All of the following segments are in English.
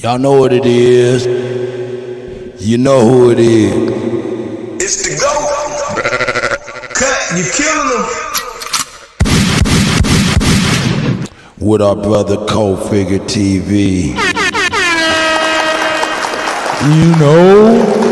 Y'all know what it is. You know who it is. It's the GOAT. Cut, you killing them. With our brother Cold Figure TV. You know.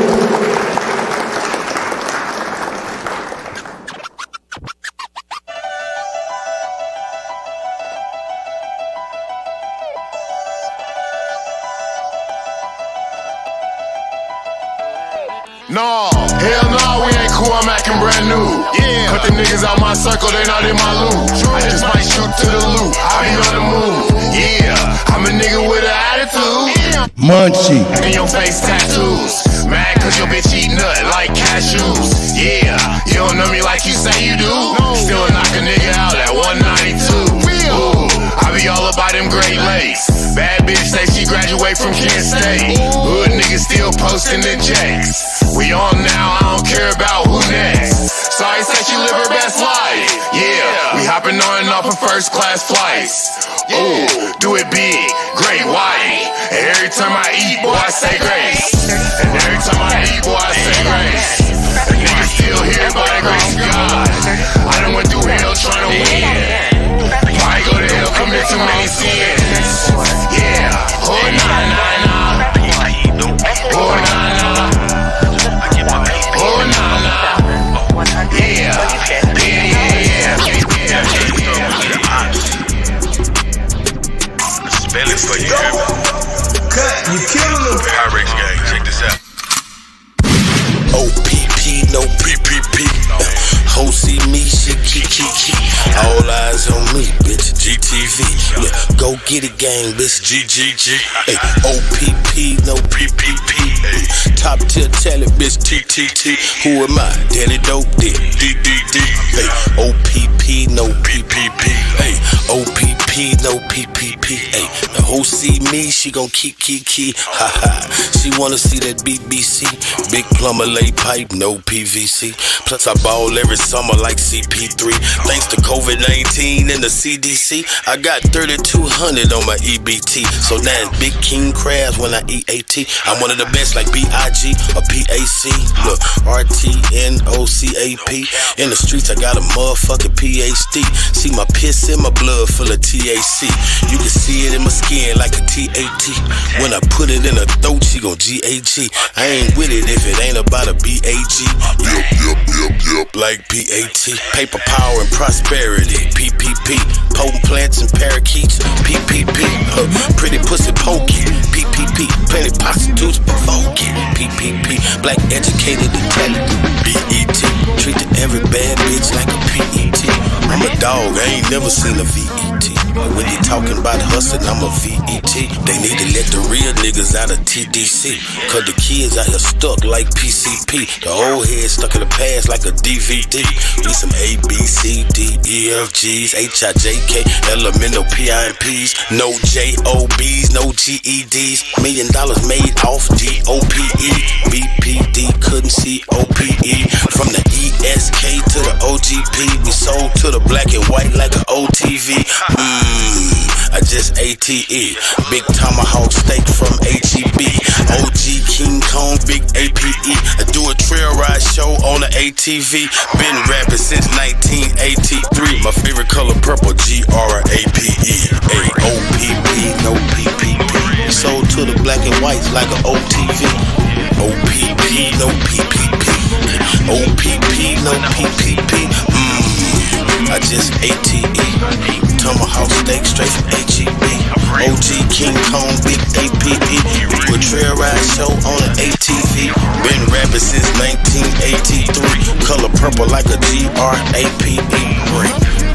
No, hell no, we ain't cool, I'm acting brand new. Yeah, cut the niggas out my circle, they not in my loop. I just might shoot to the loop, I be on the move. Yeah, I'm a nigga with an attitude. Munchie. In your face tattoos, mad cause your bitch eat nut like cashews. Yeah, you don't know me like you say you do. Still knock a nigga out at 192. Ooh, I be all about them Great Lakes. Bad bitch say she graduate from Kent State. Hood niggas still posting the jacks. We on now, I don't care about who next. Sorry, say she live her best life. Yeah, we hopping on and off of first class flights. Ooh, do it big, great white. And every time I eat, boy, I say grace. And every time I eat, boy, I say grace. The niggas still here by the grace of God. I done went through hell trying to win. Probably go to hell, commit too many sins. Yeah, oh nah nah nah. Oh nah nah. Oh nah nah. Yeah, yeah, yeah, yeah. Spell it for you. Cut, you killing them. Pyrex gang, check this out. OPP, no PPP. Ho see me, she kiki. All eyes on me, bitch. GTV. Yeah, go get it, gang, bitch. GGG. Hey, OPP, no PPP. Hey, top tier talent, bitch. TTT. Who am I? Danny Dope Dick. DDD. Hey, OPP, no PPP. Hey, OPP, no PPP. Hey, the hoe see me, she gon' kiki. Ha ha. She wanna see that BBC. Big plumber lay pipe, no PVC. Plus I ball every summer like CP3. Thanks to COVID-19 and the CDC, I got 3,200 on my EBT. So now it's Big King crabs when I eat AT. I'm one of the best like BIG or PAC. Look, RTNOCAP. In the streets I got a motherfucking PhD. See my piss in my blood full of TAC. You can see it in my skin like a TAT. When I put it in her throat, she gon' GAG. I ain't with it if it ain't about a BAG. Yup, like PAT. Paper power and prosperity, PPP. Potent plants and parakeets, PPP. Pretty pussy pokey, PPP. Plenty prostitutes provoking, PPP. Black educated intelligent, BET. Treated every bad bitch like a PET. I'm a dog, I ain't never seen a VET. But when you talking about hustling, I'm a VET. They need to let the real niggas out of TDC. Cause the kids out here stuck like PCP. The old head stuck in the past like a DVD. Need some A, B, C, D, E, F, G's, H, I, J, K, elemental P-I-M-P's. No J-O-B's, no G-E-D's. $1 million made off G-O-P-E. BPD couldn't see O-P-E. From the ESK to the OGP. We sold to the black and white like an OTV. I just ATE. Big tomahawk steak from HEB. OG King Kong, big APE. I do a trail ride show on the ATV. Been rapping since 1983. My favorite color purple, G-R-A-P-E. A-O-P-P, no PPP. Sold to the black and whites like an OTV. O-P-P, no PPP. O-P-P, no PPP. I just ATE. Tomahawk steak straight from HEB. OG King Kong, big APE. Do a trail ride show on an ATV. Been rapping since 1983. Color purple like a G-R-A-P-E.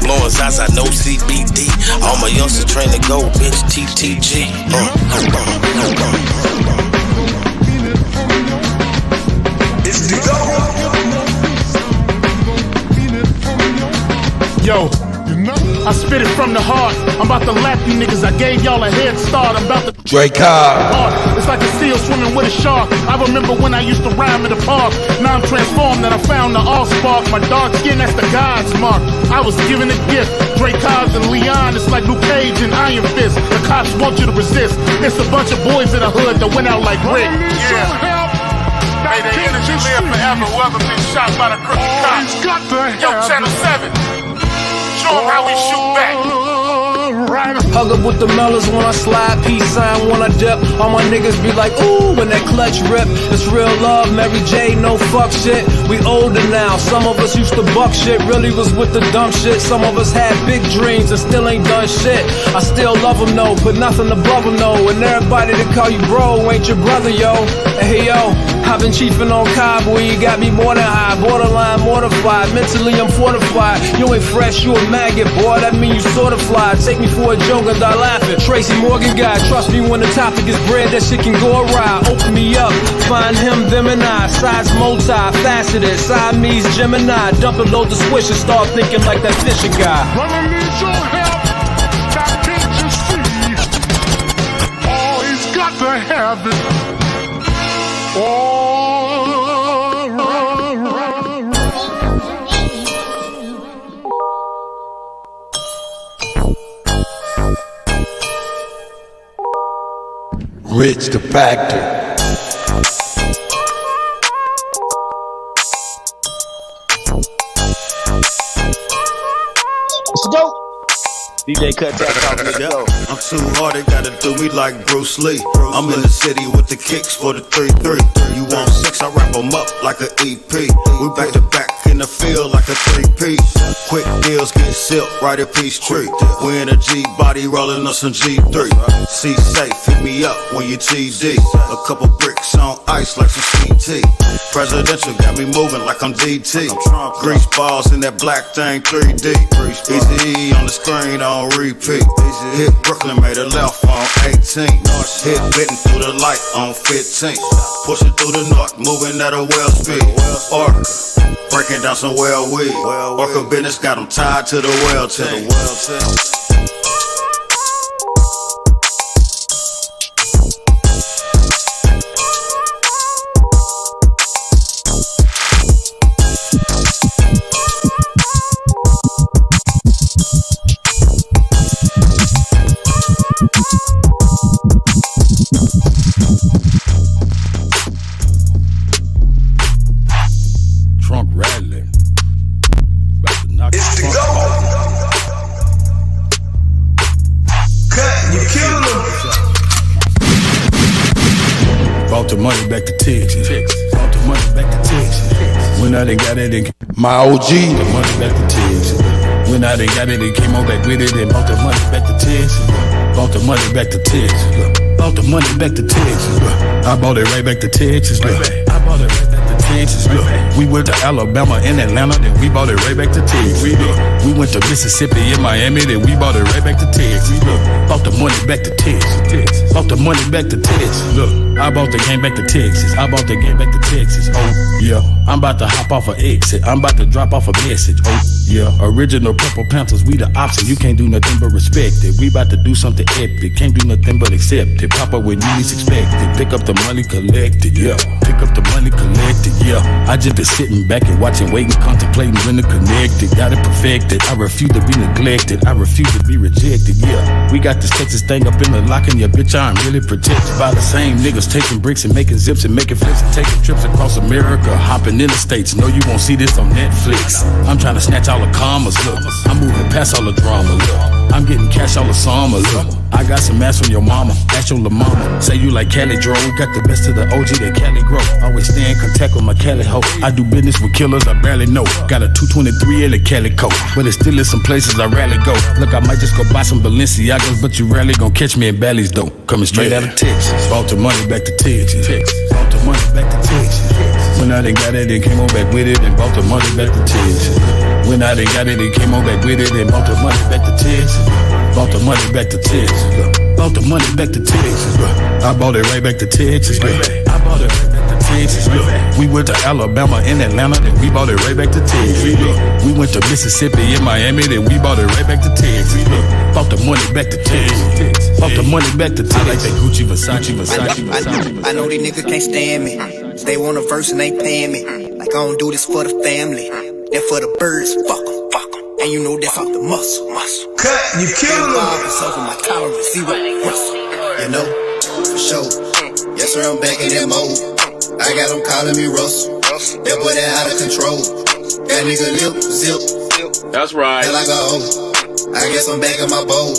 Blowing Zaza, no CBD. All my youngsters train to go, bitch, TTG. It's the GOAT. Yo, I spit it from the heart. I'm about to lap you niggas. I gave y'all a head start. I'm about to Drake Hard. It's like a seal swimming with a shark. I remember when I used to rhyme in the park. Now I'm transformed and I found the all spark. My dark skin, that's the God's mark. I was given a gift. Drake Hard and Leon, it's like Luke Cage and Iron Fist. The cops want you to resist. It's a bunch of boys in the hood that went out like Rick. Yeah. May their energy live forever. Whoever been shot by the crooked cops. Yo, Channel 7. Show them how we shoot back. Hug up with the mellas when I slide, peace sign when I dip. All my niggas be like, ooh, when that clutch rip. It's real love, Mary J, no fuck shit. We older now, some of us used to buck shit. Really was with the dumb shit. Some of us had big dreams and still ain't done shit. I still love them though, put nothing above them though. And everybody that call you bro ain't your brother, yo. And hey yo, I've been chiefing on Cobb where you got me more than high. Borderline mortified, mentally I'm fortified. You ain't fresh, you a maggot, boy, that mean you sorta fly. Take me for a joke and die laughing. Tracy Morgan guy, trust me when the topic is bread, that shit can go awry. Open me up, find him, them and I. Sides multi-faceted, Siamese Gemini. Dump a load of swish and start thinking like that Fisher guy. Brother needs your help, that can't you see? Oh, he's got to have it. Oh. Rich the Factor. Let's go. DJ Kuttack, let's go. I'm too hard, they gotta do me like Bruce Lee. I'm in the city with the kicks for the 3-3. You want 6, I wrap them up like an EP. We back to back in the field like a 3-piece. Quick deals get silk right at Peachtree. We in a G body rolling on some G3. See safe, hit me up when you TD. A couple bricks on ice like some CT. Presidential got me moving like I'm DT. Grease balls in that black thing 3D. Easy on the screen on repeat. Hit Brooklyn, made a left on 18. Hit Benton through the light on 15. Pushing through the north, moving at a well speed. Orca, breaking down some well weed. Orca business got them tied to the well team. Trunk rattling. It's the go. Cut, you killing them. Brought the money back to Texas. Brought the money back to Texas. When I done got it, and my OG. The money back to Texas. When I done got it, and came on back with it, and brought the money back to Texas. Brought the money back to Texas. Brought the money back to Texas. I bought it right back to Texas. I bought it right back to Texas. We went to Alabama and Atlanta, then we bought it right back to Texas. We went to Mississippi and Miami, then we bought it right back to Texas. Bought the money back to Texas. Bought the money back to Texas. Look, I bought the game back to Texas. I bought the game back to Texas. Oh, yeah. I'm about to hop off an exit. I'm about to drop off a message. Oh, yeah. Original Purple Panthers, we the option. You can't do nothing but respect it. We about to do something epic. Can't do nothing but accept it. Pop up when you least expect it. Pick up the money, collect it. Yeah. Pick up the money, collect it. Yeah. I just been sitting back and watching, waiting, contemplating when to connect it. Got it perfected. I refuse to be neglected. I refuse to be rejected. Yeah. We got this Texas thing up in the lock, and your bitch, I'm really protected by the same niggas taking bricks and making zips and making flips and taking trips across America. Hopping in the States. No, you won't see this on Netflix. I'm trying to snatch all the commas. Look, I'm moving past all the drama. Look, I'm getting cash all the summer. Look, I got some ass from your mama. Ask your la mama. Say you like Cali Dro. Got the best of the OG that Cali grow. Always stay in contact with my Cali hoe. I do business with killers I barely know. Got a 223 in the Cali coat, but it still is some places I rarely go. Look, I might just go buy some Balenciagas, but you rarely gon' catch me in Bally's though. Coming straight out of Texas. Bought the money back to Texas. Bought the money back to Texas. When I done got it, and came on back with it, and bought the money back to Texas. When I done got it, and came on back with it, and bought the money back to Texas. Bought the money back to Texas. Bought the money back to Texas. I bought it right back to Texas. I bought it right back to Texas. We went to Alabama and Atlanta, then we bought it right back to Texas. We went to Mississippi and Miami, then we bought it right back to Texas. Bought the money back to Texas. Bought the money back to Texas. I like that Gucci, Versace. I know these niggas can't stand me. They want a verse and ain't paying me. Like I don't do this for the family. And for the birds, fuck 'em. And you know that's off the muscle. Cut, you killing them. Over my tolerance, zero. You know, for sure. Yes, sir, I'm back in that mode. I got them calling me Russell. That boy that out of control. That nigga lip, zip. That's right. Feel like a hoe. I guess I'm back in my bowl.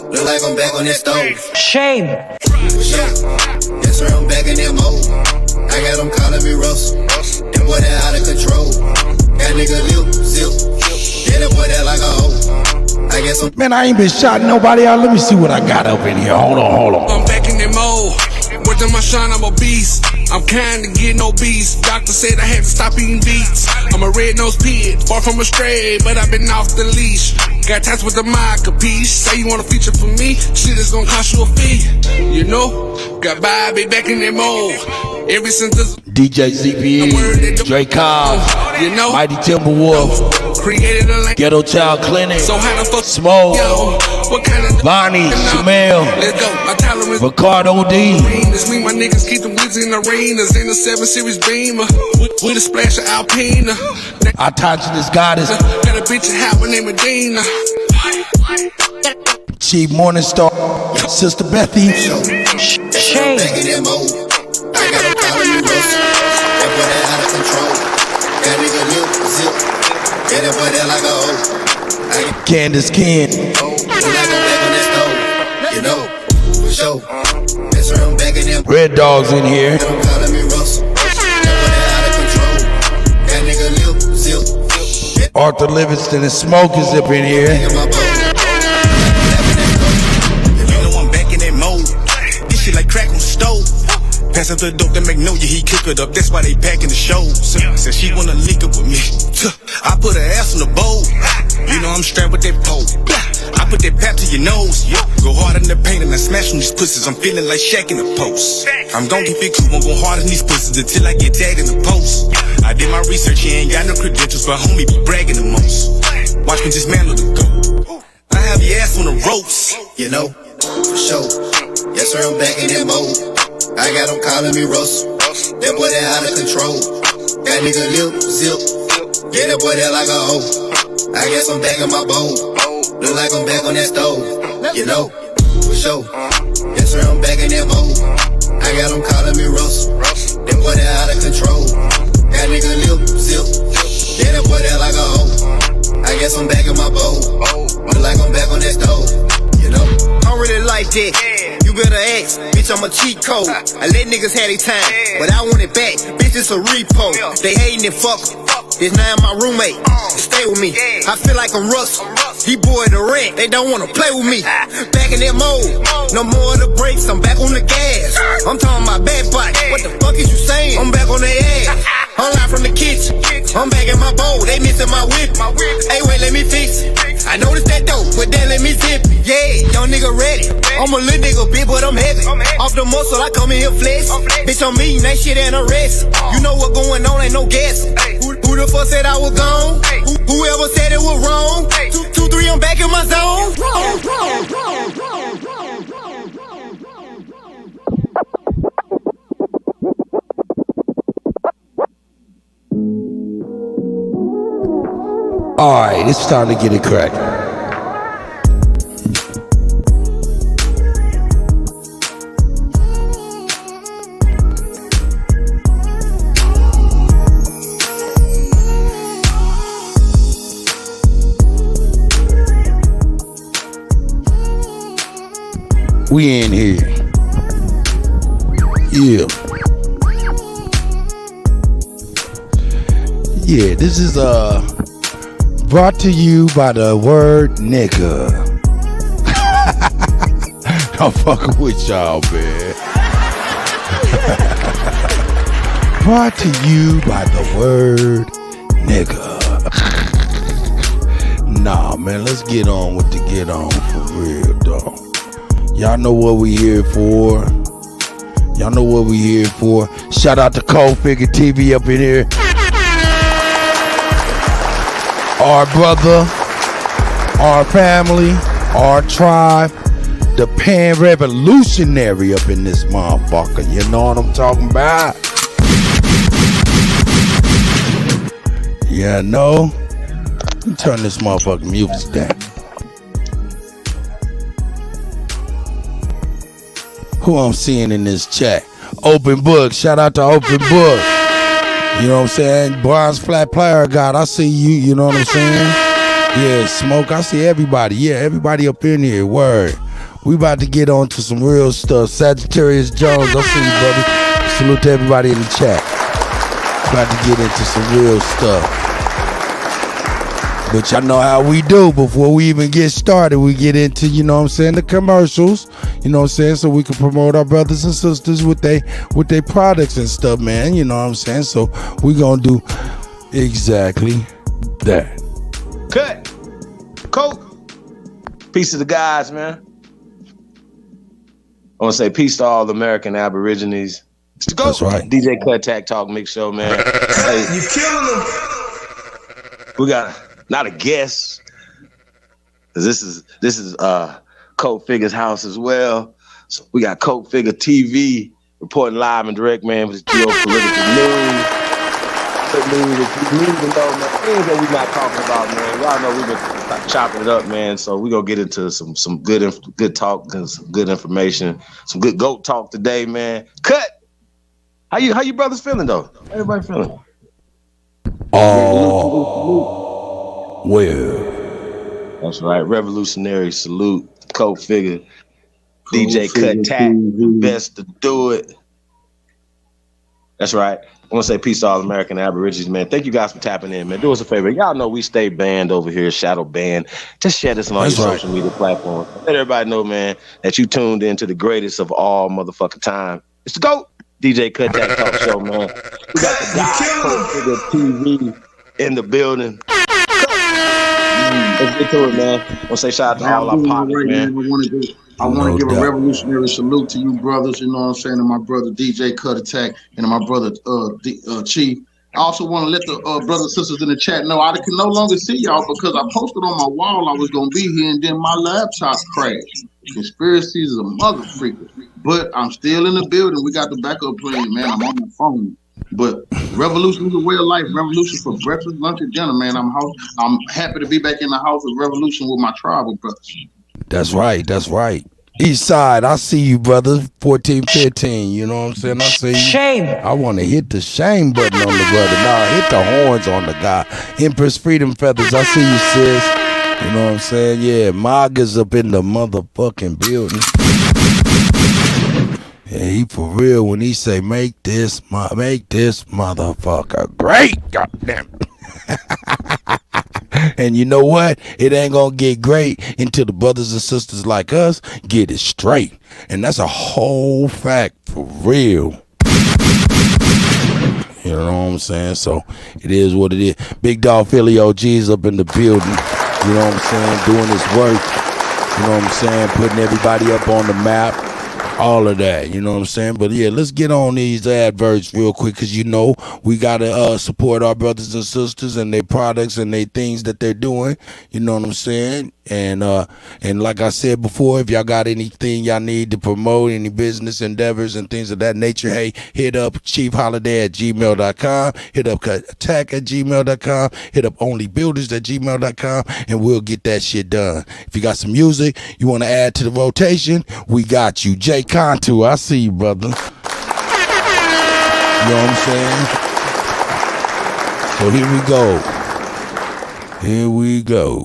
Look like I'm back on that stove. Shame. Yes, sir, I'm back in that mode. I got them calling me Russell. That boy that out of control. That nigga lip, zip. Yeah, that boy that like a hoe. I guess I'm. Man, I ain't been shot nobody out. Let me see what I got up in here. Hold on. I'm back in that mode. Working my shine, I'm a beast. I'm kind to get no beast. Doctor said I had to stop eating beets. I'm a red-nosed pig, far from a stray, but I've been off the leash. Got ties with the mic, capiche? Say you want a feature for me? Shit is gonna cost you a fee. You know, got Bobby back in that mode. Ever since this DJ ZPE, Dre Cobb, you know, Mighty Timberwolf, created a lane. Ghetto Child Clinic, So how the fuck Small, what kind of Bonnie, Shamel, let's go. My tolerance Ricardo D. This mean my niggas keep them wheels in arenas in the 7 Series Beamer with a splash of Alpina. Our toxinous goddess, Got a bitch in house named Medina. Chief Morningstar, Sister Bethy. Shame. Back in that mode. I got them calling me Russell. That boy that out of control. That nigga lip, zip. Yeah, that boy that like a hoe. Candace Ken. Look like I'm back on that stove. You know, for sure. That's where I'm back in them. Red Dog's in here. Them calling me Russell. That boy that out of control. That nigga lip, zip. Arthur Livingston and Smoke is up in here. In my bowl. You know I'm back in that mode. This shit like crack on the stove. Pass up the dope that Magnolia, he cook it up. That's why they packing the shows. Said she wanna link up with me. I put her ass on the bowl. You know I'm strapped with that pole. I put that pap to your nose. Go hard in the paint and I smash on these pussies. I'm feeling like Shaq in the post. I'm gon' keep it cool, I'm gon' hard in these pussies until I get tagged in the post. I did my research, he ain't got no credentials, but homie be bragging the most. Watch me dismantle the goat. I have your ass on the ropes. You know, for sure. Yes, sir, I'm back in that mode. I got them calling me Russell. That boy that out of control. That nigga lip, zip. Yeah, that boy that like a hoe. I guess I'm back in my bowl. Look like I'm back on that stove. You know, for sure. Yes, sir, I'm back in that mode. I got them calling me Russell. That boy that out of control. That nigga lip, zip. Yeah, that boy that like a hoe. I guess I'm back in my bowl. Look like I'm back on that stove. You know, I don't really like that. You better ask, bitch, I'm a cheat code. I let niggas have their time, but I want it back. Bitch, it's a repo. They hating and fuck. This now my roommate. Stay with me. I feel like I'm Russell. He boy the rent. They don't wanna play with me. Back in that mode. No more of the brakes. I'm back on the gas. I'm talking my back bike. What the fuck is you saying? I'm back on their ass. I'm live from the kitchen. I'm back in my bowl. They missing my whip. Hey, wait, let me fix it. I noticed that dope, but then let me zip it. Yeah, young nigga ready. I'm a little nigga, bitch, but I'm heavy. Off the muscle, I come in here flex. Bitch, I'm eating that shit and arrest. You know what going on, ain't no guessing. Who the fuck said I was gone? Whoever said it was wrong? 2, 3, I'm back in my zone. Alright, it's time to get it cracked. We in here. Yeah. Yeah, this is brought to you by the word nigga. I'm fucking with y'all, man. Brought to you by the word nigga. Nah, man, let's get on with the get on for real, though. Y'all know what we here for. Y'all know what we here for. Shout out to Cold Figure TV up in here. Our brother, our family, our tribe, the pan-revolutionary up in this motherfucker. You know what I'm talking about? Yeah, no? Turn this motherfucking music down. Who I'm seeing in this chat? Open Book. Shout out to Open Book. You know what I'm saying? Bronze Flat Player God, I see you. You know what I'm saying? Yeah, Smoke. I see everybody. Yeah, everybody up in here. Word. We about to get on to some real stuff. Sagittarius Jones. I see you, brother. Salute to everybody in the chat. About to get into some real stuff. But y'all know how we do. Before we even get started, we get into, you know what I'm saying, the commercials. You know what I'm saying? So we can promote our brothers and sisters with they products and stuff, man. You know what I'm saying? So we gonna do exactly that. Cut. Coke. Peace to the guys, man. I want to say peace to all the American Aborigines. That's right. DJ Kuttack Talk Mix Show, man. Hey, You killing them. we got not a guest, because this is Coke Figure's house as well. So we got Coke Figure TV reporting live and direct, man, with geopolitical news. Good news that you need to know, man. Things that we're not talking about, man. Y'all know we've been chopping it up, man. So we're gonna get into some good talk and some good information, some good GOAT talk today, man. Cut. How you brothers feeling though? Everybody feeling? Oh, well. That's right. Revolutionary salute. Coke Figure. DJ Kuttack. Best to do it. That's right. I want to say peace to all American Aborigines, man. Thank you guys for tapping in, man. Do us a favor. Y'all know we stay banned over here, shadow banned. Just share this on all your social media platforms. Let everybody know, man, that you tuned into the greatest of all motherfucking time. It's the GOAT. DJ Kuttack Talk Show, man. We got the guy Coke Figure TV in the building. Let's get to it, man. I want to say shout out to all our partners, man. I want to give a revolutionary salute to you brothers, you know what I'm saying, and my brother DJ Kuttack and my brother Chief. I also want to let the brothers and sisters in the chat know I can no longer see y'all because I posted on my wall I was going to be here and then my laptop crashed. Conspiracies is a mother freaker. But I'm still in the building. We got the backup plan, man. I'm on my phone. But revolution is a way of life. Revolution for breakfast, lunch, and dinner, man. I'm happy to be back in the house of revolution with my tribal brothers. That's right. That's right. East side, I see you, brother. 14, 15. You know what I'm saying? I see you. Shame. I want to hit the shame button on the brother. Nah, hit the horns on the guy. Empress Freedom Feathers, I see you, sis. You know what I'm saying? Yeah, Maga's up in the motherfucking building. Yeah, he for real when he say make this motherfucker great. Goddamn. And you know what? It ain't gonna get great until the brothers and sisters like us get it straight. And that's a whole fact for real. You know what I'm saying? So it is what it is. Big Dog Philly OG's up in the building. You know what I'm saying? Doing his work. You know what I'm saying? Putting everybody up on the map. All of that, you know what I'm saying? But yeah, let's get on these adverts real quick because you know we gotta support our brothers and sisters and their products and their things that they're doing. You know what I'm saying? And like I said before, if y'all got anything y'all need to promote, any business endeavors and things of that nature, hey, hit up chiefholiday@gmail.com, hit up Kuttack@gmail.com, hit up onlybuilders@gmail.com, and we'll get that shit done. If you got some music you want to add to the rotation, we got you. Jay Contour, I see you, brother. You know what I'm saying? So here we go. Here we go.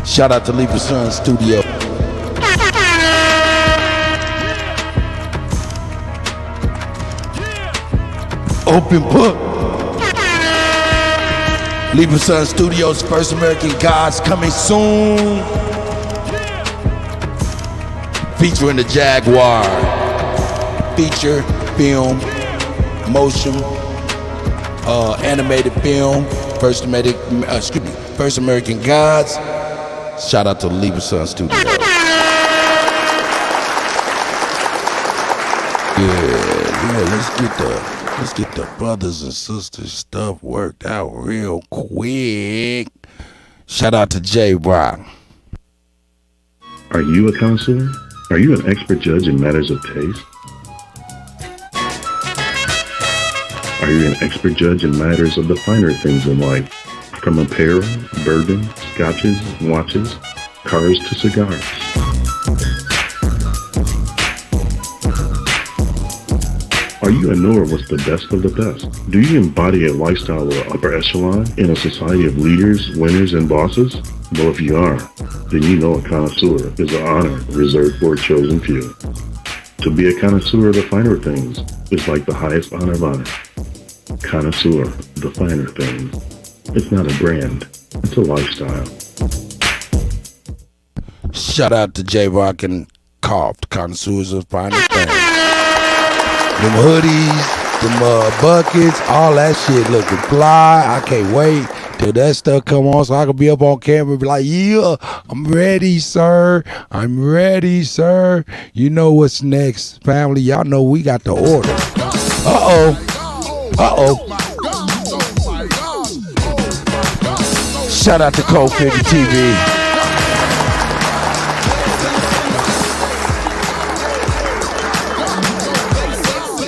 Shout out to Leaper Sun Studio. Open Book. Leaper Sun Studios, First American Gods coming soon. Featuring the Jaguar. Feature, film, motion, animated film, First American Gods. Shout out to the Leaper Sun Studio. Yeah, let's get the brothers and sisters stuff worked out real quick. Shout out to Jay Brown. Are you a counselor? Are you an expert judge in matters of taste? Are you an expert judge in matters of the finer things in life, from apparel, bourbon, scotches, watches, cars to cigars? Are you a knower what's the best of the best? Do you embody a lifestyle of upper echelon in a society of leaders, winners, and bosses? Well, if you are, then you know a connoisseur is an honor reserved for a chosen few. To be a connoisseur of the finer things is like the highest honor of honor. Connoisseur, the finer things. It's not a brand, it's a lifestyle. Shout out to J-Rock and Coughed, connoisseurs of finer things. Them hoodies, them buckets, all that shit looking fly. I can't wait till that stuff come on so I can be up on camera and be like, yeah, I'm ready, sir. I'm ready, sir. You know what's next, family. Y'all know we got the order. Uh-oh. Shout out to Cold Figure TV.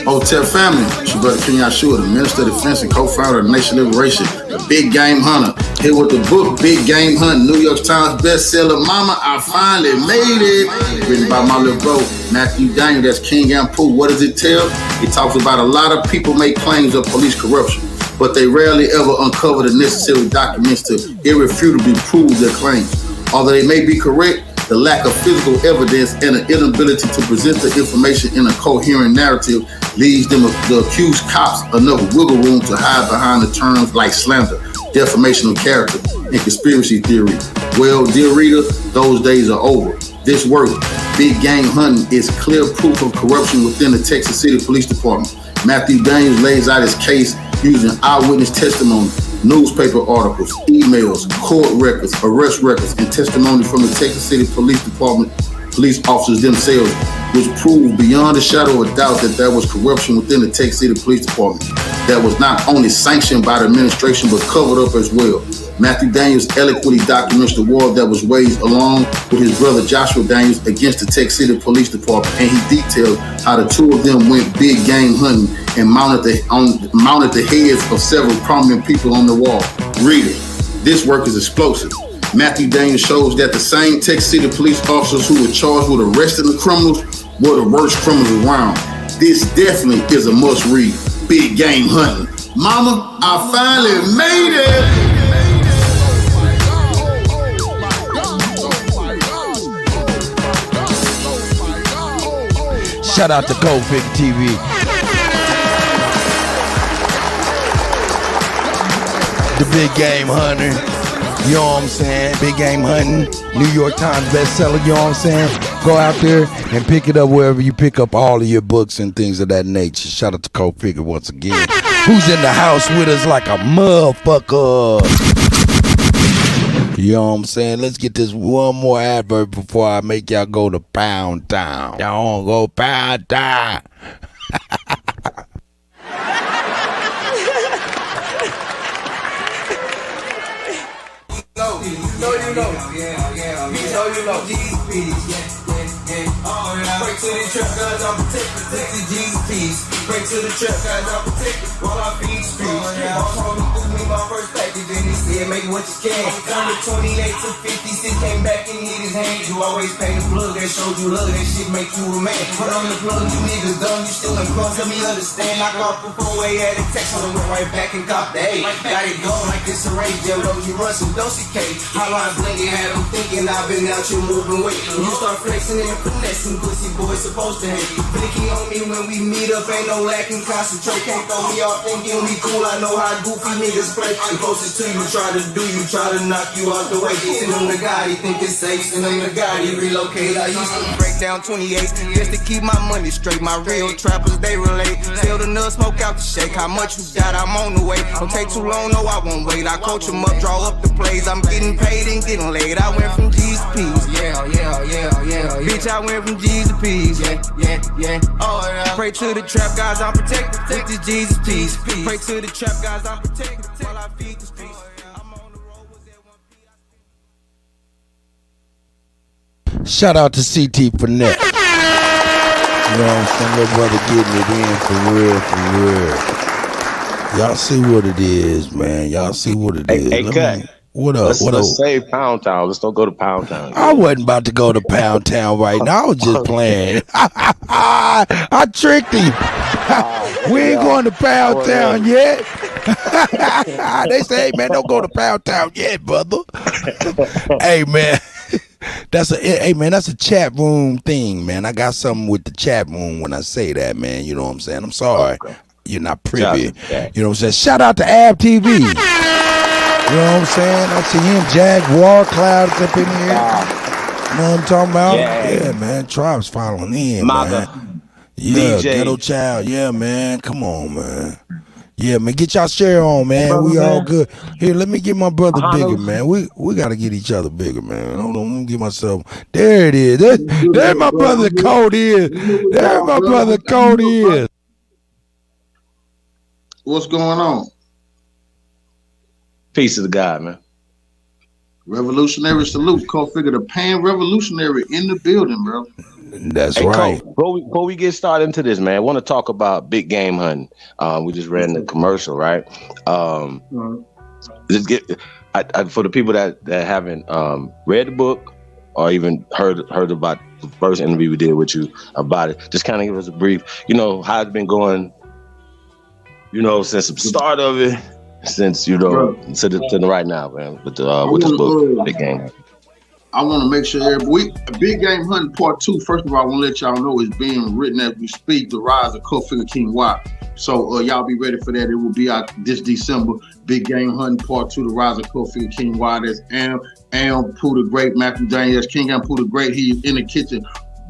Hotel family, it's your brother King Yahshua, the Minister of Defense and co-founder of Nation Liberation, the Big Game Hunter. Here with the book, Big Game Hunting, New York Times bestseller, Mama, I Finally Made It. Written by my little bro, Matthew Daniel, that's King and Pooh. What does it tell? It talks about a lot of people make claims of police corruption, but they rarely ever uncover the necessary documents to irrefutably prove their claims. Although they may be correct, the lack of physical evidence and the inability to present the information in a coherent narrative leaves the accused cops enough wiggle room to hide behind the terms like slander, defamation of character, and conspiracy theory. Well, dear reader, those days are over. This work, Big Game Hunting, is clear proof of corruption within the Texas City Police Department. Matthew Daniels lays out his case using eyewitness testimony, newspaper articles, emails, court records, arrest records, and testimony from the Texas City Police Department police officers themselves, which proved beyond a shadow of doubt that there was corruption within the Texas City Police Department that was not only sanctioned by the administration but covered up as well. Matthew Daniels eloquently documents the war that was waged along with his brother Joshua Daniels against the Texas City Police Department, and he detailed how the two of them went big game hunting and mounted the heads of several prominent people on the wall. Read it. This work is explosive. Matthew Daniels shows that the same Texas City police officers who were charged with arresting the criminals were the worst criminals around. This definitely is a must read. Big Game Hunting. Mama, I finally made it. Shout out to Cold Figure TV. The Big Game Hunter. You know what I'm saying? Big Game Hunting, New York Times bestseller, you know what I'm saying? Go out there and pick it up wherever you pick up all of your books and things of that nature. Shout out to Cold Figure once again. Who's in the house with us like a motherfucker? You know what I'm saying? Let's get this one more advert before I make y'all go to Pound Town. Y'all wanna go Pound Town. Break to the trap, guys, I'm protected. Take the G's piece. Break to the trap, guys, I'm protected. While I feed speech. Boss told me threw me my first package, and he said, make what you can. Turned to 28 to 56, came back and hit his hand. You always pay the plug, that showed you love, that shit make you a man. Put on the plug, you niggas dumb, you still in close, let me understand. Knock off the 4-way, had a text, so I went right back and cop the A. Got it going like it's a race, Jell you run some dosey cake. Hotline blinking, had them thinking I've been out here moving weight. When you start flexing and finessing, pussy boys supposed to hate. Blicky on me when we meet up, ain't no lacking, concentrate. Can't throw me off thinking we cool, I know how goofy niggas play. I'm closest to you, try to do you, try to knock you out the way. Send him the guy, he think it's safe, send him the guy, he relocate. I used to break down 28 just to keep my money straight. My real trappers, they relate. Tell the nut, smoke out the shake. How much you got, I'm on the way. Don't take too long, no, I won't wait. I coach them up, draw up the plays. I'm getting paid and getting laid. I went from G's to P's. Yeah. Bitch, I went from G's to P's. Yeah. Oh, yeah. Pray to the trap guys, I'm protected. Take the Jesus peace. Pray to the trap guys, I'm protected. While I feed the streets. Shout out to CT Fournette. You know what I'm saying? Little brother getting it in for real. Y'all see what it is, man. Y'all see what it is. Hey, Cut. What up? Let's save Pound Town. Let's don't go to Pound Town. I wasn't about to go to Pound Town right now. I was just playing. I tricked him. We ain't going to Pound Town yet. They say, hey, man, don't go to Pound Town yet, brother. Hey, man. That's a chat room thing, man. I got something with the chat room when I say that, man. You know what I'm saying? I'm sorry. Okay. You're not privy. You know what I'm saying? Shout out to Ab TV. You know what I'm saying? I see him, Jaguar Clouds up in here. You know what I'm talking about? Yeah, man. Tribe's following in, man. Yeah, DJ. Ghetto Child. Yeah, man. Come on, man. Yeah, man. Get y'all share on, man. We all good. Here, let me get my brother bigger, man. We got to get each other bigger, man. Hold on. Let me get myself. There it is. There's my brother Cody is. There's my brother Cody is. What's going on? Peace to the God, man. Revolutionary salute. Co-figure the pan-revolutionary in the building, bro. That's right. Cole, before we get started into this, man, I want to talk about big game hunting. We just ran the commercial, right? Just for the people that haven't read the book or even heard about the first interview we did with you about it, just kind of give us a brief, how it's been going, since the start of it, since, to the right now, man, with this book, Big Game. I want to make sure Big Game Hunting Part 2, first of all, I want to let y'all know it's being written as we speak, The Rise of Co-Figure King Y. So y'all be ready for that. It will be out this December. Big Game Hunting Part 2, The Rise of Co-Figure King Y. That's Am Pooh the Great, Matthew Daniels, King Am Pooh the Great. He's in the kitchen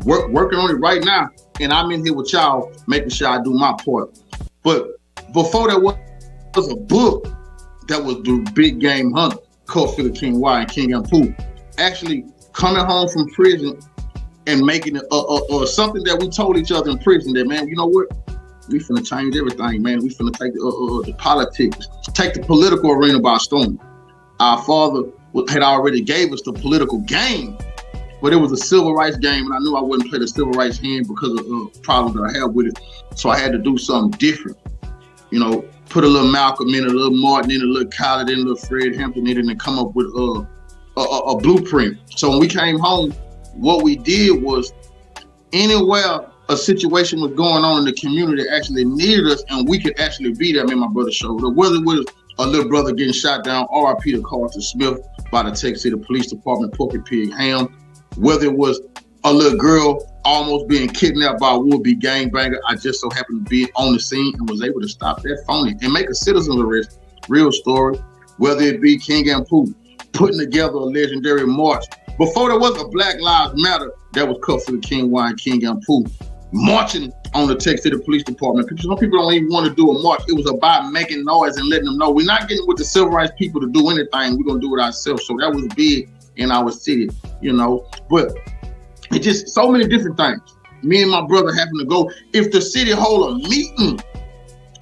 working on it right now. And I'm in here with y'all making sure I do my part. But before there was a book that was the Big Game Hunter, Co-Figure King Y and King Am Pooh. Actually coming home from prison and making it something that we told each other in prison that, man, you know what? We finna change everything, man. We finna take the politics, take the political arena by storm. Our father had already gave us the political game, but it was a civil rights game, and I knew I wouldn't play the civil rights hand because of the problems that I had with it. So I had to do something different. Put a little Malcolm in, a little Martin in, a little Khaled in, a little Fred Hampton in, and then come up with a blueprint. So when we came home, what we did was anywhere a situation was going on in the community that actually needed us and we could actually be there, me and my brother showed up. Whether it was a little brother getting shot down, R.I.P. to Carlton Smith by the Texas City Police Department, Porky Pig Ham, whether it was a little girl almost being kidnapped by a would-be gangbanger, I just so happened to be on the scene and was able to stop that phony and make a citizen's arrest. Real story. Whether it be King Am Pooh putting together a legendary march. Before there was a Black Lives Matter, that was Co-Figure King Y and King Am Pooh marching on the Texas City Police Department. Some people don't even want to do a march. It was about making noise and letting them know we're not getting with the civil rights people to do anything. We're going to do it ourselves. So that was big in our city, But it just so many different things. Me and my brother having to go. If the city hold a meeting,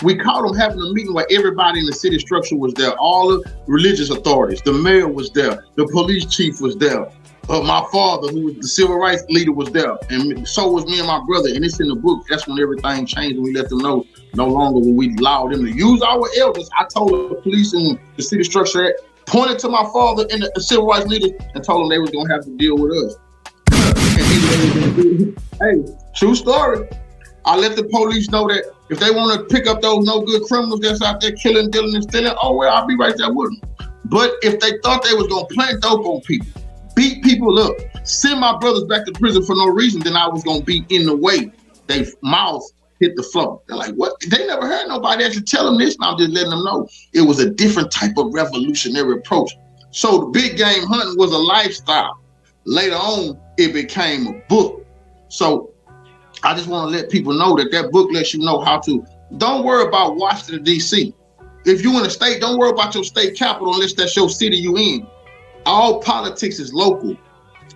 we caught them having a meeting where everybody in the city structure was there. All the religious authorities, the mayor was there, the police chief was there. My father, who was the civil rights leader, was there. And so was me and my brother. And it's in the book. That's when everything changed. And we let them know no longer when we allowed them to use our elders. I told the police and the city structure, pointed to my father and the civil rights leaders and told them they was going to have to deal with us. Hey, true story. I let the police know that if they want to pick up those no good criminals that's out there killing, dealing, and stealing, I'll be right there with them. But if they thought they was going to plant dope on people, beat people up, send my brothers back to prison for no reason, then I was going to be in the way. They mouths hit the floor. They're like, what? They never heard nobody actually tell them this, and I'm just letting them know. It was a different type of revolutionary approach. So the big game hunting was a lifestyle. Later on, it became a book. So I just want to let people know that book lets you know how to, don't worry about Washington, D.C. If you in a state, don't worry about your state capital unless that's your city you in. All politics is local.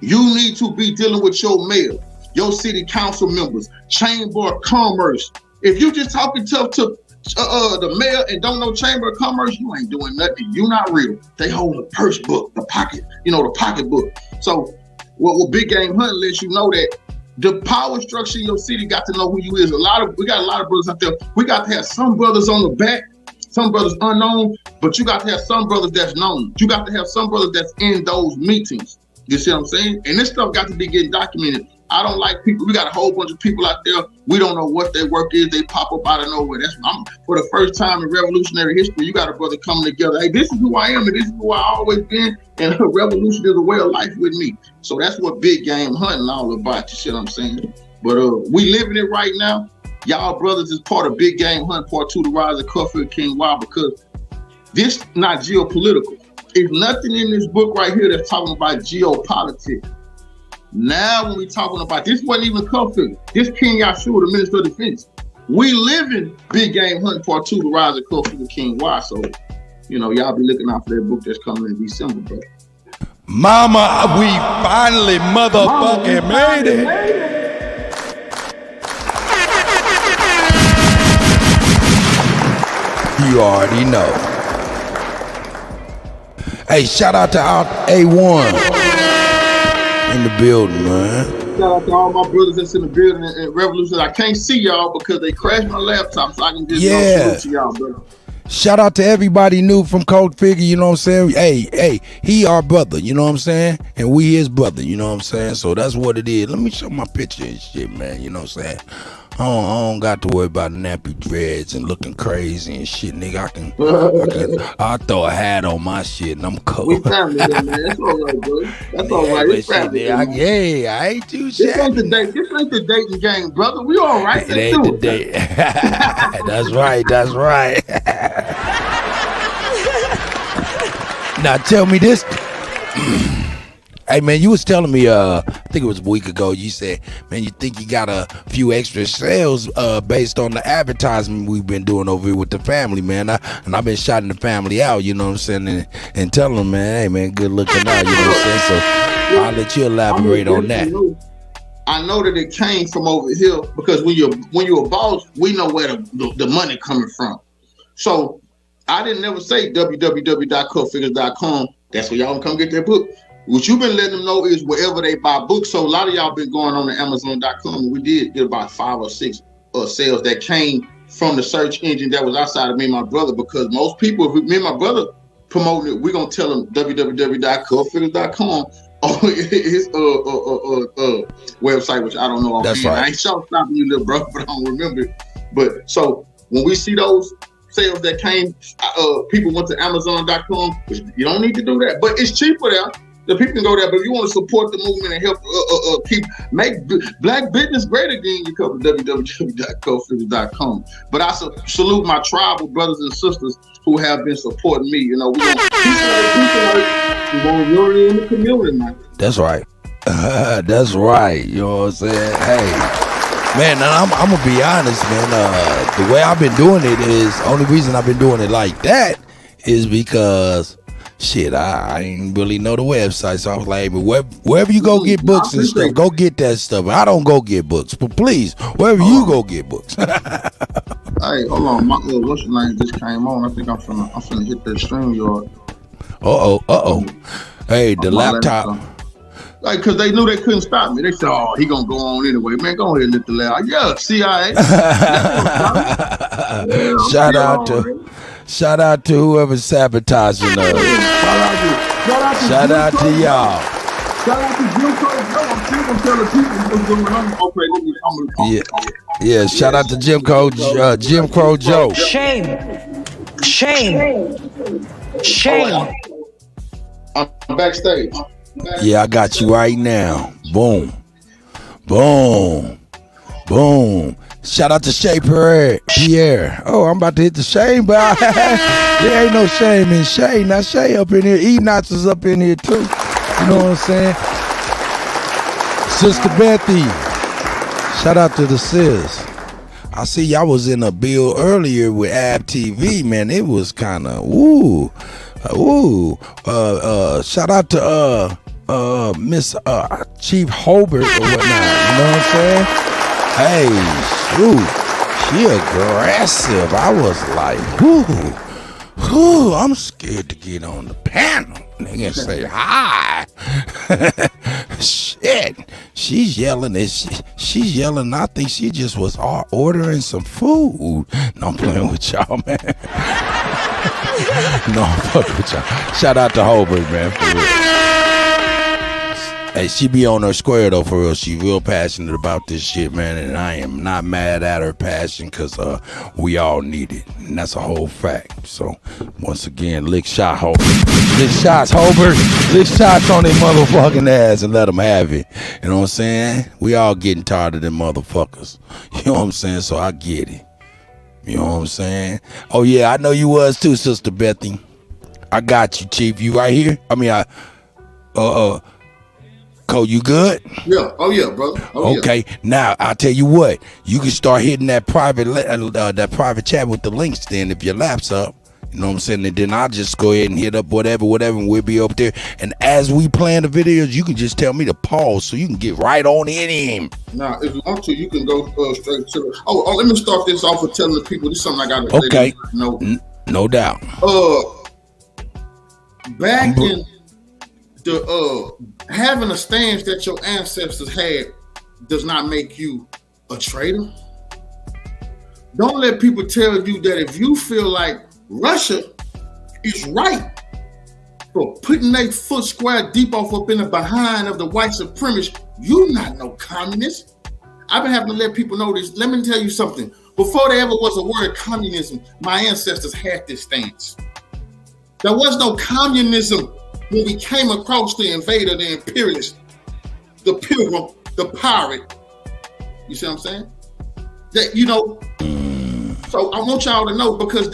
You need to be dealing with your mayor, your city council members, chamber of commerce. If you just talking tough to the mayor and don't know chamber of commerce, you ain't doing nothing. You not real. They hold the purse book, the pocket, the pocketbook. So what Big Game Hunting lets you know that the power structure in your city got to know who you is. We got a lot of brothers out there. We got to have some brothers on the back some brothers unknown, but you got to have some brothers that's known. You got to have some brothers that's in those meetings. You see what I'm saying? And this stuff got to be getting documented. I don't like people. We got a whole bunch of people out there. We don't know what their work is. They pop up out of nowhere. For the first time in revolutionary history, you got a brother coming together. Hey, this is who I am, and this is who I always been. And revolution is a way of life with me. So that's what big game hunting all about. You see what I'm saying? But we living it right now. Y'all brothers is part of Big Game Hunt Part 2, The Rise of Kuttack King Wild, because this not geopolitical. There's nothing in this book right here that's talking about geopolitics. Now when we talking about, this wasn't even Kuttack. This King Yahshua, the Minister of Defense. We live in Big Game Hunt Part 2, The Rise of Kuttack King Wild. So, y'all be looking out for that book that's coming in December, bro. Mama, we finally motherfucking made it. You already know. Hey, shout out to our A1 in the building, man. Shout out to all my brothers that's in the building and Revolution. I can't see y'all because they crashed my laptop, so I can just salute to y'all, brother. Shout out to everybody new from Cold Figure, you know what I'm saying? Hey, he our brother, you know what I'm saying? And we his brother, you know what I'm saying? So that's what it is. Let me show my picture and shit, man, you know what I'm saying? I don't got to worry about nappy dreads and looking crazy and shit, nigga. I'll throw a hat on my shit and I'm cold. We family, man. That's all right, bro. That's all right. It's family. I ain't too shabby. This ain't the dating game, brother. We all right. It ain't the date. That's right. Now tell me this. Hey man, you was telling me, I think it was a week ago, you said, man, you think you got a few extra sales based on the advertisement we've been doing over here with the family, man. And I've been shouting the family out, you know what I'm saying, and telling them, man, hey man, good looking out, you know what I'm saying? So I'll let you elaborate on that. I know that it came from over here because when you're a boss, we know where the money coming from. So I didn't never say www.cutfigures.com. That's where y'all can come get their book. What you've been letting them know is wherever they buy books. So a lot of y'all been going on to Amazon.com, and we did about 5 or 6 sales that came from the search engine that was outside of me and my brother, because most people, if me and my brother promoting it, we're going to tell them www.cutfigures.com on his website, which I don't know. That's right. I ain't stopping you, little bro, but I don't remember it. But so when we see those sales that came, people went to Amazon.com, which you don't need to do that, but it's cheaper there. The people can go there, but if you want to support the movement and help make black business great again, you come to www.cutfigures.com. But I salute my tribal brothers and sisters who have been supporting me. You know, we want unity in the community, man. That's right. That's right. You know what I'm saying? Hey, man, I'm gonna be honest, man. The way I've been doing it is, only reason I've been doing it like that is because shit, I ain't really know the website, so I was like, wherever you go get books and stuff, go get that stuff. I don't go get books, but please, wherever you go get books. Hey, hold on, my what's your name just came on. I think I'm finna hit that stream yard. Uh-oh. Hey, the laptop. Like, cause they knew they couldn't stop me. They said, "Oh, he gonna go on anyway, man. Go ahead and hit the laptop." Yeah, CIA. Shout out to whoever's sabotaging us. Shout out to y'all. Shout out to Jim Crow Joe. I'm still gonna tell the people what's going on. Okay, yeah. Shout out to Jim Crow Joe. Shame. I'm backstage. Yeah, I got you right now. Boom. Shout out to Shay Pierre. Oh, I'm about to hit the shame, but there ain't no shame in Shay. Now Shay up in here. Enoch is up in here too. You know what I'm saying? Sister Bethy. Shout out to the sis. I see y'all was in a bill earlier with Ab TV, man. It was kind of shout out to Miss Chief Hobart or whatnot. You know what I'm saying? Hey, shoot, she aggressive. I was like, I'm scared to get on the panel. Nigga say hi. Shit, she's yelling. She's yelling. I think she just was ordering some food. No, I'm playing with y'all, man. No, fuck with y'all. Shout out to Holbert, man, for real. Hey, she be on her square though, for real. She real passionate about this shit, man, and I am not mad at her passion, because we all need it, and that's a whole fact. So once again, lick shot Holbert, lick shots Holbert, lick shots on their motherfucking ass and let them have it. You know what I'm saying? We all getting tired of them motherfuckers. You know what I'm saying? So I get it. You know what I'm saying? Oh yeah, I know you was too, Sister Bethy. I got you, Chief. You right here? I mean, Cole, you good? Yeah. Oh yeah, brother. Oh, okay. Yeah. Now I'll tell you what. You can start hitting that private chat with the links. Then if your lap's up, you know what I'm saying. And then I'll just go ahead and hit up whatever, and we'll be up there. And as we plan the videos, you can just tell me to pause so you can get right on in him. Now, if you want to, you can go straight to the. Oh, let me start this off with telling the people this is something I got to. Okay. No doubt. Back in the having a stance that your ancestors had does not make you a traitor. Don't let people tell you that if you feel like Russia is right for putting their foot square deep off up in the behind of the white supremacists, you not no communist. I've been having to let people know this. Let me tell you something. Before there ever was a word communism, my ancestors had this stance. There was no communism when we came across the invader, the imperialist, the pilgrim, the pirate. You see what I'm saying? That, you know, so I want y'all to know, because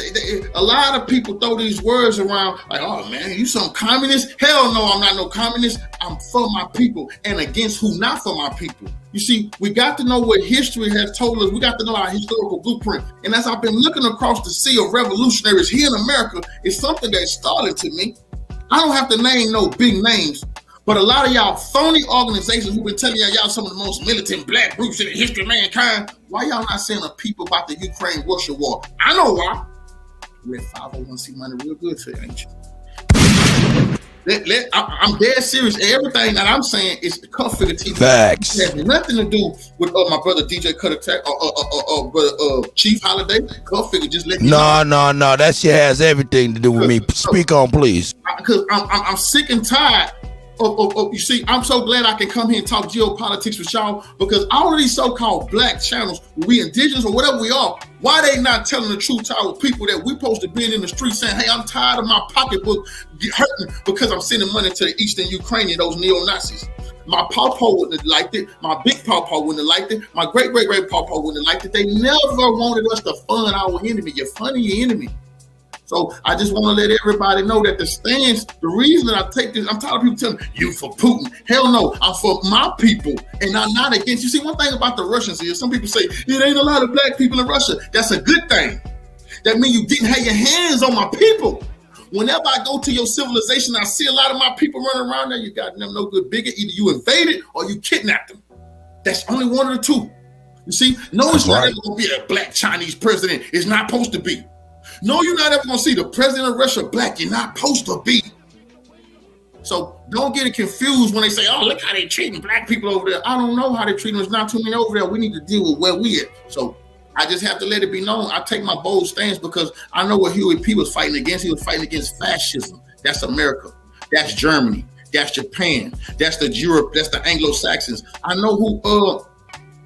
a lot of people throw these words around like, oh man, you some communist? Hell no, I'm not no communist. I'm for my people and against who not for my people. You see, we got to know what history has told us. We got to know our historical blueprint. And as I've been looking across the sea of revolutionaries here in America, it's something that's starting to me. I don't have to name no big names, but a lot of y'all phony organizations who've been telling y'all some of the most militant black groups in the history of mankind, why y'all not saying to people about the Ukraine-Russia war? I know why. We're 501c money real good for you, ain't you? I'm dead serious. Everything that I'm saying is the Cuff Figure TV. Facts. It has nothing to do with my brother DJ Kuttack or brother Chief Holiday. Cuff Figure just let me know. No. That shit has everything to do with me. Speak on, please. Because I'm sick and tired of you see, I'm so glad I can come here and talk geopolitics with y'all, because all of these so-called black channels, we indigenous or whatever we are, why they not telling the truth to our people that we supposed to be in the street saying, hey, I'm tired of my pocketbook hurting because I'm sending money to the Eastern Ukrainian, those neo-Nazis. My pawpaw wouldn't have liked it. My big pawpaw wouldn't have liked it. My great pawpaw wouldn't have liked it. They never wanted us to fund our enemy. You're funding your enemy. So I just want to let everybody know that the stance, the reason that I take this, I'm tired of people telling me, you for Putin. Hell no, I'm for my people, and I'm not against. You see, one thing about the Russians is some people say, it ain't a lot of black people in Russia. That's a good thing. That means you didn't have your hands on my people. Whenever I go to your civilization, I see a lot of my people running around there. You got them no good bigot. Either you invaded or you kidnapped them. That's only one of the two. You see, no, it's not ever going to be a black Chinese president. It's not supposed to be. No, you're not ever going to see the president of Russia black. You're not supposed to be. So don't get it confused when they say, oh, look how they treating black people over there. I don't know how they treat them. There's not too many over there. We need to deal with where we at. So I just have to let it be known. I take my bold stance because I know what Huey P was fighting against. He was fighting against fascism. That's America. That's Germany. That's Japan. That's the Europe. That's the Anglo-Saxons. I know who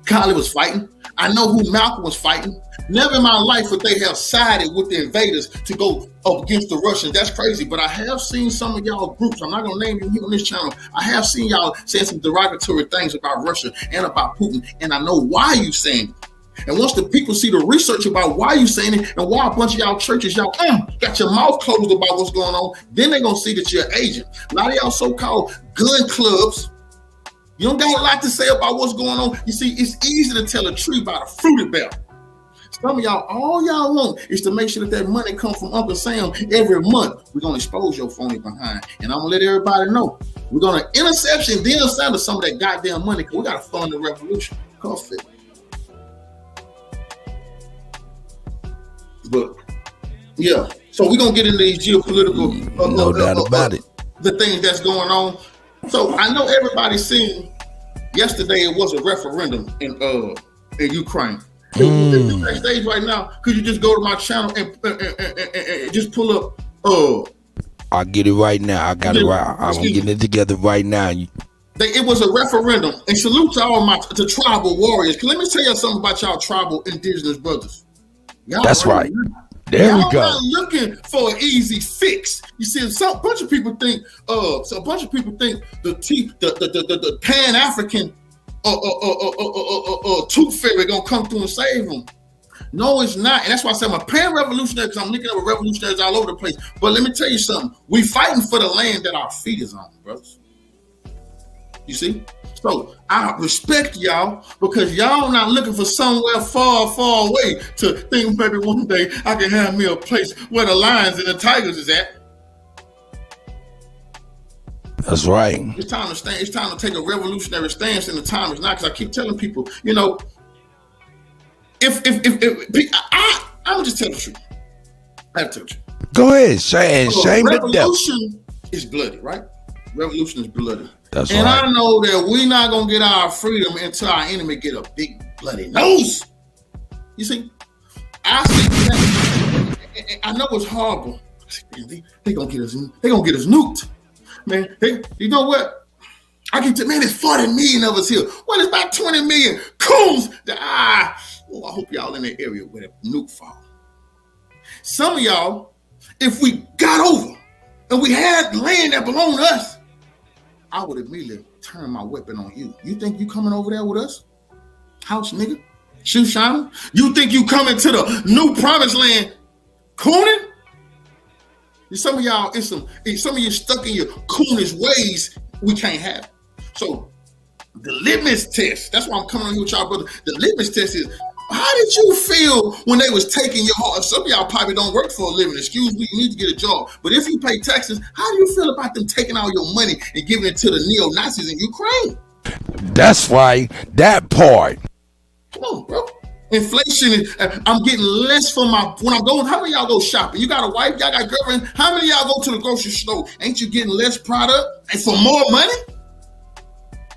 Kali was fighting. I know who Malcolm was fighting. Never in my life would they have sided with the invaders to go up against the Russians. That's crazy. But I have seen some of y'all groups, I'm not going to name you here on this channel. I have seen y'all saying some derogatory things about Russia and about Putin. And I know why you saying it. And once the people see the research about why you saying it and why a bunch of y'all churches, y'all got your mouth closed about what's going on, then they're going to see that you're an agent. A lot of y'all so-called gun clubs, you don't got a lot to say about what's going on. You see, it's easy to tell a tree by the fruit it bears. Some of y'all, all y'all want is to make sure that money comes from Uncle Sam every month. We're going to expose your phony behind. And I'm going to let everybody know. We're going to intercept and then send us some of that goddamn money because we got to fund the revolution. Cuff it. But, yeah. So we're going to get into these geopolitical. No doubt about it. The things that's going on. So I know everybody's seen yesterday it was a referendum in Ukraine. If you backstage right now, could you just go to my channel and just pull up? I'll get it right now. I got it right. I'm getting it together right now. It was a referendum, and salute to all the tribal warriors. Let me tell you something about y'all tribal indigenous brothers. That's right. There we go. Not looking for an easy fix. You see, a bunch of people think the Pan-African tooth fairy gonna come through and save them. No, it's not. And that's why I said I'm a pan-revolutionary, because I'm looking at revolutionaries all over the place. But let me tell you something. We fighting for the land that our feet is on, brothers. You see? So I respect y'all, because y'all not looking for somewhere far, far away to think maybe one day I can have me a place where the lions and the tigers is at. That's right. It's time to stand. It's time to take a revolutionary stance, and the time is now. Because I keep telling people, I'm just telling the truth. I have to tell you. Go ahead, shame the devil. Revolution is bloody, right? Revolution is bloody. That's and right. I know that we're not gonna get our freedom until our enemy get a big bloody nose. You see, I see that. I know it's horrible. They gonna get us. They gonna get us nuked, man. You know what? I can tell, man, there's 40 million of us here. Well, it's about 20 million coons that I hope y'all in the area where the nuke fall. Some of y'all, if we got over and we had land that belonged to us, I would immediately turn my weapon on you. You think you coming over there with us? House nigga? Shoe shiner? You think you coming to the new promised land cooning? Some of y'all, some of you stuck in your coonish ways we can't have. So the litmus test, that's why I'm coming on here with y'all, brother. The litmus test is, how did you feel when they was taking your heart? Some of y'all probably don't work for a living. Excuse me, you need to get a job. But if you pay taxes, how do you feel about them taking all your money and giving it to the neo-Nazis in Ukraine? That's right. That part. Come on, bro. Inflation is, I'm getting less for when I'm going. How many of y'all go shopping? You got a wife, y'all got a girlfriend. How many of y'all go to the grocery store? Ain't you getting less product and for more money?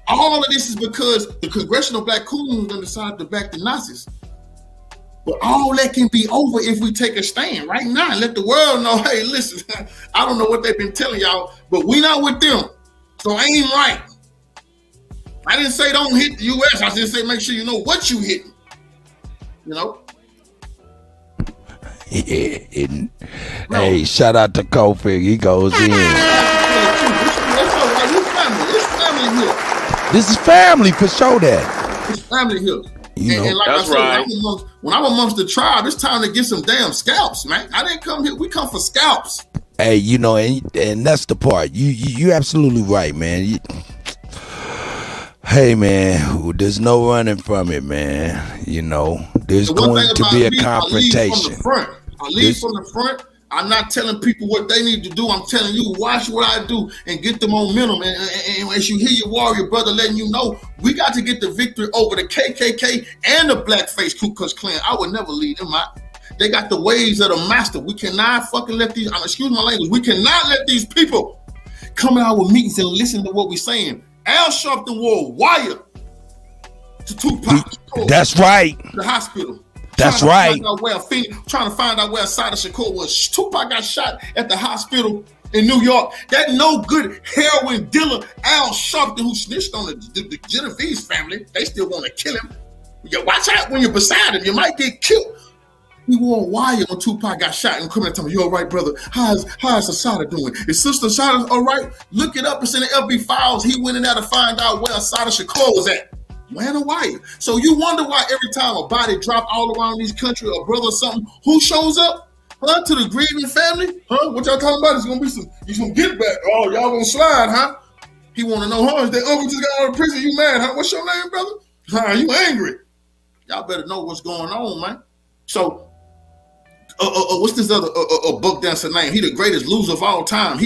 All of this is because the Congressional Black Coons decided to back the Nazis. But all that can be over if we take a stand right now and let the world know, hey, listen, I don't know what they've been telling y'all, but we not with them. So aim right. I didn't say don't hit the U.S. I just say make sure you know what you hitting. You know? Hey, shout out to Kofi. He goes in. It's family here. This is family for sure that. It's family here. And like that's I said, right. When I'm amongst the tribe, it's time to get some damn scalps, man. I didn't come here. We come for scalps. Hey, and that's the part. You absolutely right, man. Hey, man, there's no running from it, man. There's going to be a confrontation. I lead from the front. I'm not telling people what they need to do. I'm telling you, watch what I do and get the momentum. And as you hear your warrior brother letting you know, we got to get the victory over the KKK and the blackface Ku Klux Klan. I would never lead them out. They got the ways of the master. We cannot fucking let these, excuse my language, we cannot let these people come out with meetings and listen to what we're saying. Al Sharpton wore a wire to Tupac. That's right. The hospital. That's right. Trying to find out where Asada Shakur was. Tupac got shot at the hospital in New York. That no good heroin dealer, Al Sharpton, who snitched on the Genovese family, they still want to kill him. You watch out when you're beside him. You might get killed. He wore a wire when Tupac got shot and coming and telling me, you all right, brother? How's Asada doing? Is Sister Asada all right? Look it up. It's in the LB files. He went in there to find out where Asada Shakur was at. Man, a wire. So you wonder why every time a body drop all around these country, a brother or something, who shows up? Huh? To the grieving family? Huh? What y'all talking about? It's gonna be some get back. Oh, y'all gonna slide, huh? He wanna know, huh? Is that uncle just got out of prison? You mad, huh? What's your name, brother? Huh? You angry? Y'all better know what's going on, man. So what's this other book dancer name? He the greatest loser of all time.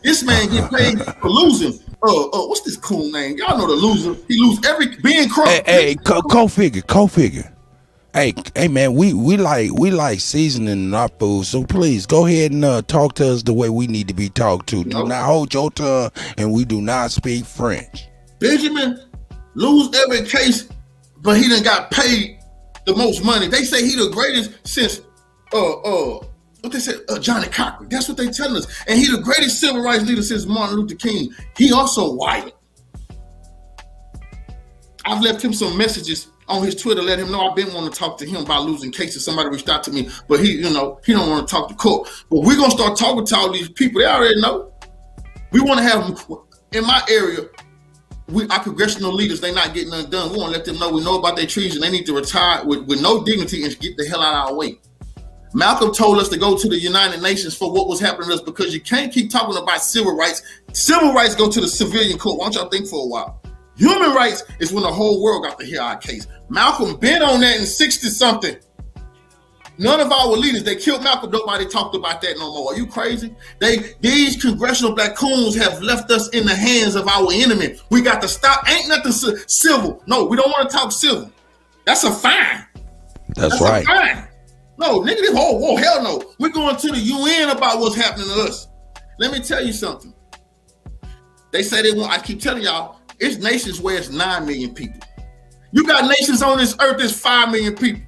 This man get paid for losing. What's this cool name? Y'all know the loser. He lose being crunk. Hey, co-figure. Hey, man, we like seasoning in our food. So please go ahead and talk to us the way we need to be talked to. Do not hold your tongue, and we do not speak French. Benjamin lose every case, but he done got paid the most money. They say he the greatest since what they said, Johnny Cochran. That's what they telling us. And he the greatest civil rights leader since Martin Luther King. He also white. I've left him some messages on his Twitter, let him know I've been wanting to talk to him about losing cases. Somebody reached out to me, but he don't want to talk to court. But we're gonna start talking to all these people. They already know. We want to have in my area. Our congressional leaders, they not getting nothing done. We want to let them know we know about their treason. They need to retire with no dignity and get the hell out of our way. Malcolm told us to go to the United Nations for what was happening to us because you can't keep talking about civil rights. Civil rights go to the civilian court. Why don't y'all think for a while? Human rights is when the whole world got to hear our case. Malcolm been on that in 60-something. None of our leaders, they killed Malcolm, nobody talked about that no more. Are you crazy? These congressional black coons have left us in the hands of our enemy. We got to stop. Ain't nothing civil. No, we don't want to talk civil. That's a fine. That's right. A fine. No, nigga, whoa, hell no. We're going to the UN about what's happening to us. Let me tell you something. They say they want, I keep telling y'all, it's nations where it's 9 million people. You got nations on this earth that's 5 million people.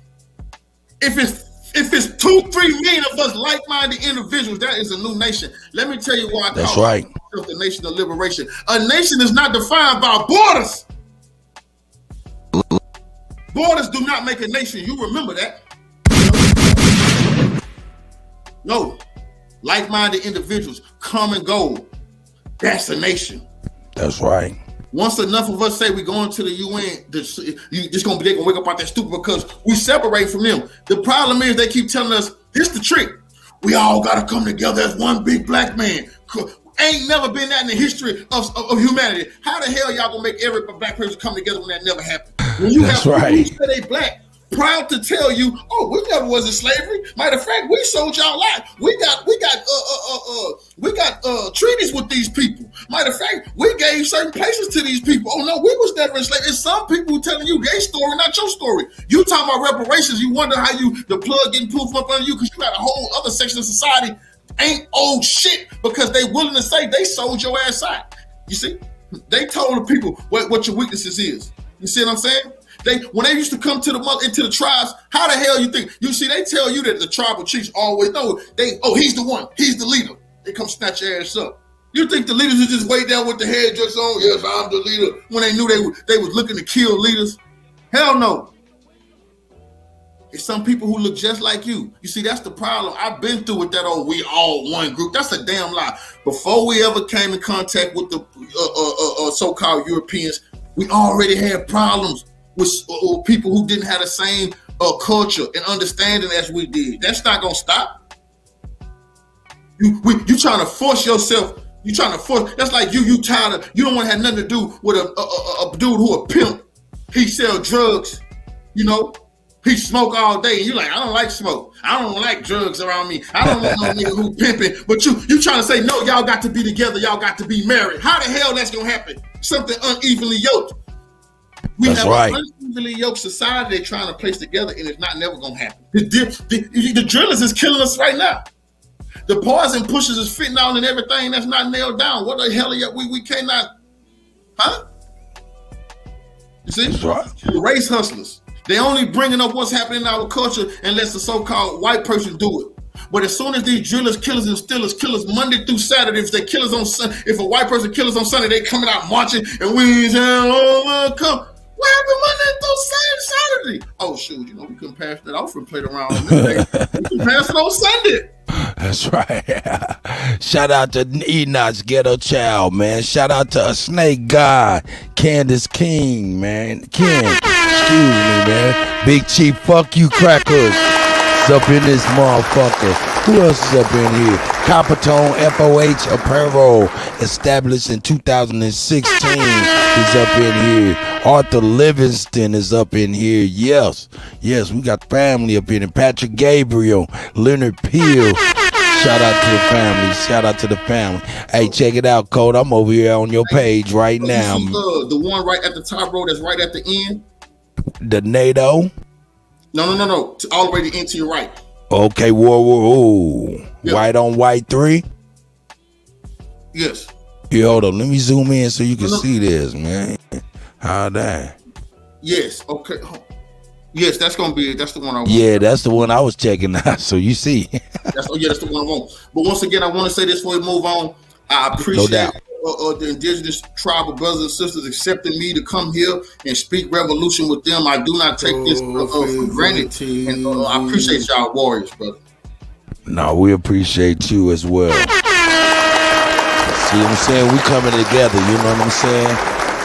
If it's 2-3 million of us like-minded individuals, that is a new nation. Let me tell you why I call it the nation of liberation. A nation is not defined by borders. Borders do not make a nation. You remember that. No, like-minded individuals come and go. That's a nation. That's right. Once enough of us say we're going to the UN, they gonna wake up out that stupid because we separate from them. The problem is they keep telling us, here's the trick. We all gotta come together as one big black man. Ain't never been that in the history of humanity. How the hell y'all gonna make every black person come together when that never happened? When you have people who say they black, proud to tell you, oh, we never was in slavery. Matter of fact, we sold y'all out. We got treaties with these people. Matter of fact, we gave certain places to these people. Oh no, we was never in slavery. It's some people who telling you their story, not your story. You talking about reparations, you wonder how the plug getting pulled up under you because you got a whole other section of society ain't old shit because they willing to say they sold your ass out. You see? They told the people what your weaknesses is. You see what I'm saying? When they used to come into the tribes, how the hell you think? You see, they tell you that the tribal chiefs always know he's the one, he's the leader. They come snatch your ass up. You think the leaders would just wait down with the headdress on? Yes, I'm the leader. When they knew they was looking to kill leaders? Hell no. It's some people who look just like you. You see, that's the problem. I've been through with that old we all one group. That's a damn lie. Before we ever came in contact with the so-called Europeans, we already had problems with people who didn't have the same culture and understanding as we did. That's not gonna stop. You trying to force yourself. You trying to force. That's like you tired of. You don't want to have nothing to do with a dude who a pimp. He sell drugs. You know, he smoke all day, and you like, I don't like smoke. I don't like drugs around me. I don't want no nigga who pimping. But you trying to say no? Y'all got to be together. Y'all got to be married. How the hell that's gonna happen? Something unevenly yoked. We have an unevenly yoked society they're trying to place together, and it's never gonna happen. The drillers is killing us right now. The poison pushers is fitting on and everything that's not nailed down. What the hell are you? We cannot, huh? You see? The race hustlers. They only bringing up what's happening in our culture unless the so-called white person do it. But as soon as these drillers, killers, and stealers kill us Monday through Saturday, if they kill us on Sunday, if a white person kills us on Sunday, they coming out marching and we come. What happened Monday through Saturday? Oh shoot, we couldn't pass that off and played around on this day. We can pass it on Sunday. That's right. Shout out to Enoch's Ghetto Child, man. Shout out to a Snake God, Candace King, man. Ken, excuse me, man. Big Chief, fuck you, crackers. It's up in this motherfucker. Who else is up in here? Coppertone FOH Apparel, established in 2016, is up in here. Arthur Livingston is up in here. Yes, we got family up in here. Patrick Gabriel, Leonard Peel. Shout out to the family. Hey, check it out, Code. I'm over here on your page right now. The one right at the top row that's right at the end. The NATO? No. All the way to the end to your right. Okay, whoa. Yep. White on white 3? Yes. Yeah, hold on. Let me zoom in so you can see this, man. How that? Yes. Okay. Yes, that's gonna be it. That's the one I want. Yeah, that's the one I was checking out. So you see. That's the one I want. But once again, I want to say this before we move on. I appreciate the indigenous tribal brothers and sisters accepting me to come here and speak revolution with them. I do not take this for granted. And I appreciate y'all warriors, brother. No, we appreciate you as well. See what I'm saying? We coming together, you know what I'm saying?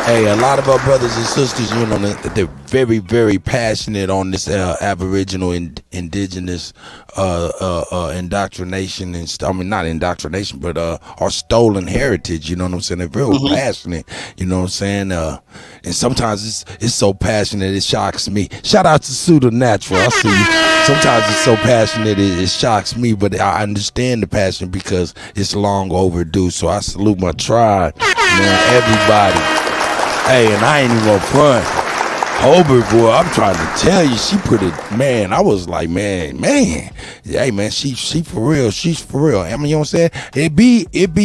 Hey, a lot of our brothers and sisters, you know, they're very, very passionate on this Aboriginal and indigenous indoctrination and I mean, not indoctrination, but our stolen heritage. You know what I'm saying? They're real passionate. You know what I'm saying? And sometimes it's so passionate it shocks me. Shout out to Pseudo Natural. I see you. Sometimes it's so passionate it shocks me, but I understand the passion because it's long overdue. So I salute my tribe, man, everybody. Hey, and I ain't even gonna front. Hobart, boy, I'm trying to tell you, she put it, man, I was like, man, hey, man, she for real, she's for real. I mean, you know what I'm saying? It be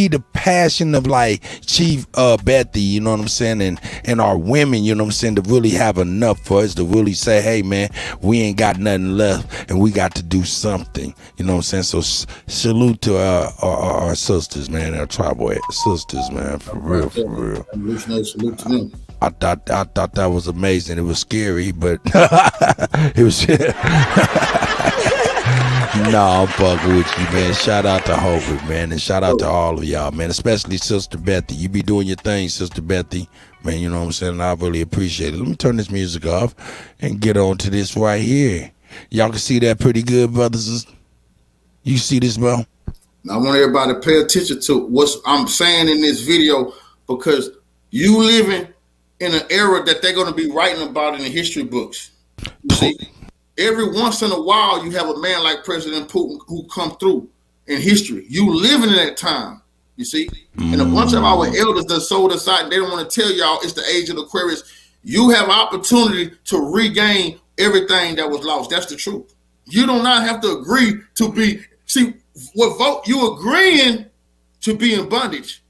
the passion of like Chief Bethy, you know what I'm saying, and our women, you know what I'm saying, to really have enough for us to really say, hey, man, we ain't got nothing left and we got to do something, you know what I'm saying? So salute to our sisters, man, our tribal sisters, man, for real. Salute to them. I thought that was amazing. It was scary, but it was. I'm fucking with you, man. Shout out to Hobart, man, and shout out to all of y'all, man. Especially Sister Bethy. You be doing your thing, Sister Bethy, man. You know what I'm saying? I really appreciate it. Let me turn this music off and get on to this right here. Y'all can see that pretty good, brothers. You see this, bro? I want everybody to pay attention to what I'm saying in this video because you living in an era that they're going to be writing about in the history books. You see, every once in a while, you have a man like President Putin who come through in history. You living in that time, you see. And a bunch of our elders that sold us out, they don't want to tell y'all it's the age of Aquarius. You have opportunity to regain everything that was lost. That's the truth. You do not have to agree to be, see, what vote you agreeing to be in bondage.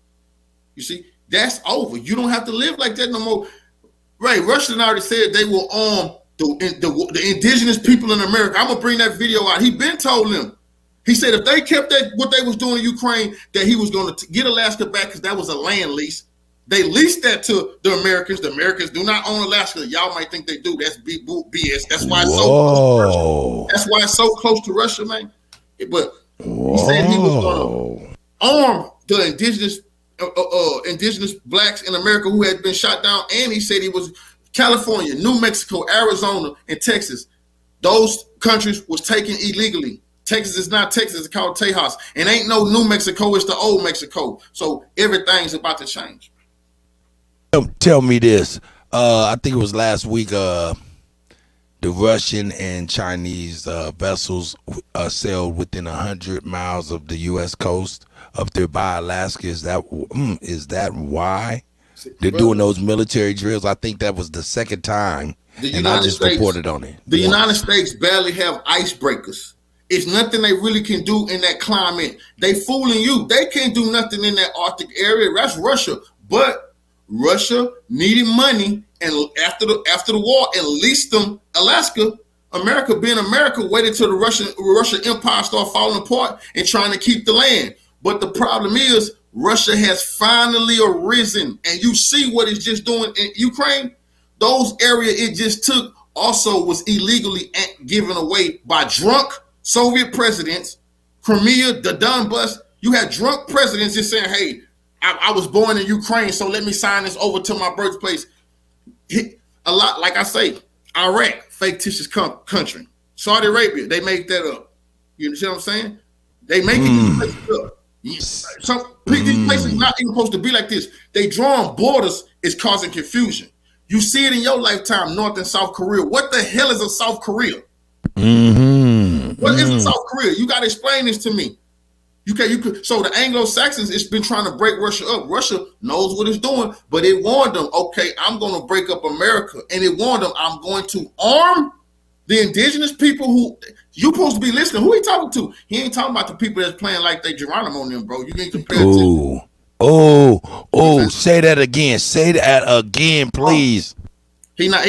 You see, that's over. You don't have to live like that no more. Right, Russian already said they will arm the indigenous people in America. I'm gonna bring that video out. He been told them. He said if they kept that what they was doing in Ukraine, that he was going to get Alaska back because that was a land lease. They leased that to the Americans. The Americans do not own Alaska. Y'all might think they do. That's BS. That's why it's so close to Russia. That's why it's so close to Russia, man. But he said he was going to arm the indigenous blacks in America who had been shot down, and he said he was California, New Mexico, Arizona, and Texas. Those countries was taken illegally. Texas is not Texas, it's called Tejas. And ain't no New Mexico, it's the old Mexico. So everything's about to change. Tell me this. I think it was last week, the Russian and Chinese vessels sailed within 100 miles of the U.S. coast up there by Alaska. Is that why they're doing those military drills? I think that was the second time, and I just reported on it. The United States barely have icebreakers. It's nothing they really can do in that climate. They fooling you. They can't do nothing in that Arctic area. That's Russia. But Russia needed money, and after the war, and leased them Alaska. America, being America, waited till the Russian Empire started falling apart and trying to keep the land. But the problem is, Russia has finally arisen, and you see what it's just doing in Ukraine. Those areas it just took also was illegally given away by drunk Soviet presidents. Crimea, the Donbass, you had drunk presidents just saying, hey, I was born in Ukraine, so let me sign this over to my birthplace. A lot, like I say, Iraq, fictitious country. Saudi Arabia, they make that up. You see what I'm saying? They make it up. These places not even supposed to be like this. They drawing borders is causing confusion. You see it in your lifetime, North and South Korea. What the hell is a South Korea? What is a South Korea? You got to explain this to me. You could. So the Anglo-Saxons, it's been trying to break Russia up. Russia knows what it's doing, but it warned them, okay, I'm going to break up America. And it warned them, I'm going to arm the indigenous people who you supposed to be listening. Who he talking to? He ain't talking about the people that's playing like they Geronimo on them, bro. You need to compare say that again. Say that again, please. He not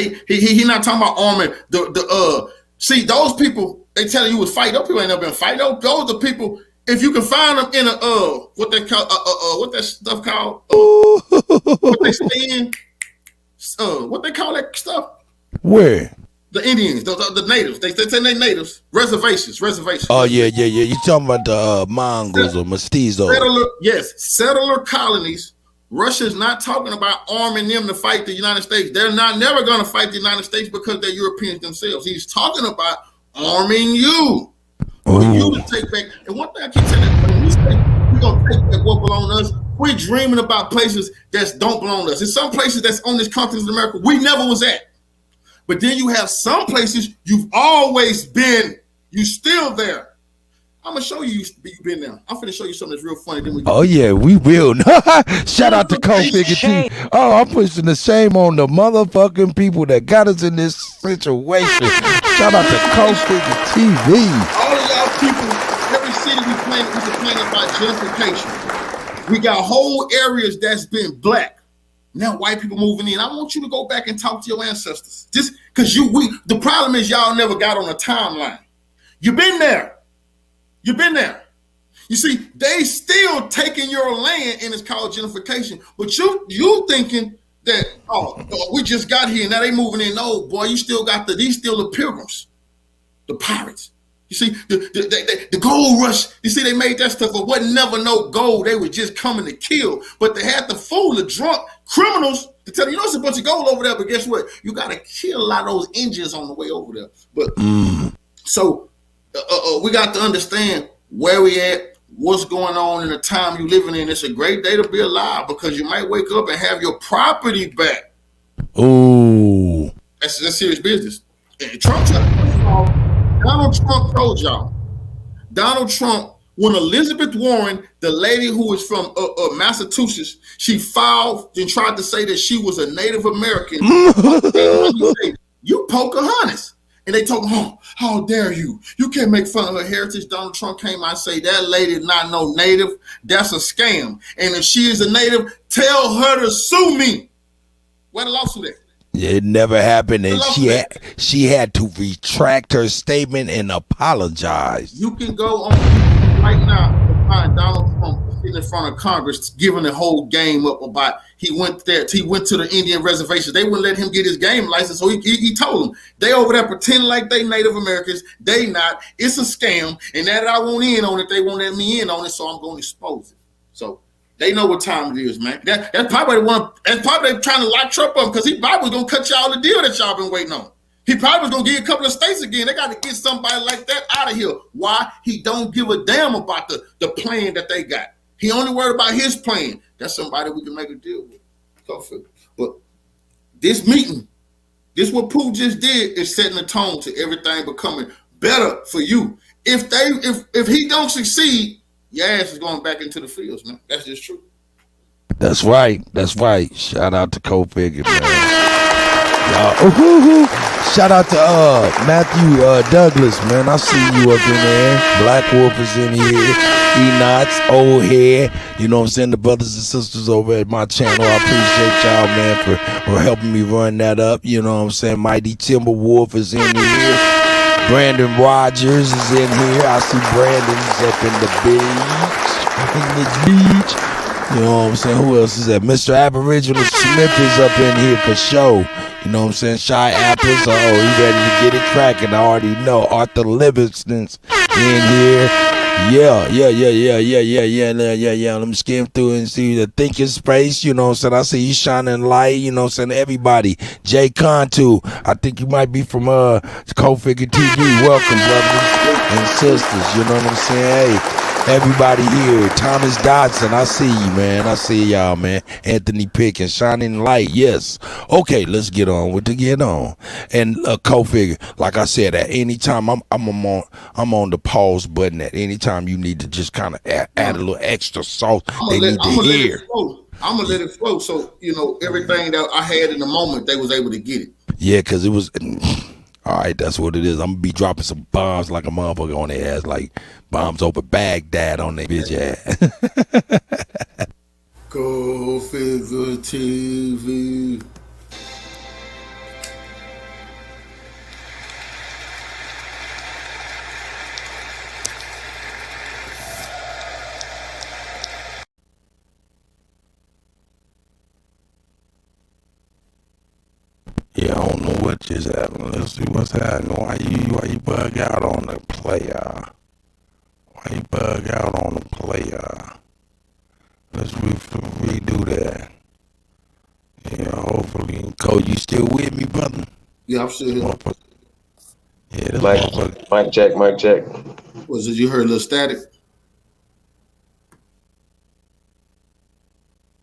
talking about arming the see, those people, they telling you was fight. Those people ain't never been fight. Those are the people, if you can find them in a what they call what that stuff called what they stand what they call that stuff? Where? The Indians, the natives. They say they natives. Reservations. Oh yeah. You talking about the Mongols or mestizos? Settler colonies. Russia's not talking about arming them to fight the United States. They're never going to fight the United States because they're Europeans themselves. He's talking about arming you. For you to take back. And one thing I keep telling you, when we say we're going to take back what belongs to us, we're dreaming about places that don't belong to us. In some places that's on this continent of America, we never was at. But then you have some places you've always been, you still there. I'm gonna show you you've been there. I'm finna show you something that's real funny. Then we will. Shout out to Co-Figure too. Oh, I'm pushing the shame on the motherfucking people that got us in this situation. Shout out to Co-Figure TV. All of y'all people, every city we complaining about gentrification. We got whole areas that's been black. Now white people moving in. I want you to go back and talk to your ancestors. Just because the problem is y'all never got on a timeline. You've been there. You've been there. You see, they still taking your land and it's called gentrification. But you thinking that, we just got here and now they moving in. No, boy, you still got these still the pilgrims, the pirates. You see, the gold rush, you see, they made that stuff, but wasn't never no gold. They were just coming to kill. But they had to fool the drunk criminals to tell you, it's a bunch of gold over there, but guess what? You got to kill a lot of those Indians on the way over there. But so we got to understand where we at, what's going on in the time you living in. It's a great day to be alive because you might wake up and have your property back. Ooh. That's serious business. And Donald Trump told y'all. Donald Trump, when Elizabeth Warren, the lady who was from Massachusetts, she filed and tried to say that she was a Native American. You Pocahontas. And they told him, how dare you? You can't make fun of her heritage. Donald Trump came out and say, that lady is not no native. That's a scam. And if she is a native, tell her to sue me. Where the lawsuit at? It never happened, and she had to retract her statement and apologize. You can go on right now and find Donald Trump sitting in front of Congress giving the whole game up about he went to the Indian reservation. They wouldn't let him get his game license, so he told them, they over there pretending like they Native Americans. They not. It's a scam, and that I won't in on it. They won't let me in on it, so I'm going to expose it. So they know what time it is, man. That's probably they trying to lock Trump up because he probably was gonna cut y'all the deal that y'all been waiting on. He probably was gonna give a couple of states again. They got to get somebody like that out of here. Why? He don't give a damn about the plan that they got. He only worried about his plan. That's somebody we can make a deal with. But this meeting, this what Pooh just did is setting the tone to everything becoming better for you. If he don't succeed, your ass is going back into the fields, man. That's just true. That's right. Shout out to Co-Figure, man. Shout out to Matthew Douglas, man. I see you up in there. Black Wolf is in here. Enots, Old Head. You know what I'm saying? The brothers and sisters over at my channel. I appreciate y'all, man, for helping me run that up. You know what I'm saying? Mighty Timberwolf is in here. Brandon Rogers is in here. I see Brandon's up in the beach. You know what I'm saying? Who else is that? Mr. Aboriginal Smith is up in here for show. You know what I'm saying? Shy Apples. He ready to get it cracking. I already know. Arthur Livingston's in here. Yeah. Let me skim through and see the thinking space. You know what I'm saying? I see you shining light. You know what I'm saying? Everybody. Jay Contu. I think you might be from Co-Figure TV. Welcome, brothers and sisters. You know what I'm saying? Hey. Everybody here, Thomas Dodson, I see you, man. I see y'all, man. Anthony Pickens, shining light, yes. Okay, let's get on with the get on. And Co-Figure, like I said, at any time I'm on the pause button. At any time you need to just kind of add a little extra sauce. They need to hear. I'm gonna let it flow. So everything that I had in the moment, they was able to get it. Yeah, because it was. All right, that's what it is. I'm gonna be dropping some bombs like a motherfucker on their ass, like bombs over Baghdad on their bitch ass. Co-Figure TV. just happened. Let's see what's happening. Why you bug out on the player? Why you bug out on the player? Let's redo that. Yeah, hopefully. Cole, you still with me, brother? Yeah, I'm still here. Yeah, this Mic check, mic check. Was it you heard a little static?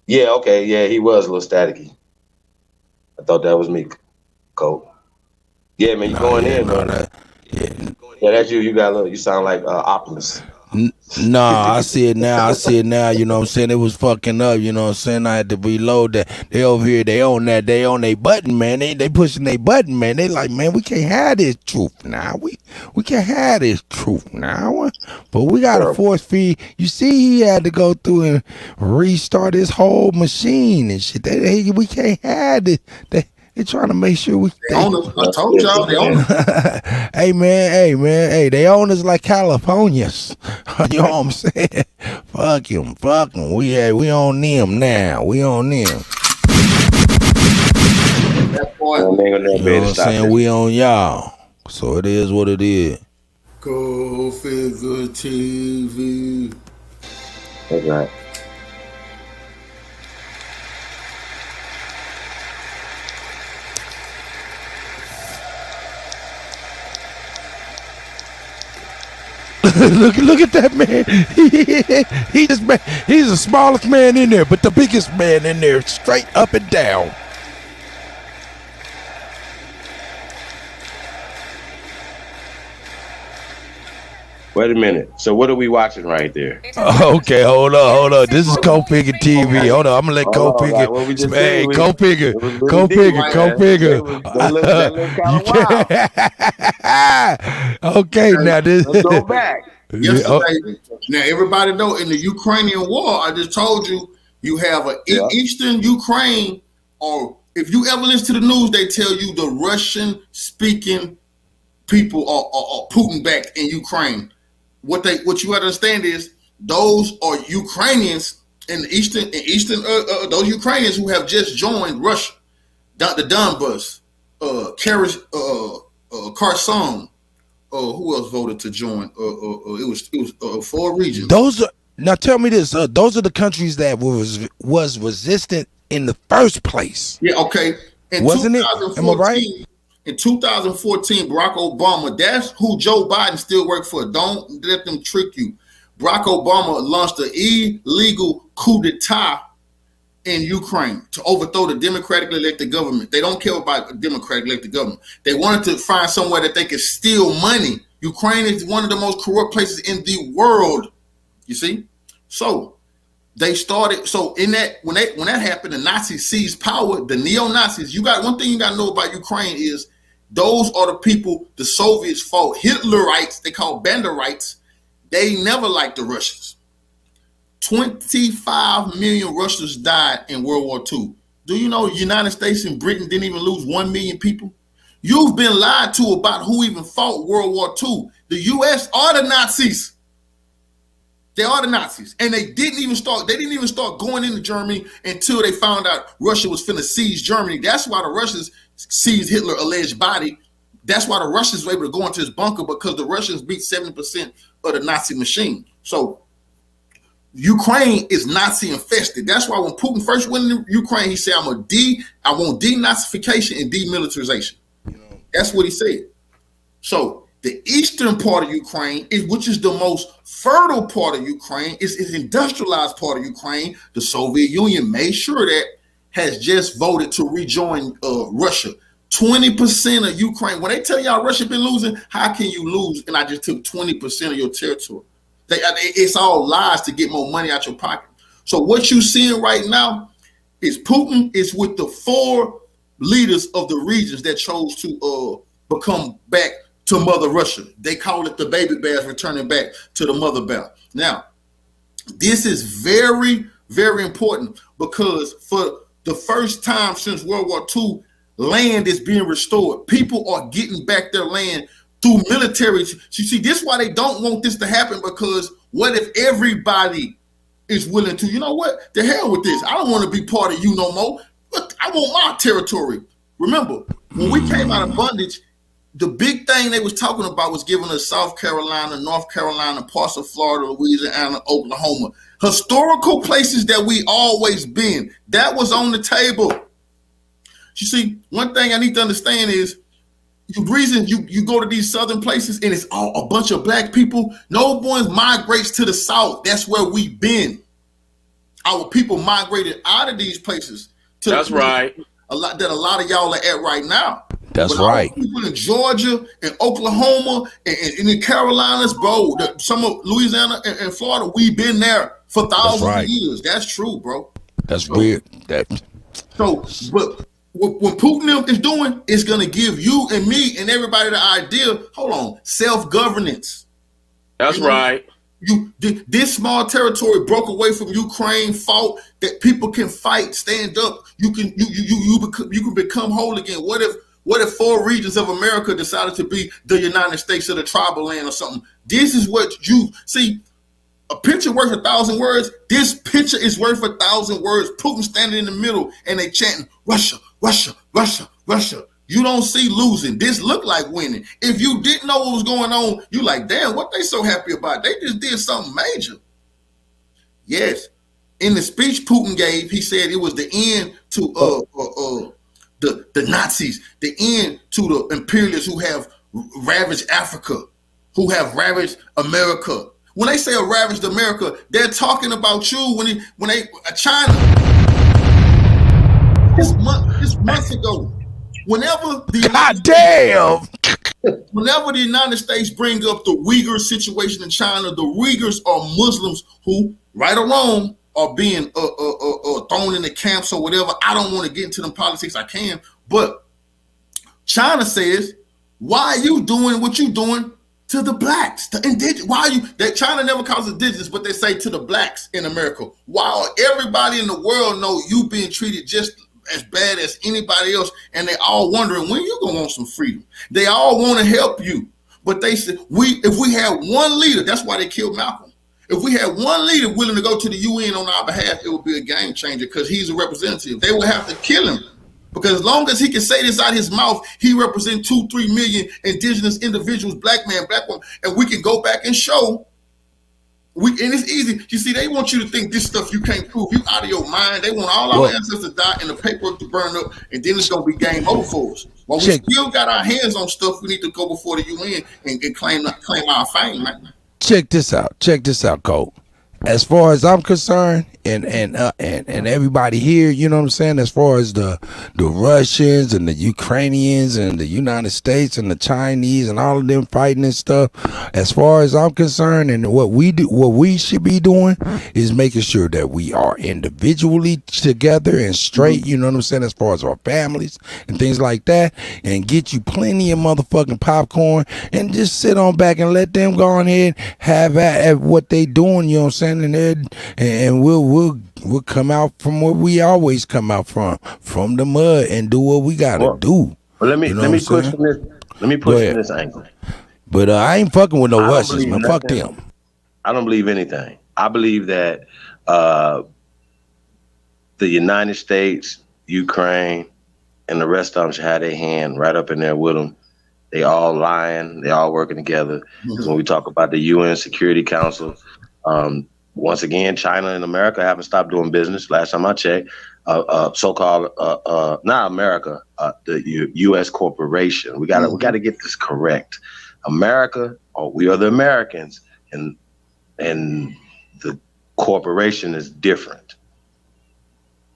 Yeah, okay, yeah, he was a little staticky. I thought that was me, Cole. Yeah, man, you going in, man. Yeah, that's you. You got a little. You sound like Optimus. No, I see it now. You know what I'm saying? It was fucking up, you know what I'm saying? I had to reload that. They over here, they on their button, man. They pushing their button, man. They like, man, we can't have this truth now. We can't have this truth now. But we gotta force feed. You see, he had to go through and restart his whole machine and shit. We can't have this. They trying to make sure we. They own us. I told y'all they own us. Hey man, they own us like Californians. You know what I'm saying? Fuck them. We on them now. We on them. That boy. You know what I'm saying? We on y'all. So it is what it is. Go Figure TV. That's right. Look at that man. He's the smallest man in there, but the biggest man in there, straight up and down. Wait a minute. So what are we watching right there? Okay, hold on. This is Co-Figure TV. Hold on, I'm gonna let Co-Figure. Hey, Co-Figure. Okay, now this. Let's go back. Yesterday, now everybody know in the Ukrainian war, I just told you, you have an Eastern Ukraine, or if you ever listen to the news, they tell you the Russian-speaking people are Putin back in Ukraine. What you understand is those are Ukrainians in Eastern those Ukrainians who have just joined Russia, the Donbas, Kherson. Who else voted to join? It was 4 regions. Now tell me this. Those are the countries that was resistant in the first place. Yeah. Okay. Wasn't it? Am I right? In 2014, Barack Obama, that's who Joe Biden still works for. Don't let them trick you. Barack Obama launched an illegal coup d'etat in Ukraine to overthrow the democratically elected government. They don't care about a democratically elected government. They wanted to find somewhere that they could steal money. Ukraine is one of the most corrupt places in the world. You see? So they started. So in that when that happened, the Nazis seized power. The neo-Nazis. One thing you got to know about Ukraine is those are the people the Soviets fought. Hitlerites, they call Banderites. They never liked the Russians. 25 million Russians died in World War II. Do you know the United States and Britain didn't even lose 1 million people? You've been lied to about who even fought World War II. The U.S. are the Nazis. They are the Nazis. And they didn't even start going into Germany until they found out Russia was finna seize Germany. That's why the Russians seized Hitler's alleged body. That's why the Russians were able to go into his bunker, because the Russians beat 70% of the Nazi machine. So Ukraine is Nazi infested. That's why when Putin first went into Ukraine, he said, I want denazification and demilitarization. That's what he said. So the eastern part of Ukraine, which is the most fertile part of Ukraine, is industrialized part of Ukraine. The Soviet Union made sure that has just voted to rejoin Russia. 20% of Ukraine. When they tell y'all Russia been losing, how can you lose? And I just took 20% of your territory. It's all lies to get more money out your pocket. So what you're seeing right now is Putin is with the 4 leaders of the regions that chose to become back to Mother Russia. They call it the baby bears returning back to the mother bear. Now, this is very, very important, because for the first time since World War II, land is being restored. People are getting back their land through military. You see, this is why they don't want this to happen, because what if everybody is willing to, you know what, the hell with this. I don't want to be part of you no more. Look, I want my territory. remember, when we came out of bondage, the big thing they was talking about was giving us South Carolina, North Carolina, parts of Florida, Louisiana, Oklahoma. Historical places that we always been. That was on the table. You see, one thing I need to understand is the reason you go to these southern places and it's all a bunch of black people, no one migrates to the South. That's where we've been. Our people migrated out of these places. That's right. A lot of y'all are at right now. That's right. People in Georgia and Oklahoma and in the Carolinas, bro, some of Louisiana and Florida, we've been there for thousands of years. That's true, bro. That's weird. So, but what Putin is doing is going to give you and me and everybody the idea, hold on, self-governance. That's right. This small territory broke away from Ukraine, fought that people can fight, stand up. You can become whole again. What if 4 regions of America decided to be the United States or the tribal land or something? This is what you see. A picture worth 1,000 words. This picture is worth 1,000 words. Putin standing in the middle and they chanting Russia, Russia, Russia, Russia. You don't see losing. This looked like winning. If you didn't know what was going on, you like, damn, what they so happy about? They just did something major. Yes. In the speech Putin gave, he said it was the end to the Nazis, the end to the imperialists who have ravaged Africa, who have ravaged America. When they say ravaged America, they're talking about you when they China. This months ago, whenever the United States bring up the Uyghur situation in China, the Uyghurs are Muslims who, right or wrong, are being thrown in the camps or whatever. I don't want to get into them politics. I can, but China says, "Why are you doing what you doing to the blacks, the indigenous? Why are you?" That China never calls indigenous, but they say to the blacks in America. While everybody in the world know you being treated just as bad as anybody else, and they all wondering when you gonna want some freedom. They all want to help you, but they said if we had one leader, that's why they killed Malcolm. If we had one leader willing to go to the UN on our behalf, it would be a game changer because he's a representative. They would have to kill him because as long as he can say this out his mouth, he represents 2-3 million indigenous individuals, black man, black woman, and we can go back and show. And it's easy. You see, they want you to think this stuff you can't prove. You out of your mind. They want all our ancestors to die and the paperwork to burn up, and then it's gonna be game over for us. While we still got our hands on stuff, we need to go before the UN and claim our fame, man. Check this out, Cole. As far as I'm concerned, and everybody here, you know what I'm saying, as far as the Russians and the Ukrainians and the United States and the Chinese and all of them fighting and stuff, as far as I'm concerned, and what we should be doing is making sure that we are individually together and straight, you know what I'm saying, as far as our families and things like that, and get you plenty of motherfucking popcorn and just sit on back and let them go on ahead have at what they doing, you know what I'm saying, and we'll come out from where we always come out from the mud and do what we gotta do. Well, let me push from this. Let me push from this angle. But I ain't fucking with no Russians, man. Fuck them. I don't believe anything. I believe that the United States, Ukraine, and the rest of them should have their hand right up in there with them. They all lying. They all working together. Because when we talk about the UN Security Council, once again, China and America haven't stopped doing business. Last time I checked, so-called not America, the U.S. corporation. We gotta get this correct. America, we are the Americans, and the corporation is different.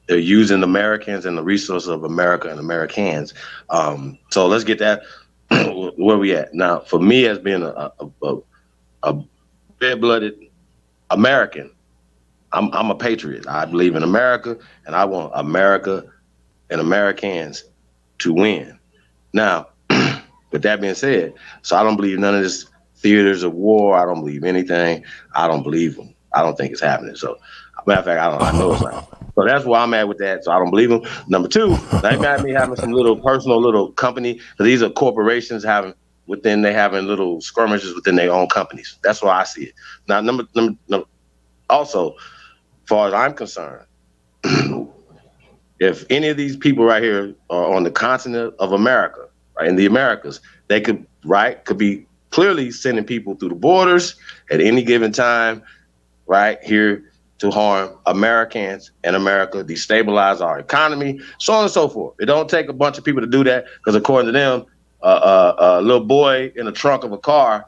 They're using Americans and the resources of America and Americans. So let's get that where we at now. For me, as being a red-blooded American, I'm a patriot. I believe in America, and I want America and Americans to win. Now, with that being said, so I don't believe none of this theaters of war. I don't believe anything. I don't believe them. I don't think it's happening. So, matter of fact, I know it's not. So that's where I'm at with that. So I don't believe them. Number two, they got me having some little personal little company. These are corporations having little skirmishes within their own companies. That's why I see it. Now, number also, as far as I'm concerned, if any of these people right here are on the continent of America, right, in the Americas, they could be clearly sending people through the borders at any given time, right, here to harm Americans and America, destabilize our economy, so on and so forth. It don't take a bunch of people to do that, because according to them, a little boy in the trunk of a car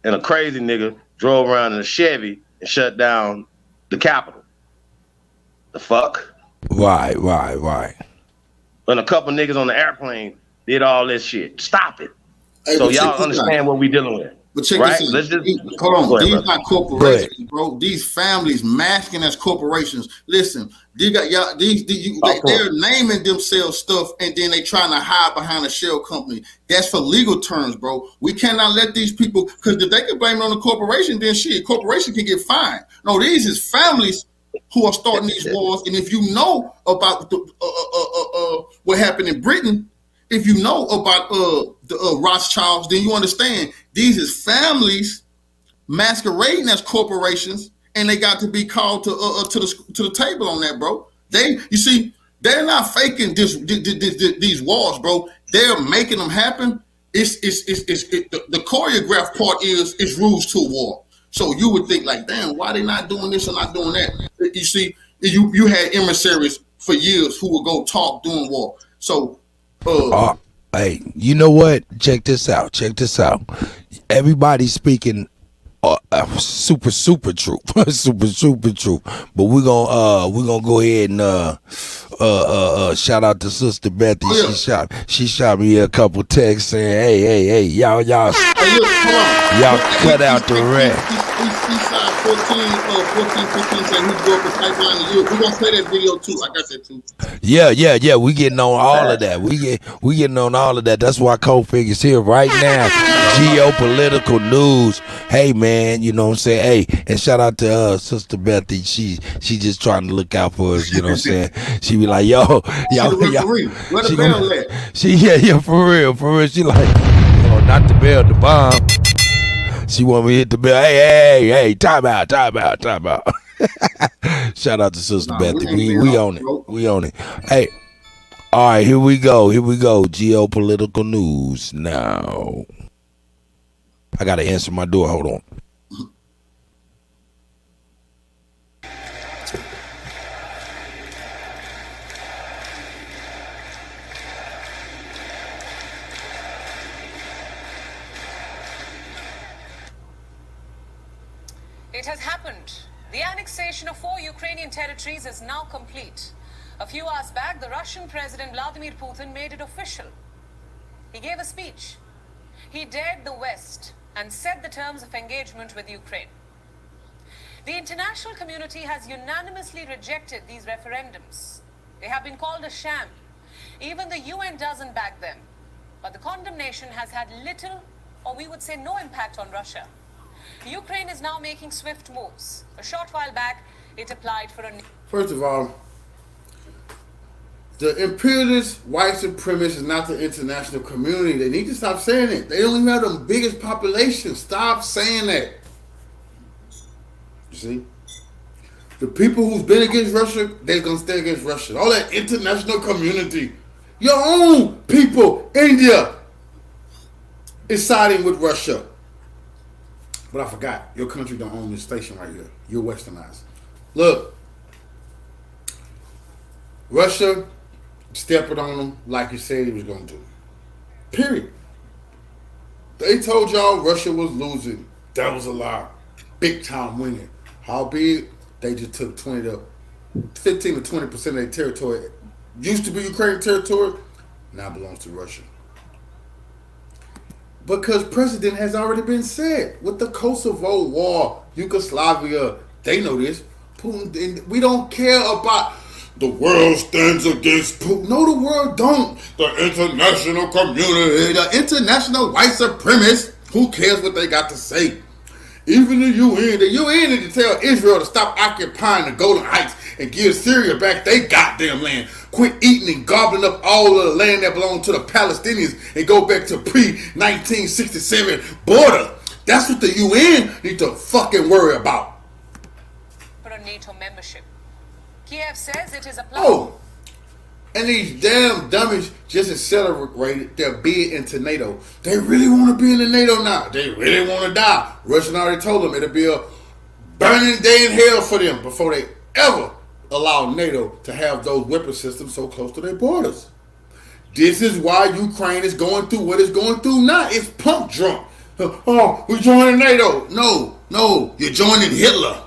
and a crazy nigga drove around in a Chevy and shut down the Capitol. The fuck? Right. And a couple niggas on the airplane did all this shit. Stop it. Hey, so y'all understand what we dealing with. But check right? this out. Hold on. These not corporations, bro. These families masking as corporations. Listen, they're naming themselves stuff, and then they trying to hide behind a shell company. That's for legal terms, bro. We cannot let these people, because if they can blame it on the corporation, then shit, corporation can get fined. No, these is families who are starting these wars. And if you know about what happened in Britain, if you know about the Rothschilds, then you understand these is families masquerading as corporations, and they got to be called to the table on that, bro. They're not faking these wars, bro. They're making them happen. The choreographed part is rules to a war. So you would think like, damn, why they not doing this and not doing that? You see, you had emissaries for years who would go talk during war. So. Hey, you know what? Check this out. Everybody's speaking super true, super true. But we're gonna go ahead and shout out to Sister Bethy. Oh, yeah. She shot me a couple texts saying, hey, y'all cut out the rest. 14, 15 saying who grew up in pipeline to you. We're gonna play that video too, like I said too. Yeah. We getting on all of that. We getting on all of that. That's why Co-Figure's here right now. Geo-Political news. Hey man, you know what I'm saying? Hey, and shout out to Sister Bethy. She just trying to look out for us, you know what I'm saying? She be like, yo. Where the bell at? For real. She like, not the bell, the bomb. She want me to hit the bell. Hey, time out. Shout out to Sister Bethy. We on it. Hey, all right, here we go. Geo-Political news now. I got to answer my door. Hold on. It has happened. The annexation of 4 Ukrainian territories is now complete. A few hours back, the Russian President Vladimir Putin made it official. He gave a speech. He dared the West and set the terms of engagement with Ukraine. The international community has unanimously rejected these referendums. They have been called a sham. Even the UN doesn't back them. But the condemnation has had little, or we would say no, impact on Russia. Ukraine is now making swift moves. A short while back, it applied for a... First of all, the imperialist white supremacists is not the international community. They need to stop saying it. They don't even have the biggest population. Stop saying that. You see? The people who's been against Russia, they're going to stay against Russia. All that international community. Your own people, India, is siding with Russia. But I forgot, your country don't own this station right here. You're westernized. Look, Russia stepped on them like he said he was going to do. Period. They told y'all Russia was losing. That was a lie. Big time winning. How big? They just took 15 to 20% of their territory. Used to be Ukrainian territory, now belongs to Russia. Because precedent has already been set with the Kosovo War, Yugoslavia. They know this. Putin. We don't care about the world stands against Putin. No, the world don't. The international community, the international white supremacists. Who cares what they got to say? Even the UN need to tell Israel to stop occupying the Golan Heights and give Syria back their goddamn land. Quit eating and gobbling up all of the land that belonged to the Palestinians and go back to pre-1967 border. That's what the UN need to fucking worry about. For a NATO membership. Kiev says it is applying. And these damn dummies just accelerated their bid into NATO. They really want to be in the NATO now. They really want to die. Russia already told them it'll be a burning day in hell for them before they ever allow NATO to have those weapon systems so close to their borders. This is why Ukraine is going through what it's going through now. It's punk drunk. Oh, we're joining NATO. No, you're joining Hitler.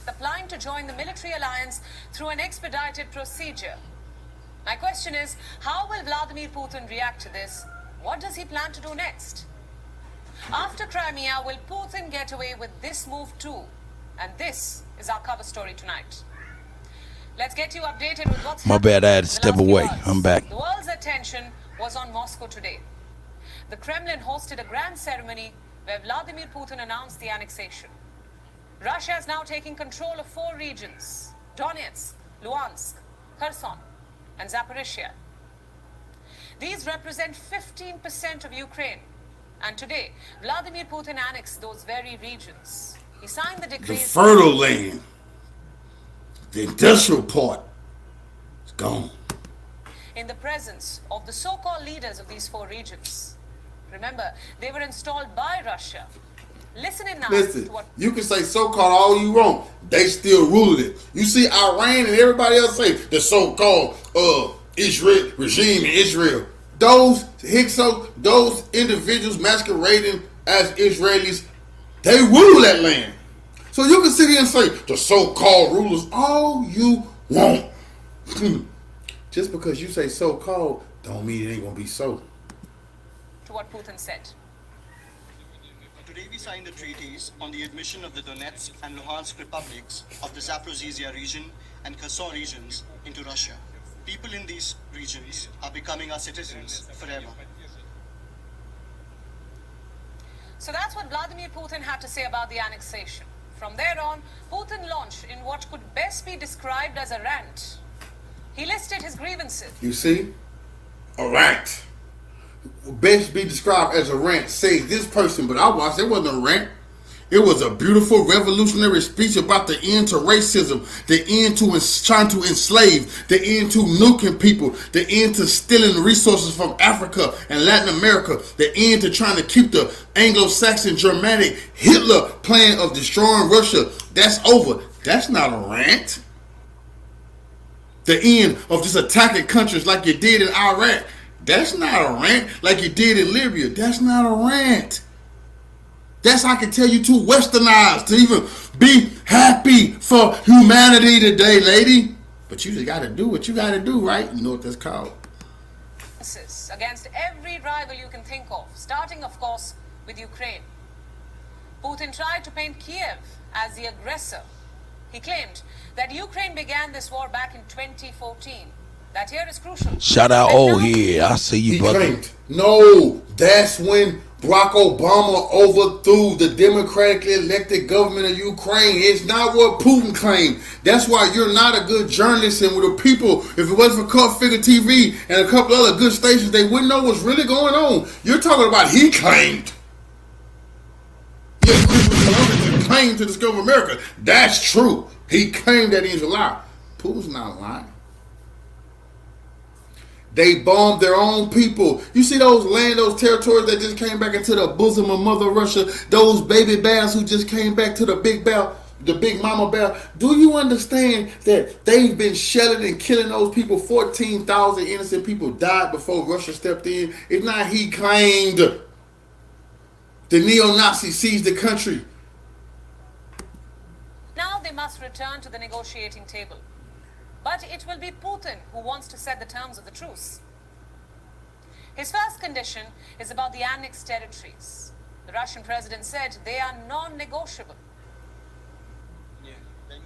Applying to join the military alliance through an expedited procedure. My question is, how will Vladimir Putin react to this? What does he plan to do next? After Crimea, will Putin get away with this move too? And this is our cover story tonight. Let's get you updated with what's My bad, I had to step away. I'm back. The world's attention was on Moscow today. The Kremlin hosted a grand ceremony where Vladimir Putin announced the annexation. Russia is now taking control of 4 regions: Donetsk, Luhansk, Kherson, and Zaporizhia. These represent 15% of Ukraine. And today, Vladimir Putin annexed those very regions. He signed the decrees. The fertile land, the industrial part, is gone. In the presence of the so-called leaders of these 4 regions. Remember, they were installed by Russia. Listen in now. Listen, to what you can say so-called all you want. They still ruled it. You see Iran and everybody else say the so-called Israel regime in Israel. Those Hyksos, those individuals masquerading as Israelis, they rule that land. So you can sit here and say the so-called rulers all you want. Just because you say so-called don't mean it ain't gonna be so. To what Putin said. Today we signed the treaties on the admission of the Donetsk and Luhansk republics of the Zaporizhia region and Kherson regions into Russia. People in these regions are becoming our citizens forever. So that's what Vladimir Putin had to say about the annexation. From there on, Putin launched in what could best be described as a rant. He listed his grievances. You see? A rant. Best be described as a rant, says this person, but I watched, it wasn't a rant. It was a beautiful revolutionary speech about the end to racism, the end to trying to enslave, the end to nuking people, the end to stealing resources from Africa and Latin America, the end to trying to keep the Anglo-Saxon Germanic Hitler plan of destroying Russia. That's over. That's not a rant. The end of just attacking countries like you did in Iraq. That's not a rant. Like you did in Libya. That's not a rant. That's I can tell you too westernized to even be happy for humanity today, lady. But you just got to do what you got to do, right? You know what that's called. Against every rival you can think of, starting, of course, with Ukraine. Putin tried to paint Kiev as the aggressor. He claimed that Ukraine began this war back in 2014. That year is crucial. Shout out, I see you, brother. Claimed, no, that's when Barack Obama overthrew the democratically elected government of Ukraine. It's not what Putin claimed. That's why you're not a good journalist. And with the people, if it wasn't for Cult Figure TV and a couple other good stations, they wouldn't know what's really going on. You're talking about he claimed. Yeah, Christopher Columbus claimed to discover America. That's true. He claimed that he's a lie. Putin's not lying. They bombed their own people. You see those land, those territories that just came back into the bosom of Mother Russia, those baby bears who just came back to the big bear, the big mama bear. Do you understand that they've been shelling and killing those people? 14,000 innocent people died before Russia stepped in. It's not he claimed. The neo-Nazis seized the country. Now they must return to the negotiating table. But it will be Putin who wants to set the terms of the truce. His first condition is about the annexed territories. The Russian president said they are non-negotiable.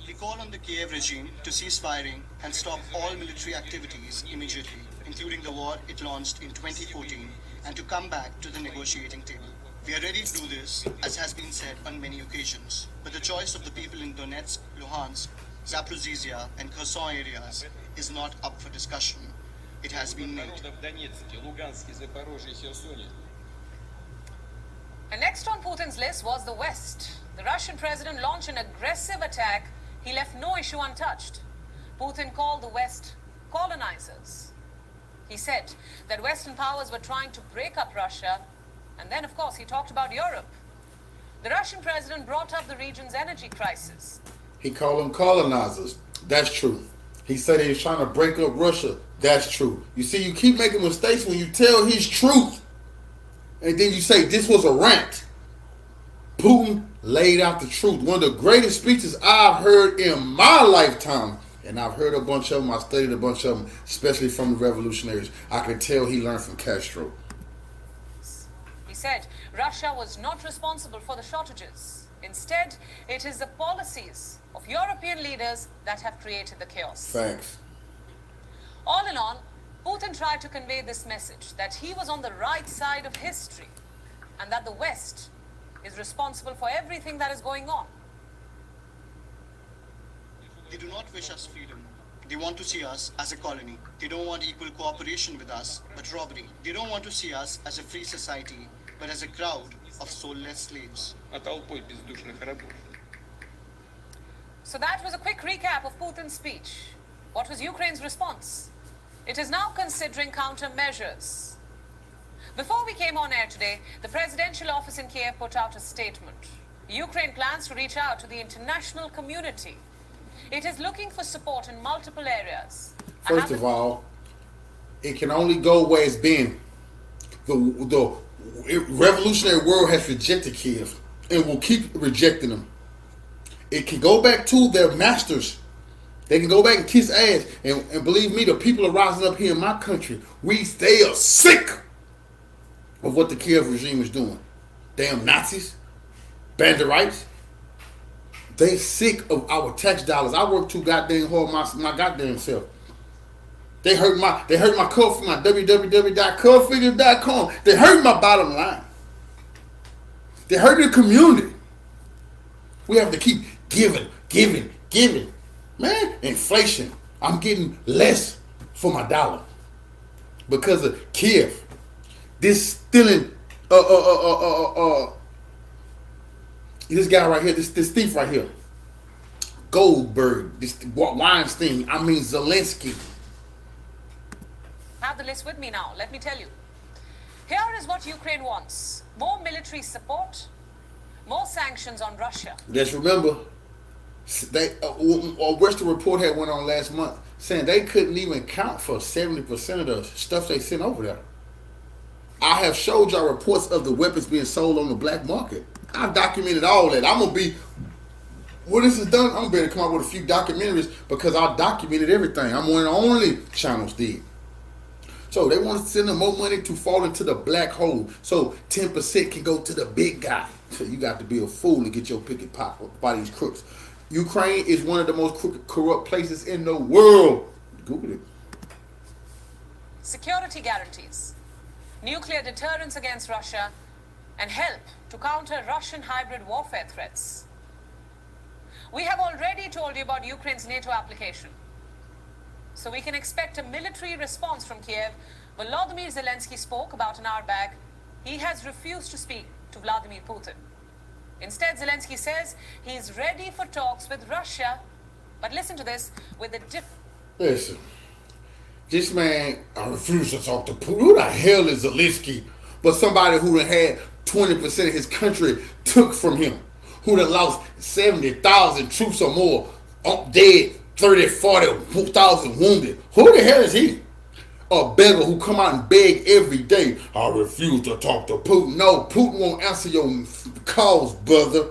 We call on the Kiev regime to cease firing and stop all military activities immediately, including the war it launched in 2014, and to come back to the negotiating table. We are ready to do this, as has been said on many occasions, but the choice of the people in Donetsk, Luhansk, Zaporizhia and Kherson areas is not up for discussion. It has been made. And next on Putin's list was the West. The Russian president launched an aggressive attack. He left no issue untouched. Putin called the West colonizers. He said that Western powers were trying to break up Russia, and then, of course, he talked about Europe. The Russian president brought up the region's energy crisis. He called them colonizers. That's true. He said he was trying to break up Russia. That's true. You see, you keep making mistakes when you tell his truth. And then you say this was a rant. Putin laid out the truth. One of the greatest speeches I've heard in my lifetime. And I've heard a bunch of them. I studied a bunch of them, especially from the revolutionaries. I could tell he learned from Castro. He said Russia was not responsible for the shortages. Instead, it is the policies of European leaders that have created the chaos. Facts. All in all, Putin tried to convey this message that he was on the right side of history and that the West is responsible for everything that is going on. They do not wish us freedom. They want to see us as a colony. They don't want equal cooperation with us, but robbery. They don't want to see us as a free society, but as a crowd of soulless slaves. So that was a quick recap of Putin's speech. What was Ukraine's response? It is now considering countermeasures. Before we came on air today, the presidential office in Kiev put out a statement. Ukraine plans to reach out to the international community. It is looking for support in multiple areas. First of all, it can only go where it's been. The revolutionary world has rejected Kiev and will keep rejecting them. It can go back to their masters. They can go back and kiss ass. And believe me, the people are rising up here in my country. They are sick of what the Kiev regime is doing. Damn Nazis, banderites. They sick of our tax dollars. I work too goddamn hard my goddamn self. They hurt my cut from my www.cutfigures.com. They hurt my bottom line. They hurt the community. We have to keep giving. Man, inflation. I'm getting less for my dollar because of Kiev. This stealing, this guy right here, this thief right here, Goldberg, this Weinstein. I mean Zelensky. I have the list with me now. Let me tell you. Here is what Ukraine wants: more military support, more sanctions on Russia. Just remember, they Western Report had went on last month saying they couldn't even count for 70% of the stuff they sent over there. I have showed y'all reports of the weapons being sold on the black market. I've documented all that. I'm gonna be, when this is done, I'm gonna be able to come up with a few documentaries because I documented everything. I'm one of the only channels did. So they want to send them more money to fall into the black hole. So 10% can go to the big guy. So you got to be a fool to get your picket pop by these crooks. Ukraine is one of the most corrupt places in the world. Google it. Security guarantees, nuclear deterrence against Russia, and help to counter Russian hybrid warfare threats. We have already told you about Ukraine's NATO application. So we can expect a military response from Kiev. Volodymyr Zelensky spoke about an hour back. He has refused to speak to Vladimir Putin. Instead, Zelensky says he's ready for talks with Russia. But listen to this, with a Listen, this man, I refuse to talk to Putin. Who the hell is Zelensky? But somebody who had 20% of his country took from him. Who done lost 70,000 troops or more, dead, 30, 40,000 wounded. Who the hell is he? A beggar who come out and beg every day. I refuse to talk to Putin. No, Putin won't answer your calls, brother.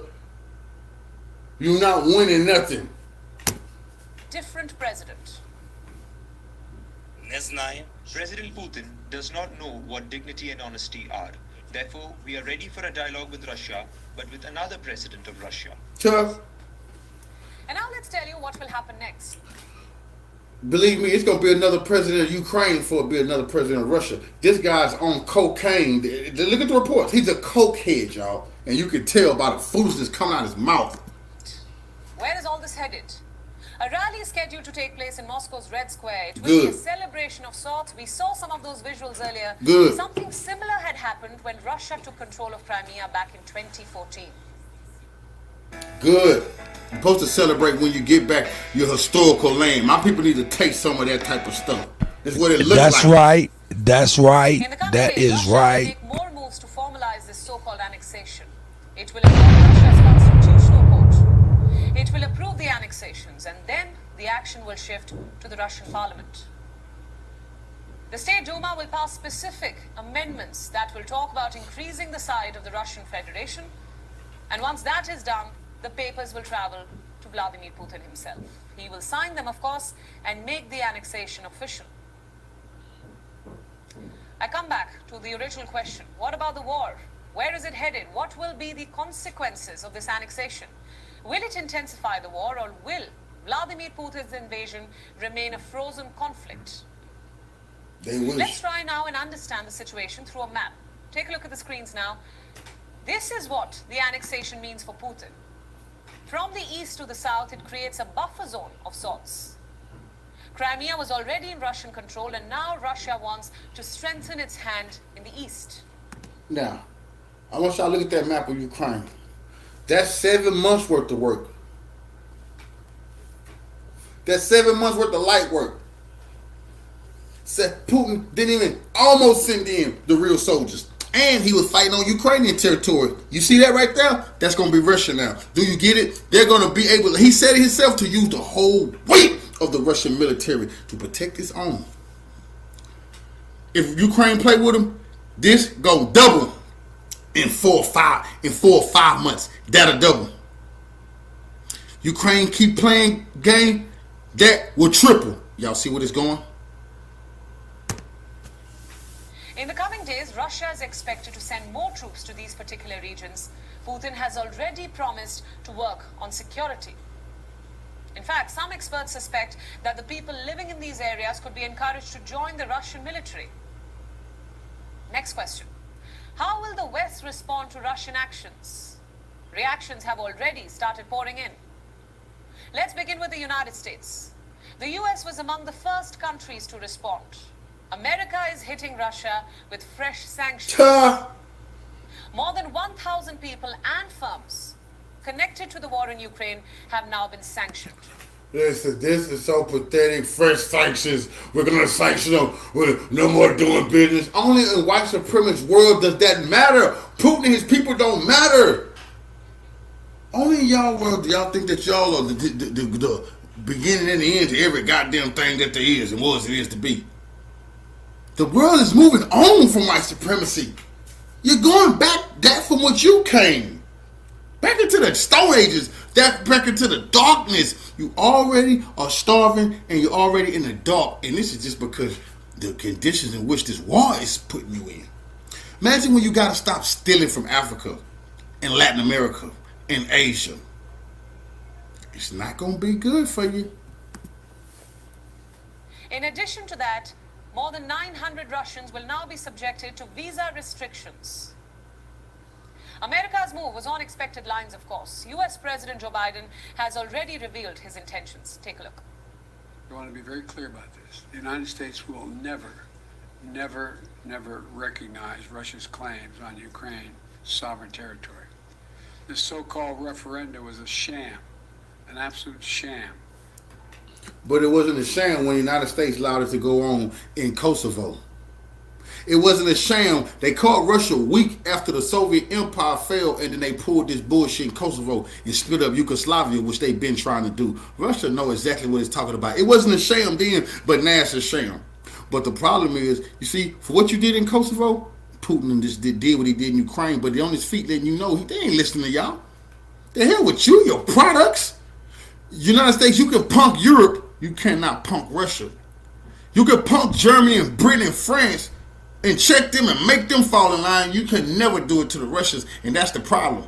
You're not winning nothing. different president. President Putin does not know what dignity and honesty are. Therefore, we are ready for a dialogue with Russia, but with another president of Russia. Chuck. And now let's tell you what will happen next. Believe me, it's going to be another president of Ukraine before it be another president of Russia. This guy's on cocaine. Look at the reports. He's a cokehead, y'all. And you can tell by the foolishness coming out of his mouth. Where is all this headed? A rally is scheduled to take place in Moscow's Red Square. It will Good. be a celebration of sorts. We saw some of those visuals earlier. Good. Something similar had happened when Russia took control of Crimea back in 2014. Good. You're supposed to celebrate when you get back your historical land. My people need to taste some of that type of stuff. That's what it looks like. That's right. That's right. That is Russia right. will make more moves to formalize this so-called annexation. It will involve Russia's constitutional court. It will approve the annexations, and then the action will shift to the Russian parliament. The State Duma will pass specific amendments that will talk about increasing the size of the Russian Federation, and once that is done, the papers will travel to Vladimir Putin himself. He will sign them, of course, and make the annexation official. I come back to the original question. What about the war? Where is it headed? What will be the consequences of this annexation? Will it intensify the war, or will Vladimir Putin's invasion remain a frozen conflict? Let's try now and understand the situation through a map. Take a look at the screens now. This is what the annexation means for Putin. From the east to the south, it creates a buffer zone of sorts. Crimea was already in Russian control, and now Russia wants to strengthen its hand in the east. Now, I want y'all to look at that map of Ukraine. That's 7 months worth of work. That's 7 months worth of light work. Said Putin didn't even almost send in the real soldiers. And he was fighting on Ukrainian territory. You see that right there? That's going to be Russia now. Do you get it? They're going to be able, he said it himself, to use the whole weight of the Russian military to protect its own. If Ukraine play with them, this go double in 4 or 5 months. That'll double. Ukraine keep playing game, that will triple. Y'all see where it's going? In the coming days, Russia is expected to send more troops to these particular regions. Putin has already promised to work on security. In fact, some experts suspect that the people living in these areas could be encouraged to join the Russian military. Next question. How will the West respond to Russian actions? Reactions have already started pouring in. Let's begin with the United States. The US was among the first countries to respond. America is hitting Russia with fresh sanctions. More than 1,000 people and firms connected to the war in Ukraine have now been sanctioned. Listen, this is so pathetic. Fresh sanctions. We're going to sanction them. We're no more doing business. Only in white supremacist world does that matter. Putin and his people don't matter. Only in y'all world do y'all think that y'all are the beginning and the end to every goddamn thing that there is and was it is to be. The world is moving on from white supremacy. You're going back that from which you came. Back into the Stone Ages. Back into the darkness. You already are starving and you're already in the dark. And this is just because the conditions in which this war is putting you in. Imagine when you got to stop stealing from Africa and Latin America and Asia. It's not going to be good for you. In addition to that, more than 900 Russians will now be subjected to visa restrictions. America's move was on expected lines, of course. US President Joe Biden has already revealed his intentions. Take a look. I want to be very clear about this. The United States will never recognize Russia's claims on Ukraine's sovereign territory. This so-called referendum was a sham, an absolute sham. But it wasn't a sham when the United States allowed it to go on in Kosovo. It wasn't a sham. They called Russia weak after the Soviet Empire fell, and then they pulled this bullshit in Kosovo and split up Yugoslavia, which they've been trying to do. Russia know exactly what it's talking about. It wasn't a sham then, but now it's a sham. But the problem is, you see, for what you did in Kosovo, Putin just did what he did in Ukraine, but they on his feet letting you know they ain't listening to y'all. The hell with you, your products. United States, you can punk Europe, you cannot punk Russia. You can punk Germany and Britain and France and check them and make them fall in line. You can never do it to the Russians, and that's the problem.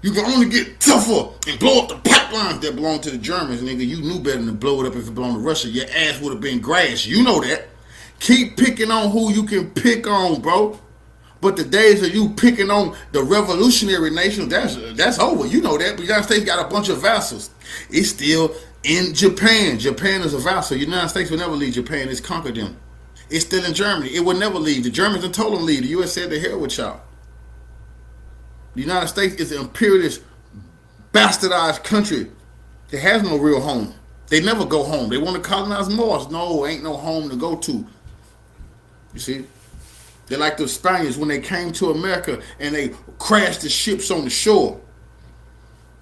You can only get tougher and blow up the pipelines that belong to the Germans, nigga. You knew better than to blow it up if it belonged to Russia. Your ass would have been grass. You know that. Keep picking on who you can pick on, bro. But the days of you picking on the revolutionary nations, that's over. You know that. The United States got a bunch of vassals. It's still in Japan. Japan is a vassal. The United States will never leave Japan. It's conquered them. It's still in Germany. It will never leave. The Germans have told them to leave. The U.S. said the hell with y'all. The United States is an imperialist bastardized country that has no real home. They never go home. They want to colonize Mars. No, ain't no home to go to. You see? They're like the Spaniards when they came to America and they crashed the ships on the shore.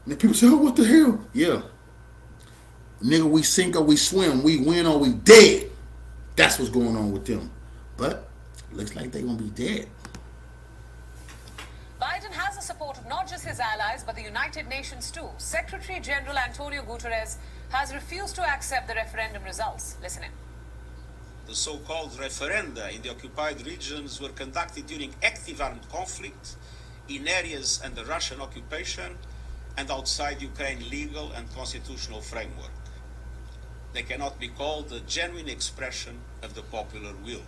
And people say, oh, what the hell? Yeah. Nigga, we sink or we swim. We win or we dead. That's what's going on with them. But looks like they're going to be dead. Biden has the support of not just his allies, but the United Nations too. Secretary General Antonio Guterres has refused to accept the referendum results. Listen in. The so-called referenda in the occupied regions were conducted during active armed conflict in areas under Russian occupation and outside Ukraine's legal and constitutional framework. They cannot be called a genuine expression of the popular will.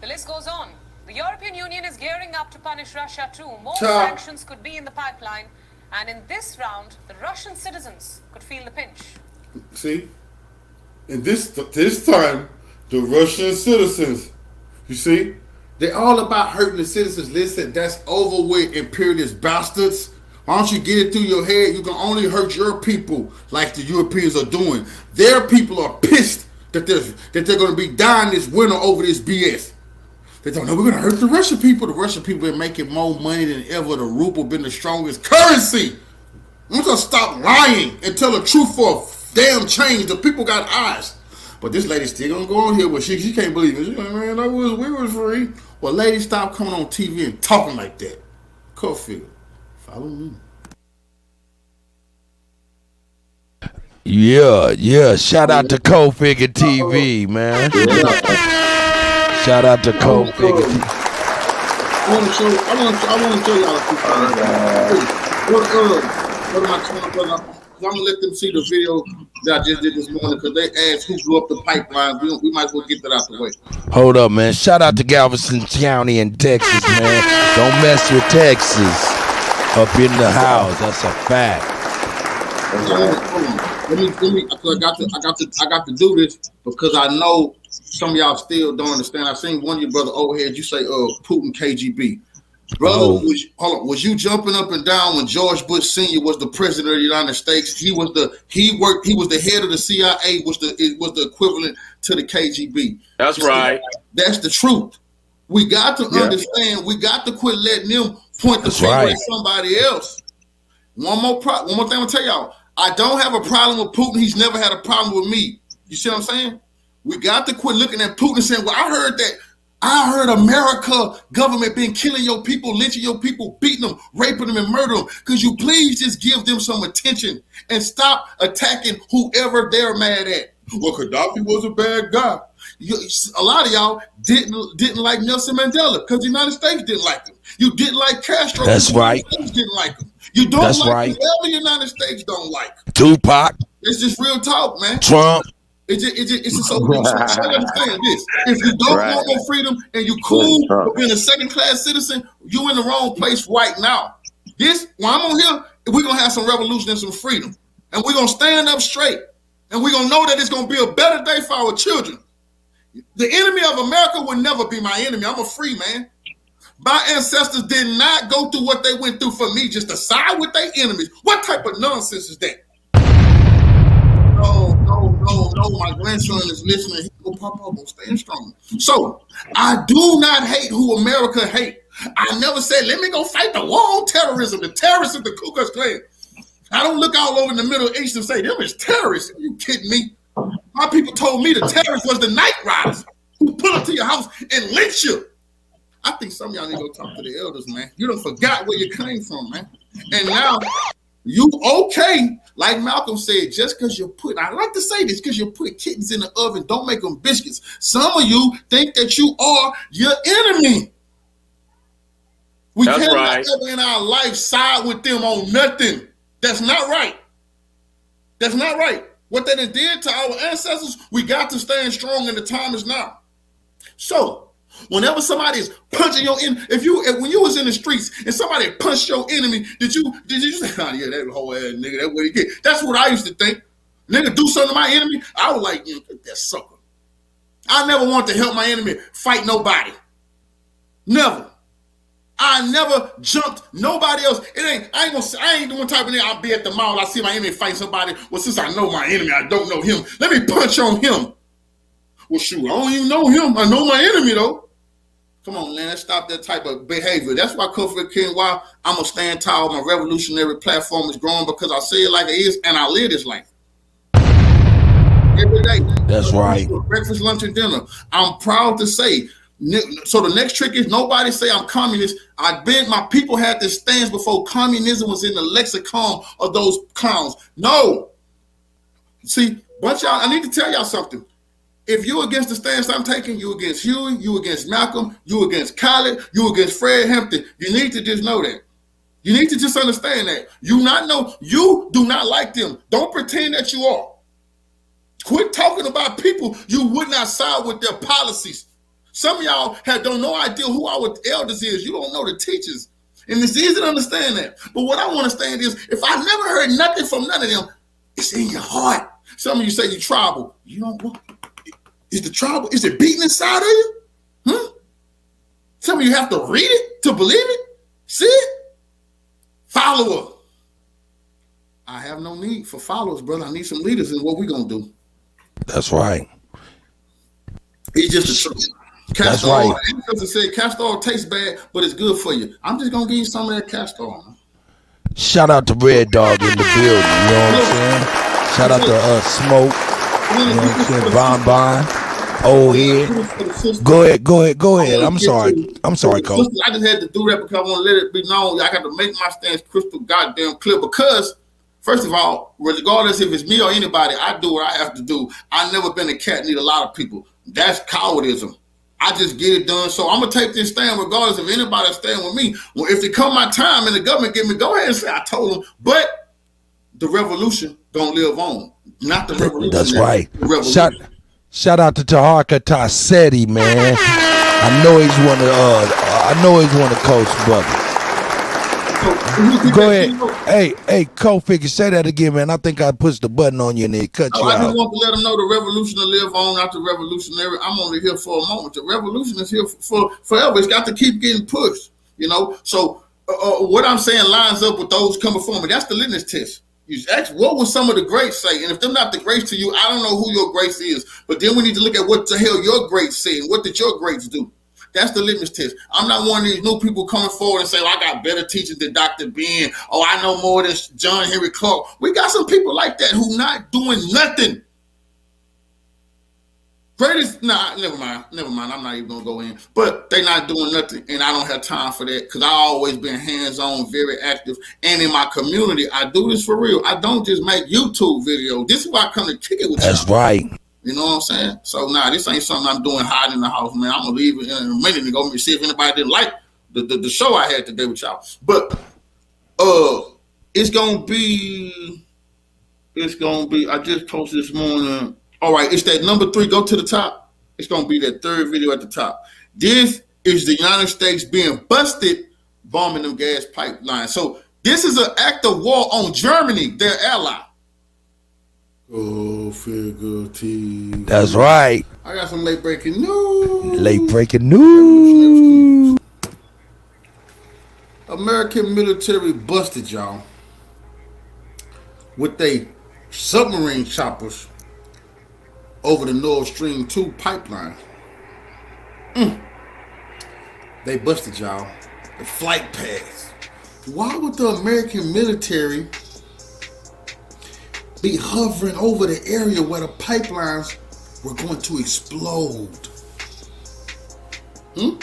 The list goes on. The European Union is gearing up to punish Russia too. More sanctions could be in the pipeline, and in this round, the Russian citizens could feel the pinch. See? And this time, the Russian citizens, you see? They're all about hurting the citizens. Listen, that's over with, imperialist bastards. Why don't you get it through your head? You can only hurt your people like the Europeans are doing. Their people are pissed that they're going to be dying this winter over this BS. They don't know we're going to hurt the Russian people. The Russian people are making more money than ever. The ruble been the strongest currency. We're going to stop lying and tell the truth for a damn change. The people got eyes. But this lady still going to go on here where she can't believe it. She's like, man, we was free. Well, lady, stop coming on TV and talking like that. Code Figure. Follow me. Yeah. Shout out to Code Figure TV, man. Shout out to Code Figure TV. I want to show y'all a few things. I'm gonna let them see the video that I just did this morning because they asked who blew up the pipeline. We might as well get that out the way. Hold up, man. Shout out to Galveston County in Texas, man. Don't mess with Texas. Up in the house. That's a fact. Hold on. Let me. I got to do this because I know some of y'all still don't understand. I seen one of your brother overhead. You say, Putin KGB. Brother, was you jumping up and down when George Bush Sr. was the president of the United States? He was the head of the CIA, was the equivalent to the KGB. That's right. That's the truth. We got to understand. We got to quit letting them point the finger at somebody else. One more thing I'm gonna tell y'all. I don't have a problem with Putin. He's never had a problem with me. You see what I'm saying? We got to quit looking at Putin and saying, well, I heard America government been killing your people, lynching your people, beating them, raping them, and murdering them. Could you please just give them some attention and stop attacking whoever they're mad at? Well, Gaddafi was a bad guy. A lot of y'all didn't like Nelson Mandela because the United States didn't like him. You didn't like Castro. That's right. The United States didn't like him. You don't like whoever the United States don't like. Tupac. It's just real talk, man. Trump. It's just so understand this. If you don't want no freedom and you cool with being a second-class citizen, you in the wrong place right now. While I'm on here, we're gonna have some revolution and some freedom. And we're gonna stand up straight. And we're gonna know that it's gonna be a better day for our children. The enemy of America will never be my enemy. I'm a free man. My ancestors did not go through what they went through for me just to side with their enemies. What type of nonsense is that? No, my grandson is listening. He go pop up, stand strong. So, I do not hate who America hate. I never said, let me go fight the war on terrorism. The terrorists of the Ku Klux Klan. I don't look all over in the Middle East and say, them is terrorists. Are you kidding me? My people told me the terrorists was the night riders who pull up to your house and lynch you. I think some of y'all need to go talk to the elders, man. You done forgot where you came from, man. And now, you okay, like Malcolm said, just because I like to say this, because you put kittens in the oven, don't make them biscuits. Some of you think that you are your enemy. We can't ever in our life side with them on nothing. That's not right. That's not right. What they did to our ancestors, we got to stand strong, and the time is now. So, whenever somebody is punching your enemy, when you was in the streets and somebody punched your enemy, did you say, oh yeah, that whole ass nigga, that's what he get? That's what I used to think. Nigga do something to my enemy, I was like, that sucker. I never want to help my enemy fight nobody. Never. I never jumped nobody else. I ain't doing type of thing. I'll be at the mall. I see my enemy fight somebody. Well, since I know my enemy, I don't know him. Let me punch on him. Well, shoot, I don't even know him. I know my enemy though. Come on, man. Let's stop that type of behavior. That's why Kofi King, why I'm gonna stand tall. My revolutionary platform is growing because I say it like it is and I live this life. Every day. That's right. Breakfast, lunch, and dinner. I'm proud to say. So the next trick is nobody say I'm communist. My people had this stance before communism was in the lexicon of those clowns. No. See, bunch y'all, I need to tell y'all something. If you against the stance I'm taking, you against Huey, you against Malcolm, you against Khaled, you against Fred Hampton. You need to just know that. You need to just understand that. You do not like them. Don't pretend that you are. Quit talking about people you would not side with their policies. Some of y'all don't no idea who our elders is. You don't know the teachers. And it's easy to understand that. But what I want to understand is, if I never heard nothing from none of them, it's in your heart. Some of you say you're tribal. You don't want. Is the tribal? Is it beating inside of you? Some of you have to read it to believe it. See it? Follower. I have no need for followers, brother. I need some leaders. Is what we're gonna do. That's right. It's just the truth. That's right. Ancestors said castor oil tastes bad, but it's good for you. I'm just gonna give you some of that castor oil. Shout out to Red Dog in the building. You know what I'm saying? Shout out to Smoke. You know what I'm saying? Bon. Old head. Go ahead. I'm sorry, Cole. I just had to do that because I want to let it be known. I got to make my stance crystal goddamn clear because, first of all, regardless if it's me or anybody, I do what I have to do. I've never been a cat need a lot of people. That's cowardism. I just get it done. So I'm going to take this stand regardless if anybody's staying with me. Well, if it come my time and the government give me, go ahead and say I told them. But the revolution don't live on. Not the revolution. That's right. Shout out to Taharka Tassetti, man. I know he's one of Coach's brothers. Go ahead. Hey, Kofi, say that again, man. I think I pushed the button on you and it cut you out. I just want to let them know the revolution will live on, not the revolutionary. I'm only here for a moment. The revolution is here for forever. It's got to keep getting pushed, you know. So what I'm saying lines up with those coming for me. That's the litmus test. You ask, what would some of the greats say? And if they're not the greats to you, I don't know who your greats is. But then we need to look at what the hell your greats say and what did your greats do. That's the litmus test. I'm not one of these new people coming forward and saying, well, I got better teachers than Dr. Ben. Oh, I know more than John Henry Clark. We got some people like that who not doing nothing. Greatest, never mind. I'm not even going to go in. But they not doing nothing, and I don't have time for that because I always been hands-on, very active. And in my community, I do this for real. I don't just make YouTube videos. This is why I come to kick it with That's y'all. Right. You know what I'm saying? So, this ain't something I'm doing hiding in the house, man. I'm going to leave it in a minute and go see if anybody didn't like the show I had today with y'all. But it's going to be, I just posted this morning. All right, it's that number 3. Go to the top. It's going to be that third video at the top. This is the United States being busted bombing them gas pipelines. So this is an act of war on Germany, their ally. Oh, figure T. That's right. I got some late breaking news. American military busted, y'all, with they submarine choppers over the Nord Stream 2 pipeline. They busted, y'all. The flight paths. Why would the American military be hovering over the area where the pipelines were going to explode? The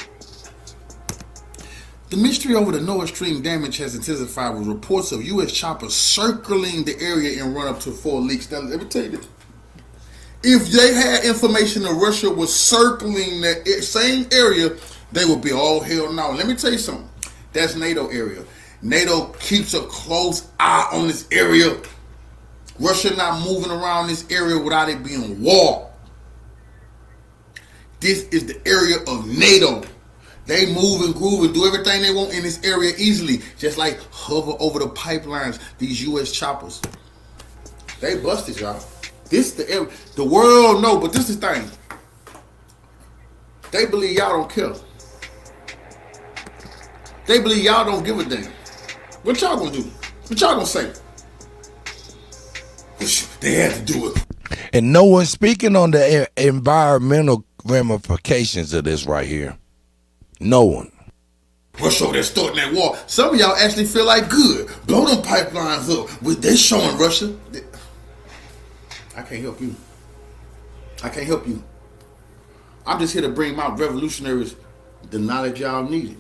mystery over the Nord Stream damage has intensified with reports of U.S. choppers circling the area in run-up to 4 leaks. Now, let me tell you this. If they had information that Russia was circling that same area, they would be all hell no. Let me tell you something. That's NATO area. NATO keeps a close eye on this area. Russia not moving around this area without it being war. This is the area of NATO. They move and groove and do everything they want in this area easily. Just like hover over the pipelines, these U.S. choppers. They busted, y'all. This the area. The world know, but this is the thing. They believe y'all don't care. They believe y'all don't give a damn. What y'all gonna do? What y'all gonna say? They had to do it. And no one's speaking on the environmental ramifications of this right here. No one. Russia over there starting that war. Some of y'all actually feel like good. Blow them pipelines up. They're showing Russia. I can't help you. I can't help you. I'm just here to bring my revolutionaries the knowledge y'all needed.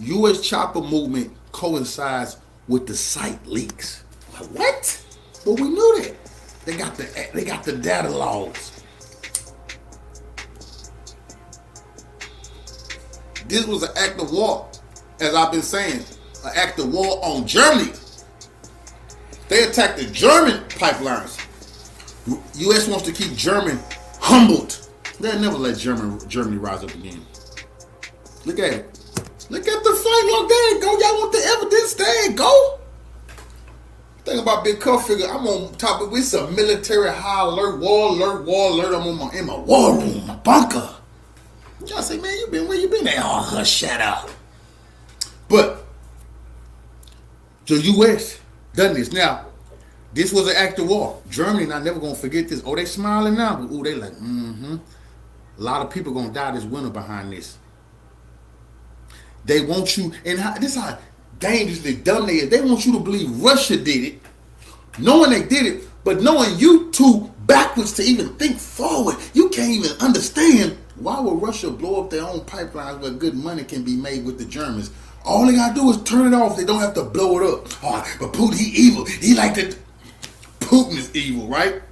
U.S. chopper movement coincides with the site leaks. What? Well, we knew that. They got the data logs. This was an act of war, as I've been saying, an act of war on Germany. They attacked the German pipelines. U.S. wants to keep Germany humbled. They'll never let Germany rise up again. Look at it. Look at the fight log. There it go. Y'all want the evidence? There it go. Think about Big Cuff Figure. I'm on top of it's a military high alert, war alert. I'm in my war room, my bunker. Y'all say, man, where you been at? Oh, hush, shut up. But the U.S. done this. Now, this was an act of war. Germany not never gonna forget this. Oh, they smiling now, but they like, A lot of people gonna die this winter behind this. They want you, and this is how dangerously dumb they is. They want you to believe Russia did it, knowing they did it, but knowing you too backwards to even think forward. You can't even understand why would Russia blow up their own pipelines where good money can be made with the Germans. All they gotta do is turn it off. They don't have to blow it up. Oh, but Putin, he evil. He like that. Putin is evil, right?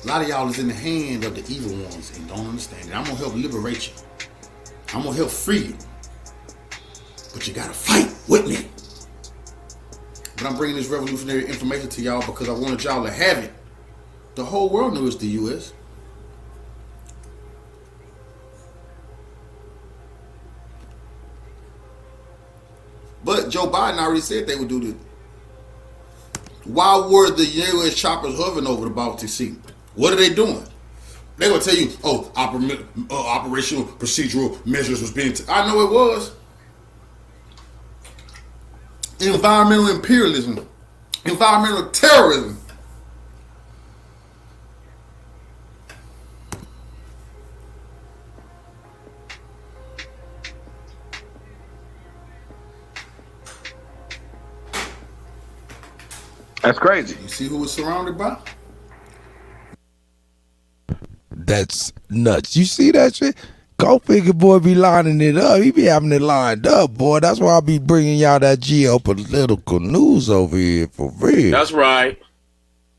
A lot of y'all is in the hand of the evil ones and don't understand it. I'm gonna help liberate you. I'm gonna help free you. But you gotta fight with me. But I'm bringing this revolutionary information to y'all because I wanted y'all to have it. The whole world knew it's the U.S. But Joe Biden already said they would do this. Why were the U.S. choppers hovering over the Baltic Sea? What are they doing? They gonna tell you, oh, operational procedural measures was being. I know it was. Environmental imperialism, environmental terrorism. That's crazy. You see who it's surrounded by? That's nuts. You see that shit? Go Figure boy be lining it up. He be having it lined up, boy. That's why I be bringing y'all that geopolitical news over here for real. That's right.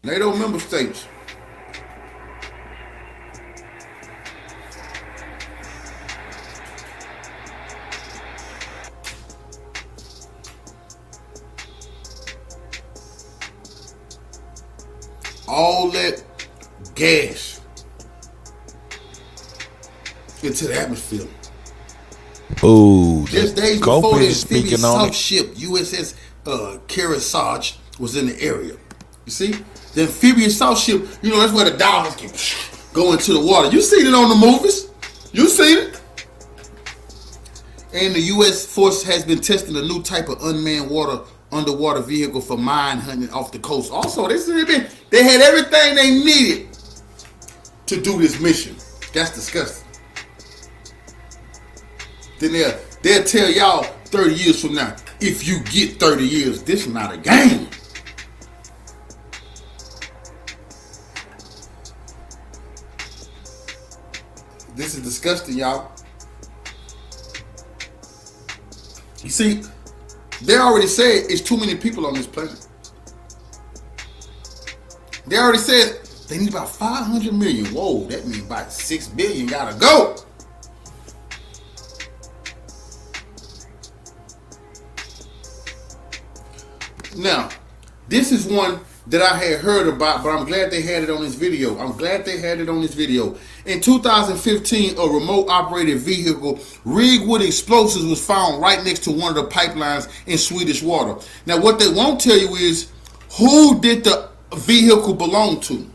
NATO member states. All that gas into the atmosphere. Ooh, just days Go before the Figure speaking on assault ship USS Kearsarge was in the area. You see, the amphibious assault ship. You know that's where the dolphins can go into the water. You seen it on the movies. You seen it. And the U.S. force has been testing a new type of unmanned underwater vehicle for mine hunting off the coast. Also, they had everything they needed to do this mission. That's disgusting. Then they'll tell y'all 30 years from now, if you get 30 years, this is not a game. This is disgusting, y'all. You see, they already said it's too many people on this planet. They already said they need about 500 million. Whoa, that means about 6 billion gotta go. Now, this is one that I had heard about, but I'm glad they had it on this video. In 2015, a remote operated vehicle rigged with explosives was found right next to one of the pipelines in Swedish water. Now, what they won't tell you is who did the vehicle belong to.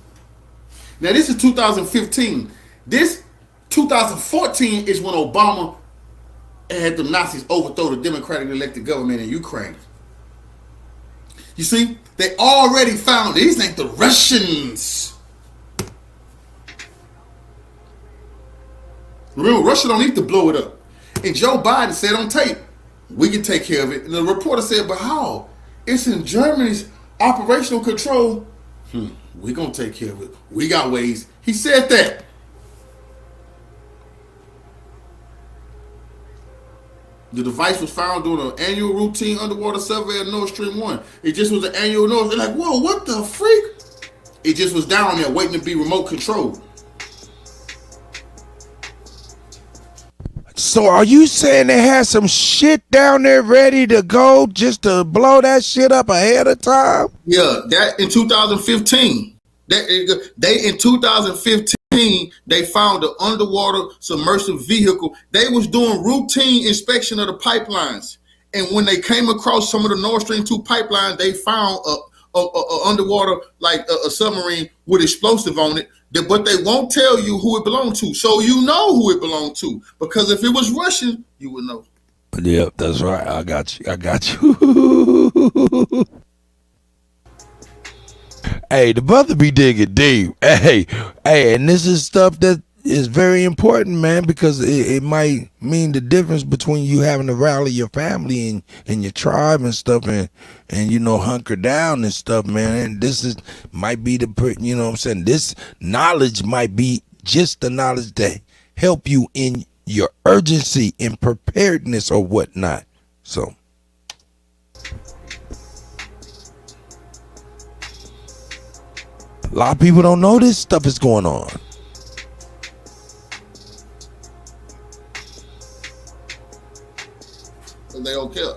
Now this is 2015. This 2014 is when Obama had the Nazis overthrow the democratically elected government in Ukraine. You see, they already found these ain't the Russians. Remember, Russia don't need to blow it up. And Joe Biden said on tape, we can take care of it. And the reporter said, but how? It's in Germany's operational control. We gonna take care of it. We got ways. He said that. The device was found during an annual routine underwater survey of Nord Stream 1. It just was an annual noise. They're like, whoa, what the freak? It just was down there waiting to be remote controlled. So are you saying they had some shit down there ready to go just to blow that shit up ahead of time? Yeah, that in 2015. They in 2015 they found an underwater submersible vehicle. They was doing routine inspection of the pipelines, and when they came across some of the Nord Stream 2 pipelines, they found a underwater like a submarine with explosive on it. But they won't tell you who it belonged to, so you know who it belonged to. Because if it was Russian, you would know. Yep, that's right. I got you. Hey, the brother be digging deep. Hey, and this is stuff that is very important, man, because it might mean the difference between you having to rally your family and your tribe and stuff and you know, hunker down and stuff, man. And this might be the, you know what I'm saying, this knowledge might be just the knowledge to help you in your urgency and preparedness or whatnot. So a lot of people don't know this stuff is going on. They don't care.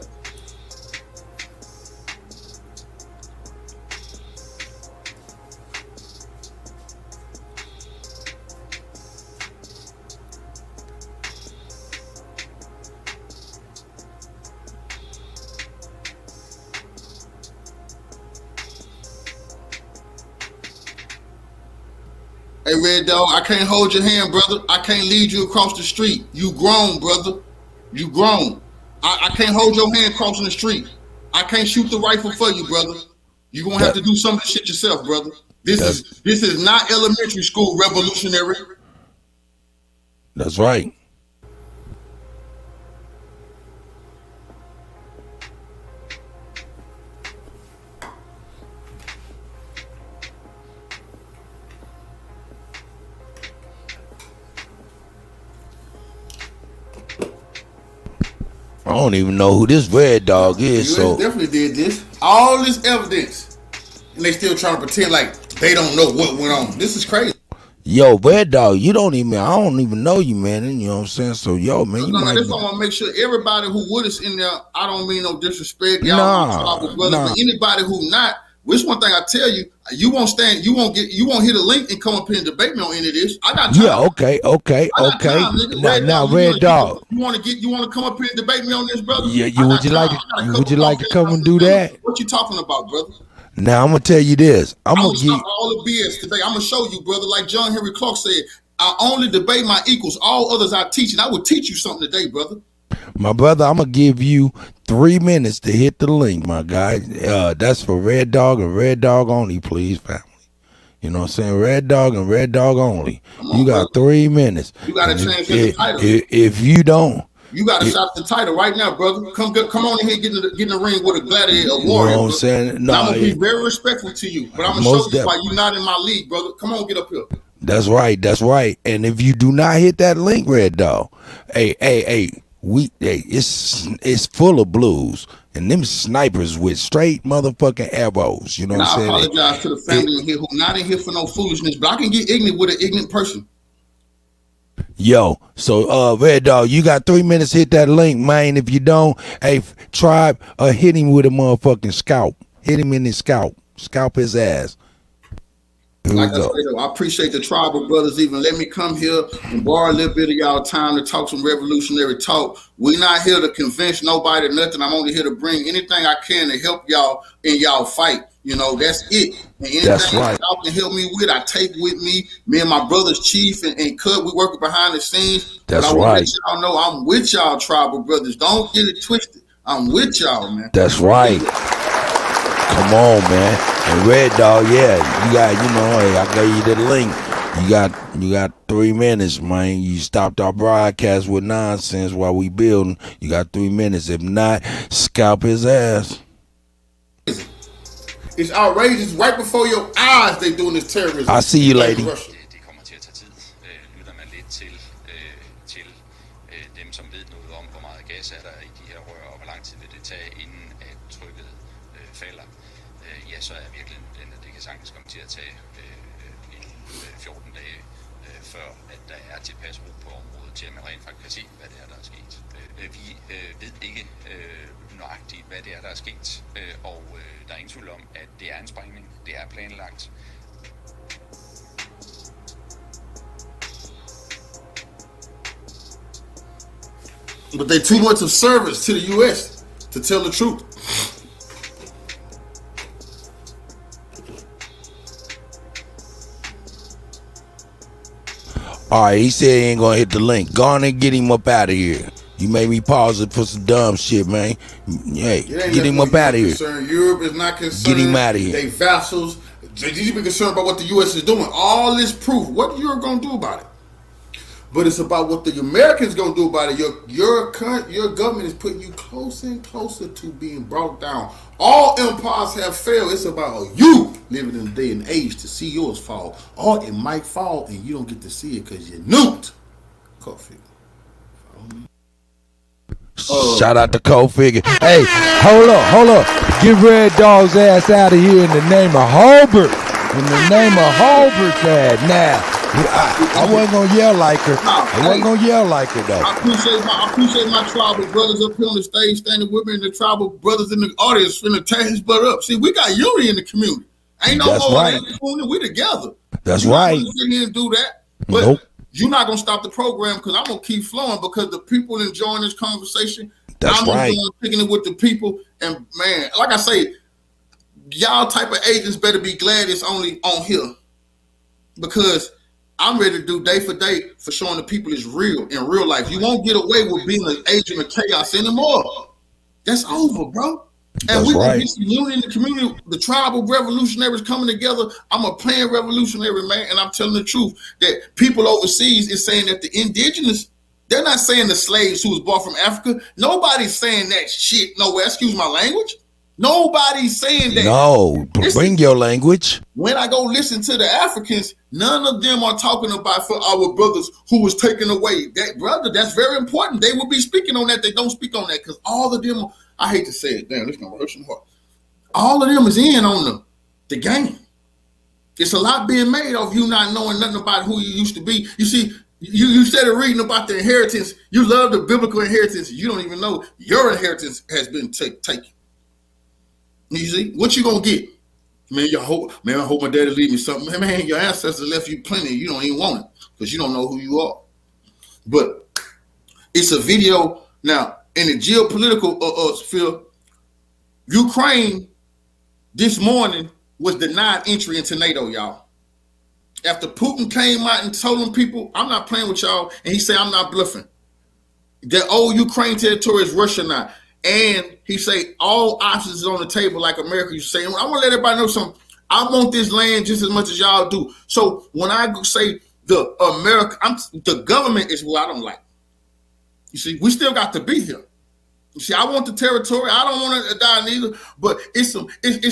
Hey, Red Dog, I can't hold your hand, brother. I can't lead you across the street. You grown, brother. You grown. I can't hold your hand crossing the street. I can't shoot the rifle for you, brother. You're gonna have to do some of the shit yourself, brother. This is not elementary school revolutionary. That's right. I don't even know who this Red Dog is. So definitely did this. All this evidence, and they still trying to pretend like they don't know what went on. This is crazy. Yo, Red Dog, I don't even know you, man. And you know what I'm saying? So, yo, man, you might. That's why I want to make sure everybody who with us in there. I don't mean no disrespect, y'all, brother, but anybody who not. Which one thing I tell you, you won't stand, you won't hit a link and come up here and debate me on any of this. I got time. Yeah, okay. Now, Red Dog. You want to come up here and debate me on this, brother? Yeah, would you like to come and do that? What you talking about, brother? Now I'm gonna tell you this. I'm gonna stop all the BS today. I'm gonna show you, brother. Like John Henry Clark said, I only debate my equals. All others I teach, and I will teach you something today, brother. My brother, I'm gonna give you 3 minutes to hit the link, my guy. That's for Red Dog and Red Dog only, please, family. You know what I'm saying? Red Dog and Red Dog only. You got 3 minutes. You got to change the title. If you don't, you got to shop the title right now, brother. Come on in here, get in the ring with a gladiator, a warrior. You know what I'm brother. saying? No, I'm gonna be very respectful to you, but I'm gonna show you why you're not in my league, brother. Come on, get up here. That's right. And if you do not hit that link, Red Dog, it's full of blues and them snipers with straight motherfucking arrows. You know what I'm saying? I apologize to the family in here who not in here for no foolishness, but I can get ignorant with an ignorant person. Yo, so Red Dog, you got 3 minutes. Hit that link, man. If you don't, Tribe, hit him with a motherfucking scalp. Hit him in his scalp. Scalp his ass. Like I said, I appreciate the tribal brothers even let me come here and borrow a little bit of y'all time to talk some revolutionary talk. We're not here to convince nobody nothing. I'm only here to bring anything I can to help y'all in y'all fight. You know, that's it. And anything That's right. y'all can help me with, I take with me. Me and my brothers, Chief and Cut, we working behind the scenes. That's but I want right. to let y'all know I'm with y'all, tribal brothers. Don't get it twisted. I'm with y'all, man. That's right. Come on, man. And Red Dog, yeah, you got, you know, hey, I gave you the link. You got 3 minutes, man. You stopped our broadcast with nonsense while we building. You got 3 minutes. If not, scalp his ass. It's outrageous. Right before your eyes, they doing this terrorism. I see you, lady. Det kommer til at tage tid. Lytter man lidt til dem, som ved noget om, hvor meget gas er der i de her rør, og hvor lang tid vil det tage, inden at trykket falder, ja, så er virkeligheden, at det kan sagtens komme til at tage 14 dage, før at der er tilpas ro på området, til at man rent faktisk kan se, hvad det er, der er sket. Vi ved ikke nøjagtigt, hvad det er, der er sket, og der er ingen tvivl om, at det er en sprængning. Det er planlagt. But they too much of service to the U.S. to tell the truth. All right, he said he ain't gonna hit the link. Go on and get him up out of here. You made me pause it for some dumb shit, man. Hey, get him up out of here. Europe is not concerned. Get him out of here. They vassals. They need to be concerned about what the U.S. is doing. All this proof. What Europe gonna do about it? But it's about what the Americans gonna do about it. Your government is putting you closer and closer to being brought down. All empires have failed. It's about you living in a day and age to see yours fall. Or it might fall and you don't get to see it because you're nuked. Coffee. Shout out to Cold Figure. Hey, hold up. Get Red Dog's ass out of here in the name of Holbert. In the name of Holbert's ass. Now, I wasn't gonna yell like her. I wasn't gonna yell like her though. I appreciate my tribal brothers up here on the stage standing with me, and the tribal brothers in the audience finna tear his butt up. See, we got unity in the community. Ain't no That's more right. we together. That's You're right. not gonna sit here and do that. But Nope. you're not gonna stop the program because I'm gonna keep flowing because the people enjoying this conversation. That's I'm right. picking it with the people, and man, like I say, y'all type of agents better be glad it's only on here because I'm ready to do day for day for showing the people it's real in real life. You won't get away with being an agent of chaos anymore. That's over, bro. And That's we gonna right. get some unity in the community. The tribal revolutionaries coming together. I'm a planned revolutionary, man, and I'm telling the truth that people overseas is saying that the indigenous, they're not saying the slaves who was brought from Africa. Nobody's saying that shit nowhere. Excuse my language. Nobody's saying that. No, bring your language. When I go listen to the Africans, none of them are talking about for our brothers who was taken away. That brother, that's very important. They will be speaking on that. They don't speak on that because all of them, I hate to say it, damn, this gonna hurt some heart. All of them is in on the game. It's a lot being made of you not knowing nothing about who you used to be. You see, you started reading about the inheritance. You love the biblical inheritance. You don't even know your inheritance has been taken. You see, what you gonna get? Man, I hope my daddy leave me something. Man, your ancestors left you plenty. You don't even want it because you don't know who you are. But it's a video now in the geopolitical sphere. Ukraine this morning was denied entry into NATO, y'all. After Putin came out and told them people, I'm not playing with y'all, and he said, I'm not bluffing. The old Ukraine territory is Russia now. And he say all options is on the table, like America used to say. I want to let everybody know something. I want this land just as much as y'all do. So when I say the government is what I don't like. You see, we still got to be here. You see, I want the territory. I don't want to die neither. But it's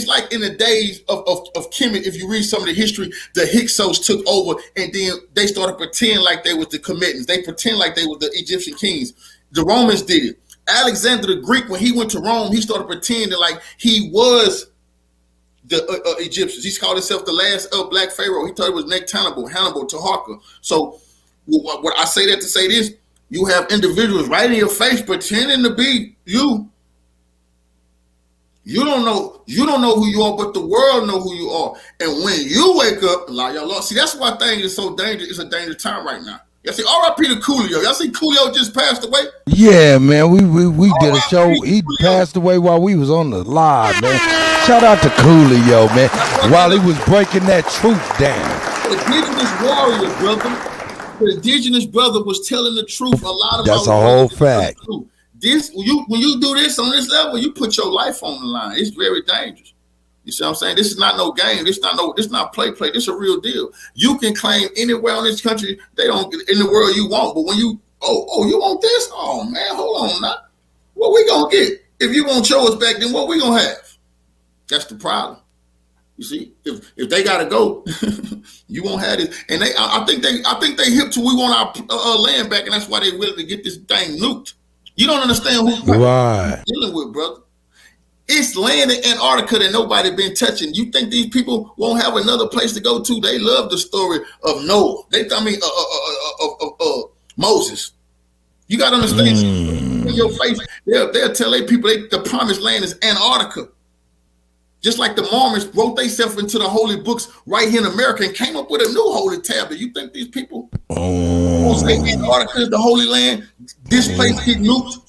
like in the days of Kemet, if you read some of the history, the Hyksos took over and then they started pretending like they was the Commetans. They pretend like they were the Egyptian kings. The Romans did it. Alexander the Greek, when he went to Rome, he started pretending like he was the Egyptians. He called himself the last black pharaoh. He thought it was Hannibal, Taharka. So what I say that to say this, you have individuals right in your face pretending to be you. You don't know who you are, but the world know who you are. And when you wake up, like y'all lost. See, that's why things is so dangerous. It's a dangerous time right now. Y'all see, R.I.P. to Coolio. Y'all see Coolio just passed away? Yeah, man, we did a show. He passed away while we was on the live, man. Shout out to Coolio, man. While he was breaking that truth down. Indigenous warrior, brother. The indigenous brother was telling the truth. A lot of That's a whole fact. This when you do this on this level, you put your life on the line. It's very dangerous. You see what I'm saying? This is not no game. This not play. This is a real deal. You can claim anywhere in this country they don't in the world you want, but when you you want this? Oh man, hold on now. What we gonna get? If you won't show us back, then what we gonna have? That's the problem. You see, if they gotta go, you won't have it. And I think they hip to we want our land back, and that's why they willing to get this thing nuked. You don't understand who you're dealing with, brother. It's land in Antarctica that nobody been touching. You think these people won't have another place to go to? They love the story of Noah. Moses. You got to understand. In your face, they'll tell their people the promised land is Antarctica. Just like the Mormons wrote themselves into the holy books right here in America and came up with a new holy tablet. You think these people won't say Antarctica is the holy land? This place get nuked.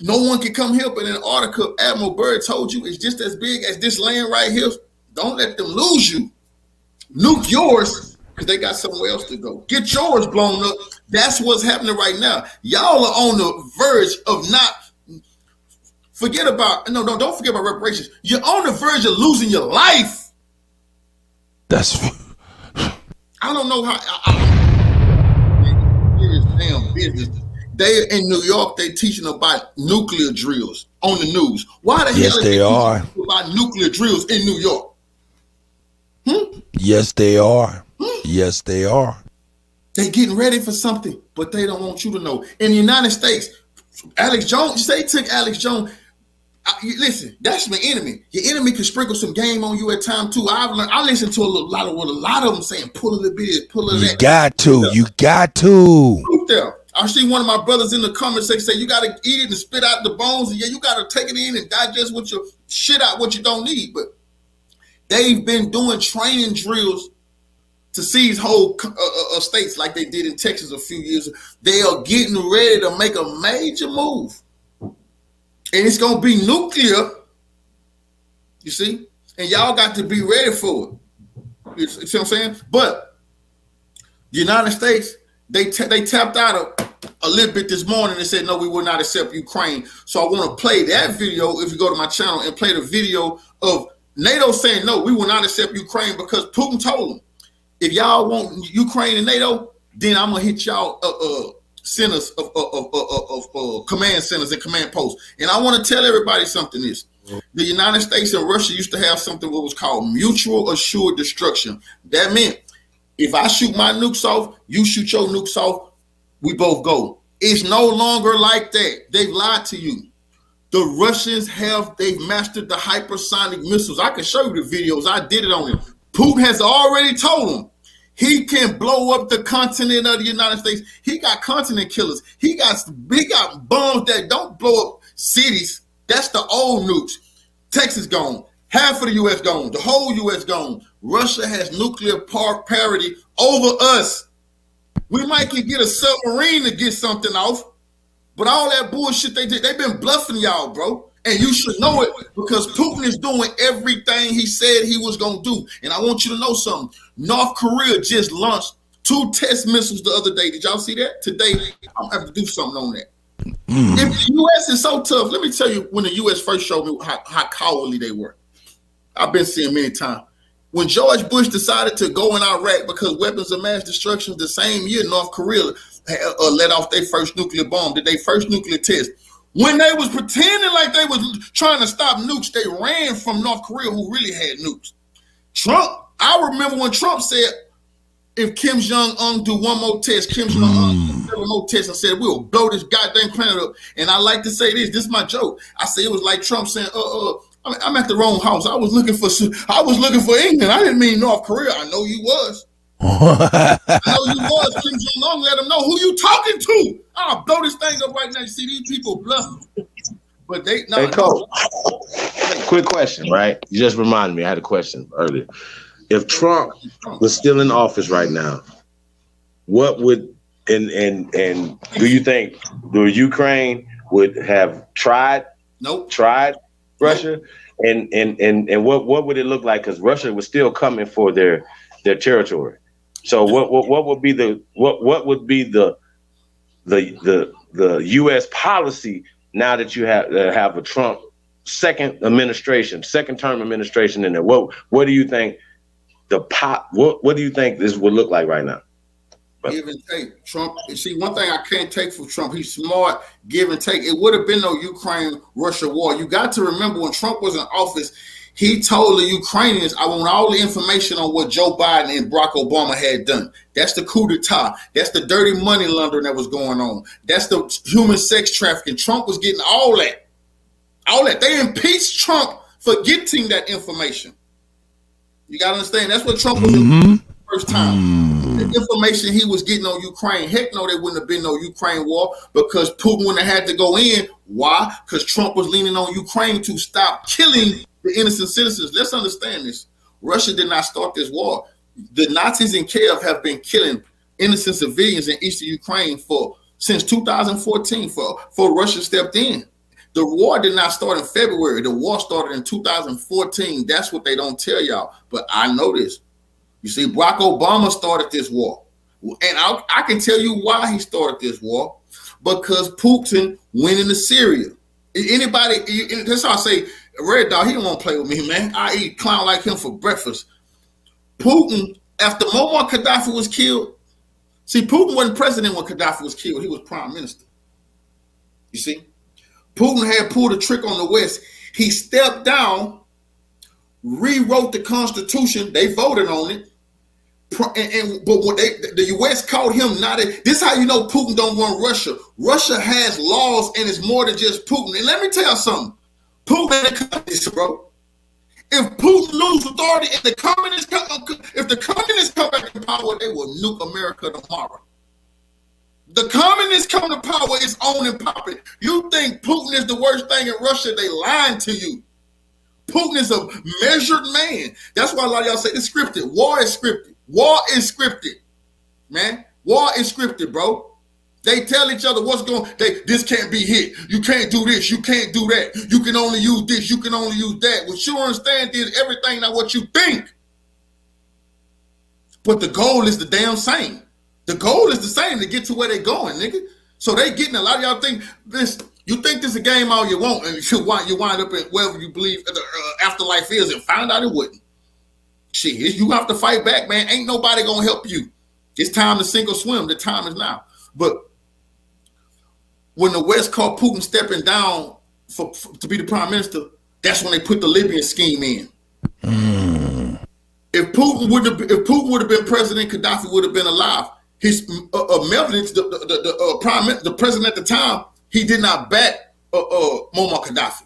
No one can come here, but in Antarctica, Admiral Byrd told you it's just as big as this land right here. Don't let them lose you. Nuke yours because they got somewhere else to go. Get yours blown up. That's what's happening right now. Y'all are on the verge of not don't forget about reparations. You're on the verge of losing your life. That's I don't know how serious damn business. They in New York, they teaching about nuclear drills on the news. Why the hell they are about nuclear drills in New York? Yes, they are. Yes, they are. They getting ready for something, but they don't want you to know. In the United States, Alex Jones, you say they took Alex Jones. Listen, that's my enemy. Your enemy can sprinkle some game on you at time too. I listen to a lot of what a lot of them saying. Pull a little bit, pull a little. You got to. There. I see one of my brothers in the comment section say you got to eat it and spit out the bones, and you got to take it in and digest what you shit out what you don't need. But they've been doing training drills to seize whole states like they did in Texas a few years ago. They are getting ready to make a major move. And it's going to be nuclear, you see? And y'all got to be ready for it. You see what I'm saying? But the United States, they tapped out a little bit this morning and said, no, we will not accept Ukraine. So I want to play that video, if you go to my channel, and play the video of NATO saying, no, we will not accept Ukraine because Putin told them, if y'all want Ukraine and NATO, then I'm going to hit y'all centers of command centers and command posts. And I want to tell everybody something is. The United States and Russia used to have something what was called mutual assured destruction. That meant if I shoot my nukes off, you shoot your nukes off, we both go. It's no longer like that. They've lied to you. The Russians they've mastered the hypersonic missiles. I can show you the videos. I did it on them. Putin has already told them he can blow up the continent of the United States. He got continent killers. He got bombs that don't blow up cities. That's the old nukes. Texas gone. Half of the U.S. gone. The whole U.S. gone. Russia has nuclear parity over us. We might can get a submarine to get something off, but all that bullshit they did, they've been bluffing y'all, bro. And you should know it because Putin is doing everything he said he was going to do. And I want you to know something. North Korea just launched 2 test missiles the other day. Did y'all see that? Today, I'm going to have to do something on that. If the U.S. is so tough, let me tell you when the U.S. first showed me how cowardly they were. I've been seeing many times. When George Bush decided to go in Iraq because weapons of mass destruction, the same year North Korea let off their first nuclear bomb, did their first nuclear test. When they was pretending like they was trying to stop nukes, they ran from North Korea who really had nukes. I remember when Trump said, if Kim Jong-un do one more test, Kim Jong-un do 7 more tests and said, we'll blow this goddamn planet up. And I like to say this is my joke. I say it was like Trump saying, I'm at the wrong house. I was looking for England. I didn't mean North Korea. I know you was. I know you was. Kim Jong-un let him know who you talking to. I'll blow this thing up right now. You see these people bluffing. But they Hey, Cole. Quick question, right? You just reminded me. I had a question earlier. If Trump was still in office right now, what would and do you think the Ukraine would have tried? Nope. Tried Russia? And what would it look like? Because Russia was still coming for their territory. So what would be the U.S. policy now that you have a Trump second term administration in there? What do you think what do you think this would look like right now? Give and take. Trump, you see, one thing I can't take from Trump, he's smart, give and take. It would have been no Ukraine-Russia war. You got to remember when Trump was in office, he told the Ukrainians, I want all the information on what Joe Biden and Barack Obama had done. That's the Kuttack. That's the dirty money laundering that was going on. That's the human sex trafficking. Trump was getting all that. All that. They impeached Trump for getting that information. You got to understand, that's what Trump was doing the first time. The information he was getting on Ukraine, heck no, there wouldn't have been no Ukraine war because Putin wouldn't have had to go in. Why? Because Trump was leaning on Ukraine to stop killing the innocent citizens. Let's understand this. Russia did not start this war. The Nazis in Kiev have been killing innocent civilians in eastern Ukraine since 2014 for Russia stepped in. The war did not start in February. The war started in 2014. That's what they don't tell y'all. But I know this. You see, Barack Obama started this war. And I can tell you why he started this war. Because Putin went into Syria. Anybody, that's how I say, Red Dog, he don't want to play with me, man. I eat clown like him for breakfast. Putin, after Muammar Gaddafi was killed, see, Putin wasn't president when Gaddafi was killed. He was prime minister. You see? Putin had pulled a trick on the West. He stepped down, rewrote the Constitution. They voted on it. But when the U.S. called him this is how you know Putin don't run Russia. Russia has laws and it's more than just Putin. And let me tell you something. Putin ain't a communist, bro. If Putin loses authority and the communists come back to power, they will nuke America tomorrow. The communists come to power, it's on and popping. You think Putin is the worst thing in Russia? They lying to you. Putin is a measured man. That's why a lot of y'all say it's scripted. War is scripted. War is scripted, man. War is scripted, bro. They tell each other what's going. This can't be hit. You can't do this. You can't do that. You can only use this. You can only use that. What you understand is everything not what you think. But the goal is the damn same. The goal is the same to get to where they're going, nigga. So they getting a lot of y'all think this. You think this is a game all you want, and you wind up in wherever you believe the afterlife is, and find out it wouldn't. Shit, you have to fight back, man. Ain't nobody gonna help you. It's time to sink or swim. The time is now. But when the West caught Putin stepping down to be the prime minister, that's when they put the Libyan scheme in. If Putin would have been president, Gaddafi would have been alive. His Melvin, the president at the time, he did not back Muammar Gaddafi.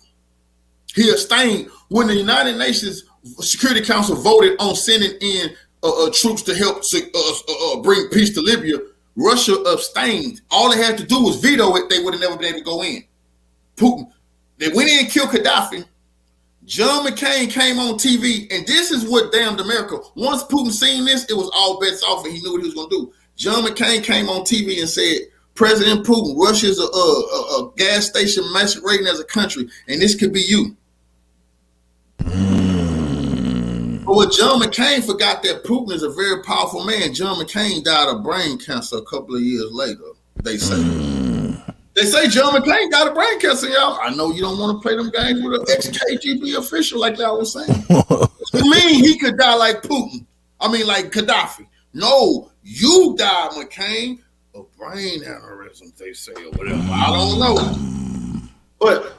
He abstained when the United Nations Security Council voted on sending in troops to help bring peace to Libya. Russia abstained. All they had to do was veto it. They would have never been able to go in. Putin, they went in and killed Gaddafi. John McCain came on TV, and this is what damned America. Once Putin seen this, it was all bets off, and he knew what he was going to do. John McCain came on TV and said, President Putin, Russia's a gas station masquerading as a country, and this could be you. But what John McCain forgot that Putin is a very powerful man. John McCain died of brain cancer a couple of years later, they say. They say John McCain got a brain cancer, y'all. I know you don't want to play them games with an ex-KGB official like y'all was saying. You mean he could die like Putin? I mean like Gaddafi. No, you died, McCain, of brain aneurysm, they say, or whatever. I don't know. But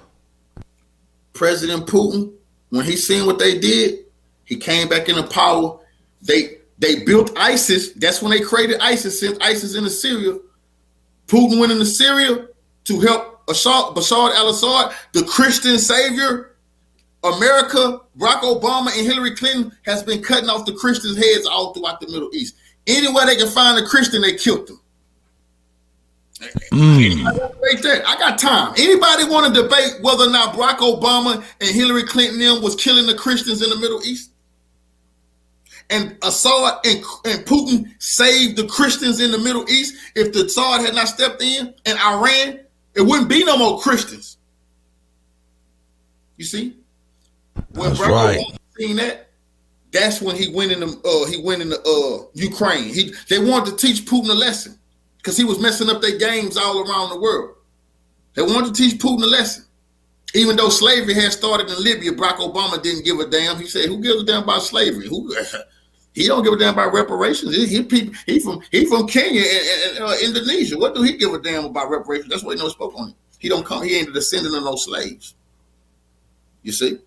President Putin, when he seen what they did, he came back into power. They built ISIS. That's when they created ISIS, sent ISIS into Syria. Putin went into Syria to help Bashar al-Assad, the Christian savior. America, Barack Obama, and Hillary Clinton has been cutting off the Christians' heads all throughout the Middle East. Anywhere they can find a Christian, they killed them. I got time. Anybody want to debate whether or not Barack Obama and Hillary Clinton them was killing the Christians in the Middle East? And Assad and Putin saved the Christians in the Middle East. If the Assad had not stepped in and Iran, it wouldn't be no more Christians. You see, when That's Barack right. Obama seen that, that's when he went into Ukraine. They wanted to teach Putin a lesson because he was messing up their games all around the world. They wanted to teach Putin a lesson. Even though slavery had started in Libya, Barack Obama didn't give a damn. He said, "Who gives a damn about slavery? He don't give a damn about reparations. He from Kenya and Indonesia. What do he give a damn about reparations? That's why he never spoke on it. He don't come. He ain't a descendant of no slaves. You see,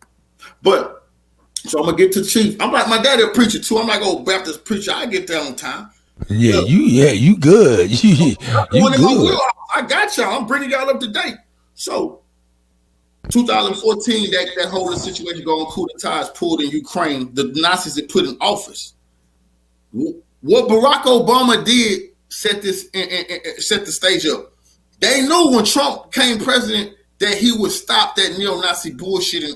but so I'm gonna get to Chief. I'm like my daddy a preacher too. I'm like old Baptist preacher. I get there on time. Yeah, you good. You good. I got y'all. I'm bringing y'all up to date. So 2014, that whole situation going Kuttack is pulled in Ukraine. The Nazis had put in office. What Barack Obama did set the stage up. They knew when Trump became president that he would stop that neo-Nazi bullshit in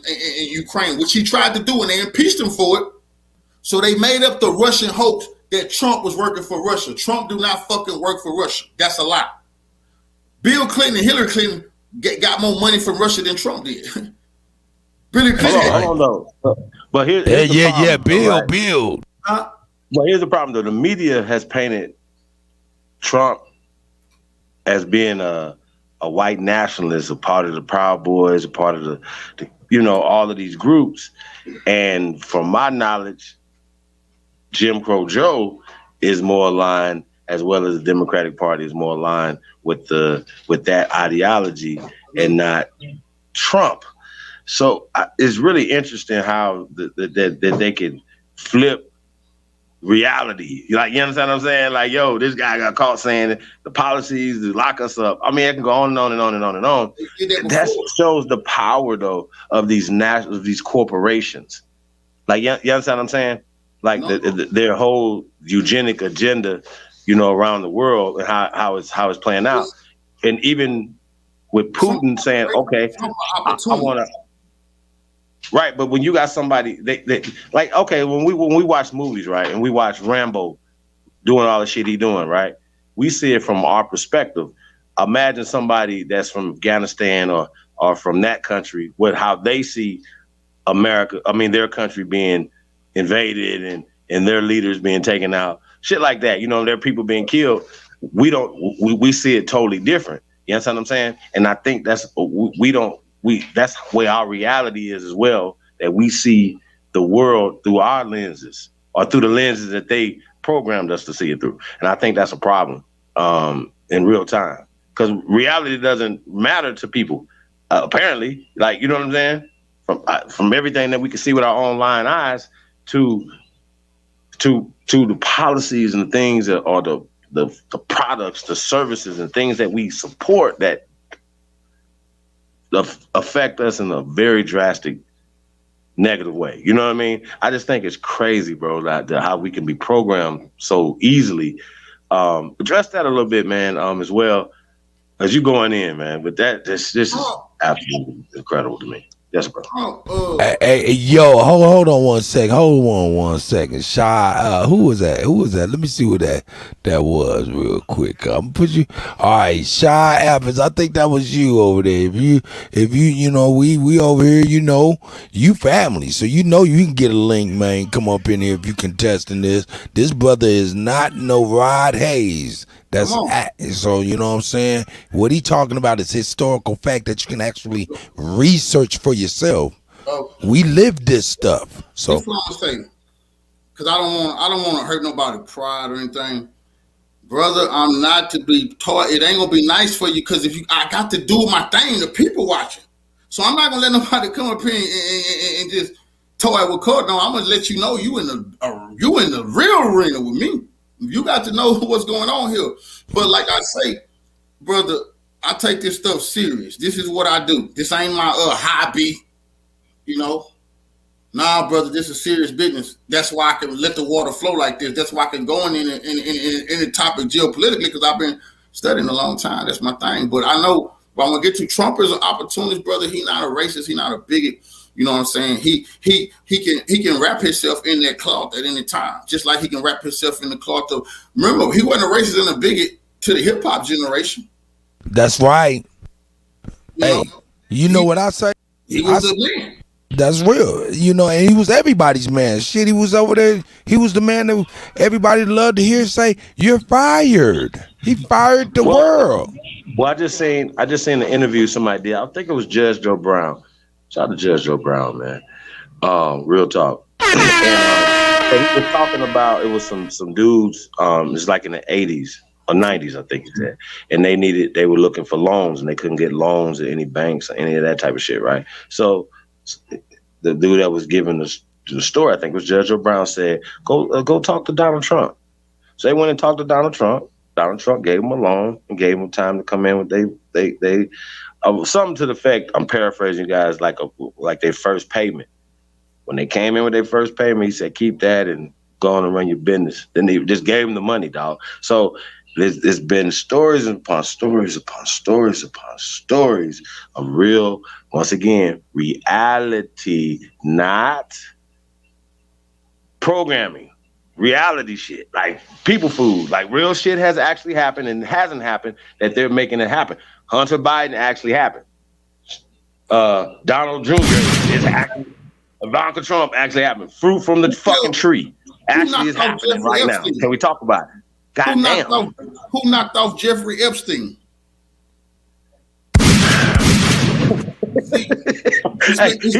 Ukraine, which he tried to do, and they impeached him for it. So they made up the Russian hoax that Trump was working for Russia. Trump do not fucking work for Russia. That's a lie. Bill Clinton and Hillary Clinton got more money from Russia than Trump did. Billy Clinton. Hold on. But here's the problem, Bill. Well, here's the problem, though. The media has painted Trump as being a white nationalist, a part of the Proud Boys, a part of the all of these groups. And from my knowledge, Jim Crow Joe is more aligned, as well as the Democratic Party is more aligned with that ideology and not Trump. So it's really interesting how that they can flip reality. Like, you understand what I'm saying? Like, yo, this guy got caught saying the policies to lock us up. I mean, I can go on and on and on and on and on. That shows the power, though, of these corporations. Like, you understand what I'm saying? Like their whole eugenic agenda, around the world, and how it's playing out. And even with Putin saying, okay, I want to. Right, but when you got somebody, they like, okay, when we watch movies, right, and we watch Rambo doing all the shit he doing, right, we see it from our perspective. Imagine somebody that's from Afghanistan or from that country, with how they see America, their country being invaded and their leaders being taken out, shit like that. Their people being killed. We see it totally different. You understand what I'm saying? And I think that's that's where our reality is as well, that we see the world through our lenses, or through the lenses that they programmed us to see it through. And I think that's a problem in real time, because reality doesn't matter to people. Apparently, like, you know what I'm saying? From everything that we can see with our own lying eyes to the policies and the things that are the products, the services and things that we support that affect us in a very drastic negative way. You know what I mean? I just think it's crazy, bro, that how we can be programmed so easily. Address that a little bit, man, as well as you going in, man. But this is absolutely incredible to me. Yes, bro. Hey, yo, hold on one second. Hold on one second. Shy, who was that? Let me see what that was real quick. I'm gonna put you. All right, Shy Evans. I think that was you over there. If you we over here, you family, so you can get a link, man. Come up in here if you contesting this. This brother is not no Rod Hayes. That's so you know what I'm saying. What he talking about is historical fact that you can actually research for yourself. We live this stuff. So that's what I'm saying. Because I don't want to hurt nobody's pride or anything, brother. I'm not to be taught. It ain't gonna be nice for you, because I got to do my thing. The people watching, so I'm not gonna let nobody come up here and just toy with code. No, I'm gonna let you know you in the real arena with me. You got to know what's going on here. But like I say, brother, I take this stuff serious. This is what I do. This ain't my hobby, Nah, brother, this is serious business. That's why I can let the water flow like this. That's why I can go in the topic geopolitically, because I've been studying a long time. That's my thing. But I know, when I'm gonna get to Trump as an opportunist, brother. He not a racist. He not a bigot. You know what I'm saying? He can wrap himself in that cloth at any time, just like he can wrap himself in the cloth of. Remember, he wasn't a racist and a bigot to the hip hop generation. That's right. You know what I say? He was the man. That's real, you know, and he was everybody's man. Shit, he was over there. He was the man that everybody loved to hear say, "You're fired." He fired the world. Well, I just seen the interview somebody did. I think it was Judge Joe Brown. Shout out to Judge Joe Brown, man. Real talk. And he was talking about, it was some dudes. It's like in the 80s or 90s, I think he said, and they were looking for loans and they couldn't get loans at any banks or any of that type of shit, right? So the dude that was giving the story, I think it was Judge Joe Brown, said, go talk to Donald Trump. So they went and talked to Donald Trump. Donald Trump gave him a loan and gave him time to come in with they something to the effect, I'm paraphrasing guys, like their first payment. When they came in with their first payment, he said, keep that and go on and run your business. Then they just gave him the money, dog. So there's been stories upon stories upon stories upon stories of real, once again, reality, not programming. Reality shit, like people food, like real shit has actually happened and hasn't happened that they're making it happen. Hunter Biden actually happened. Donald Jr. is actually, Ivanka Trump actually happened. Fruit from the fucking tree actually is happening right now. Can we talk about it? Goddamn. Who knocked off Jeffrey Epstein? He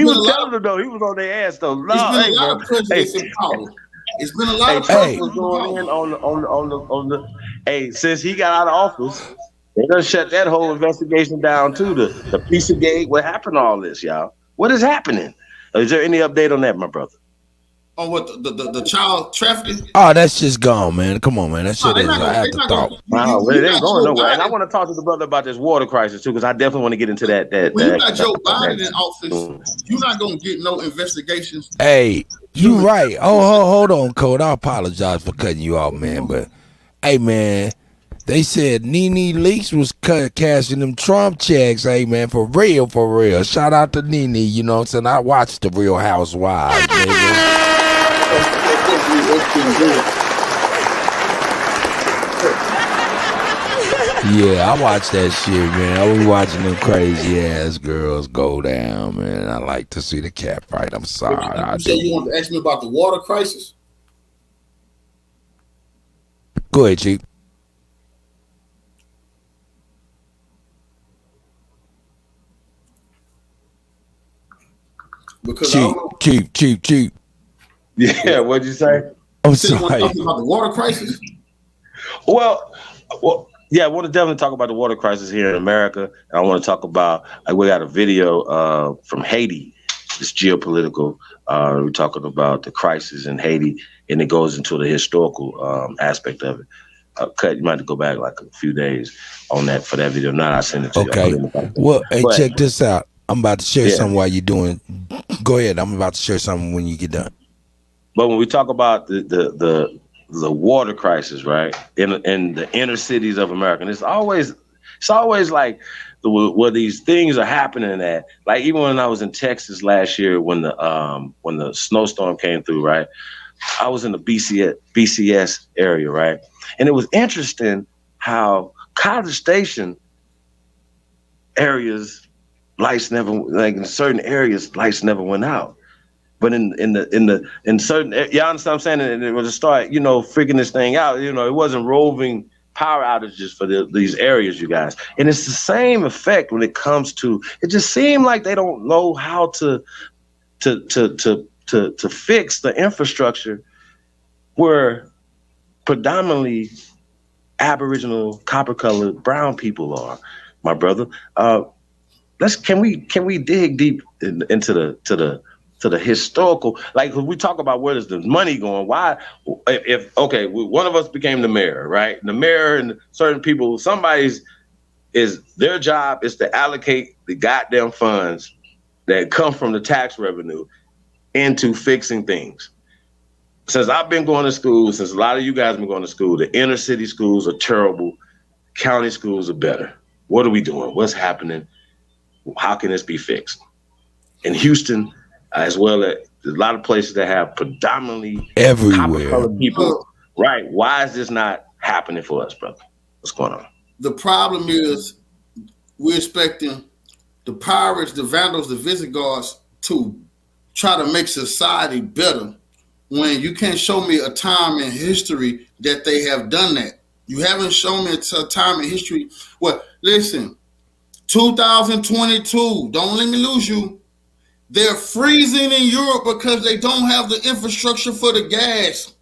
was telling them though. He was on their ass though. There's been a lot of presidents in power. It's been a lot of people going in on the. Hey, since he got out of office, they done shut that whole investigation down too. The Pizzagate. What happened to all this, y'all? What is happening? Is there any update on that, my brother? Oh, what the child trafficking? Oh, that's just gone, man. Come on, man. That shit is an afterthought. Wow, it ain't going nowhere. And I want to talk to the brother about this water crisis too, because I definitely want to get into that. When you got Joe Biden in office, you're not gonna get no investigations. Hey, you right. Hold on, Code. I apologize for cutting you off, man. But hey, man, they said Nene Leakes was cashing them Trump checks. Hey, man, for real, for real. Shout out to Nene. You know what I'm saying? I watched the Real Housewives, nigga. Yeah, I watch that shit, man. I was watching them crazy ass girls go down, man. I like to see the cat fight. I'm sorry. You said you want to ask me about the water crisis? Go ahead, Chief. Because Chief. Yeah, what'd you say? I'm sorry. Talking about the water crisis? Well, yeah, I want to definitely talk about the water crisis here in America. I want to talk about, we got a video from Haiti. It's Geo-Political. We're talking about the crisis in Haiti, and it goes into the historical aspect of it. You might have to go back like a few days on that for that video. Now I send it to you. Okay. Well, hey, check this out. I'm about to share something while you're doing. Go ahead. I'm about to share something when you get done. But when we talk about the water crisis, right, in the inner cities of America, and it's always like where these things are happening at. Like even when I was in Texas last year, when the snowstorm came through, right, I was in the BCS area, right, and it was interesting how College Station areas lights never, like in certain areas lights never went out. But in certain, y'all understand what I'm saying? And it was to start, freaking this thing out. It wasn't roving power outages for these areas, you guys. And it's the same effect when it comes to. It just seemed like they don't know how to fix the infrastructure where predominantly Aboriginal, copper-colored, brown people are. My brother, can we dig deep into the historical, like we talk about where is the money going? Why, if one of us became the mayor, right? The mayor and certain people, their job is to allocate the goddamn funds that come from the tax revenue into fixing things. Since I've been going to school, since a lot of you guys have been going to school, the inner city schools are terrible. County schools are better. What are we doing? What's happening? How can this be fixed? In Houston, as well as a lot of places that have predominantly everywhere people, right? Why is this not happening for us, brother? What's going on? The problem is we're expecting the pirates, the Vandals, the Visigoths to try to make society better when you can't show me a time in history that they have done that. You haven't shown me a time in history. Well, listen, 2022, don't let me lose you. They're freezing in Europe because they don't have the infrastructure for the gas.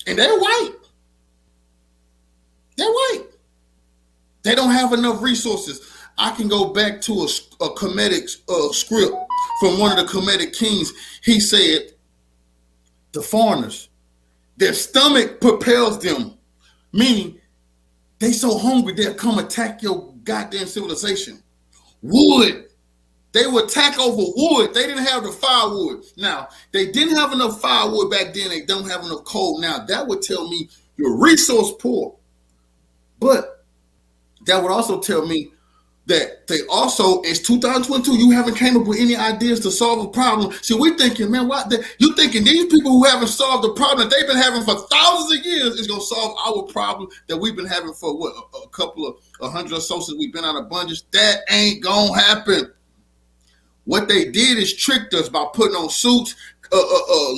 And they're white. They're white. They don't have enough resources. I can go back to a Kemetic script from one of the Kemetic kings. He said, the foreigners, their stomach propels them, meaning they so hungry they'll come attack your goddamn civilization. Wood. They would attack over wood. They didn't have the firewood. Now, they didn't have enough firewood back then. They don't have enough coal now. That would tell me you're resource poor. But that would also tell me that they also, it's 2022, you haven't came up with any ideas to solve a problem. See, we're thinking, man, what? You thinking these people who haven't solved the problem that they've been having for thousands of years is going to solve our problem that we've been having for, what, a couple of 100 or so since we've been out of bondage? That ain't going to happen. What they did is tricked us by putting on suits,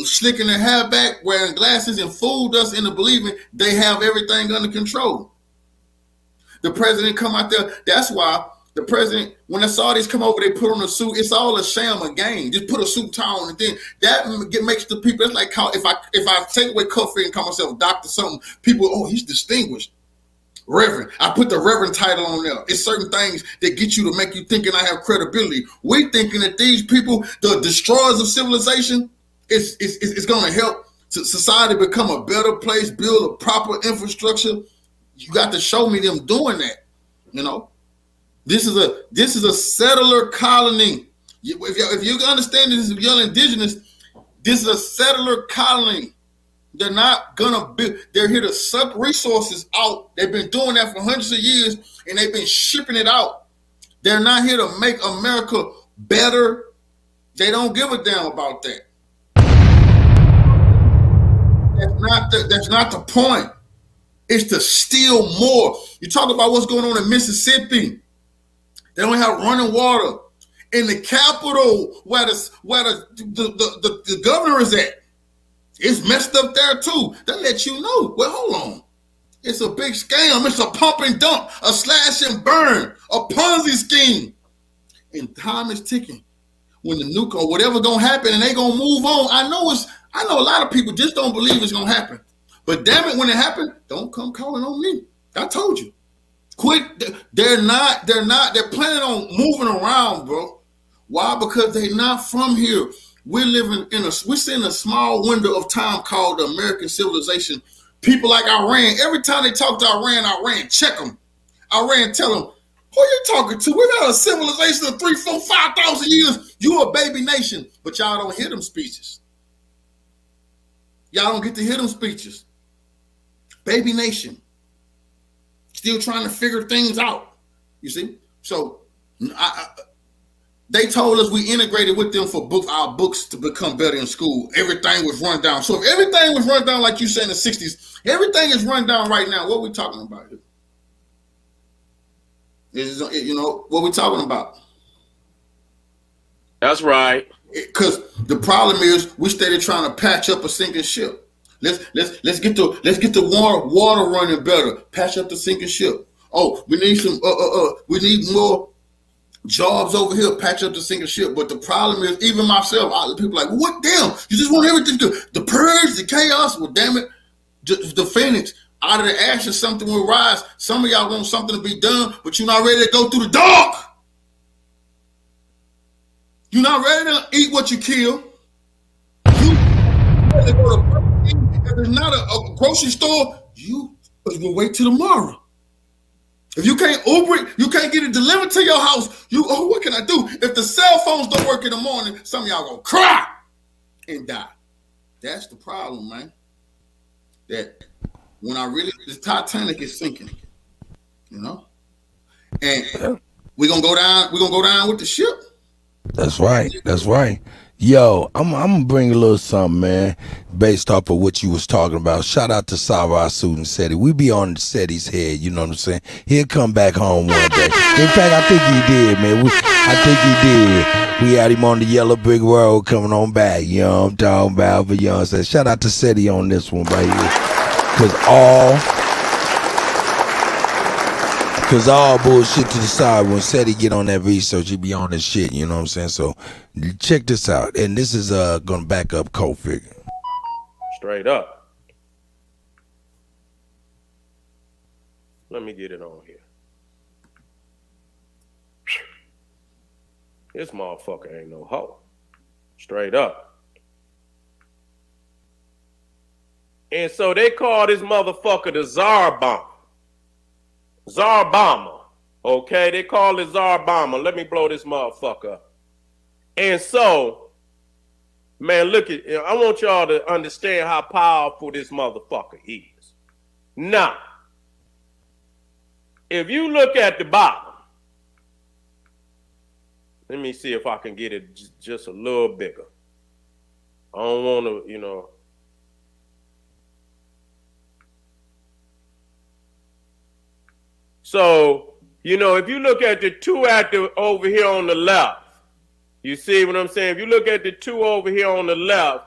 slicking their hair back, wearing glasses, and fooled us into believing they have everything under control. The president come out there. That's why the president, when the Saudis come over, they put on a suit. It's all a sham, a game. Just put a suit tie on, and then that makes the people. It's like if I take away coffee and call myself doctor something, people, oh, he's distinguished. Reverend. I put the reverend title on there. It's certain things that get you to make you thinking I have credibility. We thinking that these people, the destroyers of civilization, it's going to help society become a better place, build a proper infrastructure. You got to show me them doing that. You know, this is a settler colony. If you understand this, if you're indigenous, this is a settler colony. They're not gonna be. They're here to suck resources out. They've been doing that for hundreds of years, and they've been shipping it out. They're not here to make America better. They don't give a damn about that. That's not the point. It's to steal more. You talk about what's going on in Mississippi. They don't have running water. In the capital, where the governor is at, it's messed up there too. That lets you know. Well, hold on. It's a big scam. It's a pump and dump, a slash and burn, a Ponzi scheme. And time is ticking. When the nuke or whatever gonna happen, and they gonna move on. I know a lot of people just don't believe it's gonna happen. But damn it, when it happened, don't come calling on me. I told you. Quit. They're planning on moving around, bro. Why? Because they're not from here. We're seeing a small window of time called the American civilization. People like Iran, every time they talk to Iran, check them. Iran tell them, who you talking to? We got a civilization of 3, 4, 5,000 years. You a baby nation. But y'all don't hear them speeches. Y'all don't get to hear them speeches. Baby nation. Still trying to figure things out. You see? So they told us we integrated with them for our books to become better in school. Everything was run down. So if everything was run down like you said in the 60s, everything is run down right now. What are we talking about here? What we talking about? That's right. Because the problem is we started trying to patch up a sinking ship. Let's get the water running better. Patch up the sinking ship. Oh, we need more jobs over here, patch up the sinking ship. But the problem is, even myself, people like, what damn? You just want everything to the purge, the chaos. Well, damn it, the phoenix out of the ashes, something will rise. Some of y'all want something to be done, but you're not ready to go through the dark. You're not ready to eat what you kill. If there's not a grocery store, you will wait till tomorrow. If you can't Uber it, you can't get it delivered to your house. What can I do? If the cell phones don't work in the morning, some of y'all gonna cry and die. That's the problem, man. That when the Titanic is sinking, and we're gonna go down with the ship. That's right. That's right. Yo, I'm gonna bring a little something, man, based off of what you was talking about. Shout out to Sarah Susan Seti. We be on Seti's head, you know what I'm saying? He'll come back home one day. In fact, I think he did, man. I think he did. We had him on the yellow brick road coming on back. You know what I'm talking about? But you know what I'm saying? Shout out to Seti on this one, baby. Cause all bullshit to the side. When Seti get on that research, he be on this shit. You know what I'm saying? So check this out. And this is gonna back up Cold Figure. Straight up. Let me get it on here. This motherfucker ain't no hoe. Straight up. And so they call this motherfucker the Tsar Bomber. Tsar Bomber. Okay, they call it Tsar Bomber. Let me blow this motherfucker up. And so, man, look at, I want y'all to understand how powerful this motherfucker is. Now, if you look at the bottom, let me see if I can get it just a little bigger. I don't want to, you know. So, you know, if you look at the two over here on the left, you see what I'm saying? If you look at the two over here on the left,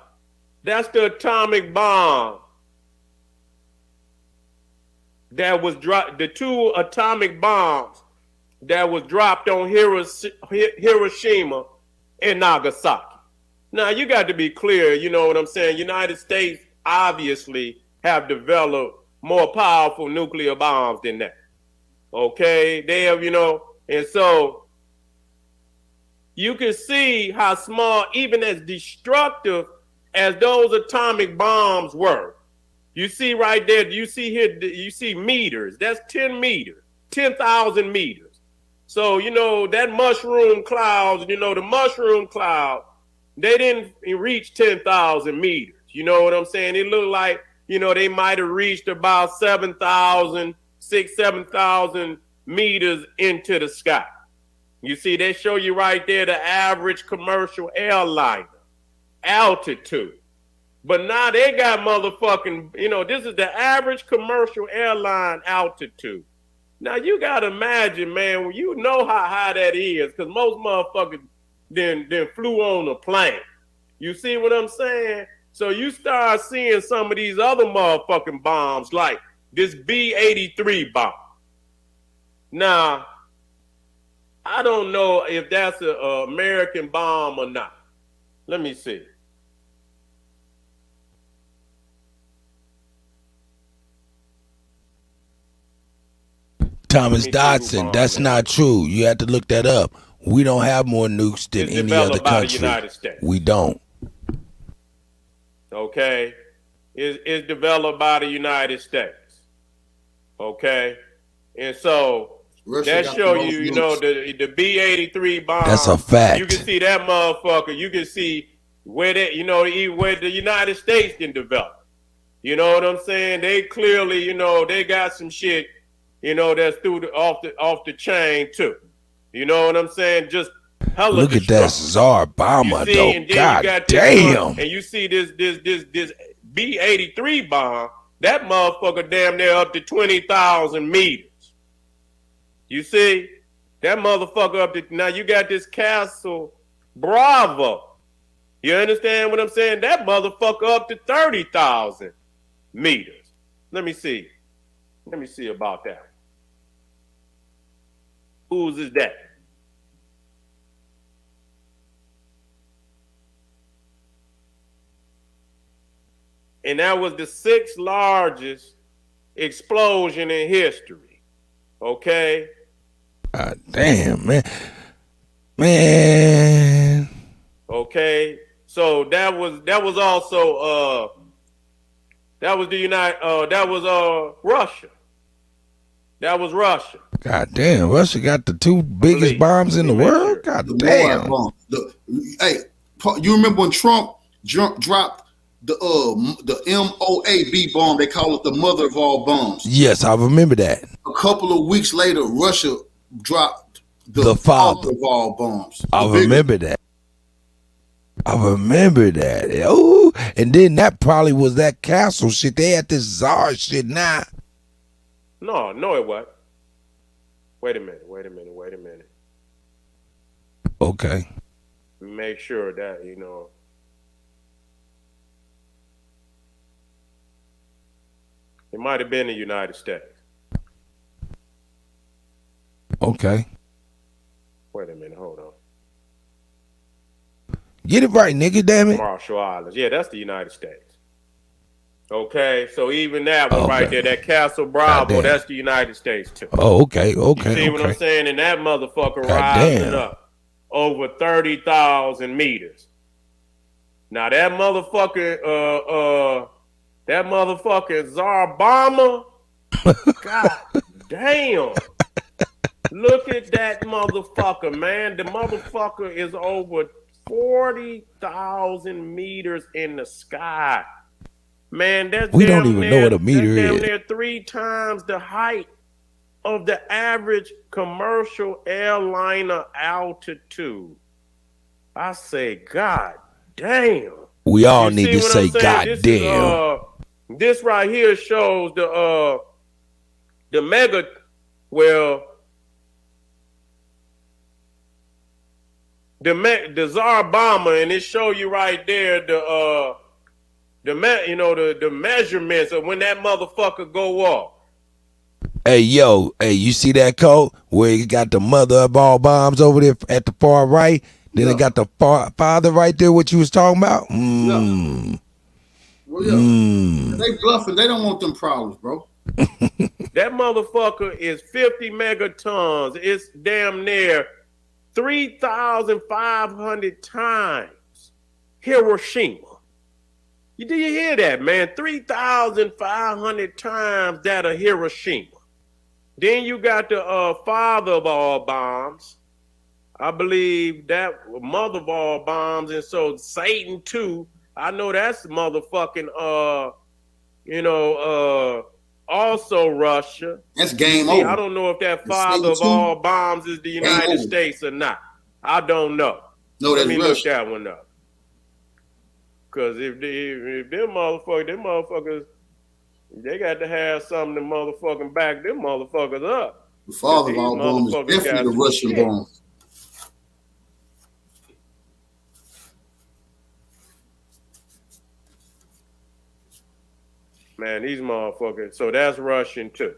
that's the atomic bomb that was dropped, the two atomic bombs that was dropped on Hiroshima and Nagasaki. Now, you got to be clear, you know what I'm saying? United States obviously have developed more powerful nuclear bombs than that. Okay? They have, you know, and so you can see how small, even as destructive as those atomic bombs were. You see right there, you see here, you see meters. That's 10 meters, 10,000 meters. So, you know, that mushroom clouds, you know, the mushroom cloud, they didn't reach 10,000 meters. You know what I'm saying? It looked like, you know, they might have reached about 7,000 meters into the sky. You see, they show you right there the average commercial airliner altitude. But now they got motherfucking, you know, this is the average commercial airline altitude. Now you gotta imagine, man, when you know how high that is, because most motherfuckers then flew on a plane. You see what I'm saying? So you start seeing some of these other motherfucking bombs, like this B-83 bomb. Now, I don't know if that's an American bomb or not. Let me see. Thomas Dodson, that's not true. You have to look that up. We don't have more nukes than any other country. We don't. Okay? It's developed by the United States. Okay? And so that show you, you know, the B-83 bomb. That's a fact. You can see that motherfucker. You can see where that, you know, where the United States can develop. You know what I'm saying? They clearly, you know, they got some shit, you know, that's off the chain too. You know what I'm saying? Just hella. Look at that Tsar Bomber, though. God damn. And you see this B-83 bomb, that motherfucker damn near up to 20,000 meters. You see? That motherfucker up to, now you got this Castle Bravo. You understand what I'm saying? That motherfucker up to 30,000 meters. Let me see. Let me see about that. Whose is that? And that was the 6th largest explosion in history. Okay? God damn, man. Man. Okay. So that was also that was Russia. That was Russia. God damn, Russia got the 2 biggest bombs in the world? God damn. Hey, you remember when Trump dropped the MOAB bomb? They call it the mother of all bombs. Yes, I remember that. A couple of weeks later, Russia dropped the father of all bombs. I remember that. Oh, and then that probably was that castle shit. They had this Tsar shit now. No, it wasn't. Wait a minute. Okay. Make sure that, you know. It might have been the United States. Okay. Wait a minute, hold on. Get it right, nigga, damn it. Marshall Islands. Yeah, that's the United States. Okay, so even that one right there, that Castle Bravo, that's the United States too. Oh, okay, You see what I'm saying? And that motherfucker rising up over 30,000 meters. Now that motherfucker, Zarbama, God damn. Look at that motherfucker, man. The motherfucker is over 40,000 meters in the sky. Man, that's we don't even know what a meter is. Damn near 3 times the height of the average commercial airliner altitude. I say, God damn. We all need to say, God damn. This right here shows the mega, well, the Zarbama, and it show you right there the measurements of when that motherfucker go off. Hey, yo, you see that code where it got the mother of all bombs over there at the far right? Then it got the father right there, what you was talking about? Well, they bluffing. They don't want them problems, bro. That motherfucker is 50 megatons. It's damn near 3,500 times Hiroshima. Do you hear that, man? 3,500 times that of Hiroshima. Then you got the father of all bombs. I believe that mother of all bombs, and so Satan too. I know that's motherfucking also Russia. That's game over. I don't know if that father of all bombs is the United States or not. I don't know. No, that's Let me Russia. look that one up. Because if them motherfuckers, they got to have something to motherfucking back them motherfuckers up. The father of all bombs is definitely the Russian bomb. Man, these motherfuckers. So that's Russian too.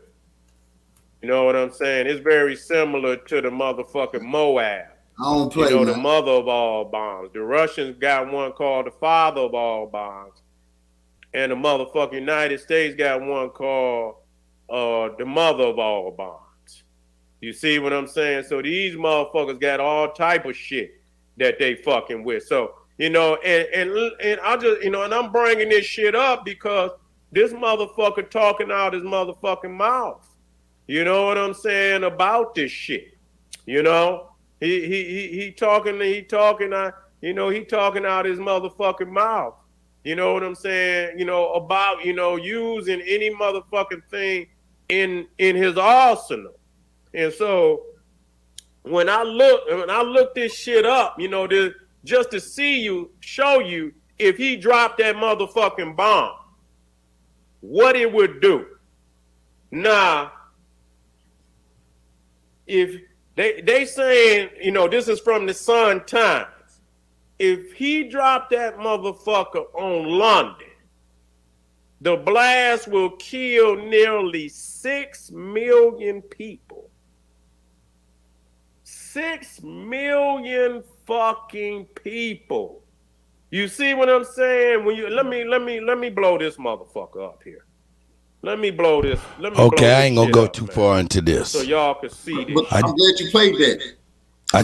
You know what I'm saying? It's very similar to the motherfucking Moab. I don't play, you know, the mother of all bombs. The Russians got one called the father of all bombs. And the motherfucking United States got one called the mother of all bombs. You see what I'm saying? So these motherfuckers got all type of shit that they fucking with. So, you know, and I just, you know, and I'm bringing this shit up because this motherfucker talking out his motherfucking mouth. You know what I'm saying about this shit? You know? He talking out his motherfucking mouth. You know what I'm saying? You know, about, you know, using any motherfucking thing in his arsenal. And so when I look this shit up, you know, just to show you if he dropped that motherfucking bomb, what it would do. Now, if they saying, you know, this is from the Sun Times. If he dropped that motherfucker on London, the blast will kill nearly 6 million people. 6 million fucking people. You see what I'm saying? When you let me blow this motherfucker up here. Let me blow this. Okay, I ain't gonna go too far into this. So y'all can see this. I'm glad you played that. I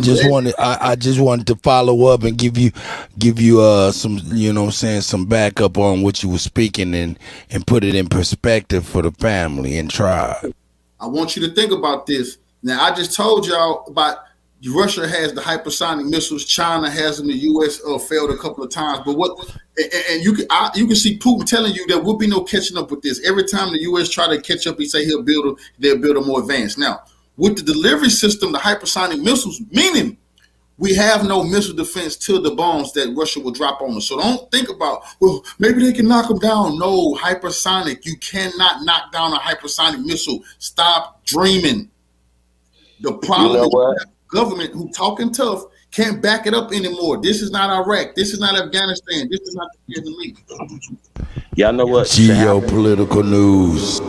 just wanted to follow up and give you some, you know what I'm saying, some backup on what you were speaking and put it in perspective for the family and tribe. I want you to think about this. Now, I just told y'all about Russia has the hypersonic missiles. China has them. The U.S. failed a couple of times. But you can see Putin telling you there will be no catching up with this. Every time the U.S. try to catch up, he say they'll build a more advanced. Now, with the delivery system, the hypersonic missiles, meaning we have no missile defense to the bombs that Russia will drop on us. So don't think about, well, maybe they can knock them down. No, hypersonic. You cannot knock down a hypersonic missile. Stop dreaming. The problem is the government who talking tough can't back it up anymore. This is not Iraq. This is not Afghanistan. This is not the Middle East. Y'all know what? Geo-Political news.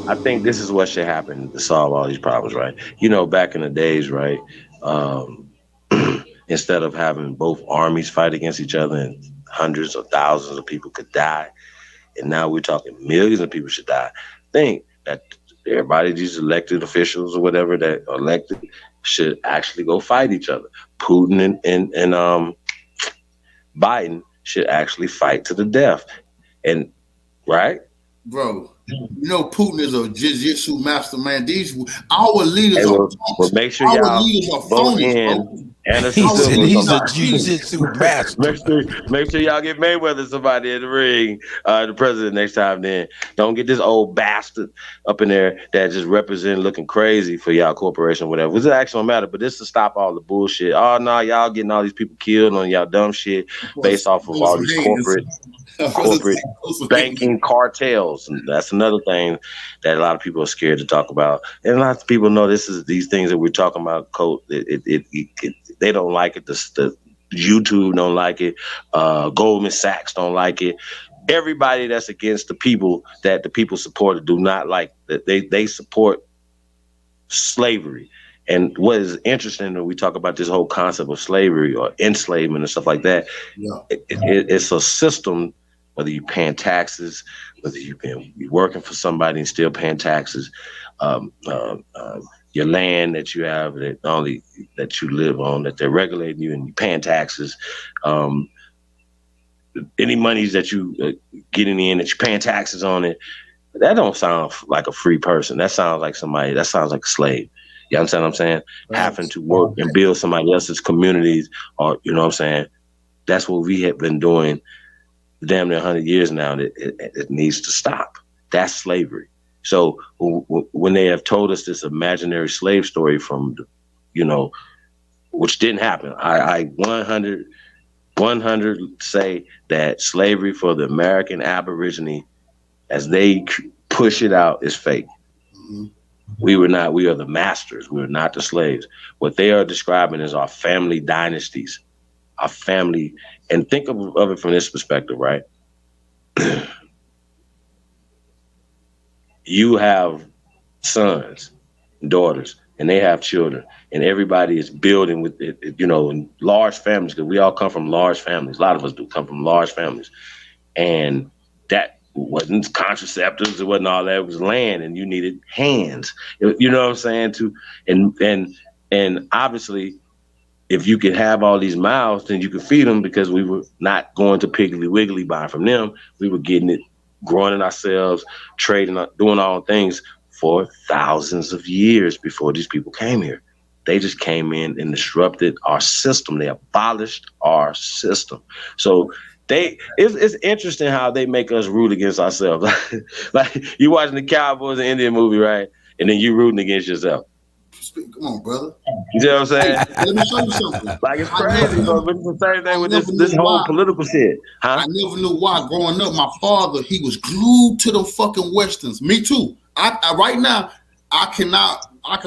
I think this is what should happen to solve all these problems, right? Back in the days, right? Instead of having both armies fight against each other and hundreds or thousands of people could die, and now we're talking millions of people should die. Think that everybody, these elected officials or whatever that are elected, should actually go fight each other. Putin and Biden should actually fight to the death, and right, bro. Putin is a jiu-jitsu master, man. Our leaders are make sure y'all vote in. He's a jiu-jitsu master. Make sure y'all get Mayweather somebody in the ring, the president next time. Then don't get this old bastard up in there that just represent looking crazy for y'all corporation, whatever. Which actually don't matter, but this to stop all the bullshit. Oh no, y'all getting all these people killed on y'all dumb shit based off of all these corporate banking cartels. And that's another thing that a lot of people are scared to talk about. And a lot of people know these things that we're talking about. They don't like it. The YouTube don't like it. Goldman Sachs don't like it. Everybody that's against the people that the people support do not like that. They support slavery. And what is interesting when we talk about this whole concept of slavery or enslavement and stuff like that, it's a system. Whether you're paying taxes, whether you're working for somebody and still paying taxes, your land that you have, that only that you live on, that they're regulating you and you're paying taxes, any monies that you getting in that you're paying taxes on it, that don't sound like a free person. That sounds like a slave. You understand what I'm saying? Right. Having to work and build somebody else's communities, or you know what I'm saying? That's what we have been doing damn near 100 years now. It needs to stop. That's slavery. So when they have told us this imaginary slave story from, which didn't happen, I 100 say that slavery for the American Aborigine, as they push it out, is fake. Mm-hmm. We are the masters. We are not the slaves. What they are describing is our family dynasties, our family. And think of it from this perspective, right? You have sons, daughters, and they have children, and everybody is building with it, in large families, because we all come from large families. A lot of us do come from large families. And that wasn't contraceptives, it wasn't all that, it was land, and you needed hands. You know what I'm saying? And obviously, if you could have all these mouths, then you could feed them, because we were not going to Piggly Wiggly buying from them. We were getting it, growing it ourselves, trading, doing all things for thousands of years before these people came here. They just came in and disrupted our system. They abolished our system. So it's interesting how they make us root against ourselves. Like you watching the Cowboys and Indian movie, right? And then you rooting against yourself. Come on, brother. You know what I'm saying? Hey, let me show you something. Like it's crazy, but it's the same thing with this whole political shit. Huh? I never knew why. Growing up, my father, he was glued to the fucking westerns. Me too. I right now, I can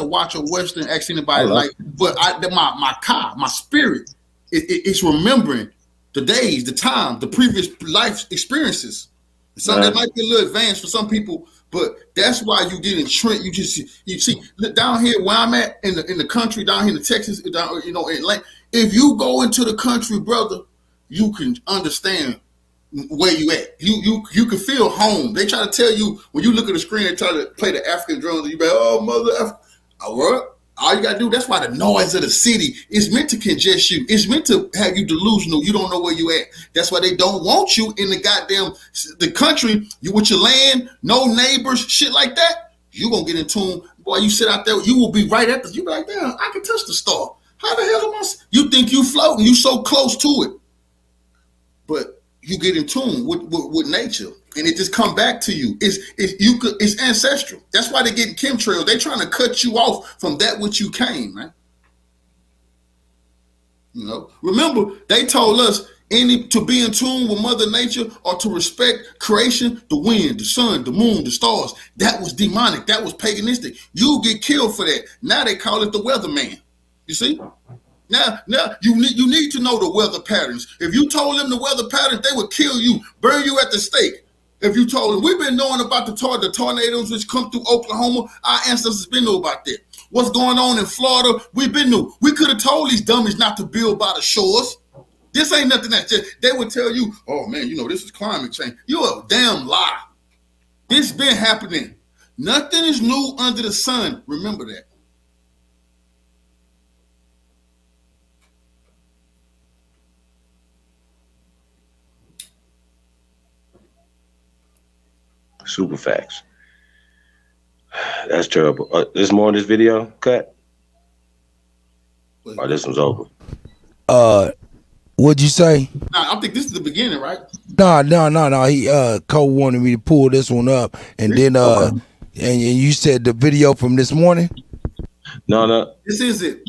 watch a western, ask anybody but my spirit, it's remembering the days, the time, the previous life experiences. So that might be a little advanced for some people. But that's why you get entrenched. You see down here where I'm at in the country, down here in Texas, down, if you go into the country, brother, you can understand where you at. You can feel home. They try to tell you when you look at the screen, they try to play the African drums, and you be like, oh mother, all you gotta do. That's why the noise of the city is meant to congest you. It's meant to have you delusional. You don't know where you at. That's why they don't want you in the country. You with your land, no neighbors, shit like that. You gonna get in tune. Boy, you sit out there, you will be right at you be like, damn, I can touch the star. How the hell am I? You think you floating? You so close to it, but you get in tune with nature. And it just come back to you. It's ancestral. That's why they getting chemtrails. They trying to cut you off from that which you came, man. Remember they told us to be in tune with Mother Nature or to respect creation, the wind, the sun, the moon, the stars. That was demonic. That was paganistic. You get killed for that. Now they call it the weatherman. You see? Now you need to know the weather patterns. If you told them the weather patterns, they would kill you, burn you at the stake. If you told them, we've been knowing about the tornadoes which come through Oklahoma. Our ancestors been know about that. What's going on in Florida? We've been knew. We could have told these dummies not to build by the shores. This ain't nothing that just, they would tell you, oh man, you know, this is climate change. You're a damn lie. This been happening. Nothing is new under the sun. Remember that. Super facts. That's terrible. There's more in this video cut? Or this one's over? What'd you say? Nah, I think this is the beginning, right? No. He Cole wanted me to pull this one up, and then and you said the video from this morning. No. This is it.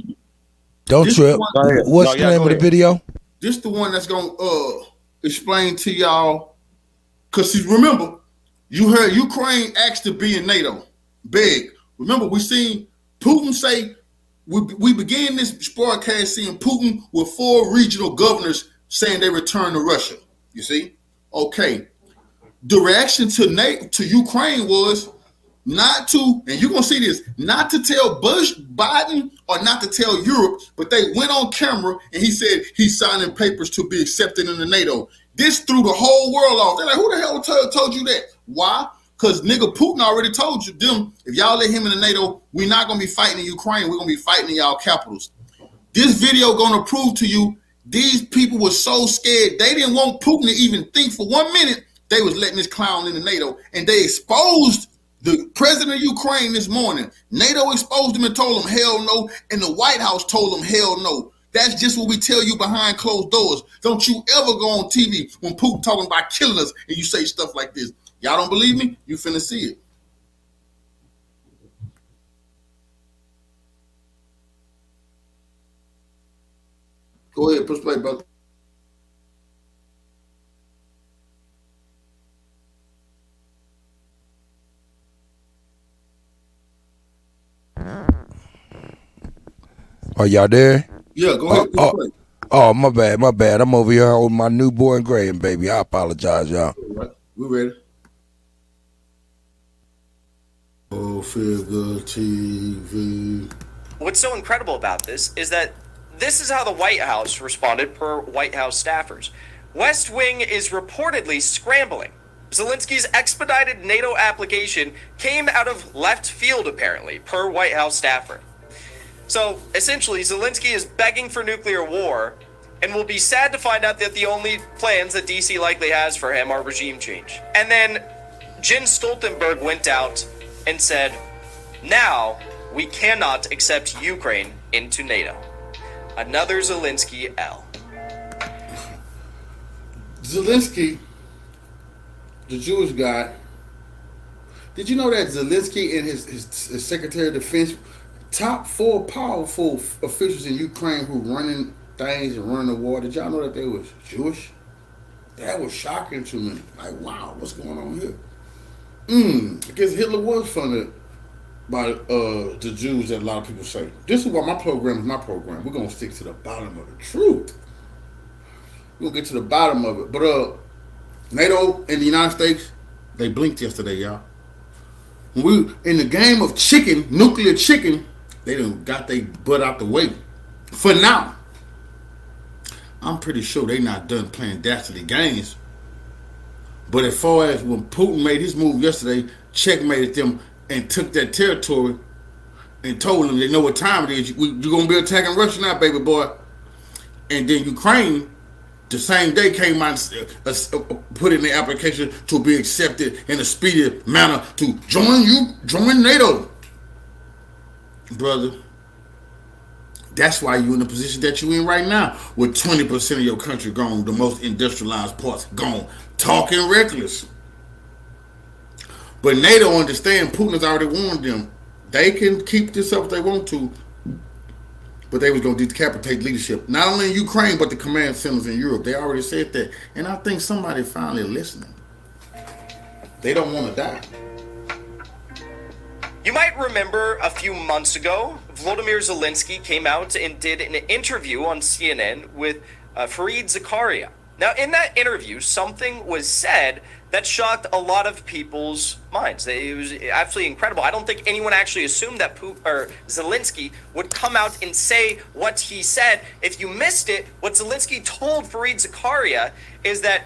Don't this trip. What's the name of the video? This the one that's gonna explain to y'all. Cause see, remember, you heard Ukraine asked to be in NATO. Beg. Remember, we seen Putin say. We began this broadcast seeing Putin with 4 regional governors saying they return to Russia. You see? Okay. The reaction to Ukraine was not to, and you're going to see this, not to tell Biden or not to tell Europe, but they went on camera and he said he's signing papers to be accepted into NATO. This threw the whole world off. They're like, who the hell told you that? Why? Because nigga Putin already told you, them, if y'all let him in the NATO, we're not going to be fighting in Ukraine. We're going to be fighting in y'all capitals. This video going to prove to you these people were so scared. They didn't want Putin to even think for 1 minute they was letting this clown into NATO. And they exposed the president of Ukraine this morning. NATO exposed him and told him hell no. And the White House told him hell no. That's just what we tell you behind closed doors. Don't you ever go on TV when Putin talking about killing us and you say stuff like this. Y'all don't believe me? You finna see it. Go ahead, push play, brother. Are y'all there? Yeah, go ahead. Push play. Oh, my bad. I'm over here holding my newborn Graham baby. I apologize, y'all. All right. We ready. Figure TV. What's so incredible about this is that this is how the White House responded per White House staffers. West Wing is reportedly scrambling. Zelensky's expedited NATO application came out of left field, apparently, per White House staffer. So, essentially, Zelensky is begging for nuclear war and will be sad to find out that the only plans that DC likely has for him are regime change. And then Jens Stoltenberg went out and said, now we cannot accept Ukraine into NATO. Another Zelensky L. Zelensky, the Jewish guy, did you know that Zelensky and his Secretary of Defense, top 4 powerful officials in Ukraine who running things and running the war, did y'all know that they was Jewish? That was shocking to me. Like, wow, what's going on here? I guess Hitler was funded by the Jews that a lot of people say. This is why my program is my program. We're going to stick to the bottom of the truth. We're going to get to the bottom of it. But NATO and the United States, they blinked yesterday, y'all. When we in the game of chicken, nuclear chicken, they done got their butt out the way. For now. I'm pretty sure they not done playing dastardly games. But as far as when Putin made his move yesterday, checkmated them and took that territory and told them they know what time it is. You're going to be attacking Russia now, baby boy. And then Ukraine, the same day, came out and put in the application to be accepted in a speedy manner to join NATO. Brother, that's why you're in the position that you're in right now, with 20% of your country gone, the most industrialized parts gone, talking reckless. But NATO understand Putin has already warned them. They can keep this up if they want to, but they was going to decapitate leadership, not only in Ukraine, but the command centers in Europe. They already said that. And I think somebody finally listening. They don't want to die. You might remember a few months ago, Volodymyr Zelensky came out and did an interview on CNN with Fareed Zakaria. Now, in that interview, something was said that shocked a lot of people's minds. It was absolutely incredible. I don't think anyone actually assumed that Zelensky would come out and say what he said. If you missed it, what Zelensky told Fareed Zakaria is that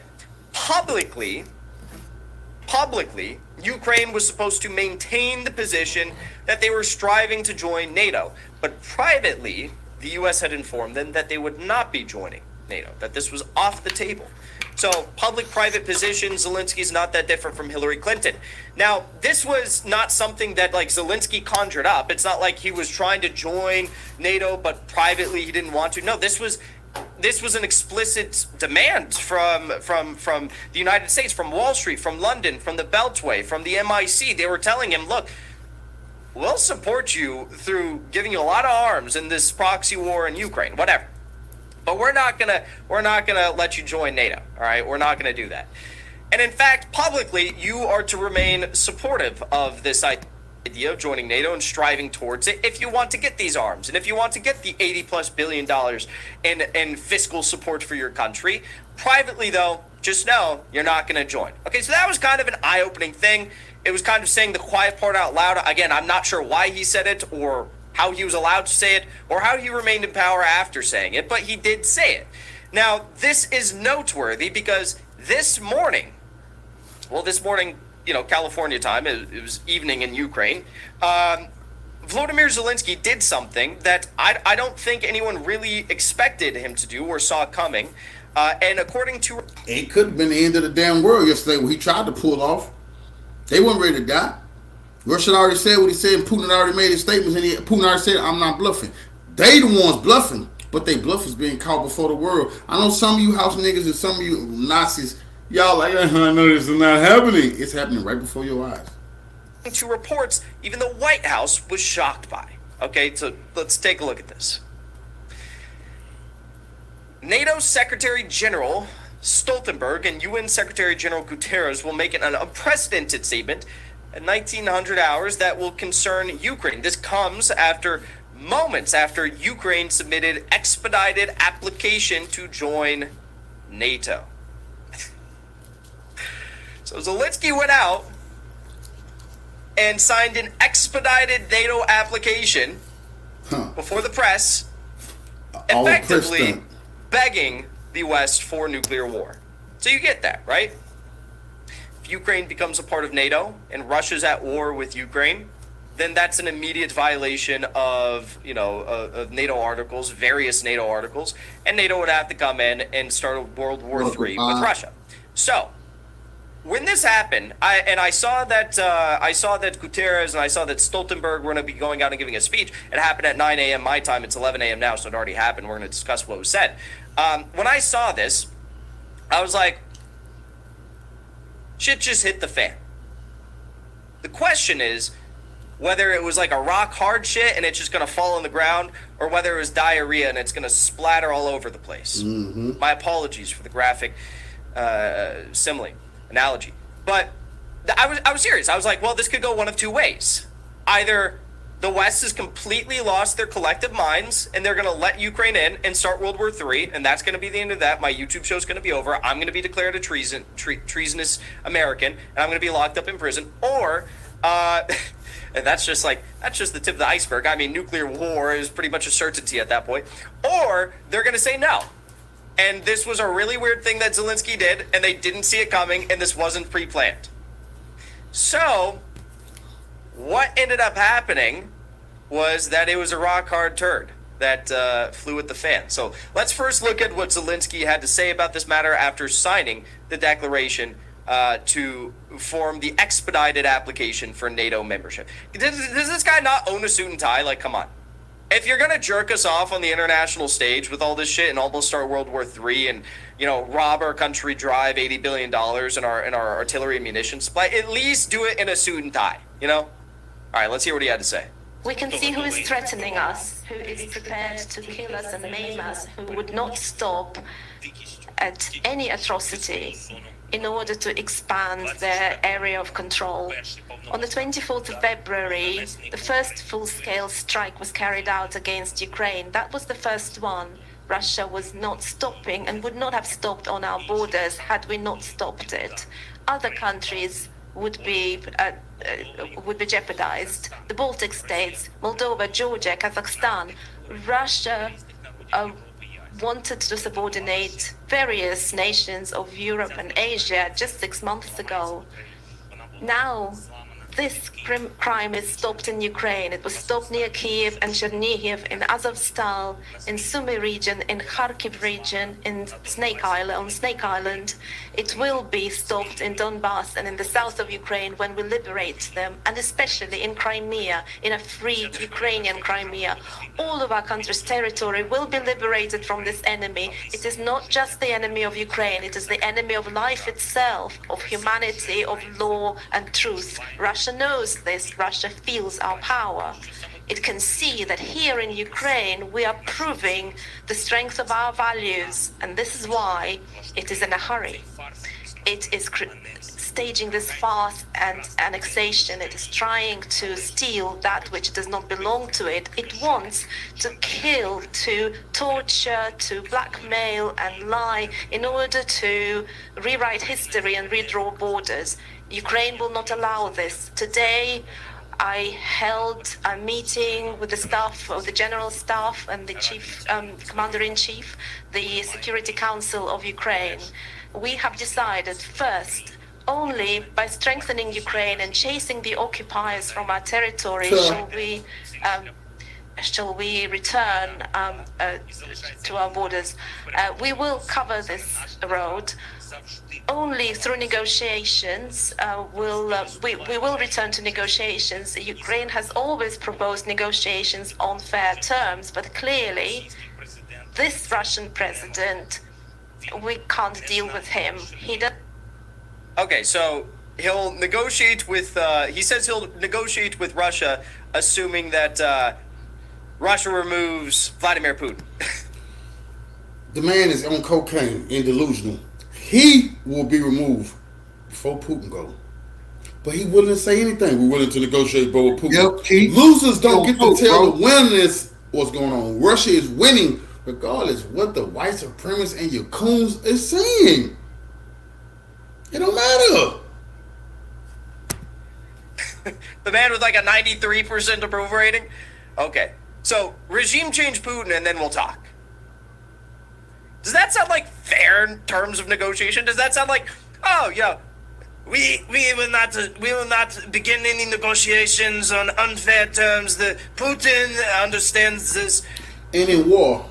publicly, Ukraine was supposed to maintain the position that they were striving to join NATO. But privately, the U.S. had informed them that they would not be joining NATO, that this was off the table. So public-private position, Zelensky's not that different from Hillary Clinton. Now, this was not something that like Zelensky conjured up. It's not like he was trying to join NATO, but privately he didn't want to. No, this was an explicit demand from the United States, from Wall Street, from London, from the Beltway, from the MIC. They were telling him, look, we'll support you through giving you a lot of arms in this proxy war in Ukraine, whatever. But we're not gonna let you join NATO. All right, we're not gonna do that. And in fact, publicly, you are to remain supportive of this idea of joining NATO and striving towards it if you want to get these arms and if you want to get the $80+ billion in fiscal support for your country. Privately, though, just know you're not going to join. Okay, so that was kind of an eye-opening thing. It was kind of saying the quiet part out loud. Again, I'm not sure why he said it or how he was allowed to say it or how he remained in power after saying it, but he did say it. Now, this is noteworthy because this morning, California time, it was evening in Ukraine, Volodymyr Zelensky did something that I don't think anyone really expected him to do or saw coming. And according to... It could have been the end of the damn world yesterday when he tried to pull off. They weren't ready to die. Russia already said what he said, and Putin already made his statements, and Putin already said, I'm not bluffing. They the ones bluffing, but they bluff is being caught before the world. I know some of you house niggas and some of you Nazis, y'all like, I know this is not happening. It's happening right before your eyes. To reports even the White House was shocked by. Okay, so let's take a look at this. NATO Secretary General Stoltenberg and UN Secretary General Guterres will make an unprecedented statement at 1900 hours that will concern Ukraine. This comes moments after Ukraine submitted expedited application to join NATO. So Zelensky went out and signed an expedited NATO application before the press, effectively begging the West for nuclear war. So you get that, right? If Ukraine becomes a part of NATO and Russia's at war with Ukraine, then that's an immediate violation of of NATO articles, various NATO articles, and NATO would have to come in and start a World War III with Russia. So when this happened, I saw that Guterres and I saw that Stoltenberg were going to be going out and giving a speech. It happened at 9 a.m. my time. It's 11 a.m. now, so it already happened. We're going to discuss what was said. When I saw this, I was like, shit just hit the fan. The question is whether it was like a rock hard shit and it's just going to fall on the ground, or whether it was diarrhea and it's going to splatter all over the place. Mm-hmm. My apologies for the graphic simile. Analogy, but I was serious. I was like, well, this could go one of two ways. Either the West has completely lost their collective minds and they're going to let Ukraine in and start World War III, and that's going to be the end of that. My YouTube show is going to be over. I'm going to be declared a treasonous American, and I'm going to be locked up in prison. Or and that's just the tip of the iceberg. I mean, nuclear war is pretty much a certainty at that point. Or they're going to say no. And this was a really weird thing that Zelensky did, and they didn't see it coming, and this wasn't pre-planned. So, what ended up happening was that it was a rock-hard turd that flew at the fan. So, let's first look at what Zelensky had to say about this matter after signing the declaration to form the expedited application for NATO membership. Does this guy not own a suit and tie? Like, come on. If you're going to jerk us off on the international stage with all this shit and almost start World War III and, rob our country, drive $80 billion in our artillery and munitions supply, at least do it in a suit and tie, All right, let's hear what he had to say. We can see who is threatening us, who is prepared to kill us and maim us, who would not stop at any atrocity in order to expand their area of control. On the 24th of February, the first full-scale strike was carried out against Ukraine. That was the first one. Russia was not stopping and would not have stopped on our borders had we not stopped it. Other countries would be jeopardized. The Baltic states, Moldova, Georgia, Kazakhstan. Russia wanted to subordinate various nations of Europe and Asia just 6 months ago. Now, this crime is stopped in Ukraine. It was stopped near Kiev and Chernihiv, in Azovstal, in Sumy region, in Kharkiv region, in Snake Island. It will be stopped in Donbass and in the south of Ukraine when we liberate them, and especially in Crimea, in a free Ukrainian Crimea. All of our country's territory will be liberated from this enemy. It is not just the enemy of Ukraine, it is the enemy of life itself, of humanity, of law and truth. Russia knows this. Russia feels our power. It can see that here in Ukraine we are proving the strength of our values, and this is why it is in a hurry. It is staging this fast and annexation. It is trying to steal that which does not belong to it. It wants to kill, to torture, to blackmail and lie in order to rewrite history and redraw borders. Ukraine will not allow this. Today, I held a meeting with the staff of the General Staff and the Chief Commander-in-Chief, the Security Council of Ukraine. We have decided first, only by strengthening Ukraine and chasing the occupiers from our territory shall we return to our borders. We will cover this road. Only through negotiations we will return to negotiations. Ukraine has always proposed negotiations on fair terms, but clearly this Russian president, we can't deal with him. He does. Okay, so he'll negotiate with. He says he'll negotiate with Russia, assuming that Russia removes Vladimir Putin. The man is on cocaine and delusional. He will be removed before Putin goes. But he wouldn't say anything. We're willing to negotiate, bro, with Putin. Yep, Losers don't get to tell the winners what's going on. Russia is winning regardless what the white supremacists and your coons is saying. It don't matter. The man with like a 93% approval rating? Okay. So, regime change Putin and then we'll talk. Does that sound like fair terms of negotiation? Does that sound like, oh, yeah, we will not begin any negotiations on unfair terms. The Putin understands this. And in war,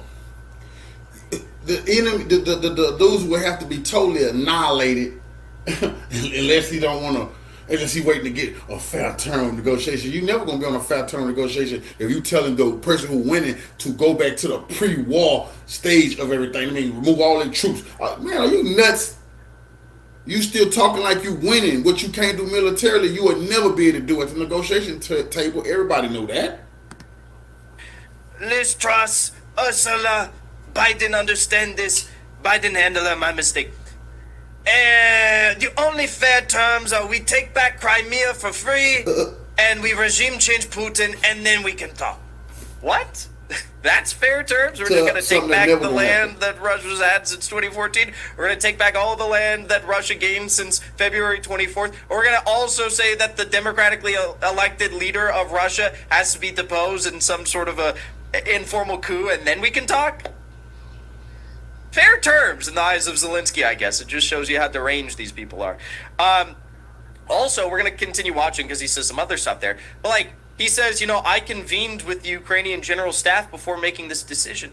the enemy, those will have to be totally annihilated unless he don't want to. Unless he waiting to get a fair term negotiation. You're never going to be on a fair term negotiation if you telling the person who winning to go back to the pre-war stage of everything. I mean, remove all the troops. Man, are you nuts? You still talking like you winning. What you can't do militarily, you will never be able to do at the negotiation table. Everybody know that. Liz Truss, Ursula, Biden understand this. Biden handle my mistake. And the only fair terms are we take back Crimea for free and we regime change Putin and then we can talk. What? That's fair terms? We're just going to take back the land that Russia's had since 2014. We're going to take back all the land that Russia gained since February 24th. Or we're going to also say that the democratically elected leader of Russia has to be deposed in some sort of a informal coup and then we can talk? Fair terms in the eyes of Zelensky, I guess. It just shows you how deranged these people are. Also, we're going to continue watching because he says some other stuff there. But, like, he says, I convened with the Ukrainian General Staff before making this decision.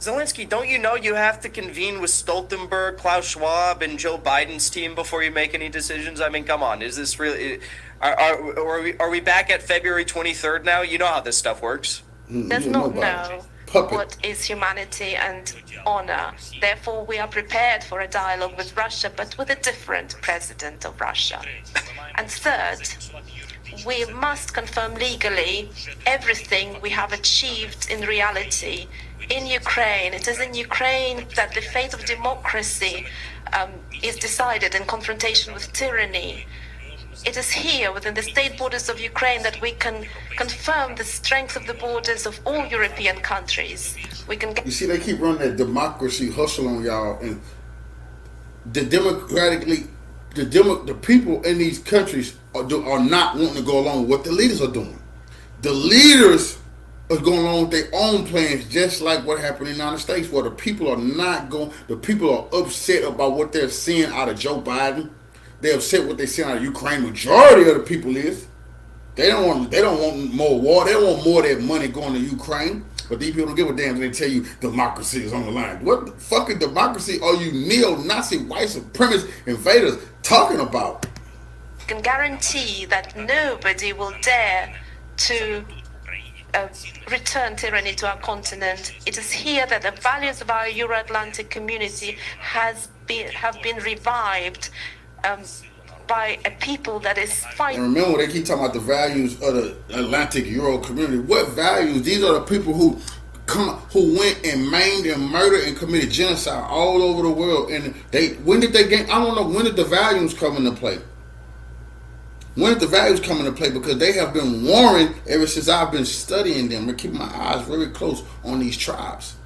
Zelensky, don't you know you have to convene with Stoltenberg, Klaus Schwab, and Joe Biden's team before you make any decisions? I mean, come on. Is this really... Are we back at February 23rd now? You know how this stuff works. Does not know. what is humanity and honor. Therefore, we are prepared for a dialogue with Russia, but with a different president of Russia. And third, we must confirm legally everything we have achieved in reality in Ukraine. It is in Ukraine that the fate of democracy is decided in confrontation with tyranny. It is here, within the state borders of Ukraine, that we can confirm the strength of the borders of all European countries. We can. You see, they keep running that democracy hustle on y'all, and the people in these countries are not wanting to go along with what the leaders are doing. The leaders are going along with their own plans, just like what happened in the United States, where the people are not going. The people are upset about what they're seeing out of Joe Biden. They're upset what they're seeing out of Ukraine. Majority of the people is. They don't want more war. They don't want more of that money going to Ukraine. But these people don't give a damn when they tell you democracy is on the line. What the fucking democracy are you neo-Nazi white supremacist invaders talking about? I can guarantee that nobody will dare to return tyranny to our continent. It is here that the values of our Euro-Atlantic community have been revived by a people that is fighting. And remember, they keep talking about the values of the Atlantic Euro community. What values? These are the people who went and maimed and murdered and committed genocide all over the world. And when did they gain? I don't know. When did the values come into play? When did the values come into play? Because they have been warring ever since I've been studying them and keeping my eyes very close on these tribes.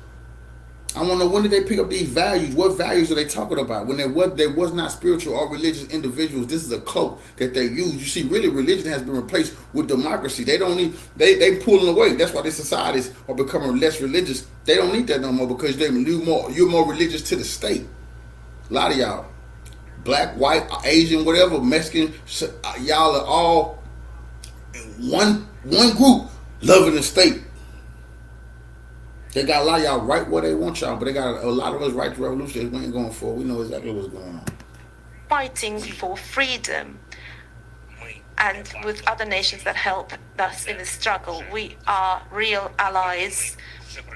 I want to know, when did they pick up these values? What values are they talking about? When there was not spiritual or religious individuals, this is a cloak that they use. You see, really, religion has been replaced with democracy. They don't need, they pulling away. That's why their societies are becoming less religious. They don't need that no more because you're more religious to the state. A lot of y'all, black, white, Asian, whatever, Mexican, y'all are all one group loving the state. They got a lot of y'all right where they want y'all, but they got a lot of us right to revolution. We ain't going for it. We know exactly what's going on. Fighting for freedom, and with other nations that help us in the struggle. We are real allies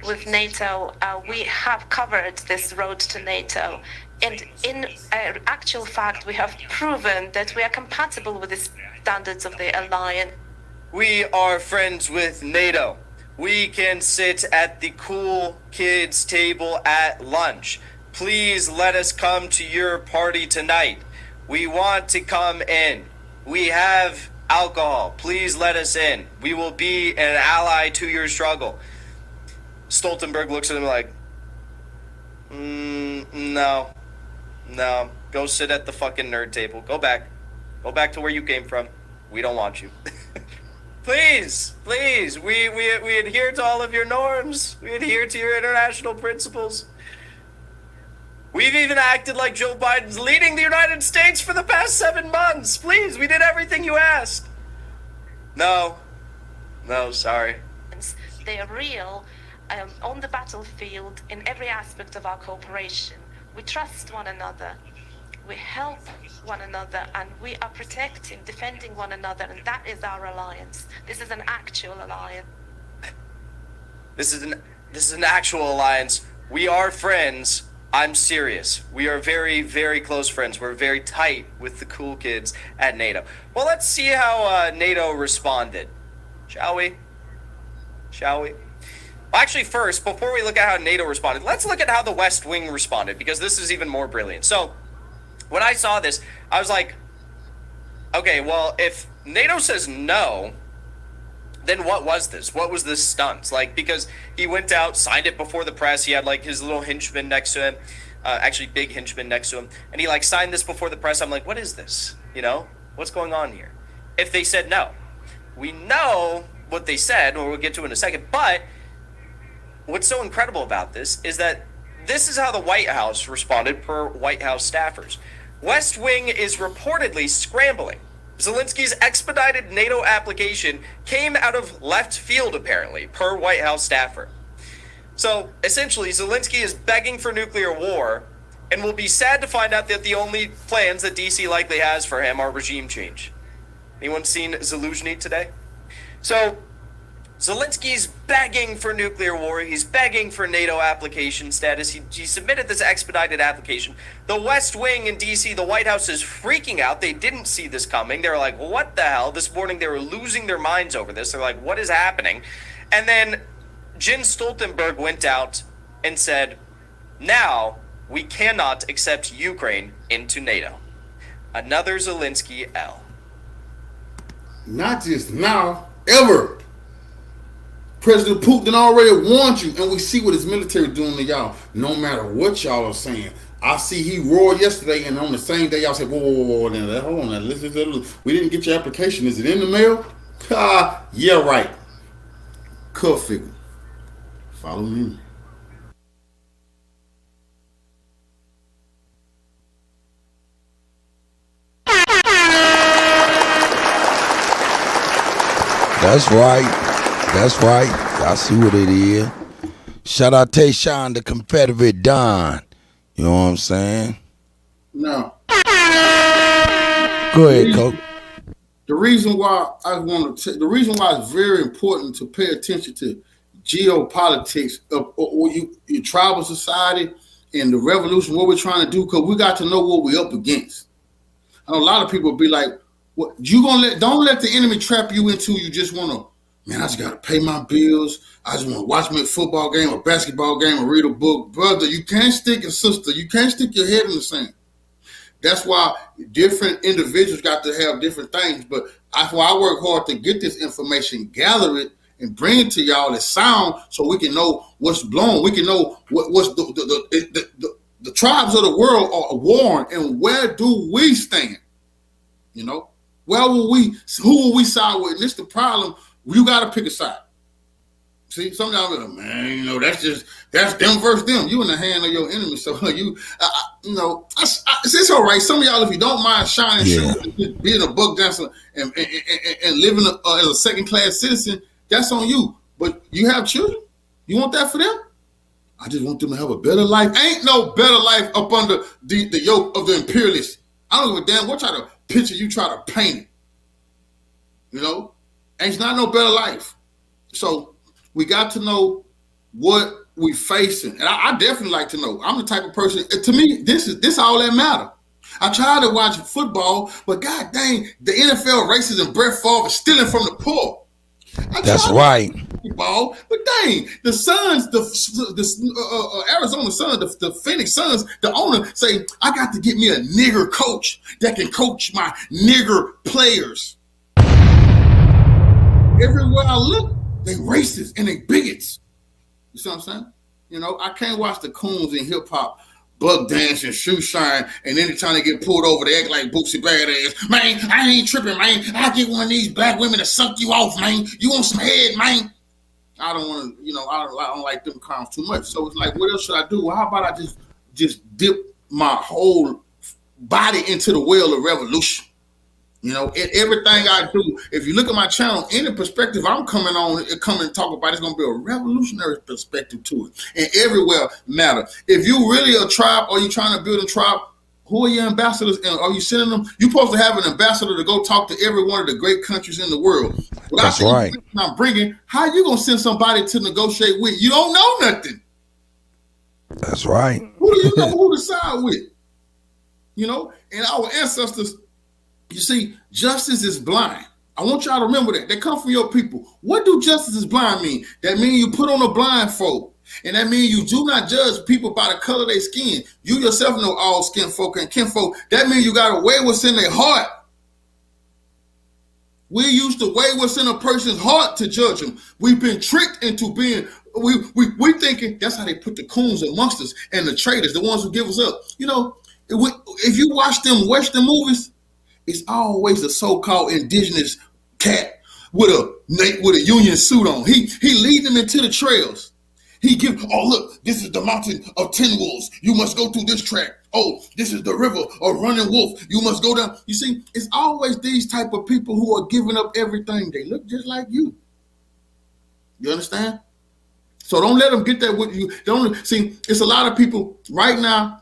with NATO. We have covered this road to NATO. And in actual fact, we have proven that we are compatible with the standards of the alliance. We are friends with NATO. We can sit at the cool kids table at lunch. Please let us come to your party tonight. We want to come in. We have alcohol. Please let us in. We will be an ally to your struggle. Stoltenberg looks at him like, no. Go sit at the fucking nerd table. Go back to where you came from. We don't want you. Please, we adhere to all of your norms. We adhere to your international principles. We've even acted like Joe Biden's leading the United States for the past 7 months. Please, we did everything you asked. No, sorry. They are real on the battlefield in every aspect of our cooperation. We trust one another. We help one another, and we are protecting, defending one another, and that is our alliance. This is an actual alliance. This is an actual alliance. We are friends. I'm serious. We are very, very close friends. We're very tight with the cool kids at NATO. Well, let's see how NATO responded. Shall we? Well, actually, first, before we look at how NATO responded, let's look at how the West Wing responded, because this is even more brilliant. So, when I saw this, I was like, okay, well, if NATO says no, then what was this? What was this stunt? Like, because he went out, signed it before the press. He had, like, his little henchman next to him, actually big henchman next to him. And he, like, signed this before the press. I'm like, what is this? You know? What's going on here? If they said no. We know what they said, or we'll get to in a second. But what's so incredible about this is that this is how the White House responded per White House staffers. West Wing is reportedly scrambling. Zelensky's expedited NATO application came out of left field, apparently, per White House staffer. So, essentially, Zelensky is begging for nuclear war and will be sad to find out that the only plans that DC likely has for him are regime change. Anyone seen Zaluzhny today? So, Zelensky's begging for nuclear war. He's begging for NATO application status. He submitted this expedited application. The West Wing in D.C., the White House is freaking out. They didn't see this coming. They're like, what the hell? This morning they were losing their minds over this. They're like, what is happening? And then Jens Stoltenberg went out and said, now we cannot accept Ukraine into NATO. Another Zelensky L. Not just now, ever. President Putin already warned you, and we see what his military doing to y'all. No matter what y'all are saying, I see he roared yesterday, and on the same day y'all said, "Whoa, now, hold on, now, listen, we didn't get your application. Is it in the mail?" Yeah, right. Cuff figure. Follow me. That's right. That's right. I see what it is. Shout out Tayshawn, the Confederate Don. You know what I'm saying? No. Go ahead, Coach. The reason why the reason why it's very important to pay attention to geopolitics of your tribal society and the revolution, what we're trying to do, because we got to know what we're up against. I know a lot of people be like, "What you gonna don't let the enemy trap you into you just want to, man, I just gotta pay my bills. I just want to watch me a football game or basketball game or read a book." Brother, you can't stick your sister. You can't stick your head in the sand. That's why different individuals got to have different things. But that's why I work hard to get this information, gather it, and bring it to y'all as sound so we can know what's blown. We can know what's the tribes of the world are warring, and where do we stand? You know, who will we side with? And this the problem. You got to pick a side. See, some of y'all be like, man, you know, that's them versus them. You in the hand of your enemy. So it's all right. Some of y'all, if you don't mind shining shoes, and being a buck dancer and living as a second-class citizen, that's on you. But you have children. You want that for them? I just want them to have a better life. Ain't no better life up under the yoke of the imperialists. I don't give a damn what type of picture you try to paint it. You know? Ain't not no better life. So we got to know what we facing. And I definitely like to know. I'm the type of person, to me, this all that matter. I try to watch football, but god dang, the NFL racism, Brett Favre is stealing from the poor. That's right. Football, but dang, the Suns, the Arizona Suns, the Phoenix Suns, the owner say, I got to get me a nigger coach that can coach my nigger players. Everywhere I look, they racist and they bigots. You see what I'm saying? You know, I can't watch the coons in hip hop buck dance and shoe shine, and then they're trying to get pulled over. They act like Bootsy Badass. Man, I ain't tripping, man. I'll get one of these black women to suck you off, man. You want some head, man? I don't want to, I don't like them clowns too much. So it's like, what else should I do? Well, how about I just dip my whole body into the well of revolution? You know, everything I do, if you look at my channel, any perspective I'm coming and talk about, it's going to be a revolutionary perspective to it. And everywhere matter. If you really a tribe or you trying to build a tribe, who are your ambassadors? And are you sending them? You're supposed to have an ambassador to go talk to every one of the great countries in the world. That's right. I'm bringing, how you going to send somebody to negotiate with? You don't know nothing. That's right. Who do you know who to side with? You know, and our ancestors, you see, justice is blind. I want y'all to remember that. They come from your people. What do justice is blind mean? That means you put on a blindfold. And that means you do not judge people by the color of their skin. You yourself know all skin folk and kinfolk. That means you got to weigh what's in their heart. We used to weigh what's in a person's heart to judge them. We've been tricked into being, we thinking that's how they put the coons amongst us and the traitors, the ones who give us up. You know, if you watch them Western movies, it's always a so-called indigenous cat with a Union suit on. He lead them into the trails. He give, oh look, this is the mountain of 10 wolves. You must go through this track. Oh, this is the river of running wolf. You must go down. You see, it's always these type of people who are giving up everything. They look just like you. You understand? So don't let them get that with you. Don't see. It's a lot of people right now.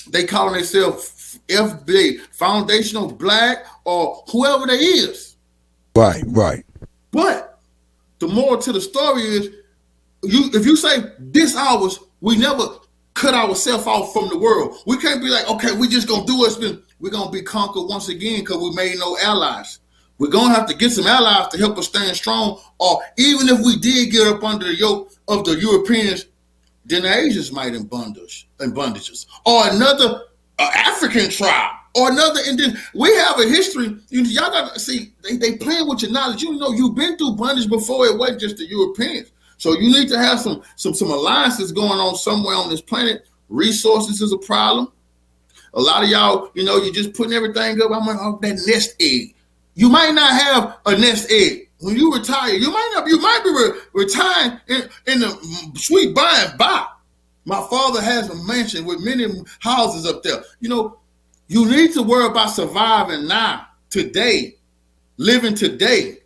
They calling themselves FBA, foundational black, or whoever they is. Right. But the moral to the story is, if you say this ours, we never cut ourselves off from the world. We can't be like, okay, we just gonna do what's been. We're gonna be conquered once again because we made no allies. We're gonna have to get some allies to help us stand strong. Or even if we did get up under the yoke of the Europeans, then the Asians might in bondages, or another African tribe, or another. And then we have a history. Y'all got to see they playing with your knowledge. You know, you've been through bondage before. It wasn't just the Europeans. So you need to have some alliances going on somewhere on this planet. Resources is a problem. A lot of y'all, you know, you're just putting everything up. I'm like, that nest egg. You might not have a nest egg. When you retire, you might be retiring in the sweet by and by. My father has a mansion with many houses up there. You know, you need to worry about surviving now, today, living today.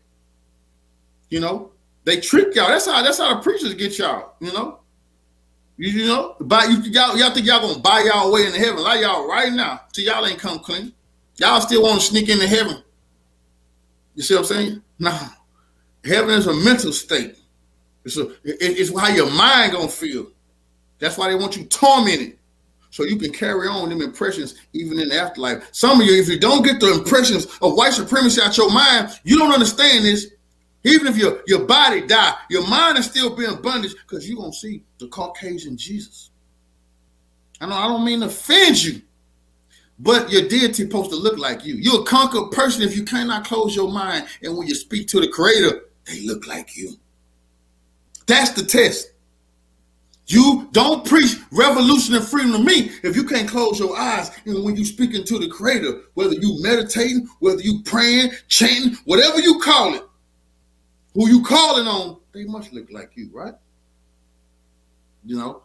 You know, they trick y'all. That's how the preachers get y'all. You know, y'all think y'all gonna buy y'all way into heaven? Like y'all right now, till y'all ain't come clean. Y'all still want to sneak into heaven. You see what I'm saying? No. Heaven is a mental state. It's how your mind gonna feel. That's why they want you tormented, so you can carry on them impressions even in the afterlife. Some of you, if you don't get the impressions of white supremacy out your mind, you don't understand this. Even if your body die, your mind is still being bondage because you're gonna see the Caucasian Jesus. I don't mean to offend you, but your deity supposed to look like you. You're a conquered person if you cannot close your mind, and when you speak to the Creator, they look like you. That's the test. You don't preach revolution and freedom to me if you can't close your eyes, and when you speaking to the Creator, whether you meditating, whether you praying, chanting, whatever you call it, who you calling on, they must look like you, right? You know?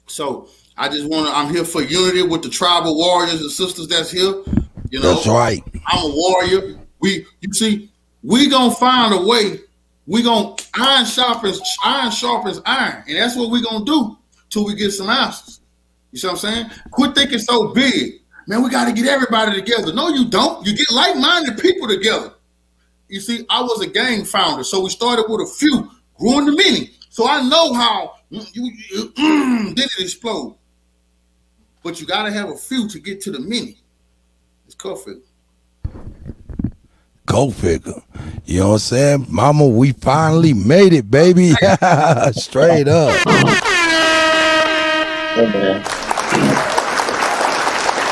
So I'm here for unity with the tribal warriors and sisters that's here. You know, that's right. I'm a warrior. We gonna find a way. We gonna iron sharpens iron, and that's what we gonna do till we get some answers. You see what I'm saying? Quit thinking so big, man. We got to get everybody together. No, you don't. You get like-minded people together. You see, I was a gang founder, so we started with a few, grew into many. So I know how then it explode. But you got to have a few to get to the many. It's Go Figure. Go Figure. You know what I'm saying? Mama, we finally made it, baby. Straight up. Hey, man.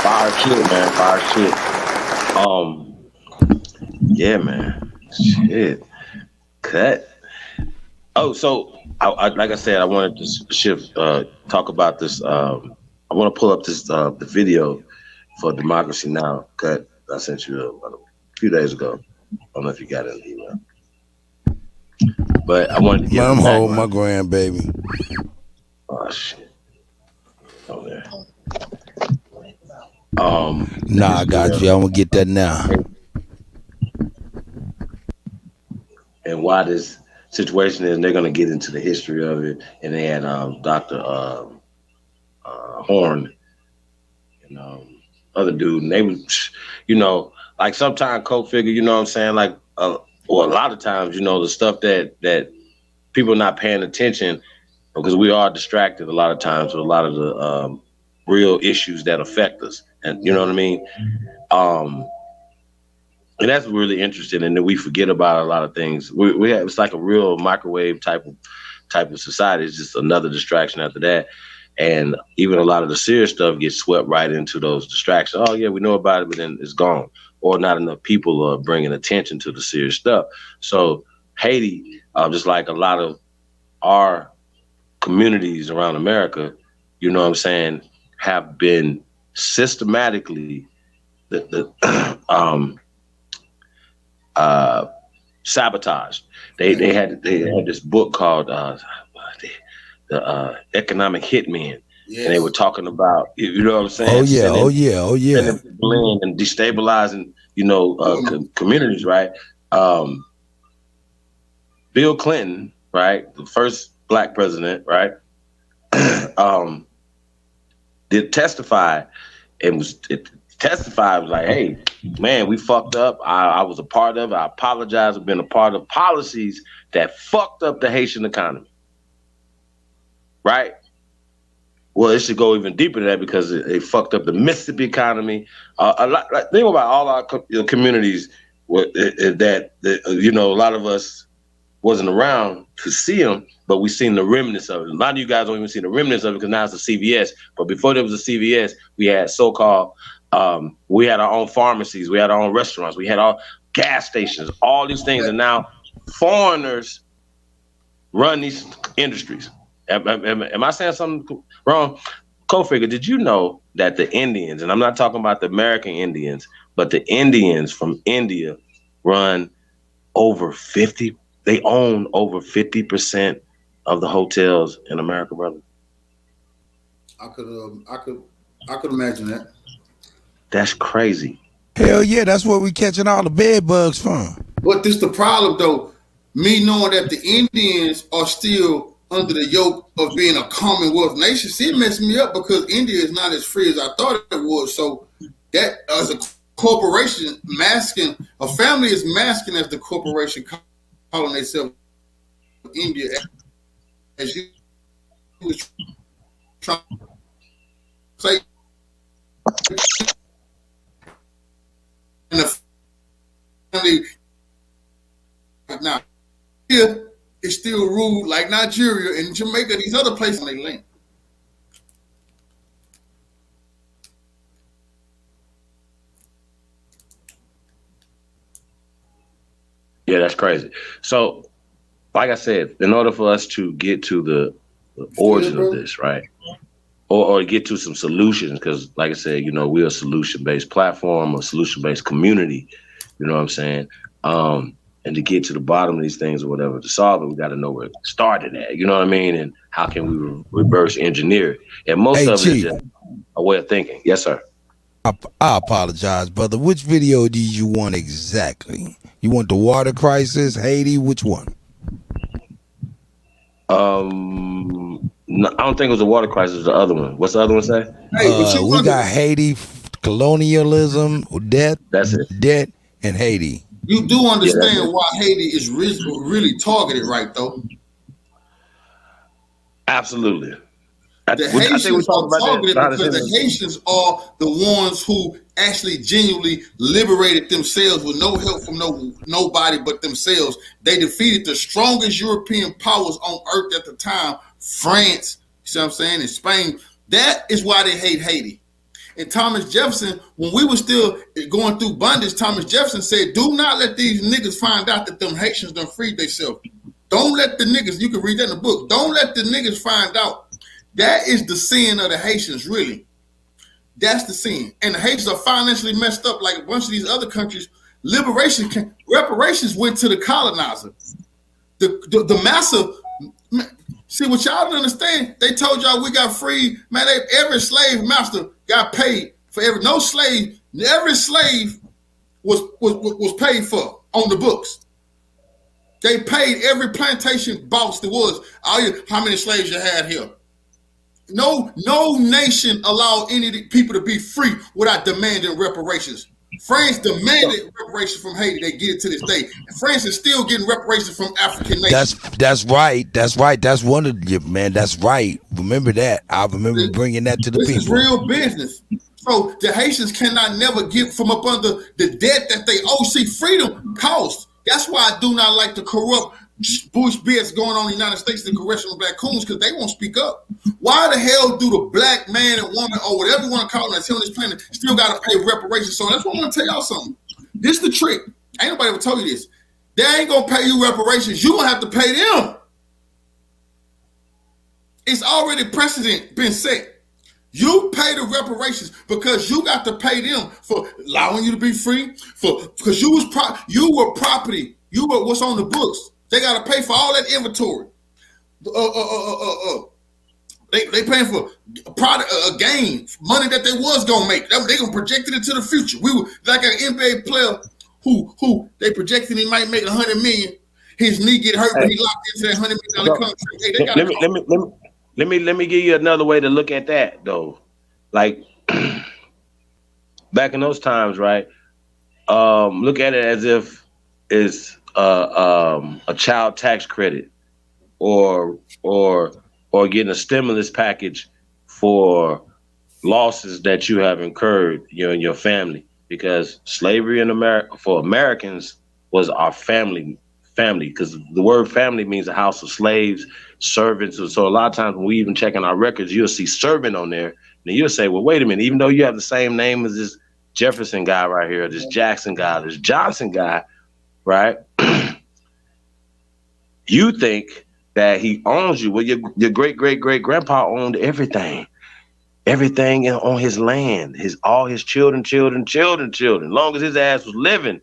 Fire shit, man. Fire shit. Yeah, man. Shit. Cut. Oh, so I like I said, I wanted to shift, talk about this. I want to pull up this the video for Democracy Now! Cut. I sent you a few days ago. I don't know if you got it in the email. But I wanted to get I'm holding my grandbaby. Oh shit. Oh there. Nah, I got you. I'm gonna get that now. And why this situation is, they're gonna get into the history of it. And they had Dr. Horn and other dude, and they was, you know, like sometimes co-figure, you know what I'm saying, like or a lot of times, you know, the stuff that people are not paying attention because we are distracted a lot of times with a lot of the real issues that affect us, and you know what I mean. And that's really interesting, and then we forget about a lot of things. We have, it's like a real microwave type of society. It's just another distraction after that, and even a lot of the serious stuff gets swept right into those distractions. Oh yeah, we know about it, but then it's gone, or not enough people are bringing attention to the serious stuff. So Haiti, just like a lot of our communities around America, you know what I'm saying, have been systematically sabotaged. They had this book called the Economic Hitmen. Yes. And they were talking about, you know what I'm saying? Oh yeah. Blend and destabilizing, you know, communities, right? Bill Clinton, right, the first black president, right, did testify and testified, was like, hey, man, we fucked up. I was a part of it. I apologize. I've been a part of policies that fucked up the Haitian economy. Right? Well, it should go even deeper than that because it fucked up the Mississippi economy. A lot. Think about all our communities that you know, a lot of us wasn't around to see them, but we seen the remnants of it. A lot of you guys don't even see the remnants of it because now it's a CVS. But before there was a CVS, we had so-called, we had our own pharmacies, we had our own restaurants, we had our gas stations, all these things. And now foreigners run these industries. Am I saying something wrong? Co-figure, did you know that the Indians, and I'm not talking about the American Indians, but the Indians from India run over 50, they own over 50% of the hotels in America, brother? I could imagine that. That's crazy. Hell yeah, that's where we catching all the bed bugs from. But this the problem though, me knowing that the Indians are still under the yoke of being a Commonwealth nation, see, it messed me up because India is not as free as I thought it was. So that as a corporation masking, a family is masking as the corporation calling themselves India, as you was trying to say. And the family now here is still ruled like Nigeria and Jamaica, these other places on their land. Yeah, that's crazy. So, like I said, in order for us to get to the origin of this, right, or get to some solutions, because like I said, you know, we're a solution-based platform, a solution-based community, you know what I'm saying? And to get to the bottom of these things or whatever, to solve it, we got to know where it started at, you know what I mean? And how can we reverse engineer it? And most of it is just a way of thinking. Yes, sir. I apologize, brother. Which video do you want exactly? You want the water crisis, Haiti? Which one? No, I don't think it was the water crisis. The other one. What's the other one say? We got Haiti, colonialism, debt. That's it. Debt and Haiti. You do understand why Haiti is really targeted, right? Though. Absolutely. The Haitians are targeted because the Haitians are the ones who actually genuinely liberated themselves with no help from nobody but themselves. They defeated the strongest European powers on earth at the time, France, you see what I'm saying, and Spain. That is why they hate Haiti. And Thomas Jefferson, when we were still going through bondage, Thomas Jefferson said, do not let these niggas find out that them Haitians done freed themselves. Don't let the niggas, you can read that in the book, don't let the niggas find out. That is the sin of the Haitians, really. That's the sin. And the Haitians are financially messed up like a bunch of these other countries. Reparations went to the colonizer. The massive, see what y'all don't understand, they told y'all we got free, man, every slave master got paid for every slave was paid for on the books. They paid every plantation boss there was. How many slaves you had here? No nation allowed any people to be free without demanding reparations. France demanded reparations from Haiti. They get it to this day. And France is still getting reparations from African nations. That's right. That's right. That's one of the, man, that's right. Remember that. I remember bringing that to the people. This is real business. So the Haitians cannot never get from up under the debt that they owe. See, freedom costs. That's why I do not like the corrupt Bush BS going on in the United States, the congressional black coons, because they won't speak up. Why the hell do the black man and woman, or whatever you want to call them, that's on this planet, still got to pay reparations? So that's what I want to tell y'all something. This is the trick. Ain't nobody ever told you this. They ain't going to pay you reparations. You going to have to pay them. It's already precedent been set. You pay the reparations because you got to pay them for allowing you to be free, because you were property. You were what's on the books. They got to pay for all that inventory. They paying for product, a gain, money that they was gonna make. They gonna project it into the future. We were like an NBA player who they projected he might make 100 million. His knee get hurt, but he locked into that $100 million contract. Hey, let me give you another way to look at that though. Like back in those times, right? Look at it as if it's a child tax credit or getting a stimulus package for losses that you have incurred, you and your family, because slavery in America for Americans was our family, because the word family means a house of slaves, servants. So a lot of times when we even check in our records, you'll see servant on there, and you'll say, well, wait a minute, even though you have the same name as this Jefferson guy right here, this Jackson guy, this Johnson guy, right? You think that he owns you. Well, your great-great-great-grandpa owned everything on his land, all his children, long as his ass was living.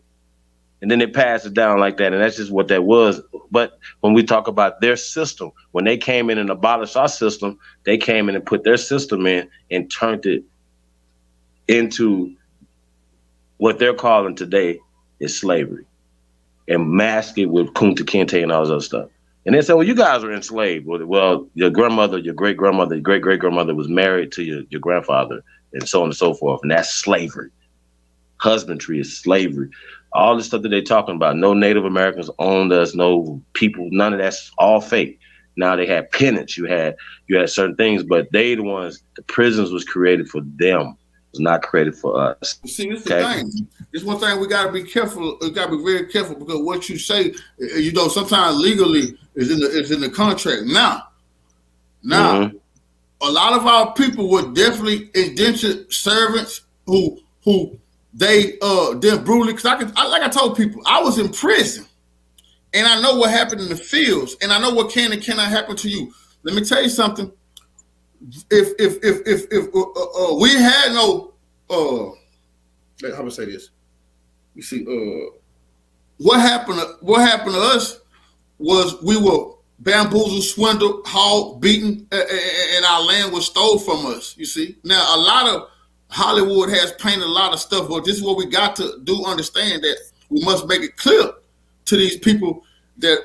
And then they passed it down like that, and that's just what that was. But when we talk about their system, when they came in and abolished our system, they came in and put their system in and turned it into what they're calling today is slavery, and mask it with Kunta Kinte and all this other stuff. And they said, well, you guys are enslaved. Well, your grandmother, your great-grandmother, your great-great-grandmother was married to your grandfather, and so on and so forth. And that's slavery. Husbandry is slavery. All the stuff that they're talking about, no Native Americans owned us, no people, none of that's all fake. Now they had penance, you had certain things, but they the ones, the prisons was created for them. It was not created for us. See, this is the thing. This one thing we gotta be careful. We gotta be very careful, because what you say, sometimes legally is in the contract. Now, a lot of our people were definitely indentured servants who they then brutally, because like I told people, I was in prison and I know what happened in the fields, and I know what can and cannot happen to you. Let me tell you something. If we had no how would I say this? You see, what happened to us was we were bamboozled, swindled, hauled, beaten, and our land was stolen from us. You see, now a lot of Hollywood has painted a lot of stuff, but this is what we got to do. Understand that we must make it clear to these people that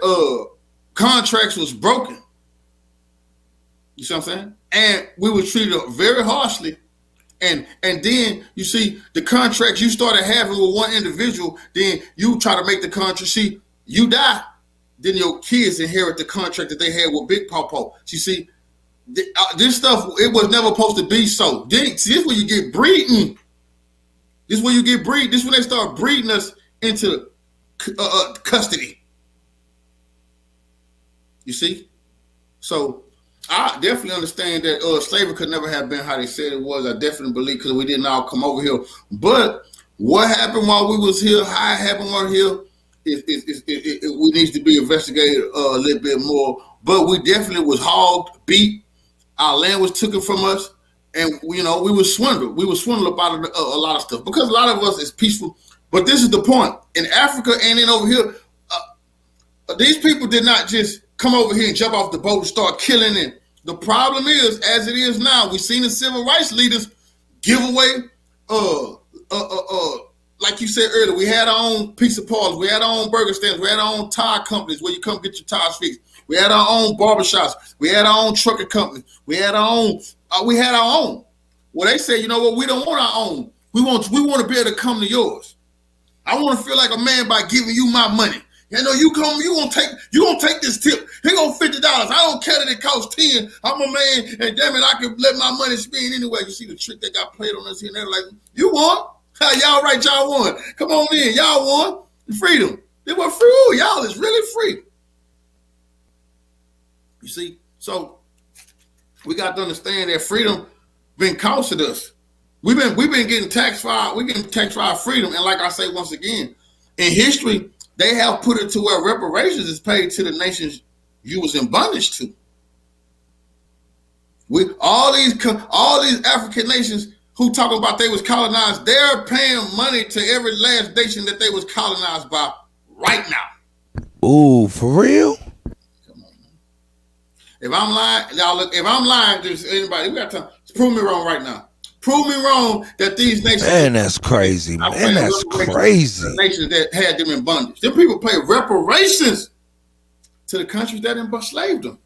contracts was broken. You see what I'm saying? And we were treated very harshly. And then you see the contracts you started having with one individual, then you try to make the contract. See, you die, then your kids inherit the contract that they had with Big Pawpaw. You see, this stuff, it was never supposed to be so. This is where you get breeding. This is where you get breed. This is when they start breeding us into custody. You see? So I definitely understand that slavery could never have been how they said it was. I definitely believe, because we didn't all come over here. But what happened while we was here, how it happened while here, it needs to be investigated a little bit more. But we definitely was hogged, beat. Our land was taken from us, and we were swindled. We were swindled about a lot of stuff, because a lot of us is peaceful. But this is the point. In Africa and then over here, these people did not just come over here and jump off the boat and start killing it. The problem is, as it is now, we've seen the civil rights leaders give away, like you said earlier, we had our own pizza parlors, we had our own burger stands, we had our own tire companies where you come get your tires fixed. We had our own barbershops. We had our own trucking companies. We had our own. Well, they said, you know what? We don't want our own. We want to be able to come to yours. I want to feel like a man by giving you my money. You know, you gonna take this tip. Here go $50. I don't care that it costs 10. I'm a man, and damn it, I can let my money spend anyway. You see the trick that got played on us here, and they're like, you won? Y'all right, y'all won. Come on in, y'all won. Freedom. They were free. Ooh, y'all is really free. You see, so we got to understand that freedom been costing us. We've been getting taxed for our freedom, and like I say once again, in history, they have put it to where reparations is paid to the nations you was in bondage to. With all these African nations who talking about they was colonized, they're paying money to every last nation that they was colonized by right now. Ooh, for real? If I'm lying, y'all look. If I'm lying, there's anybody. We got time. Prove me wrong right now. Prove me wrong that these nations. Man, that's crazy. Man, that's crazy. Nations that had them in bondage. Them people pay reparations to the countries that enslaved them.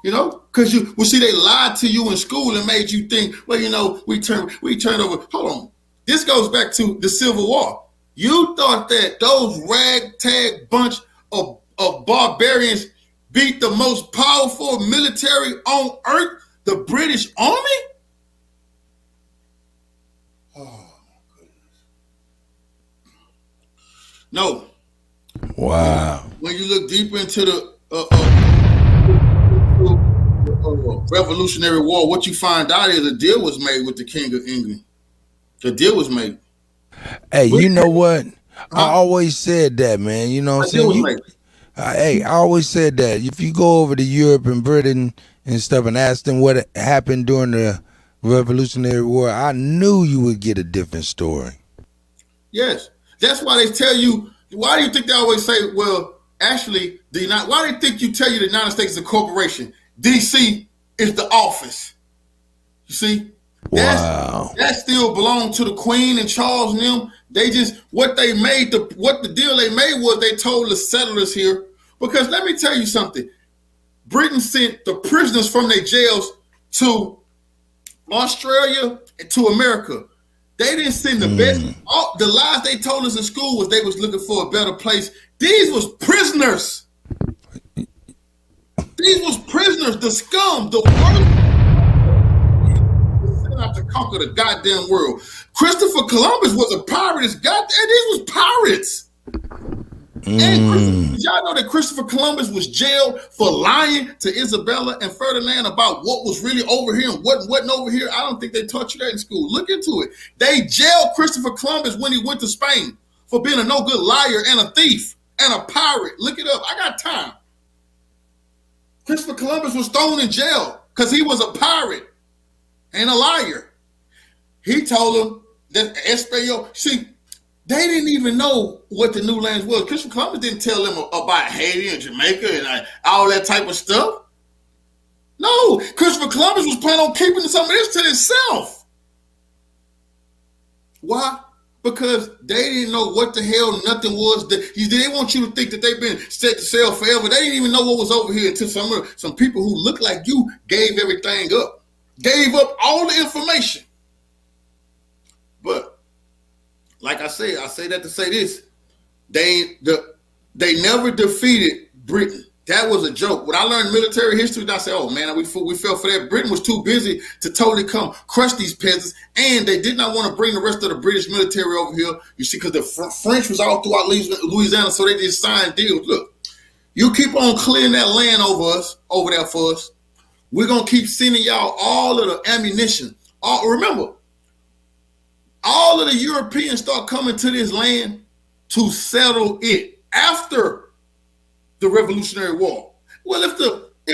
You know, because they lied to you in school and made you think, well, you know, we turned over. Hold on. This goes back to the Civil War. You thought that those ragtag bunch of barbarians beat the most powerful military on earth, the British Army? Oh, my goodness. No. Wow. When you look deep into the Revolutionary War, what you find out is a deal was made with the King of England. The deal was made. Hey, you know what? I always said that, man. You know what I'm saying? I always said that. If you go over to Europe and Britain and stuff and ask them what happened during the Revolutionary War, I knew you would get a different story. Yes. That's why they tell you, why do you think they always say, well, actually, why do they think you tell you the United States is a corporation? DC is the office. You see? Wow. That still belonged to the Queen and Charles and them. They just, what the deal they made was they told the settlers here, because let me tell you something. Britain sent the prisoners from their jails to Australia and to America. They didn't send the best. The lies they told us in school was they was looking for a better place. These was prisoners. These was prisoners, the scum, the worst. Set out to conquer the goddamn world. Christopher Columbus was a pirate. These was pirates. And y'all know that Christopher Columbus was jailed for lying to Isabella and Ferdinand about what was really over here and what wasn't over here. I don't think they taught you that in school. Look into it. They jailed Christopher Columbus when he went to Spain for being a no good liar and a thief and a pirate. Look it up. I got time. Christopher Columbus was thrown in jail because he was a pirate and a liar. He told them that Espanol, see, they didn't even know what the new lands was. Christopher Columbus didn't tell them about Haiti and Jamaica and all that type of stuff. No, Christopher Columbus was planning on keeping some of this to himself. Why? Because they didn't know what the hell nothing was. They want you to think that they've been set to sail forever. They didn't even know what was over here until some people who look like you gave everything up. Gave up all the information. But like I say that to say this. They never defeated Britain. That was a joke. When I learned military history, I said, oh man, we fell for that. Britain was too busy to totally come crush these peasants, and they did not want to bring the rest of the British military over here. You see, because the French was all throughout Louisiana, so they just signed deals. Look, you keep on clearing that land over there for us. We're going to keep sending y'all all of the ammunition. Remember, all of the Europeans start coming to this land to settle it after the Revolutionary War. Well, if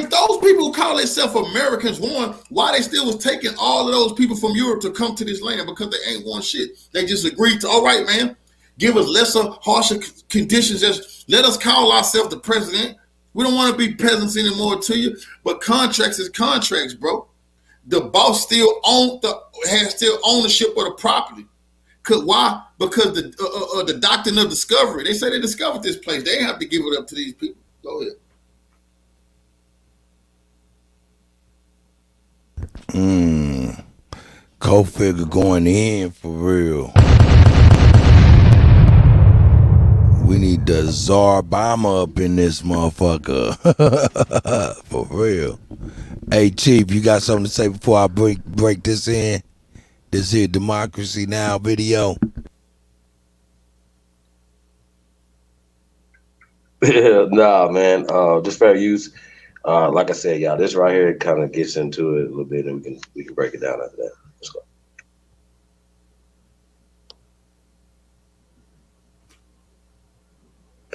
those people who call themselves Americans won, why they still was taking all of those people from Europe to come to this land? Because they ain't won shit. They just agreed to, all right, man, give us lesser, harsher conditions. Just let us call ourselves the president. We don't want to be peasants anymore to you. But contracts is contracts, bro. The boss has still ownership of the property. Why? Because the doctrine of discovery. They say they discovered this place. They have to give it up to these people. Go ahead. Co-figure going in for real. We need the Tsar Obama up in this motherfucker. For real. Hey, Chief, you got something to say before I break this in? This here Democracy Now! Video. Yeah, nah, man. Just fair use. Like I said, y'all, this right here kind of gets into it a little bit, and we can break it down after that. Let's go.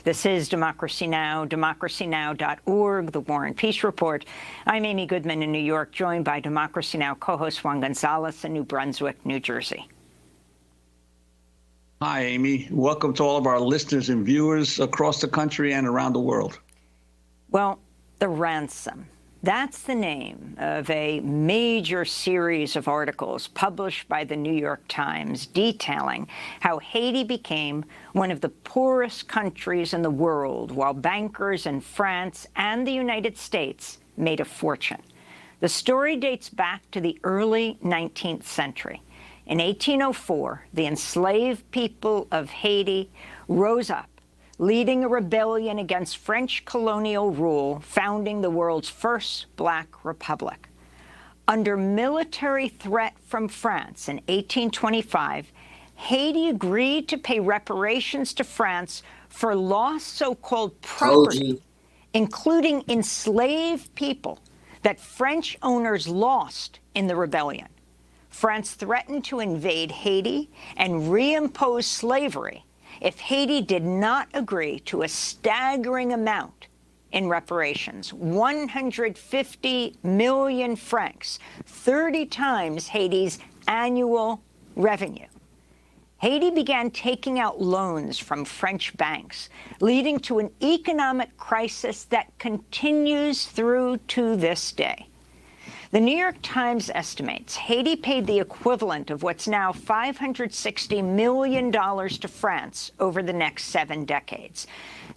This is Democracy Now!, democracynow.org, The War and Peace Report. I'm Amy Goodman in New York, joined by Democracy Now! Co-host Juan Gonzalez in New Brunswick, New Jersey. Hi, Amy. Welcome to all of our listeners and viewers across the country and around the world. Well, the ransom. That's the name of a major series of articles published by the New York Times detailing how Haiti became one of the poorest countries in the world while bankers in France and the United States made a fortune. The story dates back to the early 19th century. In 1804, the enslaved people of Haiti rose up, leading a rebellion against French colonial rule, founding the world's first Black republic. Under military threat from France in 1825, Haiti agreed to pay reparations to France for lost so-called property, including enslaved people that French owners lost in the rebellion. France threatened to invade Haiti and reimpose slavery if Haiti did not agree to a staggering amount in reparations, 150 million francs, 30 times Haiti's annual revenue. Haiti began taking out loans from French banks, leading to an economic crisis that continues through to this day. The New York Times estimates Haiti paid the equivalent of what's now $560 million to France over the next 7 decades.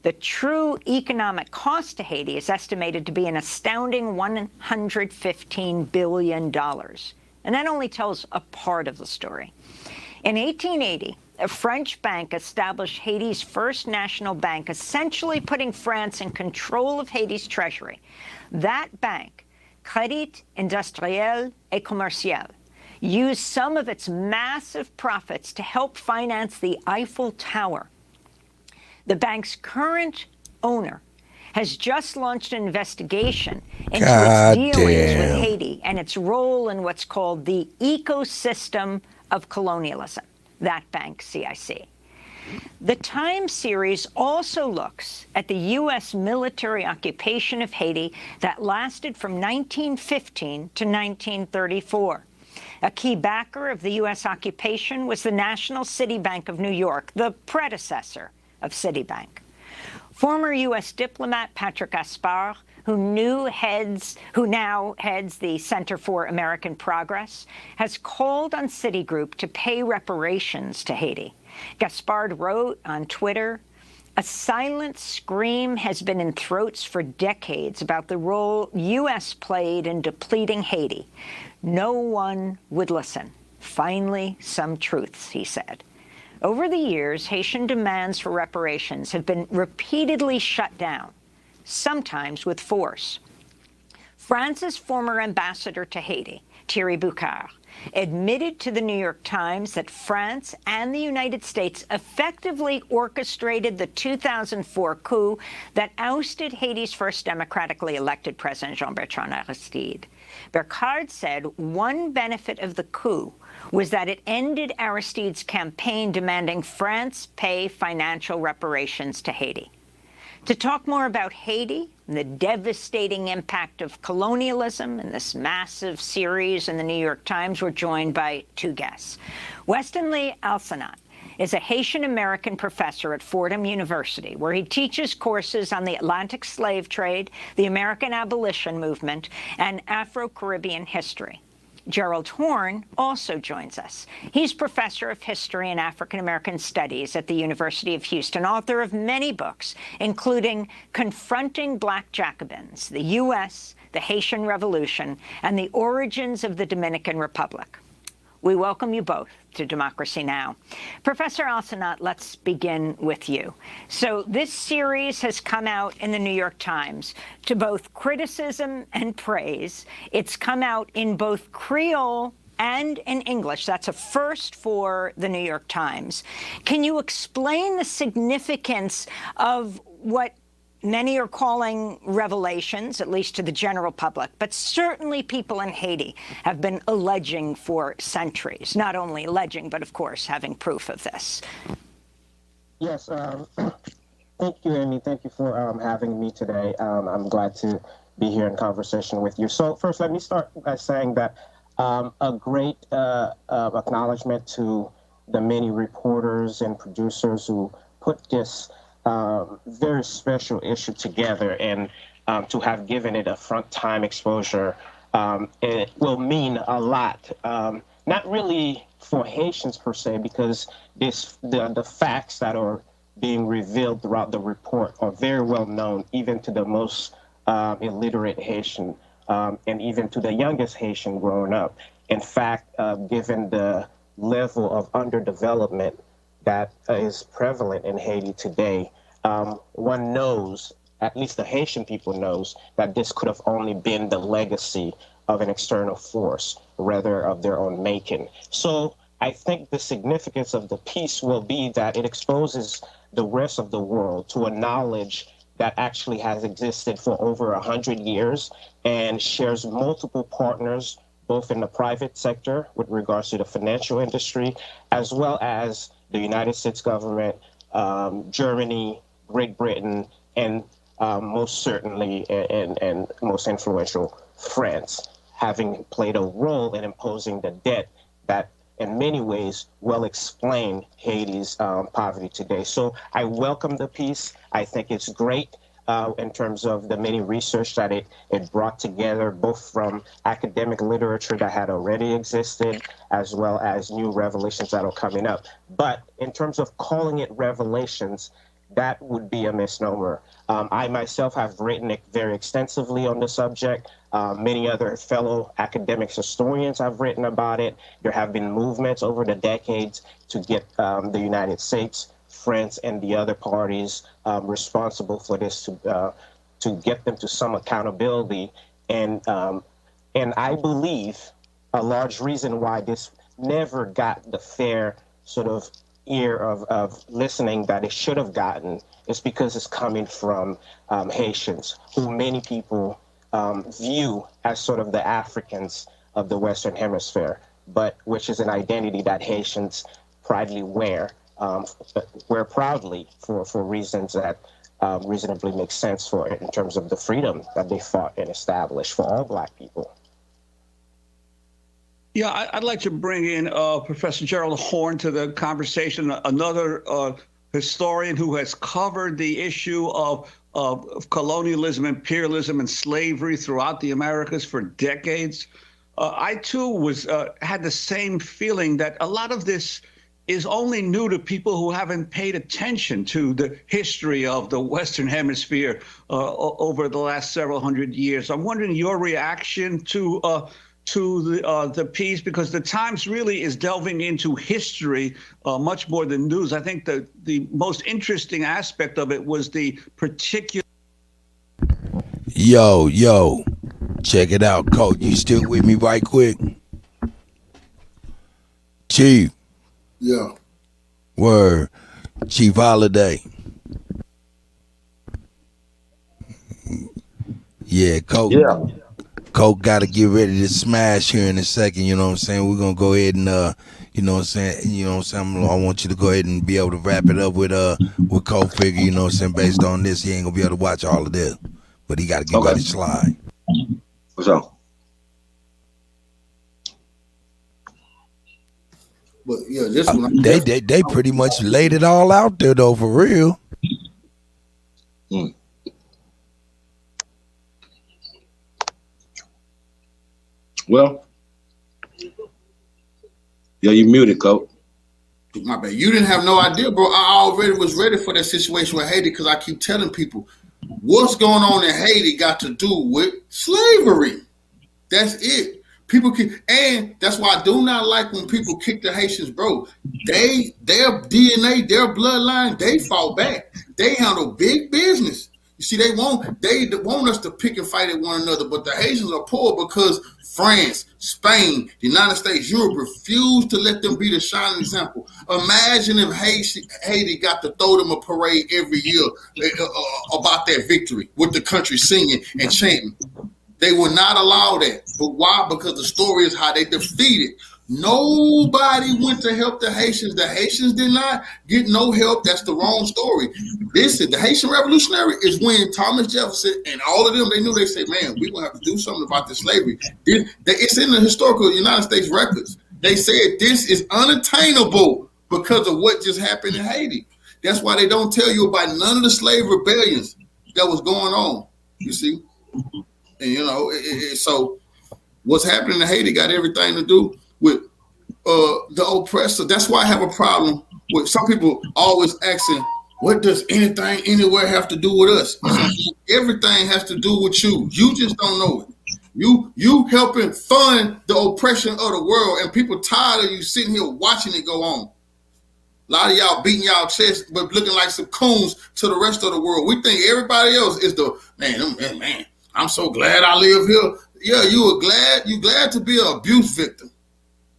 The true economic cost to Haiti is estimated to be an astounding $115 billion. And that only tells a part of the story. In 1880, a French bank established Haiti's first national bank, essentially putting France in control of Haiti's treasury. That bank, Crédit Industriel et Commercial, used some of its massive profits to help finance the Eiffel Tower. The bank's current owner has just launched an investigation into its dealings with Haiti and its role in what's called the ecosystem of colonialism, that bank, CIC. The Times series also looks at the U.S. military occupation of Haiti that lasted from 1915 to 1934. A key backer of the U.S. occupation was the National City Bank of New York, the predecessor of Citibank. Former U.S. diplomat Patrick Gaspard, who now heads the Center for American Progress, has called on Citigroup to pay reparations to Haiti. Gaspard wrote on Twitter, "A silent scream has been in throats for decades about the role U.S. played in depleting Haiti. No one would listen. Finally, some truths," he said. Over the years, Haitian demands for reparations have been repeatedly shut down, sometimes with force. France's former ambassador to Haiti, Thierry Boucard, admitted to the New York Times that France and the United States effectively orchestrated the 2004 coup that ousted Haiti's first democratically elected president, Jean-Bertrand Aristide. Boucard said one benefit of the coup was that it ended Aristide's campaign demanding France pay financial reparations to Haiti. To talk more about Haiti and the devastating impact of colonialism in this massive series in the New York Times, we're joined by 2 guests. Weston Lee Alsanat is a Haitian-American professor at Fordham University, where he teaches courses on the Atlantic slave trade, the American abolition movement, and Afro-Caribbean history. Gerald Horne also joins us. He's professor of history and African-American studies at the University of Houston, author of many books, including Confronting Black Jacobins, the U.S., the Haitian Revolution, and the Origins of the Dominican Republic. We welcome you both to Democracy Now! Professor Alsanat, let's begin with you. So this series has come out in the New York Times to both criticism and praise. It's come out in both Creole and in English. That's a first for the New York Times. Can you explain the significance of what many are calling revelations, at least to the general public, but certainly people in Haiti have been alleging for centuries, not only alleging, but of course having proof of this? Yes, thank you, Amy. Thank you for having me today. I'm glad to be here in conversation with you. So first, let me start by saying that a great acknowledgement to the many reporters and producers who put this very special issue together, and to have given it a front time exposure, it will mean a lot. Not really for Haitians per se, because the facts that are being revealed throughout the report are very well known, even to the most illiterate Haitian, and even to the youngest Haitian growing up. In fact, given the level of underdevelopment that is prevalent in Haiti today, one knows, at least the Haitian people knows, that this could have only been the legacy of an external force, rather of their own making. So I think the significance of the piece will be that it exposes the rest of the world to a knowledge that actually has existed for over 100 years and shares multiple partners, both in the private sector with regards to the financial industry, as well as the United States government, Germany, Great Britain, and most certainly and most influential France, having played a role in imposing the debt that in many ways will explain Haiti's poverty today. So I welcome the piece. I think it's great in terms of the many research that it brought together, both from academic literature that had already existed, as well as new revelations that are coming up. But in terms of calling it revelations, that would be a misnomer. I myself have written very extensively on the subject. Many other fellow academics, historians have written about it. There have been movements over the decades to get the United States, France, and the other parties responsible for this to get them to some accountability. And I believe a large reason why this never got the fair sort of ear of listening that it should have gotten is because it's coming from Haitians, who many people view as sort of the Africans of the Western Hemisphere, but which is an identity that Haitians proudly wear proudly for reasons that reasonably make sense for it in terms of the freedom that they fought and established for all Black people. Yeah, I'd like to bring in Professor Gerald Horne to the conversation, another historian who has covered the issue of colonialism, imperialism, and slavery throughout the Americas for decades. I too had the same feeling that a lot of this is only new to people who haven't paid attention to the history of the Western Hemisphere over the last several hundred years. I'm wondering your reaction to the piece, because the Times really is delving into history much more than news. I think the most interesting aspect of it was the particular. Yo, check it out, Coach. You still with me right quick? Chief. Yeah. Word. Chief Holiday. Yeah, Coach. Yeah. Coke got to get ready to smash here in a second, you know what I'm saying? We're going to go ahead and, you know what I'm saying? I want you to go ahead and be able to wrap it up with Coke Figure, you know what I'm saying? Based on this, he ain't going to be able to watch all of this, but he got to get ready to slide. What's up? But yeah, this one they pretty much laid it all out there though, for real. Well, yeah, you muted, Coach. My bad. You didn't have no idea, bro. I already was ready for that situation with Haiti because I keep telling people what's going on in Haiti got to do with slavery. That's it. People and that's why I do not like when people kick the Haitians, bro. Their DNA, their bloodline, they fought back. They handle big business. You see, they want us to pick and fight at one another, but the Haitians are poor because France, Spain, the United States, Europe refused to let them be the shining example. Imagine if Haiti got to throw them a parade every year about their victory with the country singing and chanting. They will not allow that. But why? Because the story is how they defeated. Nobody went to help the Haitians. The Haitians did not get no help. That's the wrong story. Listen, the Haitian Revolutionary is when Thomas Jefferson and all of them, they said, man, we're going to have to do something about this slavery. It's in the historical United States records. They said this is unattainable because of what just happened in Haiti. That's why they don't tell you about none of the slave rebellions that was going on, you see? And, you know, so what's happening in Haiti got everything to do with the oppressor. That's why I have a problem with some people always asking, what does anything anywhere have to do with us? Everything has to do with you. You just don't know it. You helping fund the oppression of the world, and people tired of you sitting here watching it go on. A lot of y'all beating y'all chest, but looking like some coons to the rest of the world. We think everybody else is the man. I'm so glad I live here. Yeah, you glad to be an abuse victim.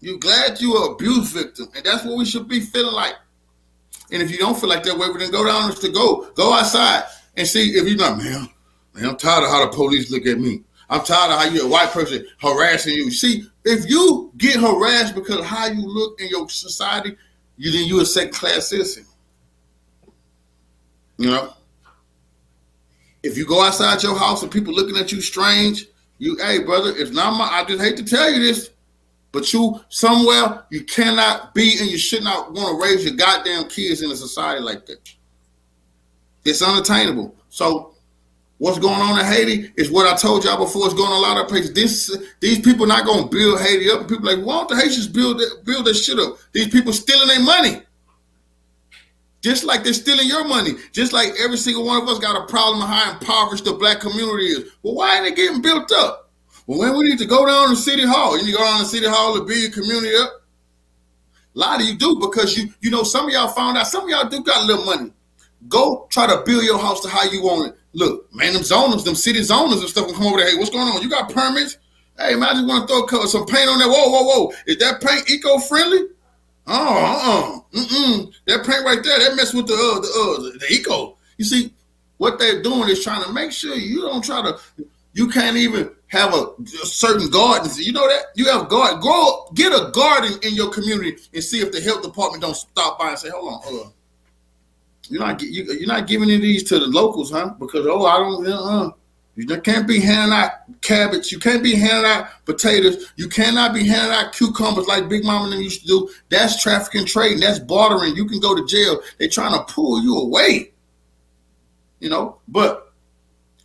You glad you are abuse victim, and that's what we should be feeling like. And if you don't feel like that way, then go down to go outside and see if you're not, man, I'm tired of how the police look at me. I'm tired of how you're a white person harassing you. See, if you get harassed because of how you look in your society, then you're a second-class citizen. You know? If you go outside your house and people looking at you strange, hey, brother, it's not I just hate to tell you this, but you cannot be and you should not want to raise your goddamn kids in a society like that. It's unattainable. So what's going on in Haiti is what I told y'all before. It's going on a lot of places. These people not going to build Haiti up. And people are like, why don't the Haitians build that shit up? These people stealing their money. Just like they're stealing your money. Just like every single one of us got a problem of how impoverished the black community is. Well, why ain't it getting built up? Well, when we need to go down to City Hall. You need to go down to City Hall to build your community up. A lot of you do because you know some of y'all found out. Some of y'all do got a little money. Go try to build your house to how you want it. Look, man, them zoners, them city zoners and stuff will come over there. Hey, what's going on? You got permits? Hey, man, I just want to throw some paint on there. Whoa. Is that paint eco-friendly? That paint right there, that mess with the eco. You see, what they're doing is trying to make sure you can't even have a certain garden. You know that? You have a garden. Get a garden in your community and see if the health department don't stop by and say, hold on. You're not giving any of these to the locals, huh? Because you can't be handing out cabbage. You can't be handing out potatoes. You cannot be handing out cucumbers like Big Mama and them used to do. That's trafficking, trading. That's bartering. You can go to jail. They're trying to pull you away. You know, but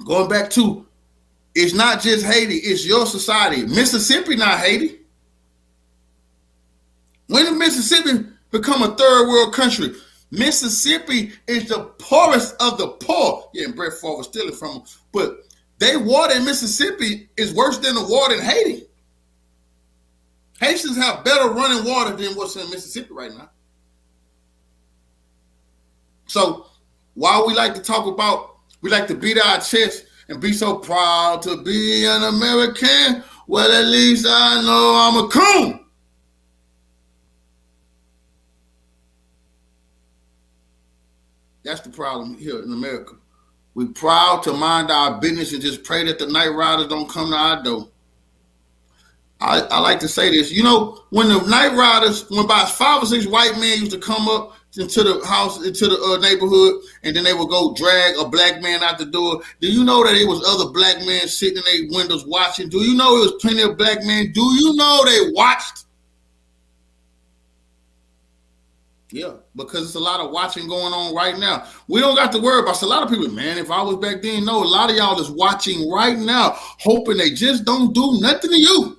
going back to, it's not just Haiti. It's your society. Mississippi, not Haiti. When did Mississippi become a third world country? Mississippi is the poorest of the poor. Yeah, and Brett Favre was stealing from them. But their water in Mississippi is worse than the water in Haiti. Haitians have better running water than what's in Mississippi right now. So while we like to beat our chest and be so proud to be an American, well, at least I know I'm a coon. That's the problem here in America. We're proud to mind our business and just pray that the night riders don't come to our door. I like to say this. You know, when the night riders, when about 5 or 6 white men used to come up into the house, into the neighborhood, and then they would go drag a black man out the door. Do you know that it was other black men sitting in their windows watching? Do you know it was plenty of black men? Do you know they watched? Yeah, because it's a lot of watching going on right now. We don't got to worry about a lot of people, man. If I was back then, no, a lot of y'all is watching right now, hoping they just don't do nothing to you.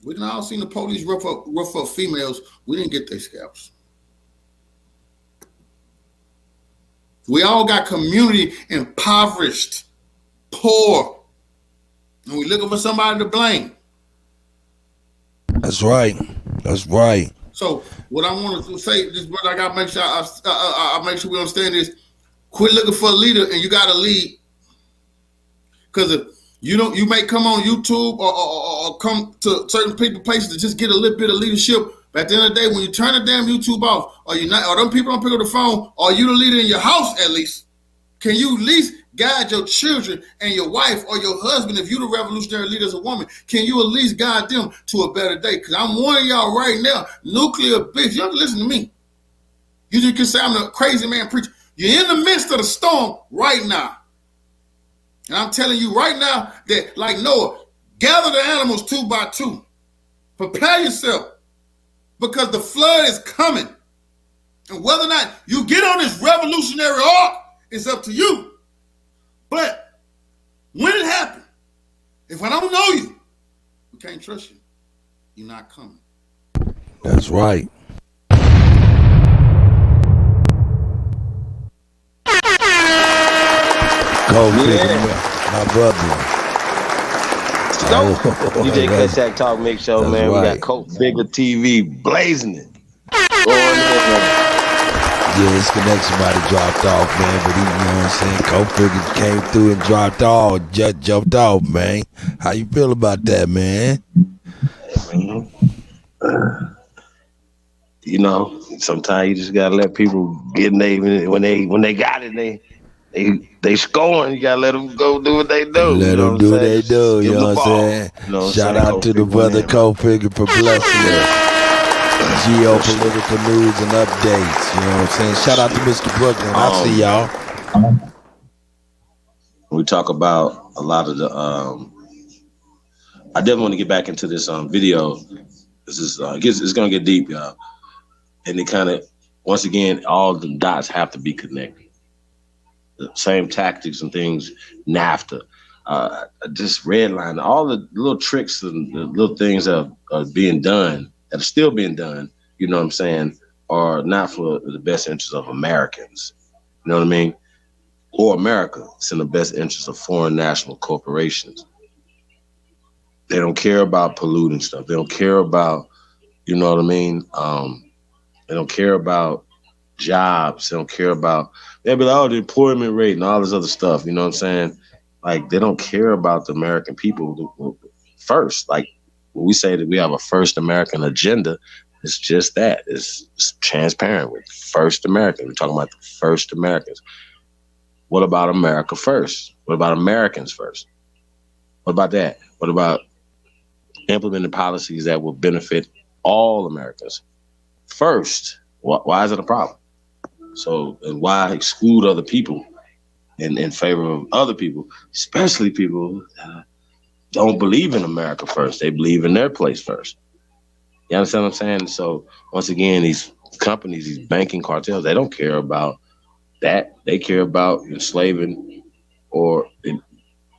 We done all seen the police rough up females. We didn't get their scalps. We all got community impoverished, poor, and we looking for somebody to blame. That's right. That's right. So what I want to say, this brother, I got to make sure I make sure we understand this. Quit looking for a leader, and you got to lead. Because if you may come on YouTube or come to certain people places to just get a little bit of leadership. But at the end of the day, when you turn the damn YouTube off, or them people don't pick up the phone, are you the leader in your house at least? Can you at least guide your children and your wife or your husband, if you're the revolutionary leader as a woman, can you at least guide them to a better day? Because I'm warning y'all right now, nuclear bitch, you have to listen to me. You just can say I'm a crazy man preacher. You're in the midst of the storm right now. And I'm telling you right now that, like Noah, gather the animals 2 by 2. Prepare yourself because the flood is coming. And whether or not you get on this revolutionary ark, it's up to you. But when it happens, if I don't know you, we can't trust you. You're not coming. That's right. Cold Figure, my brother. DJ Kuttack Talk Mix Show, That's man. right. We got Coke Figure TV blazing it. Going in. Yeah, his connection might have dropped off, man, but he, you know what I'm saying? Coke Figure came through and dropped off, just jumped off, man. How you feel about that, man? You know, sometimes you just gotta let people get when they got it, they scoring. You gotta let them go do what they do. Let them do what they do, you know what I'm saying? You know what Shout I'm saying? out to the brother Coke Figure for blessing us. Geo-Political news and updates, you know what I'm saying? Shout out to Mr. Brooklyn. I see y'all. We talk about a lot of the I definitely want to get back into this video. This is it's gonna get deep, y'all. And it kind of, once again, all the dots have to be connected. The same tactics and things, NAFTA, just redline, all the little tricks and the little things that are being done, that are still being done, you know what I'm saying, are not for the best interest of Americans. You know what I mean? Or America. It's in the best interest of foreign national corporations. They don't care about polluting stuff. They don't care about, you know what I mean? They don't care about jobs. They don't care about, they'll be like, oh, the employment rate and all this other stuff. You know what I'm saying? Like, they don't care about the American people first. Like, when we say that we have a first American agenda, it's just that. It's transparent with first American. We're talking about the first Americans. What about America first? What about Americans first? What about that? What about implementing policies that will benefit all Americans first? Why is it a problem? So, and why exclude other people in favor of other people, especially people that don't believe in America first? They believe in their place first. You understand what I'm saying? So, once again, these companies, these banking cartels, they don't care about that. They care about enslaving or, you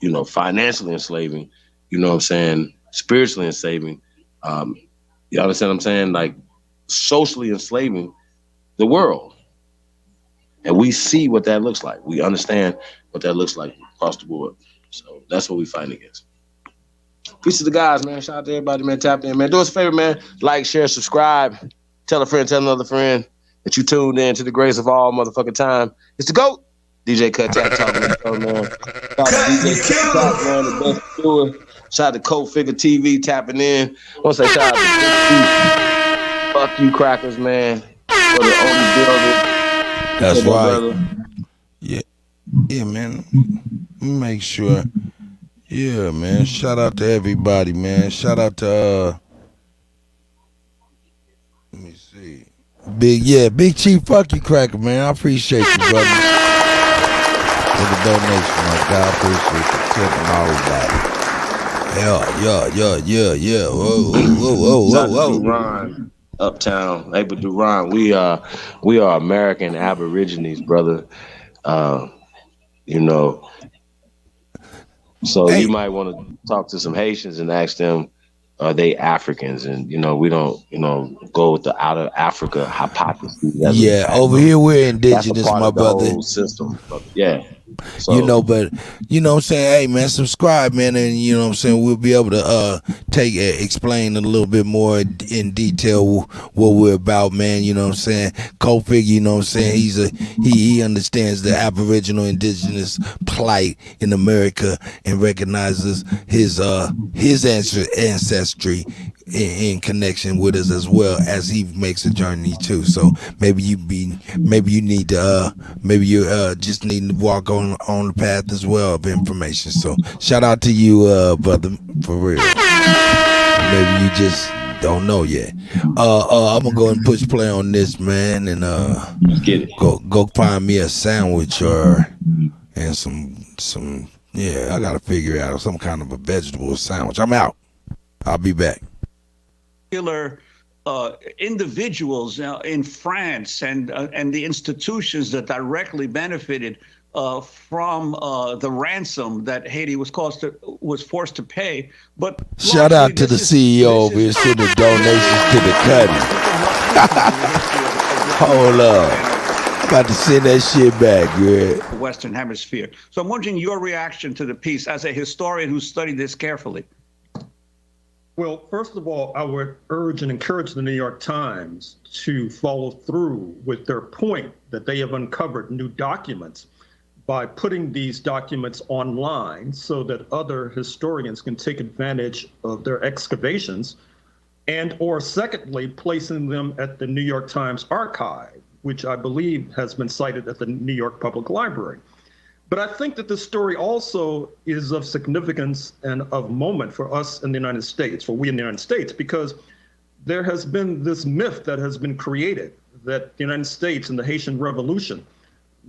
know, financially enslaving, you know what I'm saying, spiritually enslaving. You understand what I'm saying? Like, socially enslaving the world. And we see what that looks like. We understand what that looks like across the board. So that's what we fight against. Peace to the guys, man. Shout out to everybody, man. Tap in, man. Do us a favor, man. Like, share, subscribe. Tell a friend, tell another friend that you tuned in to the greatest of all motherfucking time. It's the GOAT. DJ Kuttack talking to the show, man. Shout out to DJ Kuttack, man, the best doer. Shout out to Coke Figure TV tapping in. I want to say shout out to Fuck You Crackers, man. For the only building. That's right. Yeah, man. Make sure. Yeah, man. Shout out to everybody, man. Shout out to let me see. Big Chief Fuck You Cracker, man. I appreciate you, brother. For the donation, my God. I appreciate the tip and all of that. Yeah. Whoa. Duran, Uptown, Abel Duran. We are American Aborigines, brother. You know. So you might want to talk to some Haitians and ask them, are they Africans? And, you know, we don't, you know, go with the out of Africa hypothesis. Yeah, over here we're indigenous, my brother. Whole system. Yeah. So, you know, but you know what I'm saying, hey man, subscribe, man, and you know what I'm saying, we'll be able to explain a little bit more in detail what we're about, man. You know what I'm saying? Coke Figure, you know what I'm saying, he understands the Aboriginal indigenous plight in America and recognizes his ancestry in connection with us as well as he makes a journey too. So maybe you need to just need to walk on the path as well of information. So shout out to you, brother, for real. Maybe you just don't know yet. I'm gonna go and push play on this, man, and go find me a sandwich and some I gotta figure out some kind of a vegetable sandwich. I'm out. I'll be back. Individuals in France and the institutions that directly benefited from the ransom that Haiti was forced to pay. But shout out to the CEO over here sending donations to the cutting. Hold up. about to send that shit back, good. The Western Hemisphere. So I'm wondering your reaction to the piece as a historian who studied this carefully. Well, first of all, I would urge and encourage the New York Times to follow through with their point that they have uncovered new documents by putting these documents online so that other historians can take advantage of their excavations, and or secondly, placing them at the New York Times archive, which I believe has been cited at the New York Public Library. But I think that this story also is of significance and of moment for us in the United States, for we in the United States, because there has been this myth that has been created that the United States and the Haitian Revolution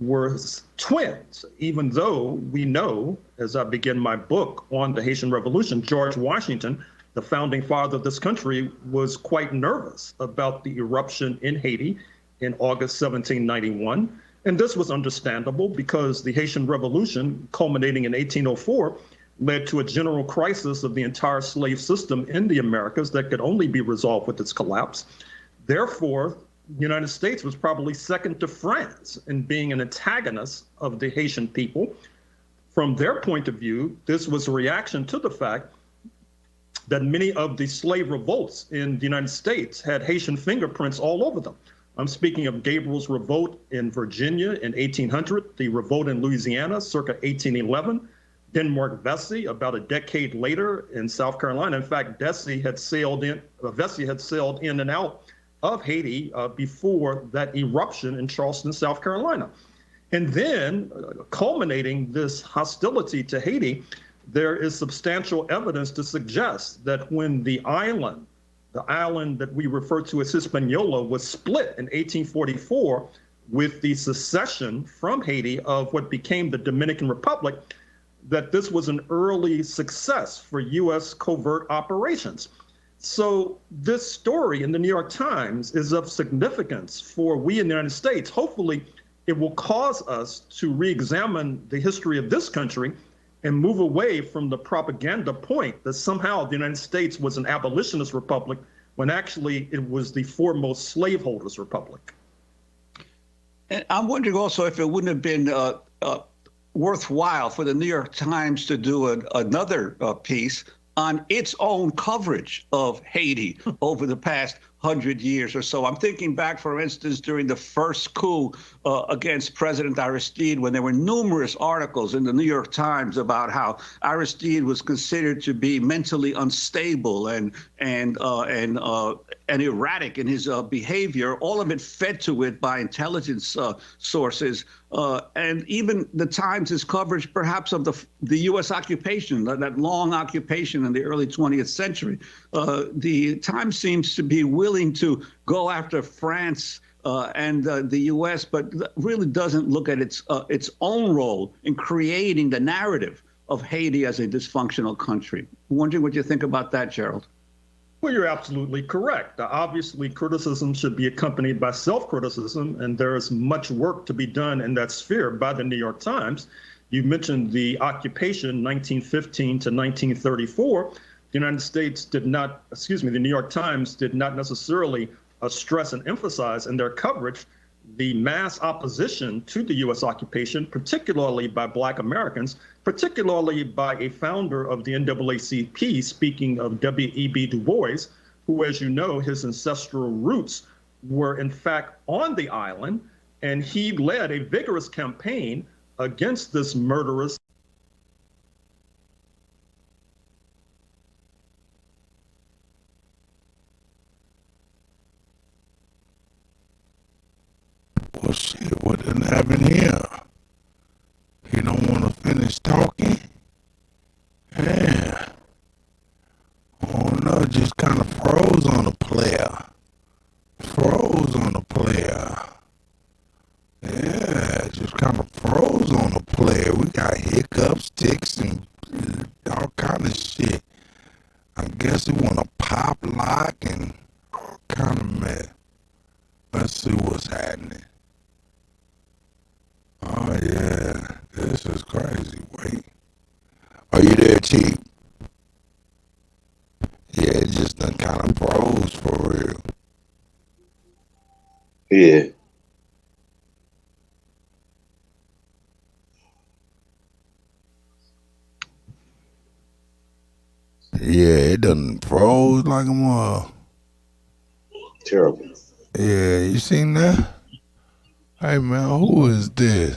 were twins, even though we know, as I begin my book on the Haitian Revolution, George Washington, the founding father of this country, was quite nervous about the eruption in Haiti in August 1791. And this was understandable because the Haitian Revolution, culminating in 1804, led to a general crisis of the entire slave system in the Americas that could only be resolved with its collapse. Therefore, the United States was probably second to France in being an antagonist of the Haitian people. From their point of view, this was a reaction to the fact that many of the slave revolts in the United States had Haitian fingerprints all over them. I'm speaking of Gabriel's Revolt in Virginia in 1800, the revolt in Louisiana circa 1811, Denmark Vesey about a decade later in South Carolina. In fact, Vesey had sailed in and out of Haiti before that eruption in Charleston, South Carolina. And then, culminating this hostility to Haiti, there is substantial evidence to suggest that when the island that we refer to as Hispaniola was split in 1844 with the secession from Haiti of what became the Dominican Republic, that this was an early success for U.S. covert operations. So this story in the New York Times is of significance for we in the United States. Hopefully, it will cause us to re-examine the history of this country and move away from the propaganda point that somehow the United States was an abolitionist republic when actually it was the foremost slaveholders republic. And I'm wondering also if it wouldn't have been worthwhile for the New York Times to do another piece on its own coverage of Haiti over the past 100 years or so. I'm thinking back, for instance, during the first coup against President Aristide, when there were numerous articles in the New York Times about how Aristide was considered to be mentally unstable and erratic in his behavior, all of it fed to it by intelligence sources. And even the Times' coverage, perhaps, of the U.S. occupation, that long occupation in the early 20th century. The Times seems to be willing to go after France and the U.S., but really doesn't look at its own role in creating the narrative of Haiti as a dysfunctional country. I'm wondering what you think about that, Gerald. Well, you're absolutely correct. Obviously, criticism should be accompanied by self-criticism, and there is much work to be done in that sphere by the New York Times. You mentioned the occupation, 1915 to 1934. The New York Times did not necessarily stress and emphasize in their coverage the mass opposition to the U.S. occupation, particularly by Black Americans, particularly by a founder of the NAACP, speaking of W.E.B. Du Bois, who, as you know, his ancestral roots were in fact on the island, and he led a vigorous campaign against this murderous Well, shit, what didn't happen here? He don't want to finish talking? Yeah. Oh, no, just kind of froze on the player. Yeah, just kind of froze on the player. We got hiccups, ticks, and all kind of shit. I guess he want to pop lock and all kind of mess. Let's see what's happening. Oh, yeah. This is crazy. Wait. Are you there, Chief? Yeah, it just done kind of froze for real. Yeah. it done froze like a mother. Terrible. Yeah, you seen that? Hey man, who is this?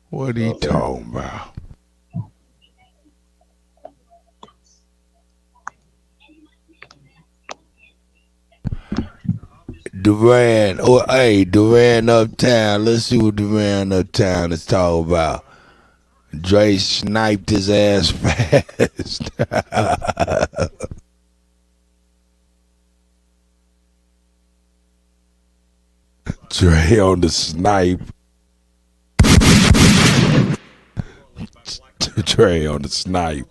What he talking about? Duran, Duran Uptown. Let's see what Duran Uptown is talking about. Dre sniped his ass fast. Dre on the snipe. Dre on the snipe.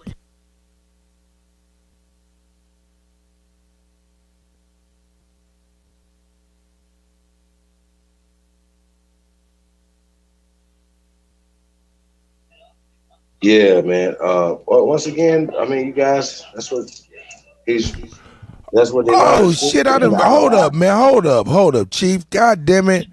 Yeah, man. Once again, I mean, you guys, that's what they Oh shit! I done hold up, man. Hold up, Chief. God damn it!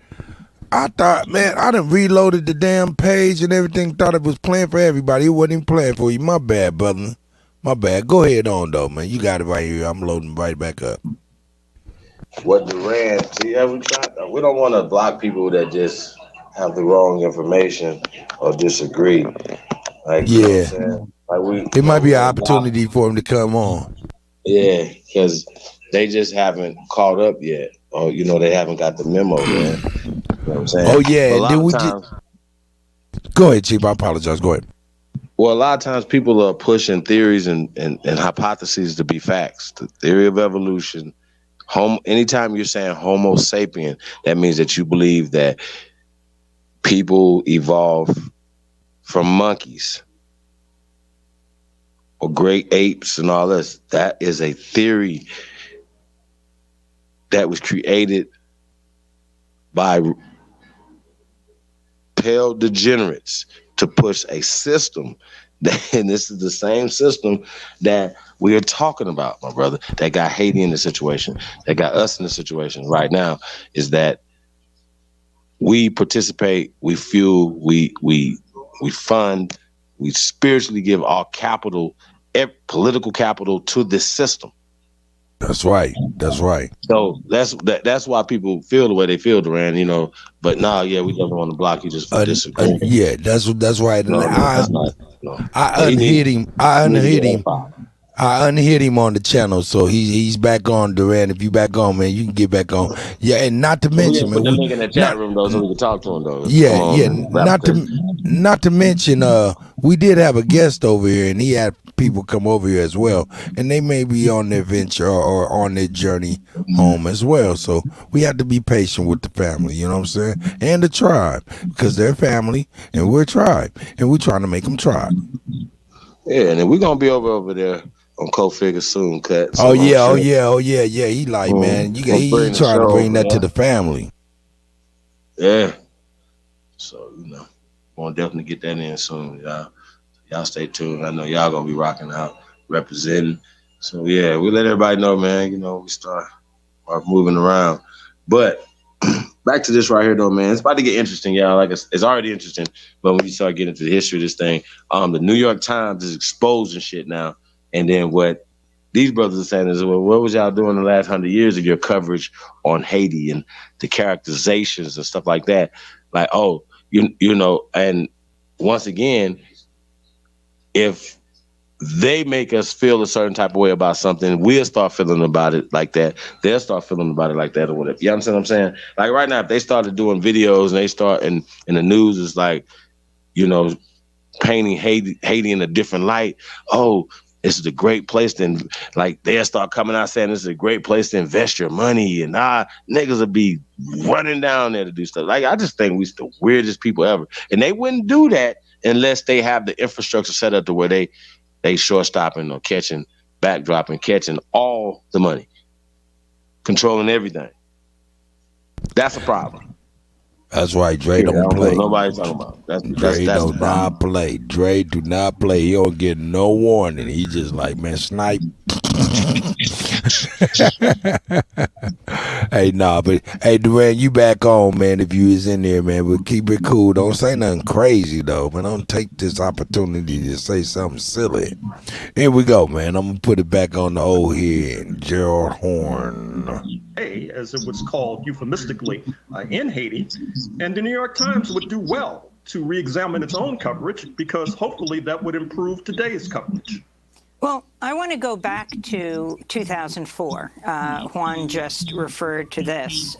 I thought, man, I done reloaded the damn page and everything. Thought it was playing for everybody. It wasn't even playing for you. My bad, brother. My bad. Go ahead on though, man. You got it right here. I'm loading right back up. What Duran? See, we don't want to block people that just have the wrong information or disagree. Like, yeah, you know what I'm saying? Like it might be an opportunity for him to come on. Yeah, because they just haven't caught up yet, or they haven't got the memo, man. You know what I'm saying? Oh yeah, and then we go ahead, Chief. I apologize. Go ahead. Well, a lot of times people are pushing theories and hypotheses to be facts. The theory of evolution. Anytime you're saying Homo sapien, that means that you believe that people evolved from monkeys or great apes and all this. That is a theory that was created by pale degenerates to push a system and this is the same system that we are talking about, my brother, that got Haiti in the situation, that got us in the situation right now, is that we participate, we fuel, we fund, we spiritually give all capital, political capital to this system. That's right. That's right. So that's why people feel the way they feel, Duran. But we don't want to block you just for disagreeing. Yeah, that's right. No, I unhit him. I unhit him on the channel, so he's back on, Duran. If you back on, man, you can get back on. Yeah, and not to mention, put the link in the chat room though, so we can talk to him though. Yeah. Not to mention, we did have a guest over here, and he had people come over here as well, and they may be on their venture or on their journey home as well. So we have to be patient with the family, you know what I'm saying, and the tribe, because they're family and we're tribe, and we're trying to make them tribe. Yeah, and then we're gonna be over there on Co-Figure soon, Cut. So yeah. He like, man, he trying to bring that to the family. Yeah. So we'll definitely get that in soon, y'all. Y'all stay tuned. I know y'all gonna be rocking out, representing. So yeah, we let everybody know, man. We start moving around. But back to this right here, though, man. It's about to get interesting, y'all. Like it's already interesting, but when you start getting into the history of this thing, the New York Times is exposing shit now. And then what these brothers are saying is, well, what was y'all doing the last 100 years of your coverage on Haiti and the characterizations and stuff like that? Like, and once again, if they make us feel a certain type of way about something, we'll start feeling about it like that. They'll start feeling about it like that or whatever. You understand what I'm saying? Like right now, if they started doing videos and they start and the news is like, painting Haiti in a different light. Oh, this is a great place to, like, they'll start coming out saying this is a great place to invest your money, and niggas will be running down there to do stuff. Like, I just think we're the weirdest people ever. And they wouldn't do that unless they have the infrastructure set up to where they short-stopping or catching, backdropping, catching all the money, controlling everything. That's a problem. That's right. Dre don't play. Nobody's talking about. Dre do not play. Dre do not play. He don't get no warning. He just like, man, snipe. Hey, nah, but hey, Duran, you back on, man. If you is in there, man, but keep it cool. Don't say nothing crazy though, but don't take this opportunity to say something silly. Here we go, man. I'm gonna put it back on the old here, Gerald Horn. As it was called euphemistically, in Haiti, and the New York Times would do well to re-examine its own coverage because hopefully that would improve today's coverage. Well, I want to go back to 2004. Juan just referred to this.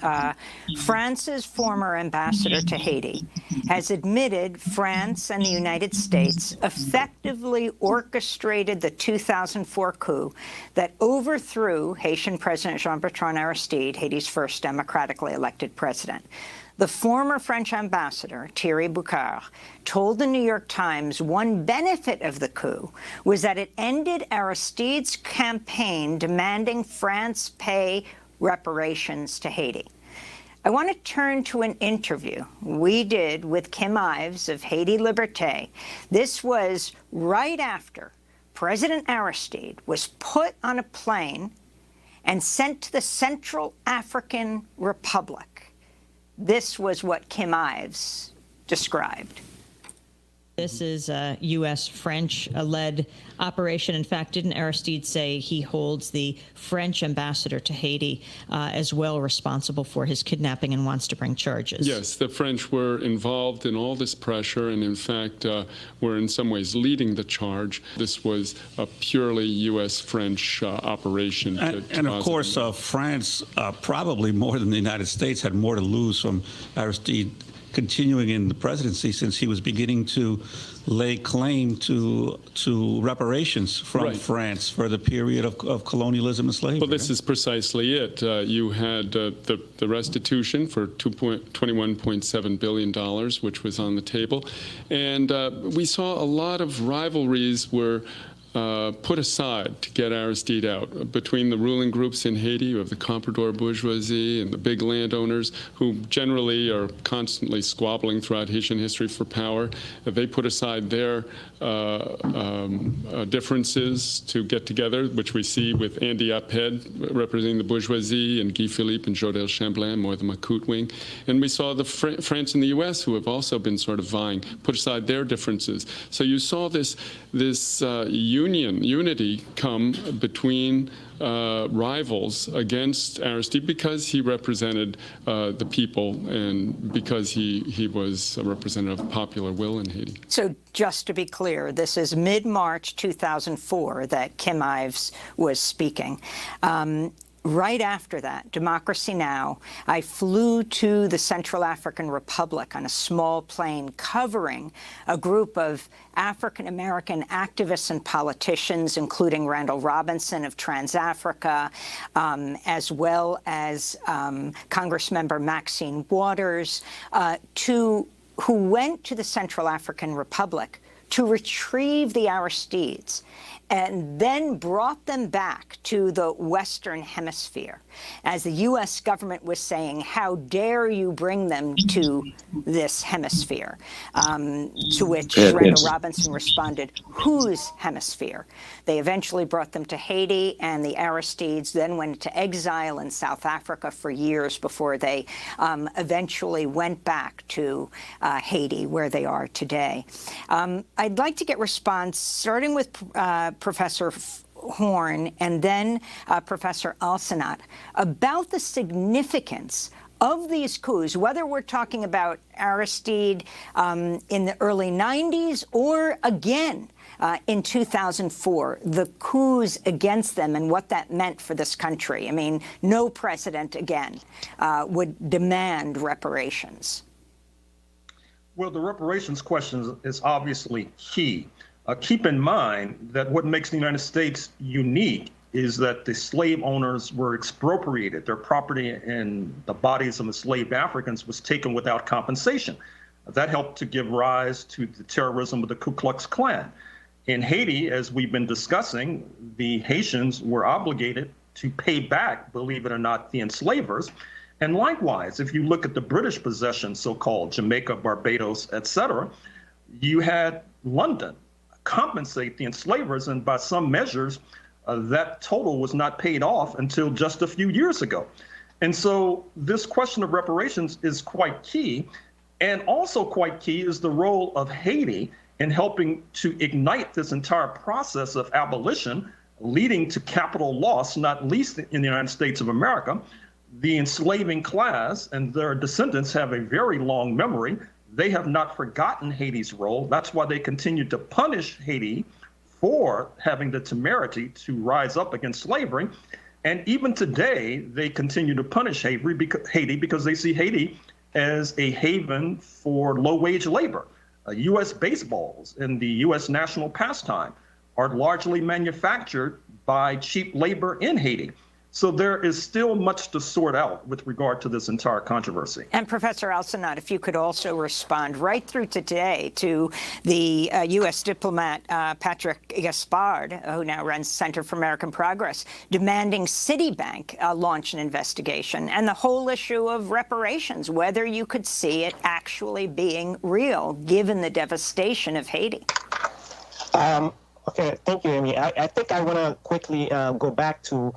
France's former ambassador to Haiti has admitted France and the United States effectively orchestrated the 2004 coup that overthrew Haitian President Jean-Bertrand Aristide, Haiti's first democratically elected president. The former French ambassador, Thierry Boucard, told the New York Times one benefit of the coup was that it ended Aristide's campaign demanding France pay reparations to Haiti. I want to turn to an interview we did with Kim Ives of Haiti Liberté. This was right after President Aristide was put on a plane and sent to the Central African Republic. This was what Kim Ives described. This is a U.S.-French-led operation. In fact, didn't Aristide say he holds the French ambassador to Haiti as well responsible for his kidnapping and wants to bring charges? Yes, the French were involved in all this pressure and, in fact, were in some ways leading the charge. This was a purely U.S.-French operation. And of course, France, probably more than the United States, had more to lose from Aristide continuing in the presidency since he was beginning to lay claim to reparations from France for the period of colonialism and slavery. Well, this is precisely it. You had the restitution for $21.7 billion, which was on the table. And we saw a lot of rivalries were put aside to get Aristide out. Between the ruling groups in Haiti, you have the comprador bourgeoisie and the big landowners who generally are constantly squabbling throughout Haitian history for power. They put aside their differences to get together, which we see with Andy Apped representing the bourgeoisie and Guy Philippe and Jodel Chamblin, more the Macoute wing. And we saw the France and the U.S., who have also been sort of vying, put aside their differences. So you saw this unity come between rivals against Aristide because he represented the people and because he was a representative of popular will in Haiti. So just to be clear, this is mid-March 2004 that Kim Ives was speaking. Right after that, Democracy Now!, I flew to the Central African Republic on a small plane covering a group of African-American activists and politicians, including Randall Robinson of TransAfrica, as well as Congressmember Maxine Waters, who went to the Central African Republic to retrieve the Aristides and then brought them back to the Western Hemisphere. As the U.S. government was saying, how dare you bring them to this hemisphere? To which Randall Robinson responded, whose hemisphere? They eventually brought them to Haiti, and the Aristides then went into exile in South Africa for years before they eventually went back to Haiti, where they are today. I'd like to get response, starting with Professor Horn and then Professor Alsanat, about the significance of these coups, whether we're talking about Aristide in the early 90s or again in 2004, the coups against them and what that meant for this country. I mean, no president again would demand reparations. Well, the reparations question is obviously key. Keep in mind that what makes the United States unique is that the slave owners were expropriated. Their property and the bodies of enslaved Africans was taken without compensation. That helped to give rise to the terrorism of the Ku Klux Klan. In Haiti, as we've been discussing, the Haitians were obligated to pay back, believe it or not, the enslavers. And likewise, if you look at the British possessions, so-called Jamaica, Barbados, etc., you had London compensate the enslavers and by some measures that total was not paid off until just a few years ago. And so this question of reparations is quite key. And also quite key is the role of Haiti in helping to ignite this entire process of abolition, leading to capital loss, not least in the United States of America. The enslaving class and their descendants have a very long memory. They have not forgotten Haiti's role. That's why they continue to punish Haiti for having the temerity to rise up against slavery. And even today, they continue to punish Haiti because they see Haiti as a haven for low-wage labor. U.S. baseballs and the U.S. national pastime are largely manufactured by cheap labor in Haiti. So there is still much to sort out with regard to this entire controversy. And Professor Alsanat, if you could also respond right through today to the U.S. diplomat Patrick Gaspard, who now runs Center for American Progress, demanding Citibank launch an investigation, and the whole issue of reparations, whether you could see it actually being real, given the devastation of Haiti. Okay, thank you, Amy. I think I want to quickly go back to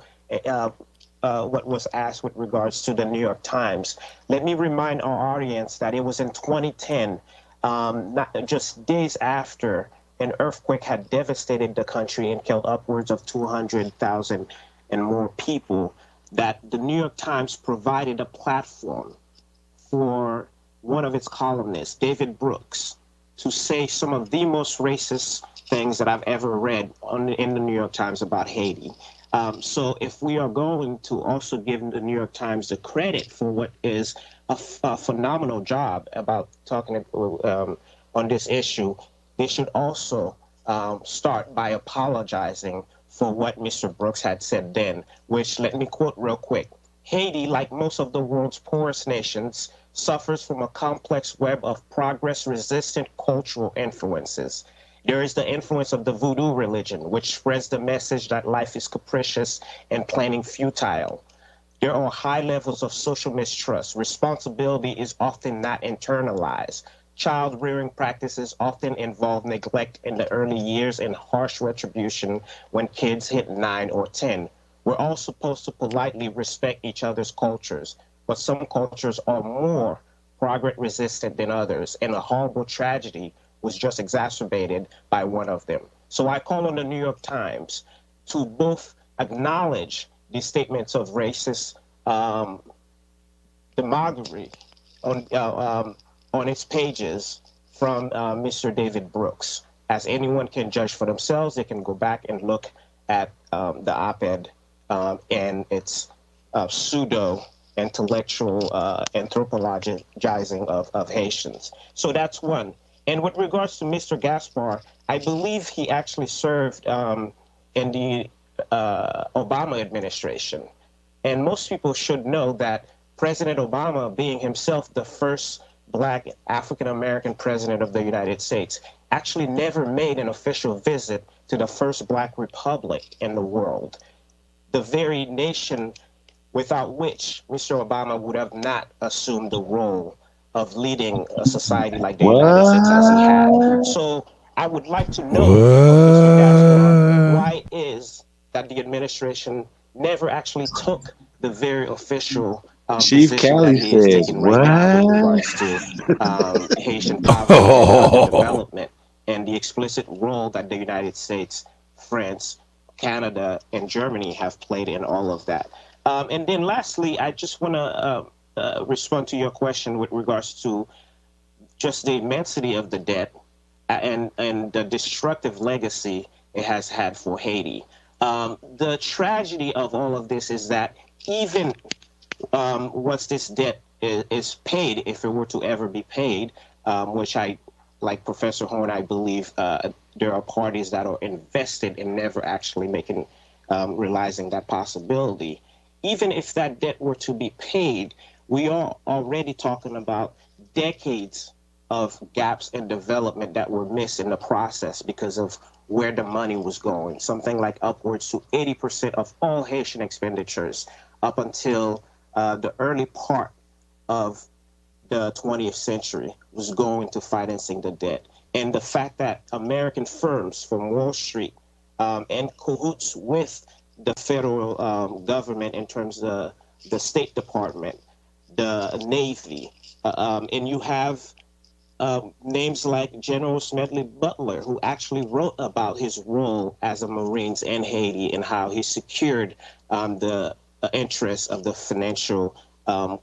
what was asked with regards to the New York Times. Let me remind our audience that it was in 2010, not just days after an earthquake had devastated the country and killed upwards of 200,000 and more people, that the New York Times provided a platform for one of its columnists, David Brooks, to say some of the most racist things that I've ever read in the New York Times about Haiti. So if we are going to also give the New York Times the credit for what is a phenomenal job about talking on this issue, they should also start by apologizing for what Mr. Brooks had said then, which, let me quote real quick. Haiti, like most of the world's poorest nations, suffers from a complex web of progress-resistant cultural influences. There is the influence of the voodoo religion, which spreads the message that life is capricious and planning futile. There are high levels of social mistrust. Responsibility is often not internalized. Child rearing practices often involve neglect in the early years and harsh retribution when kids hit 9 or 10. We're all supposed to politely respect each other's cultures, but some cultures are more progress resistant than others, and a horrible tragedy was just exacerbated by one of them. So I call on the New York Times to both acknowledge the statements of racist demagoguery on its pages from Mr. David Brooks. As anyone can judge for themselves, they can go back and look at the op-ed and its pseudo-intellectual anthropologizing of Haitians. So that's one. And with regards to Mr. Gaspar, I believe he actually served in the Obama administration. And most people should know that President Obama, being himself the first Black African-American president of the United States, actually never made an official visit to the first Black republic in the world, the very nation without which Mr. Obama would have not assumed the role of leading a society like the United States as he had. So I would like to know from Mr. Gaspar, why is that the administration never actually took the very official Chief Kelly says, what? Haitian poverty and development and the explicit role that the United States, France, Canada, and Germany have played in all of that. And then lastly, I just want to respond to your question with regards to just the immensity of the debt and the destructive legacy it has had for Haiti. The tragedy of all of this is that even once this debt is paid, if it were to ever be paid, which I, like Professor Horn, I believe there are parties that are invested in never actually realizing that possibility. Even if that debt were to be paid, we are already talking about decades of gaps in development that were missed in the process because of where the money was going. Something like upwards to 80% of all Haitian expenditures up until the early part of the 20th century was going to financing the debt. And the fact that American firms from Wall Street in cahoots with the federal government in terms of the State Department, the Navy, and you have names like General Smedley Butler, who actually wrote about his role as a Marines in Haiti and how he secured the interests of the financial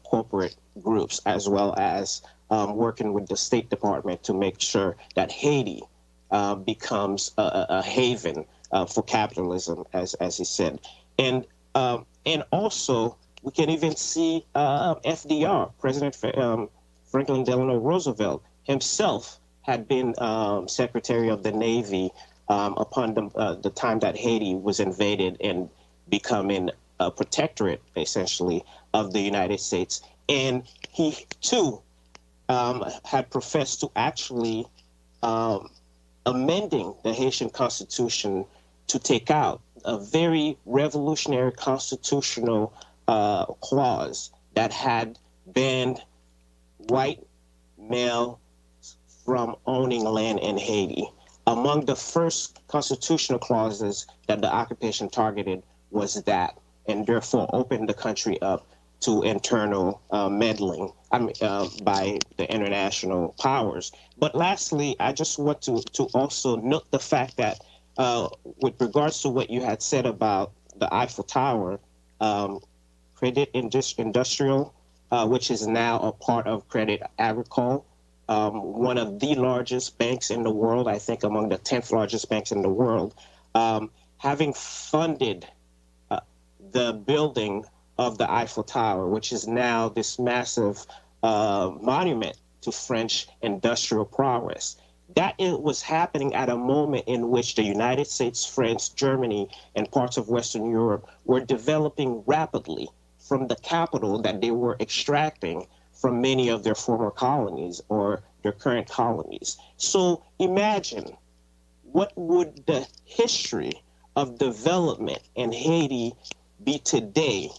corporate groups, as well as working with the State Department to make sure that Haiti becomes a haven for capitalism, as he said. And also, we can even see FDR, President Franklin Delano Roosevelt, himself had been Secretary of the Navy upon the time that Haiti was invaded and becoming a protectorate, essentially, of the United States. And he, too, had professed to actually amending the Haitian Constitution to take out a very revolutionary constitutional clause that had banned white male from owning land in Haiti. Among the first constitutional clauses that the occupation targeted was that, and therefore opened the country up to internal meddling by the international powers. But lastly, I just want to also note the fact that with regards to what you had said about the Eiffel Tower, Credit Industrial, which is now a part of Credit Agricole, one of the largest banks in the world, I think among the 10th largest banks in the world, having funded the building of the Eiffel Tower, which is now this massive monument to French industrial prowess. That it was happening at a moment in which the United States, France, Germany, and parts of Western Europe were developing rapidly from the capital that they were extracting from many of their former colonies or their current colonies. So imagine, what would the history of development in Haiti be today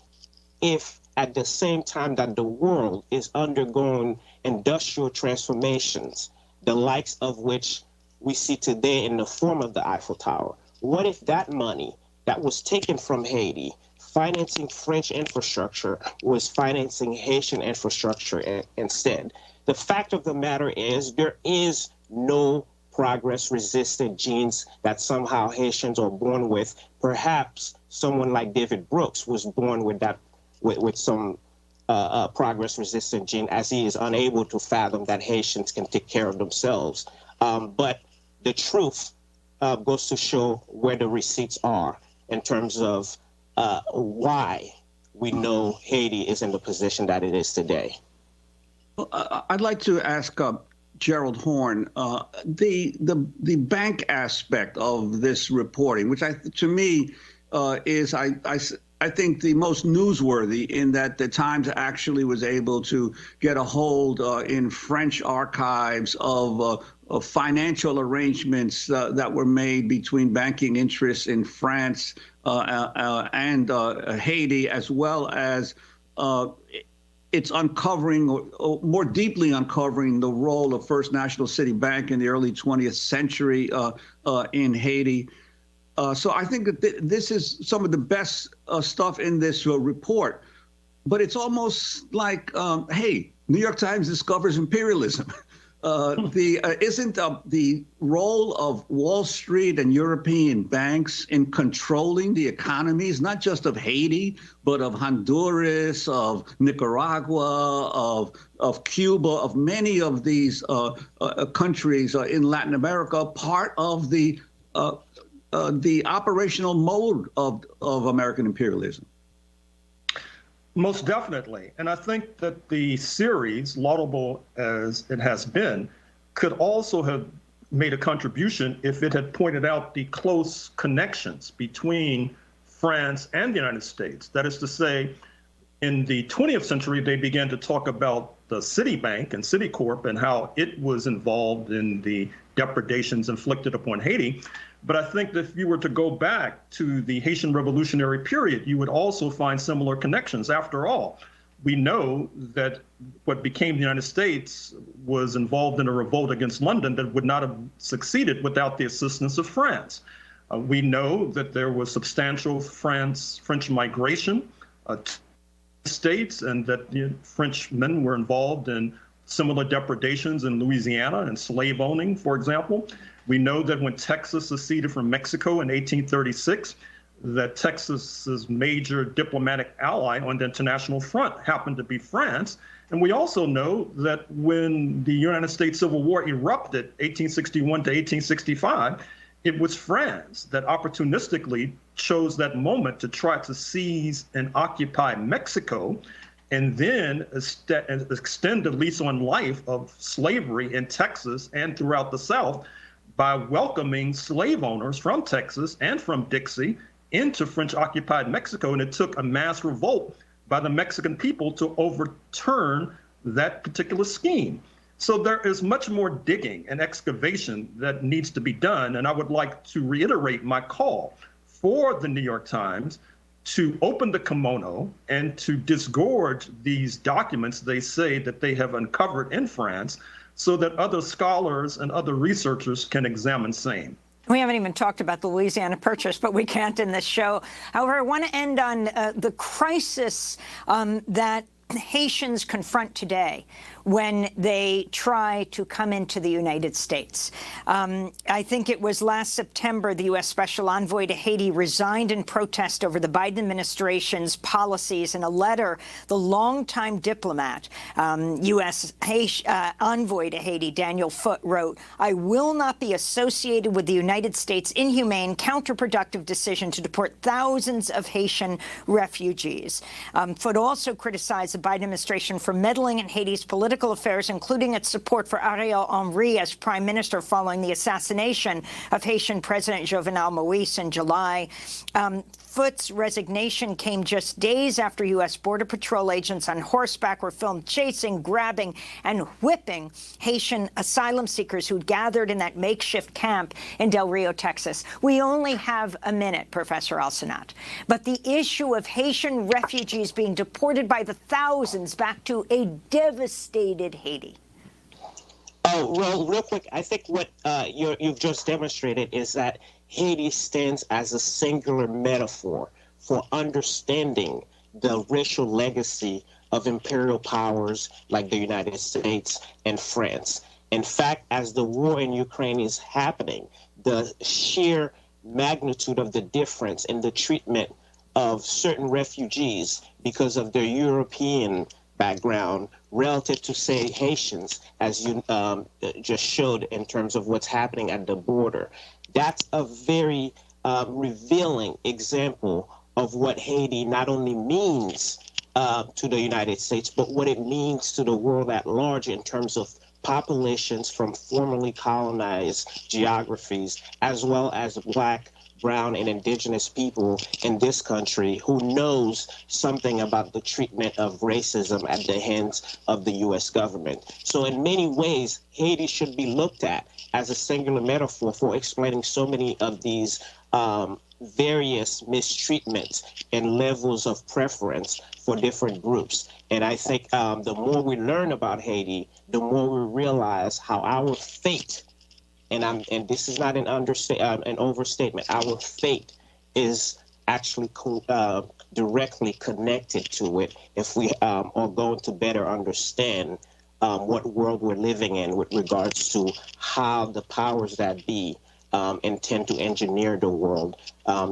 if at the same time that the world is undergoing industrial transformations, the likes of which we see today in the form of the Eiffel Tower? What if that money that was taken from Haiti, financing French infrastructure, was financing Haitian infrastructure instead? The fact of the matter is there is no progress-resistant genes that somehow Haitians are born with. Perhaps someone like David Brooks was born with that, with some progress-resistant gene, as he is unable to fathom that Haitians can take care of themselves. But the truth goes to show where the receipts are in terms of why we know Haiti is in the position that it is today. I'd like to ask Gerald Horne, the bank aspect of this reporting, which to me is, I think, the most newsworthy, in that the Times actually was able to get a hold in French archives of financial arrangements that were made between banking interests in France and Haiti, as well as it's uncovering, or more deeply uncovering, the role of First National City Bank in the early 20th century in Haiti. So I think that this is some of the best stuff in this report. But it's almost like, hey, New York Times discovers imperialism. Isn't the role of Wall Street and European banks in controlling the economies, not just of Haiti, but of Honduras, of Nicaragua, of Cuba, of many of these countries in Latin America, part of the operational mode of American imperialism? Most definitely. And I think that the series, laudable as it has been, could also have made a contribution if it had pointed out the close connections between France and the United States. That is to say, in the 20th century, they began to talk about the Citibank and Citicorp and how it was involved in the depredations inflicted upon Haiti. But I think that if you were to go back to the Haitian Revolutionary period, you would also find similar connections. After all, we know that what became the United States was involved in a revolt against London that would not have succeeded without the assistance of France. We know that there was substantial French migration to the States, and that Frenchmen were involved in similar depredations in Louisiana and slave owning, for example. We know that when Texas seceded from Mexico in 1836, that Texas's major diplomatic ally on the international front happened to be France. And we also know that when the United States Civil War erupted, 1861 to 1865, it was France that opportunistically chose that moment to try to seize and occupy Mexico, and then extend the lease on life of slavery in Texas and throughout the South by welcoming slave owners from Texas and from Dixie into French-occupied Mexico. And it took a mass revolt by the Mexican people to overturn that particular scheme. So there is much more digging and excavation that needs to be done. And I would like to reiterate my call for the New York Times to open the kimono and to disgorge these documents they say that they have uncovered in France, so that other scholars and other researchers can examine same. We haven't even talked about the Louisiana Purchase, but we can't in this show. However, I want to end on the crisis that Haitians confront today when they try to come into the United States. I think it was last September, the U.S. Special Envoy to Haiti resigned in protest over the Biden administration's policies. In a letter, the longtime diplomat, U.S. Envoy to Haiti, Daniel Foote, wrote, "I will not be associated with the United States' inhumane, counterproductive decision to deport thousands of Haitian refugees." Foote also criticized the Biden administration for meddling in Haiti's political affairs, including its support for Ariel Henry as prime minister following the assassination of Haitian President Jovenel Moïse in July. Foote's resignation came just days after U.S. Border Patrol agents on horseback were filmed chasing, grabbing, and whipping Haitian asylum seekers who'd gathered in that makeshift camp in Del Rio, Texas. We only have a minute, Professor Al-Sanat, but the issue of Haitian refugees being deported by the thousands back to a devastated Haiti. Oh, well, real quick, I think what you've just demonstrated is that Haiti stands as a singular metaphor for understanding the racial legacy of imperial powers like the United States and France. In fact, as the war in Ukraine is happening, the sheer magnitude of the difference in the treatment of certain refugees because of their European background relative to, say, Haitians, as you just showed in terms of what's happening at the border. That's a very revealing example of what Haiti not only means to the United States, but what it means to the world at large in terms of populations from formerly colonized geographies, as well as Black, brown, and indigenous people in this country who knows something about the treatment of racism at the hands of the U.S. government. So in many ways, Haiti should be looked at as a singular metaphor for explaining so many of these various mistreatments and levels of preference for different groups. And I think the more we learn about Haiti, the more we realize how our fate, and this is not an overstatement, our fate is actually directly connected to it if we are going to better understand what world we're living in with regards to how the powers that be intend to engineer the world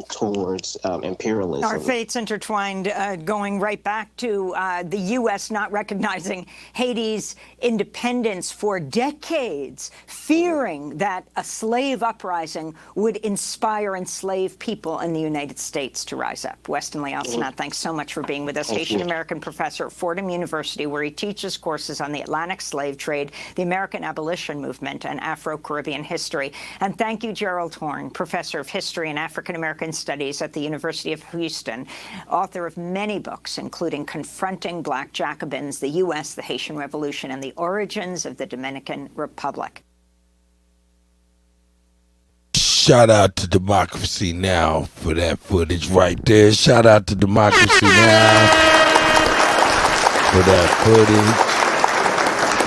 towards imperialism. Our fates intertwined, going right back to the U.S. not recognizing Haiti's independence for decades, fearing that a slave uprising would inspire enslaved people in the United States to rise up. Weston Lee Al-Sanat, thanks so much for being with us. Haitian-American professor at Fordham University, where he teaches courses on the Atlantic slave trade, the American abolition movement, and Afro-Caribbean history. And thank you, Gerald Horne, professor of history and African-American studies at the University of Houston, author of many books, including Confronting Black Jacobins, the U.S., the Haitian Revolution, and the Origins of the Dominican Republic. Shout out to Democracy Now! For that footage right there. Shout out to Democracy Now! For that footage.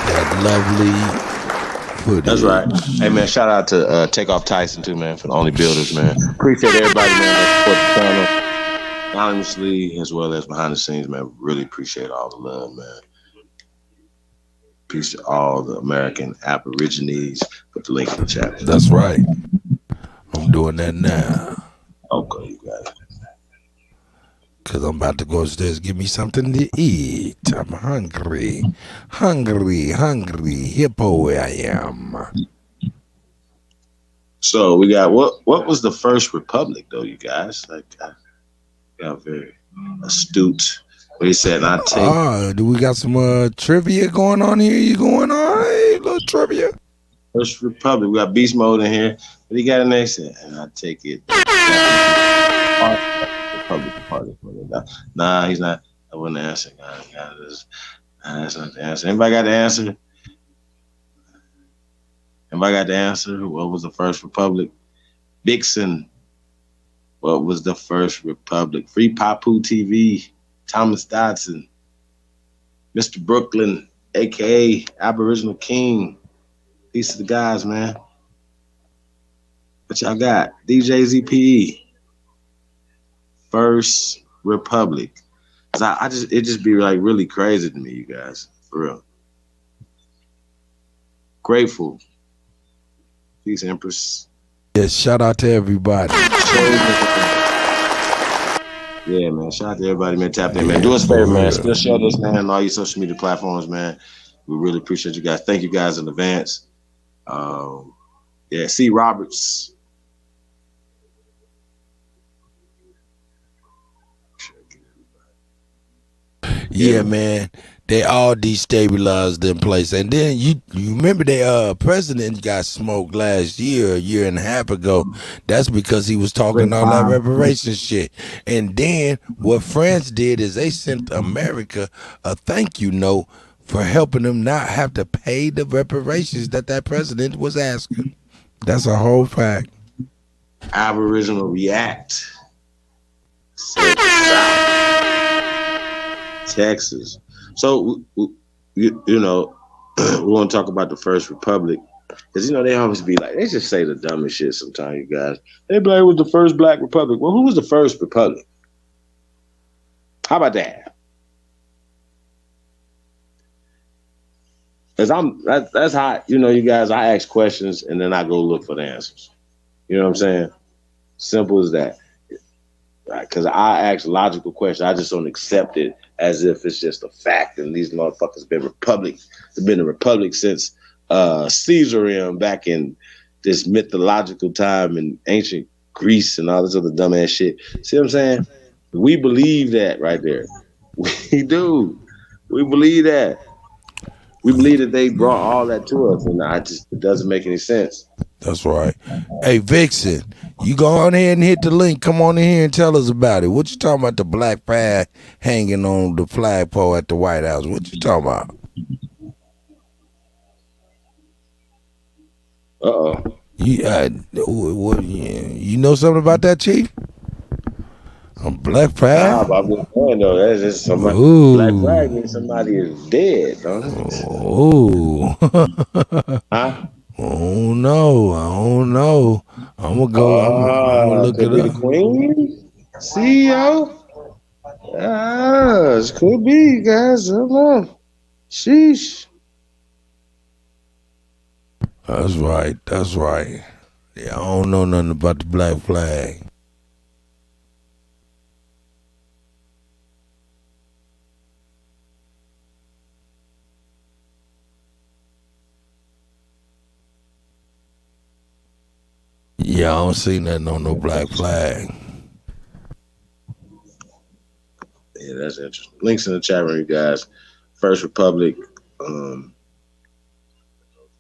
That lovely footage. That's right. Hey man, shout out to Takeoff Tyson too, man, for the Only Builders, man. Appreciate everybody, man, that support the channel anonymously as well as behind the scenes, man. Really appreciate all the love, man. Peace to all the American Aborigines. Put the link in the chat. That's right. I'm doing that now. Okay, you got it. Cause I'm about to go upstairs, give me something to eat. I'm hungry, hippo I am. So we got what was the first republic though, you guys? Like, I got very astute. What he said, I take. Do we got some trivia going on here? You going on? Hey, little trivia. First republic. We got beast mode in here. But he got an accent, and I take it. Republican Party. Nah, he's not. I wouldn't answer. That's not the answer. Anybody got the answer? Anybody got the answer? What was the first republic? Dixon. What was the first republic? Free Papu TV. Thomas Dodson. Mr. Brooklyn, a.k.a. Aboriginal King. Peace to the guys, man. What y'all got? DJ ZPE. First republic. It just be like really crazy to me, you guys. For real. Grateful. Peace, Empress. Yeah, shout out to everybody. Yeah, man. Shout out to everybody, man. Tap in, man. Do us a favor, man. Still share this, man, on all your social media platforms, man. We really appreciate you guys. Thank you guys in advance. C. Roberts. Yeah, man. They all destabilized in place. And then you remember the president got smoked last year, a year and a half ago. That's because he was talking all that reparations shit. And then what France did is they sent America a thank you note for helping them not have to pay the reparations that president was asking. That's a whole fact. Aboriginal react. Texas. So, we want to talk about the First Republic. Because, they always be like, they just say the dumbest shit sometimes, you guys. They be like, it was the first black republic. Well, who was the first republic? How about that? Because that's how, you guys, I ask questions and then I go look for the answers. You know what I'm saying? Simple as that. Because I ask logical questions. I just don't accept it as if it's just a fact. And these motherfuckers been a republic since Caesar back in this mythological time in ancient Greece and all this other dumbass shit. See what I'm saying? We believe that right there. We do. We believe that. We believe that they brought all that to us, and it doesn't make any sense. That's right. Hey, Vixen, you go on ahead and hit the link. Come on in here and tell us about it. What you talking about the black flag hanging on the flagpole at the White House? What you talking about? Uh-oh. You know something about that, Chief? A black flag? Nah, I'm just saying, though, that's just somebody. Ooh. Black flag means somebody is dead, don't it? Ooh. Huh? Oh no, I don't know. I'm gonna go. I'm gonna look it up. The Queen, CEO. It could be, guys. I don't know. Sheesh. That's right. That's right. Yeah, I don't know nothing about the black flag. Yeah, I don't see nothing on no black flag. Yeah, that's interesting. Links in the chat room, you guys. First Republic,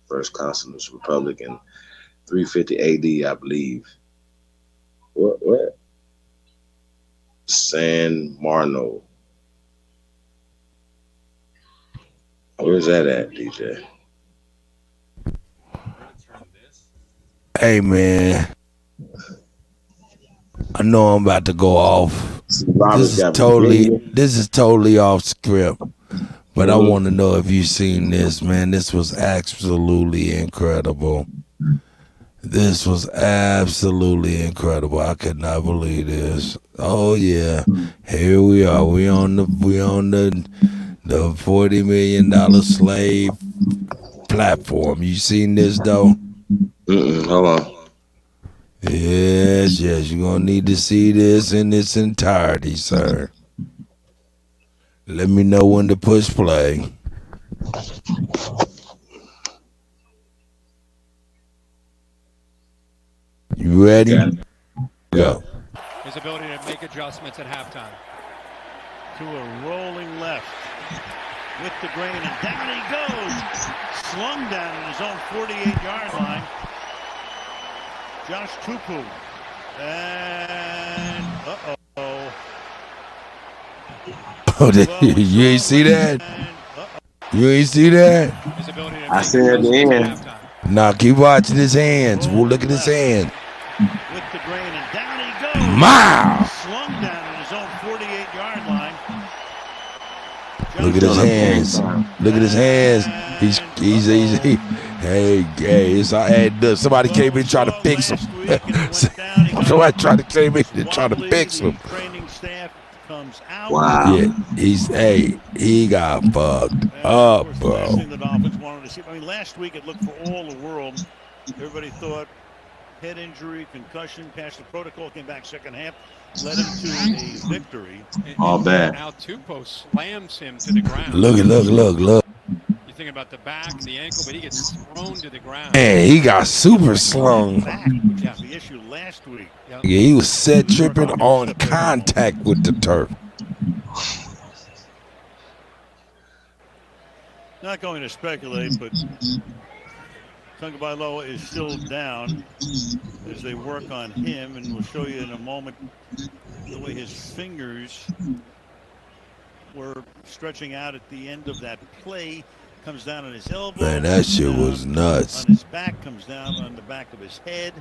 First Consonant Republic in 350 AD, I believe. What? San Marno. Where's that at, DJ? Hey man, I know I'm about to go off. This is totally off script, But I want to know if you've seen this, man. This was absolutely incredible. This was absolutely incredible. I could not believe this. Oh yeah, here we are. We on the $40 million slave platform. You seen this though? Hold on. Yes. You're gonna need to see this in its entirety, sir. Let me know when to push play. You ready? Go. His ability to make adjustments at halftime. To a rolling left with the grain, and down he goes. Slung down in his own 48-yard line. Josh Tupu. And Oh, you ain't see that? You ain't see that? I said the end. Nah, keep watching his hands. We'll look at his hands. With the grain, and down he goes. Wow. Slung down in his own 48-yard line. Look at his hands. Look at his hands. He's hey, it's somebody came in trying to fix him. Somebody came in trying to fix him. Wow. Yeah, he got fucked up, bro. I mean, last week it looked for all the world. Everybody thought head injury, concussion, passed the protocol, came back second half, led him to a victory. All bad. Now Tupo slams him to the ground. Look. You think about the back, the ankle, but he gets thrown to the ground. Man, he got super slung. Yeah, the issue last week. Yeah, he was set tripping on contact with the turf. Not going to speculate, but Tagovailoa is still down as they work on him, and we'll show you in a moment the way his fingers were stretching out at the end of that play. Comes down on his elbow. Man, that shit was nuts. On his back, comes down on the back of his head.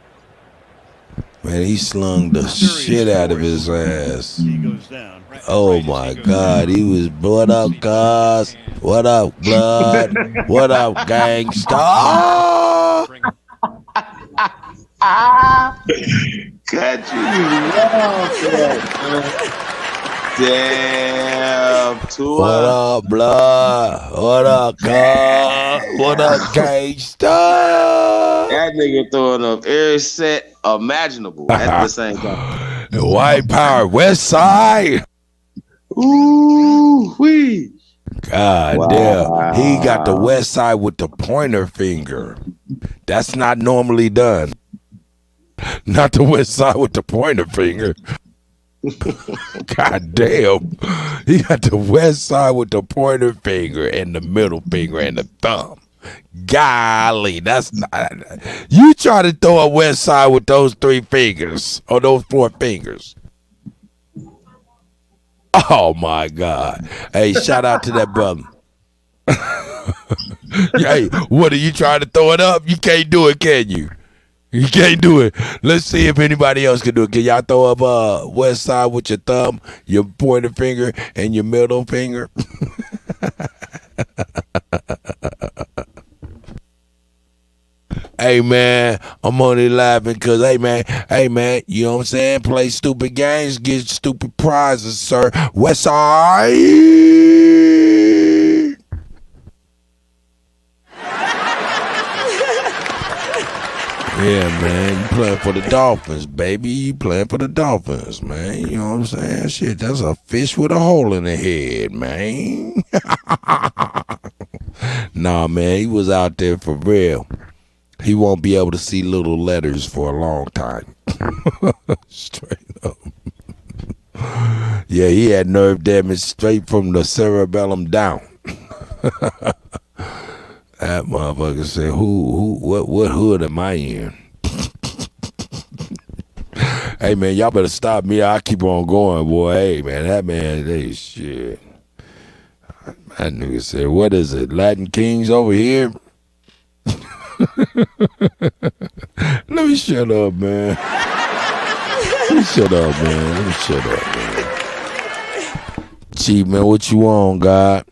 Man, he slung the shit out of his ass. He goes down. Oh my God, he was, what up, cuz? What up, blood? What up, gangsta? Cut you. Damn, Tua. What up, blood? What up, cuz? What up, gangsta? That nigga throwing up every set imaginable at the same time. White power, West Side. Ooh, wee. God damn. He got the West Side with the pointer finger. That's not normally done. Not the West Side with the pointer finger. God damn. He got the West Side with the pointer finger and the middle finger and the thumb. Golly, that's not. You try to throw a West Side with those 3 fingers or those 4 fingers. Oh my God. Hey, shout out to that brother. Hey, what are you trying to throw it up? You can't do it, can you? You can't do it. Let's see if anybody else can do it. Can y'all throw up West Side with your thumb, your pointer finger, and your middle finger? Hey man, I'm only laughing because hey man, you know what I'm saying? Play stupid games, get stupid prizes, sir. West Side. Yeah, man, you playing for the Dolphins, baby. You playing for the Dolphins, man. You know what I'm saying? Shit, that's a fish with a hole in the head, man. Nah, man, he was out there for real. He won't be able to see little letters for a long time. Straight up. Yeah, he had nerve damage straight from the cerebellum down. That motherfucker said, what hood am I in? Hey, man, y'all better stop me. I keep on going, boy. Hey, man, that man, they shit. That nigga said, what is it, Latin Kings over here? Let me shut up, man. Let me shut up, man. Chief, man, what you on, God?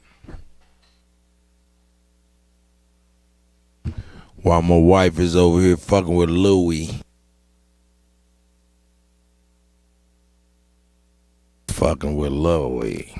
while my wife is over here fucking with Louie. Fucking with Louie.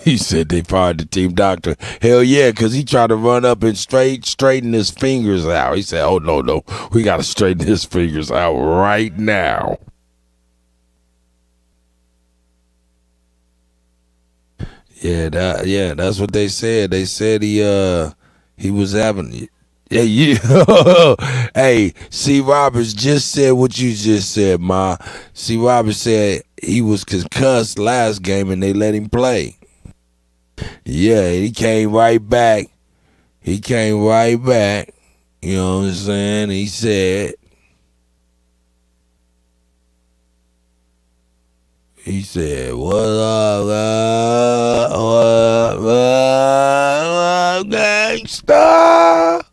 He said they fired the team doctor. Hell yeah, because he tried to run up and straighten his fingers out. He said, oh, no, we got to straighten his fingers out right now. Yeah, that's what they said. They said he was having... Yeah. Hey, C. Roberts just said what you just said, Ma. C. Roberts said he was concussed last game and they let him play. Yeah, he came right back. You know what I'm saying? He said, what up, gangsta?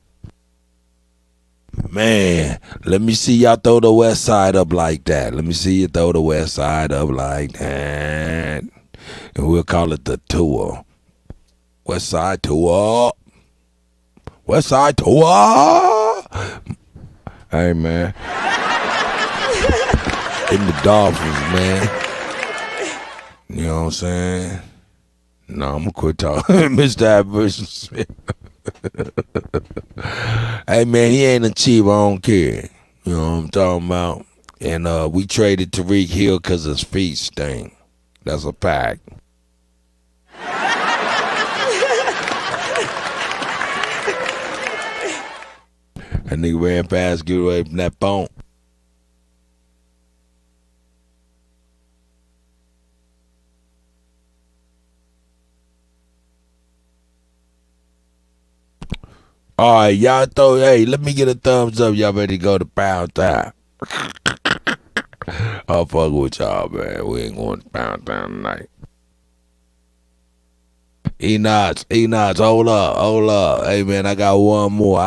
Man, let me see y'all throw the west side up like that. Let me see you throw the west side up like that. And we'll call it the tour. West side tour. West side tour. Hey, man. In the Dolphins, man. You know what I'm saying? No, I'm going to quit talking. Mr. Iverson Smith. Hey, man, he ain't a chief. I don't care. You know what I'm talking about? And we traded Tariq Hill because his feet stink. That's a fact. That nigga ran past, get away from that phone. All right, y'all hey, let me get a thumbs up. Y'all ready to go to Pound Town? I'll fuck with y'all, man. We ain't going to Pound Town tonight. E-Nots, hold up. Hey, man, I got one more.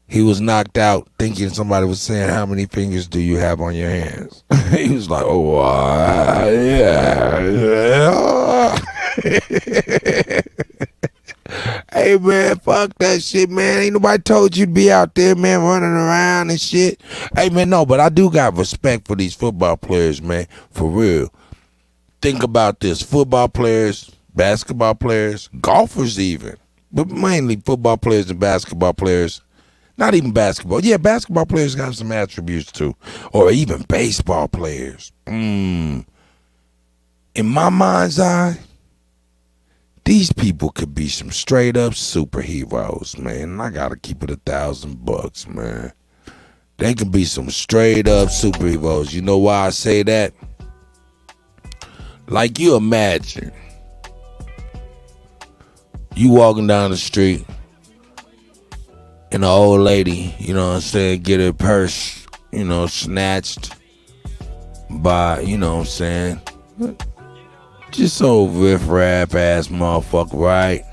He was knocked out thinking somebody was saying, how many fingers do you have on your hands? He was like, yeah. Hey, man, fuck that shit, man. Ain't nobody told you to be out there, man, running around and shit. Hey, man, no, but I do got respect for these football players, man, for real. Think about this. Football players, basketball players, golfers even, but mainly football players and basketball players. Not even basketball. Yeah, basketball players got some attributes too. Or even baseball players. In my mind's eye, these people could be some straight up superheroes, man. I gotta keep it $1,000, man. They could be some straight up superheroes. You know why I say that? Like, you imagine you walking down the street and an old lady, you know what I'm saying, get her purse, you know, snatched by, you know what I'm saying, just old riff-raff ass motherfucker, right?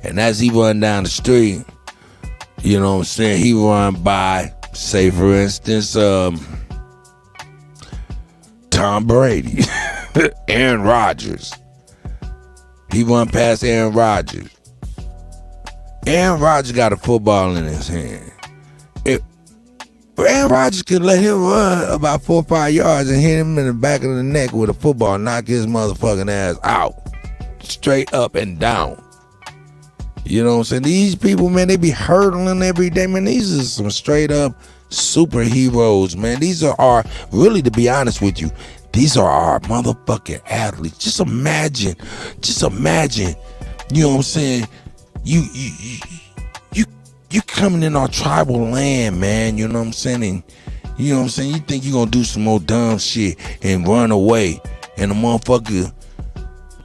And as he run down the street, you know what I'm saying, he run by, say for instance, Tom Brady, Aaron Rodgers. He run past Aaron Rodgers. Aaron Rodgers got a football in his hand. If Aaron Rodgers could let him run about 4 or 5 yards and hit him in the back of the neck with a football, knock his motherfucking ass out. Straight up and down. You know what I'm saying? These people, man, they be hurdling every day, man. These are some straight up superheroes, man. These are really, to be honest with you, these are our motherfucking athletes. Just imagine, you know what I'm saying? You coming in our tribal land, man, you know what I'm saying? And, you know what I'm saying? You think you gonna do some more dumb shit and run away, and the motherfucker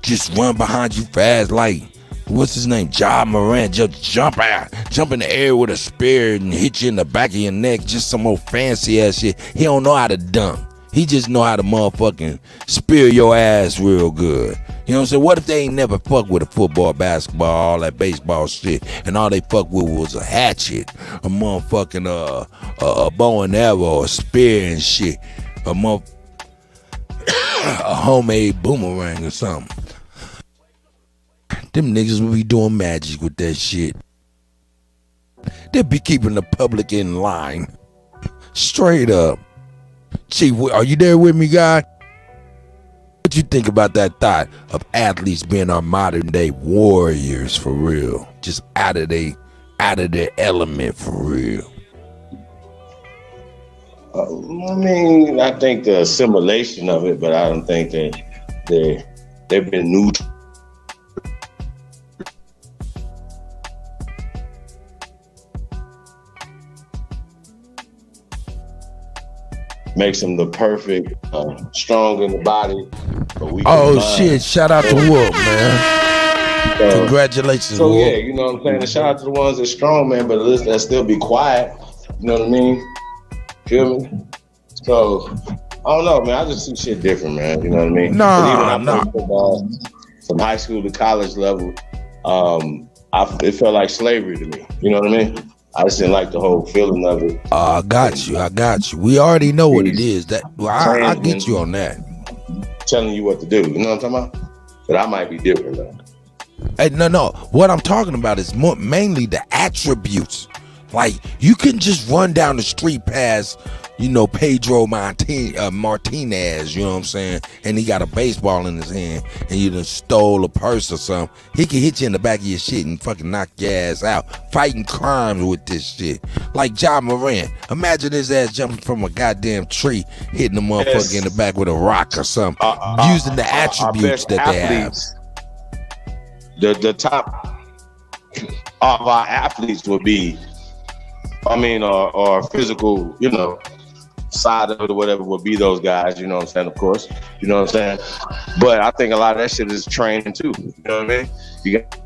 just run behind you fast like, what's his name? Ja Morant, just jump in the air with a spear and hit you in the back of your neck, just some old fancy ass shit. He don't know how to dunk. He just know how to motherfucking spear your ass real good. You know what I'm saying? What if they ain't never fucked with a football, basketball, all that baseball shit, and all they fucked with was a hatchet, a motherfucking a bow and arrow, a spear and shit, a homemade boomerang or something. Them niggas will be doing magic with that shit. They'll be keeping the public in line. Straight up. Chief, are you there with me, guy? What you think about that thought of athletes being our modern day warriors for real? Just out of their element for real. I mean, I think the assimilation of it, but I don't think that they've been neutral. Makes them the perfect, strong in the body. Shit, shout out to Wolf, man. Congratulations, So Wolf. yeah, you know what I'm saying? And shout out to the ones that's strong, man, but let's still be quiet. You know what I mean? Feel me? So, I don't know, man. I just see shit different, man. You know what I mean? Nah. Played football from high school to college level, it felt like slavery to me. You know what I mean? I just didn't like the whole feeling of it. I got you. We already know what it is. I get you on that. Telling you what to do. You know what I'm talking about? But I might be different, though. Hey, no. What I'm talking about is mainly the attributes. Like, you can just run down the street past, Pedro Martinez, you know what I'm saying? And he got a baseball in his hand, and you done stole a purse or something. He can hit you in the back of your shit and fucking knock your ass out. Fighting crimes with this shit. Like John Moran. Imagine his ass jumping from a goddamn tree, hitting the motherfucker in the back with a rock or something. Using the attributes that they have. The top of our athletes would be, or physical, side of it or whatever would be those guys, you know what I'm saying, of course. You know what I'm saying? But I think a lot of that shit is training too. You know what I mean? You got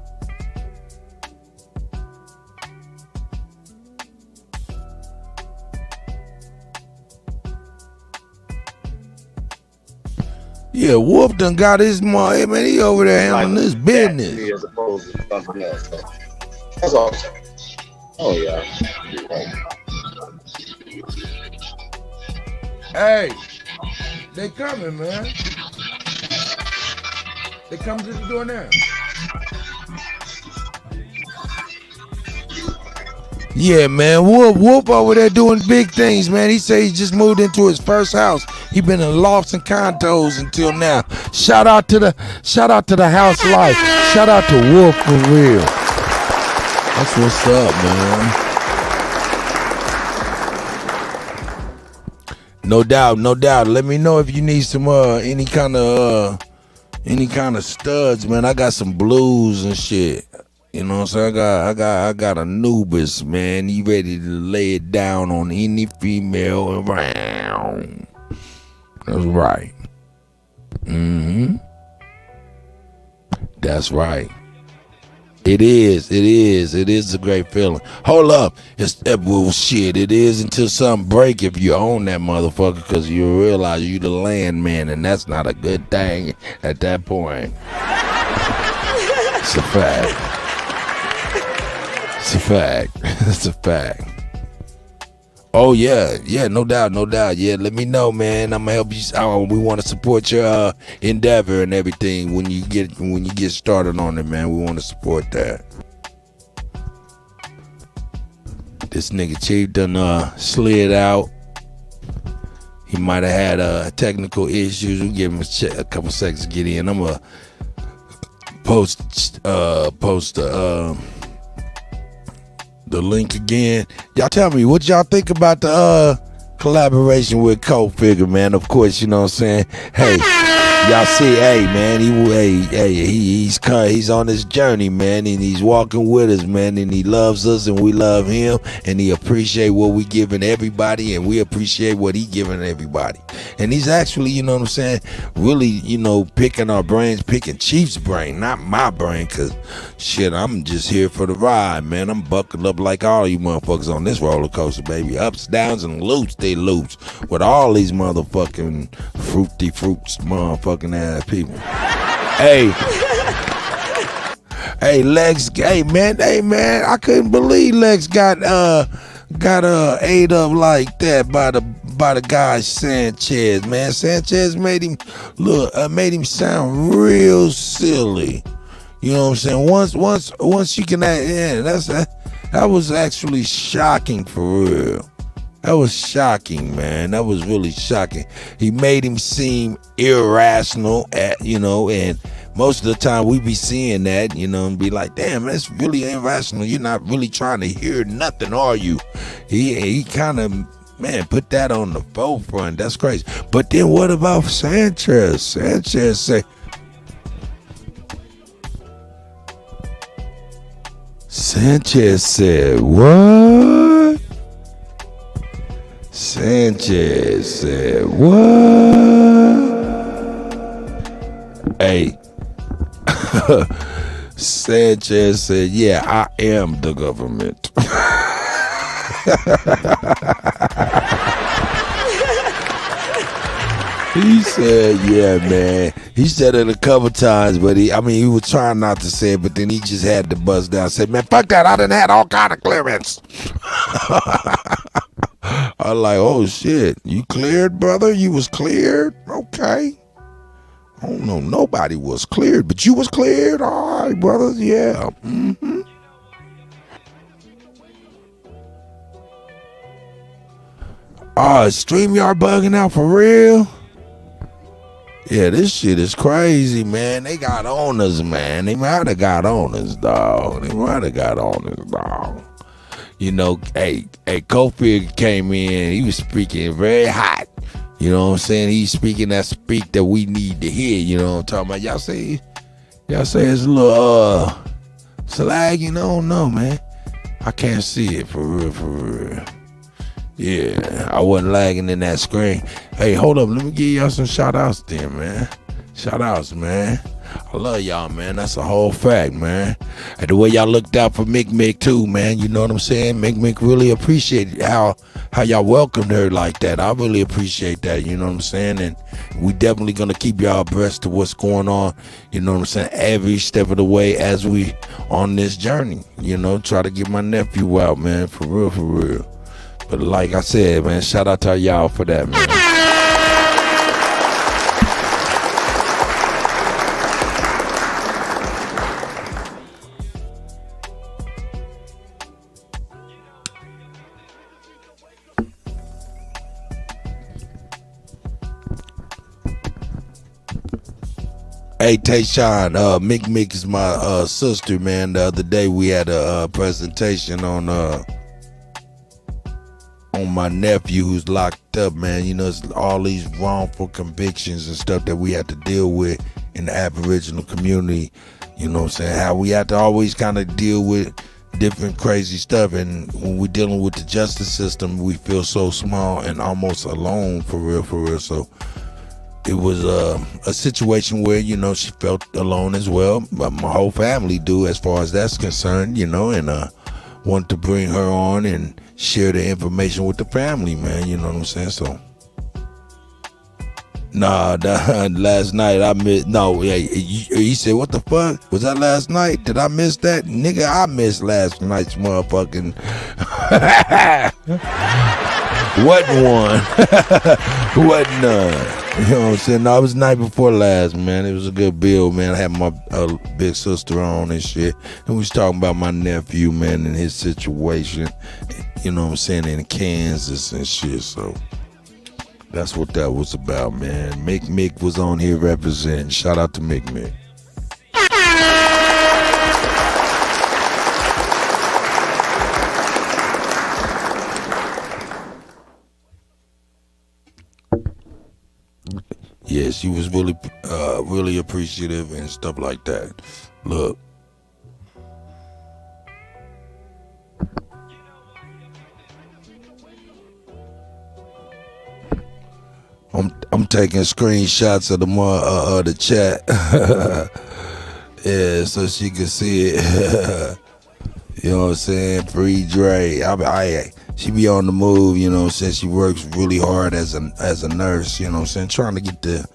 Yeah, Wolf done got his money, man. He over there handling his business. As opposed to something else. So that's all. Oh yeah. Hey, they coming, man. They coming to the door now. Yeah, man. Wolf over there doing big things, man. He say he just moved into his first house. He been in lofts and condos until now. Shout out to the house life. Shout out to Wolf for real. That's what's up, man. No doubt. Let me know if you need some any kind of studs, man. I got some blues and shit. You know what I'm saying? I got Anubis, man. He ready to lay it down on any female around. That's right. That's right. It is a great feeling. Hold up. It's that bullshit. It is until something break if you own that motherfucker, because you realize you the landman, and that's not a good thing at that point. It's a fact. It's a fact. Oh yeah, no doubt. Yeah, let me know, man. I'm gonna help you. We want to support your endeavor and everything when you get started on it, man. We want to support that. This nigga Chief done slid out. He might have had technical issues. We give him a couple seconds to get in. I'm gonna post the link again. Y'all tell me what y'all think about the collaboration with Cold Figure, man. Of course, you know what I'm saying. Hey, y'all see, hey man, he's on his journey, man, and he's walking with us, man, and he loves us and we love him, and he appreciate what we giving everybody, and we appreciate what he giving everybody. And he's actually, you know what I'm saying, really, picking our brains, picking Chief's brain, not my brain, cause shit, I'm just here for the ride, man. I'm buckled up like all you motherfuckers on this roller coaster, baby. Ups, downs, and loops, they loops with all these motherfucking fruity fruits, motherfucking ass people. Hey. Hey, Lex, hey man, I couldn't believe Lex got ate up like that by the guy Sanchez, man. Sanchez made him sound real silly. You know what I'm saying? Once you can act, yeah, that was actually shocking for real. That was shocking, man. That was really shocking. He made him seem irrational, and most of the time we be seeing that, and be like, damn, that's really irrational. You're not really trying to hear nothing, are you? He kind of, man, put that on the forefront. That's crazy. But then what about Sanchez? Sanchez said, what? Sanchez said, what? Hey. Sanchez said, yeah, I am the government. He said, yeah, man. He said it a couple times, but he was trying not to say it, but then he just had to bust down. Said, man, fuck that. I done had all kind of clearance. I was like, oh, shit. You cleared, brother? You was cleared? Okay. I don't know. Nobody was cleared, but you was cleared? All right, brothers. Yeah. Mm-hmm. StreamYard bugging out for real? Yeah, this shit is crazy, man. They got on us, man. They might have got on us, dog. Hey, Kofi came in. He was speaking very hot. You know what I'm saying? He's speaking that speak that we need to hear. You know what I'm talking about? Y'all say it's a little slag. No, man. I can't see it for real. Yeah, I wasn't lagging in that screen. Hey, hold up. Let me give y'all some shout outs then, man. Shout outs, man. I love y'all, man. That's a whole fact, man. And the way y'all looked out for Mick too, man. You know what I'm saying? Mick really appreciated how y'all welcomed her like that. I really appreciate that, you know what I'm saying? And we definitely gonna keep y'all abreast of what's going on, you know what I'm saying, every step of the way as we on this journey. Try to get my nephew out, man, for real. But like I said, man, shout out to y'all for that, man. Hey, Tayshawn, Mick is my sister, man. The other day we had a presentation on my nephew who's locked up, man. It's all these wrongful convictions and stuff that we have to deal with in the Aboriginal community. You know what I'm saying? How we have to always kind of deal with different crazy stuff. And when we're dealing with the justice system, we feel so small and almost alone, for real. So it was a situation where, she felt alone as well. But my whole family do, as far as that's concerned, and wanted to bring her on and share the information with the family, man. You know what I'm saying? So, last night I missed. No, yeah, he said, what the fuck? Was that last night? Did I miss that? Nigga, I missed last night's motherfucking. Wasn't one. Wasn't none. You know what I'm saying? No, it was the night before last, man. It was a good build, man. I had my big sister on and shit. And we was talking about my nephew, man, and his situation. You know what I'm saying? In Kansas and shit. So that's what that was about, man. Mick was on here representing. Shout out to Mick. Yeah, she was really appreciative and stuff like that. Look. I'm taking screenshots of the chat. Yeah, so she can see it. You know what I'm saying? Free Dre. She be on the move, you know what I'm saying? She works really hard as a nurse, you know what I'm saying? Trying to get the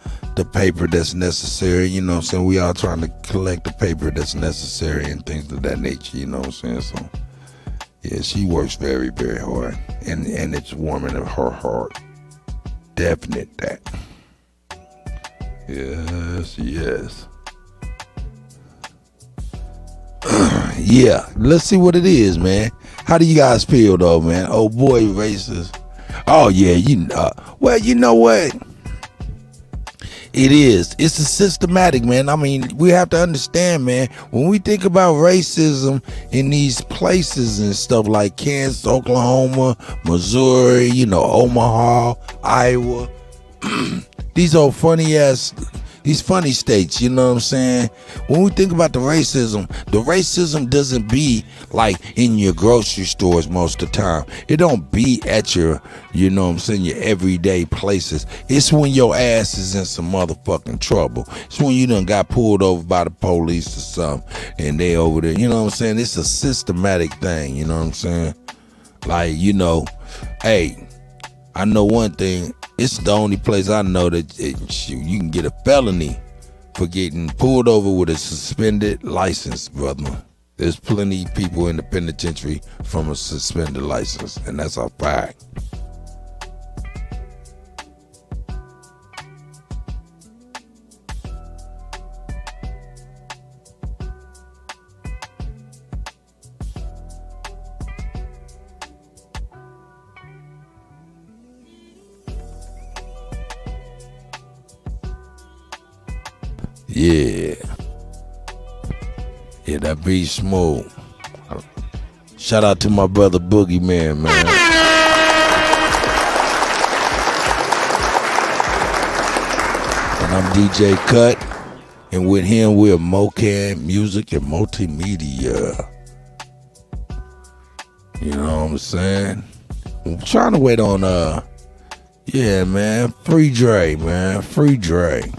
paper that's necessary, you know what I'm saying? We all trying to collect the paper that's necessary and things of that nature, you know what I'm saying? So, yeah, she works very, very hard. And it's warming her heart. Definite that. Yes. Yeah, let's see what it is, man. How do you guys feel, though, man? Oh, boy, racist. Oh, yeah, well, you know what? It is. It's a systematic, man. I mean, we have to understand, man, when we think about racism in these places and stuff like Kansas, Oklahoma, Missouri, Omaha, Iowa, these are these funny states, you know what I'm saying? When we think about the racism doesn't be like in your grocery stores most of the time. It don't be at your, you know what I'm saying, your everyday places. It's when your ass is in some motherfucking trouble. It's when you done got pulled over by the police or something and they over there, you know what I'm saying? It's a systematic thing, you know what I'm saying? Like, hey, I know one thing. It's the only place I know that you can get a felony for getting pulled over with a suspended license, brother. There's plenty of people in the penitentiary from a suspended license, and that's a fact. Yeah, that beat smooth. Shout out to my brother Boogie Man, man. And I'm DJ Cut, and with him we're Mocan Music and Multimedia. You know what I'm saying? I'm trying to wait on Free Dre, man. Free Dre.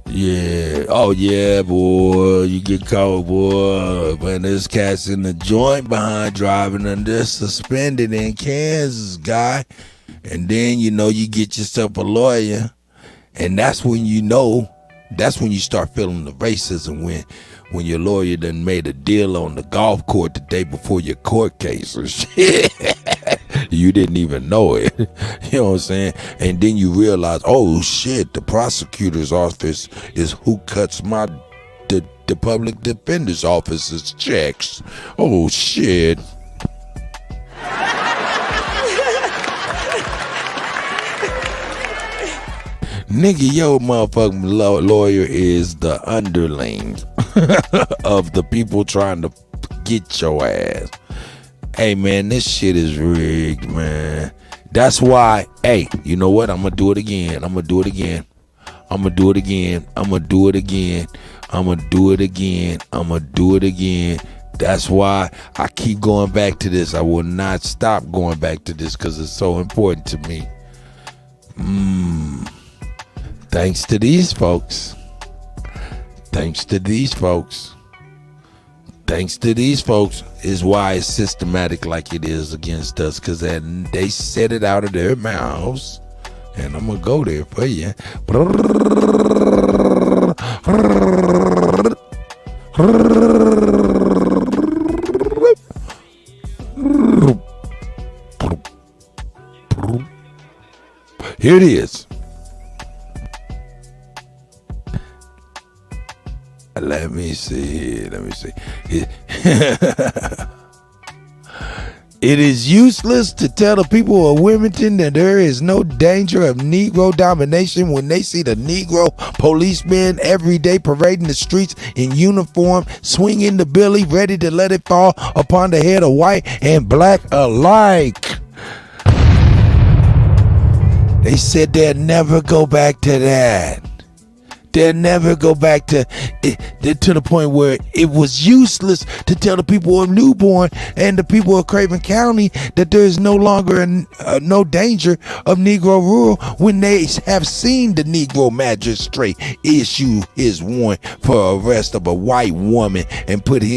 Yeah, oh yeah, boy, you get caught, boy. Man, this cat's in the joint behind driving under suspended in Kansas, guy. And then, you get yourself a lawyer. And that's when that's when you start feeling the racism when your lawyer done made a deal on the golf court the day before your court case or shit. You didn't even know it. You know what I'm saying? And then you realize, oh shit, the prosecutor's office is who cuts the public defender's office's checks. Oh shit. Nigga, your motherfucking lawyer is the underling of the people trying to get your ass. Hey, man, this shit is rigged, man. That's why, hey, you know what? I'm going to do it again. I'm going to do it again. I'm going to do it again. I'm going to do it again. I'm going to do it again. I'm going to do it again. That's why I keep going back to this. I will not stop going back to this because it's so important to me. Thanks to these folks. Thanks to these folks. Thanks to these folks is why it's systematic like it is against us, because they said it out of their mouths. And I'm going to go there for you. Here it is. Let me see. It is useless to tell the people of Wilmington that there is no danger of Negro domination when they see the Negro policemen every day parading the streets in uniform, swinging the billy, ready to let it fall upon the head of white and black alike. They said they'd never go back to that. They'll never go back to the point where it was useless to tell the people of Newborn and the people of Craven County that there is no longer no danger of Negro rule when they have seen the Negro magistrate issue his warrant for arrest of a white woman and put it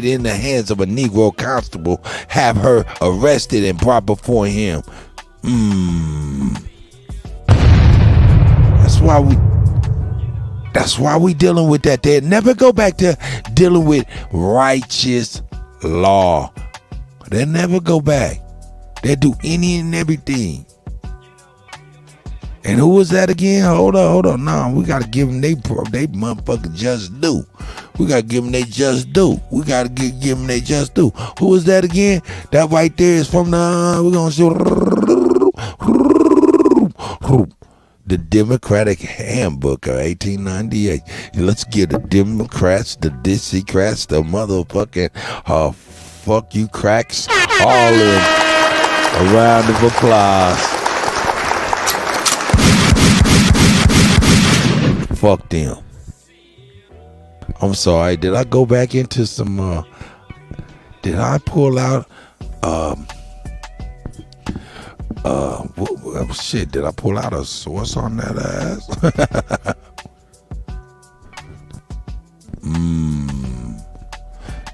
in the hands of a Negro constable, have her arrested and brought before him. That's why we dealing with that. They'll never go back to dealing with righteous law. They'll never go back. They'll do any and everything. And who was that again? Hold on. No, we gotta give them they motherfucking just due. We gotta give them they just due. We gotta give them they just due. Who was that again? That right there is from we're gonna show the Democratic Handbook of 1898. Let's give the Democrats, the Dixiecrats, the motherfucking fuck you cracks, all in a round of applause. Fuck them. I'm sorry. Did I go back into some? Did I pull out? Shit, did I pull out a source on that ass?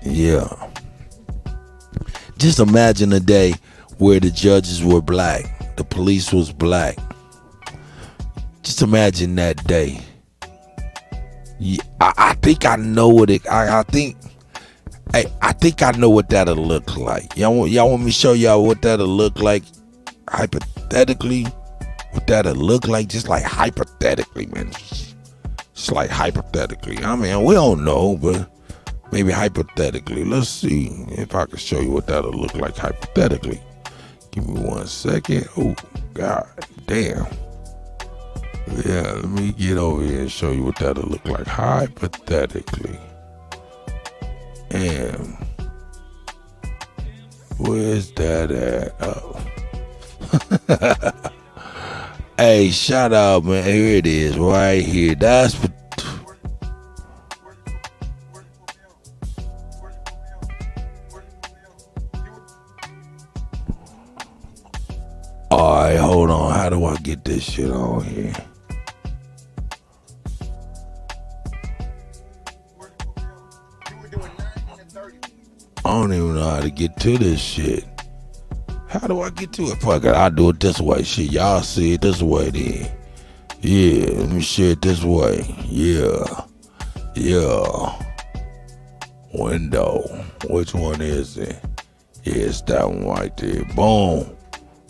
Yeah. Just imagine a day where the judges were black, the police was black. Just imagine that day. Yeah, I think I know what it. I think I know what that'll look like. Y'all want me to show y'all what that'll look like? Hypothetically, what that'll look like, just like hypothetically, man. Just like hypothetically. I mean, we don't know, but maybe hypothetically. Let's see if I can show you what that'll look like hypothetically. Give me 1 second. Oh, god damn. Yeah, let me get over here and show you what that'll look like hypothetically. And where's that at? Oh. Hey, shout out, man. Here it is, right here. That's what. Alright, hold on. How do I get this shit on here? I don't even know how to get to this shit. How do I get to it? Fuck it, I'll do it this way. Shit, y'all see it this way then. Yeah, let me share it this way. Yeah. Window. Which one is it? Yeah, it's that one right there. Boom.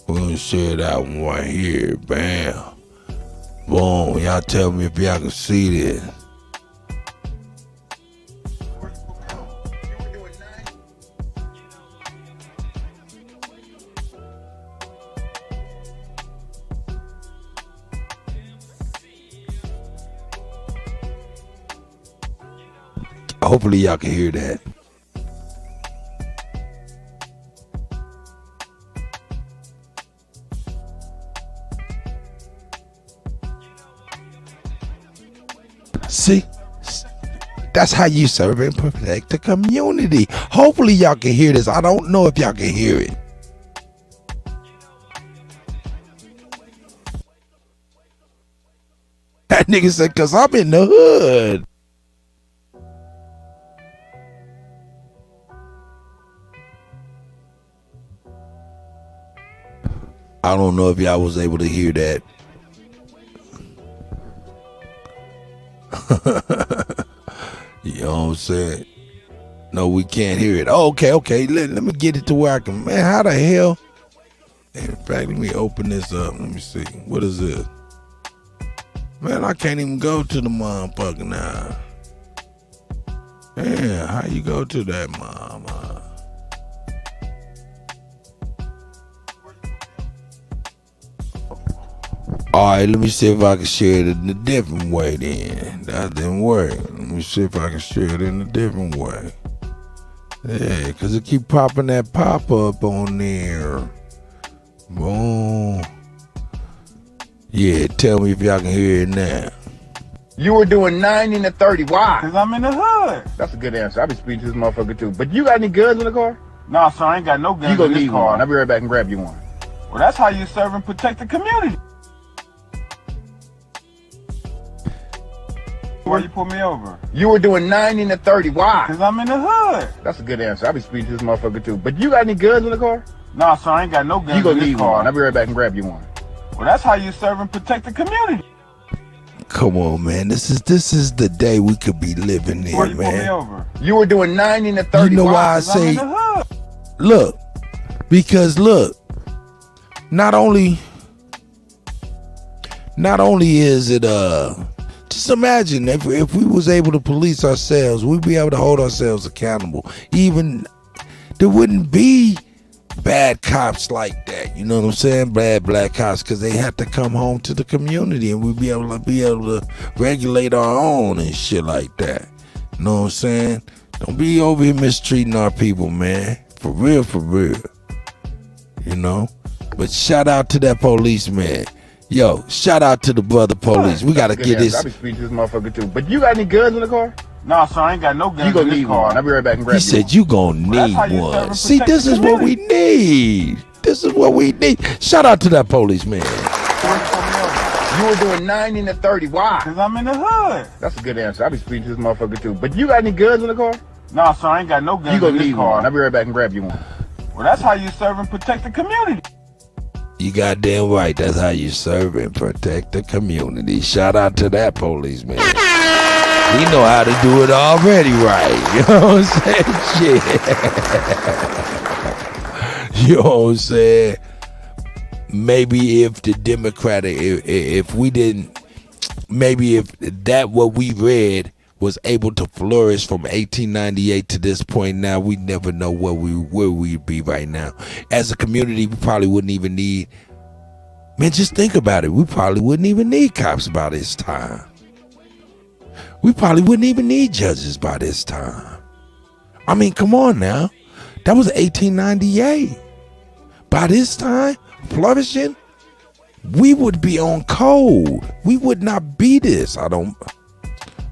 We're gonna share that one right here. Bam. Boom. Y'all tell me if y'all can see this. Hopefully y'all can hear that. See, that's how you serve and protect the community. Hopefully y'all can hear this. I don't know if y'all can hear it. That nigga said, cause I'm in the hood. I don't know if y'all was able to hear that. You know what I'm saying? No, we can't hear it. Oh, okay. Let me get it to where I can. Man, how the hell? In fact, let me open this up. Let me see. What is this? Man, I can't even go to the motherfucker now. Man, how you go to that mama? Alright, let me see if I can share it in a different way then. That didn't work. Let me see if I can share it in a different way. Yeah, because it keep popping that pop-up on there. Boom. Yeah, tell me if y'all can hear it now. You were doing 90 to 30. Why? Because I'm in the hood. That's a good answer. I be speaking to this motherfucker too. But you got any guns in the car? Nah, son, I ain't got no guns You gonna in this need car. one. I'll be right back and grab you one. Well, that's how you serve and protect the community. Why you pull me over? You were doing 90 to 30. Why? Because I'm in the hood. That's a good answer. I be speaking to this motherfucker too. But you got any guns in the car? Nah, son, I ain't got no guns You gonna in this need car. one. I'll be right back and grab you one. Well, that's how you serve and protect the community. Come on, man. This is the day we could be living in, Why you man. pull me over? You were doing 90 to 30. You know why I say, look, because look, not only is it just imagine if we was able to police ourselves, we'd be able to hold ourselves accountable. Even there wouldn't be bad cops like that, you know what I'm saying? Bad black cops, because they have to come home to the community, and we'd be able to regulate our own and shit like that. You know what I'm saying? Don't be over here mistreating our people, man. For real, for real. You know? But shout out to that policeman. Yo, shout out to the brother police. We gotta get this. I be speaking to this motherfucker too. But you got any guns in the car? Nah, son, I ain't got no guns You gonna in this need car. one. I'll be right back and grab He said you gonna need one. See, this is what we need. This is what we need. Shout out to that policeman. You were doing 90 to 30. Why? Because I'm in the hood. That's a good answer. I be speaking to this motherfucker too. But you got any guns in the car? Nah, son, I ain't got no guns You gonna in this need car. one. I'll be right back and grab you one. Well, that's how you serve and protect the community. You goddamn right. That's how you serve and protect the community. Shout out to that policeman. He know how to do it already right. You know what I'm saying? Shit. You know what I'm saying? Maybe if the Democratic, if we didn't, maybe if that what we read was able to flourish from 1898 to this point now, we never know where we'd be right now. As a community, we probably wouldn't even need, man, just think about it. We probably wouldn't even need cops by this time. We probably wouldn't even need judges by this time. I mean, come on now. That was 1898. By this time, flourishing, we would be on code. We would not be this.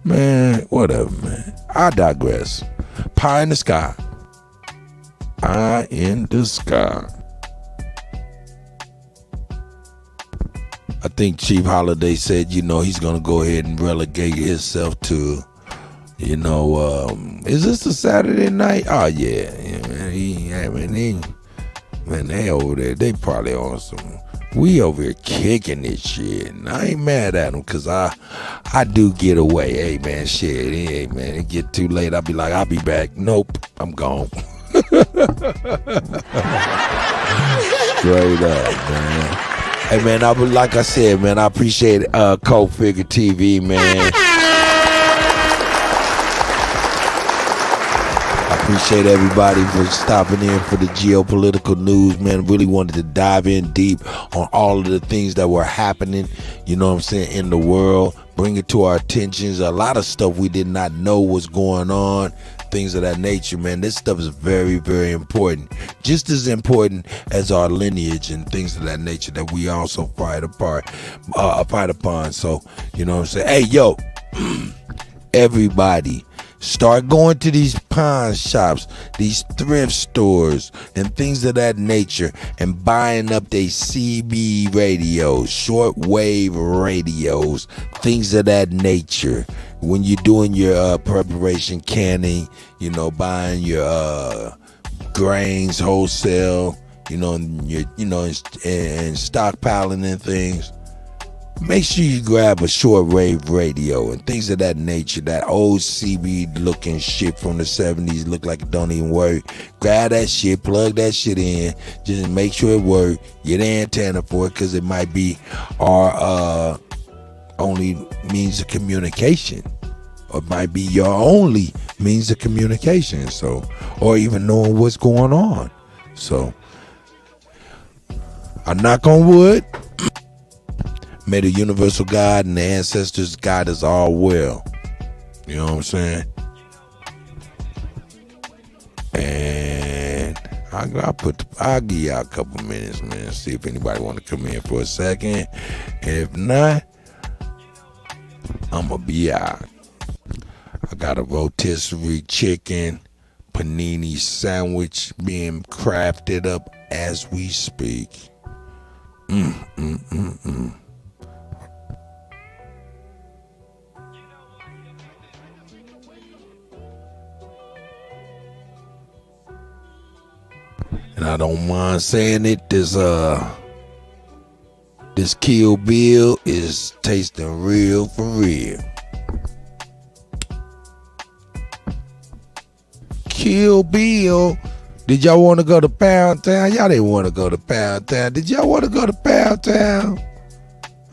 Man, whatever, man. I digress. Pie in the sky. Pie in the sky. I think Chief Holiday said, he's going to go ahead and relegate himself to, is this a Saturday night? Oh, yeah. Man, they over there, they probably on some, we over here kicking this shit. And I ain't mad at them because I do get away. Hey, man, shit. Hey, man, it get too late. I'll be like, I'll be back. Nope, I'm gone. Straight up, man. Hey, man, like I said, man, I appreciate Cold Figure TV, man. Appreciate everybody for stopping in for the geopolitical news, man. Really wanted to dive in deep on all of the things that were happening, you know what I'm saying, in the world. Bring it to our attentions. A lot of stuff we did not know was going on, things of that nature, man. This stuff is very, very important. Just as important as our lineage and things of that nature that we also fight upon. So, you know what I'm saying? Hey, yo, everybody, start going to these pawn shops, these thrift stores, and things of that nature, and buying up their CB radios, shortwave radios, things of that nature. When you're doing your preparation canning, buying your grains wholesale, and stockpiling and things. Make sure you grab a shortwave radio and things of that nature. That old CB looking shit from the 70s look like it don't even work. Grab that shit, plug that shit in, just make sure it works. Get an antenna for it, because it might be our only means of communication, or it might be your only means of communication. So, or even knowing what's going on. So, I knock on wood. May the universal God and the ancestors guide us all well. You know what I'm saying? And I'll give y'all a couple minutes, man. See if anybody want to come in for a second. And if not, I'ma be out. I got a rotisserie chicken panini sandwich being crafted up as we speak. And I don't mind saying it, this Kill Bill is tasting real for real. Kill Bill. Did y'all want to go to Pound Town? Y'all didn't want to go to Pound Town. Did y'all want to go to Pound Town?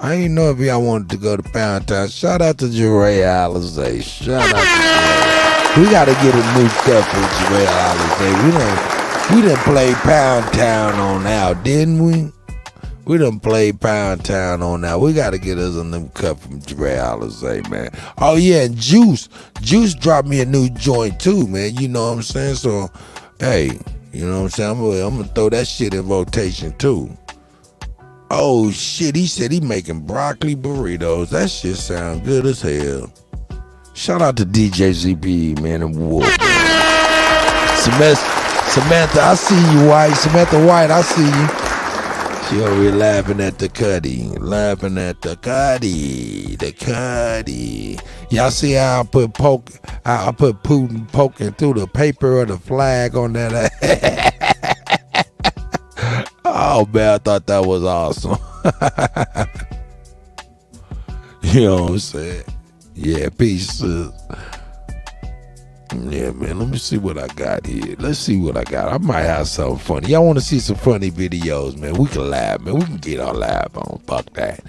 I didn't know if y'all wanted to go to Pound Town. Shout out to Jeray Alizé. Shout out to Jeray. We got to get a new cup for Jeray Alizé. We done played Pound Town on out, didn't we? We done played Pound Town on out. We got to get us a new cup from Jeray Alizé, man. Oh, yeah, and Juice dropped me a new joint, too, man. You know what I'm saying? So, hey, you know what I'm saying? I'm going to throw that shit in rotation, too. Oh, shit, he said he making broccoli burritos. That shit sound good as hell. Shout out to DJ ZP, man, and Wolf. Samantha, I see you, White. Samantha White, I see you. She over here laughing at the Cuddy. Laughing at the Cuddy. The Cuddy. Y'all see how I put Putin poking through the paper of the flag on that? Oh, man, I thought that was awesome. You know what I'm saying? Yeah, peace. Yeah, man, let me see what I got here. Let's see what I got. I might have something funny. Y'all want to see some funny videos, man? We can laugh, man. We can get our laugh on. Fuck that.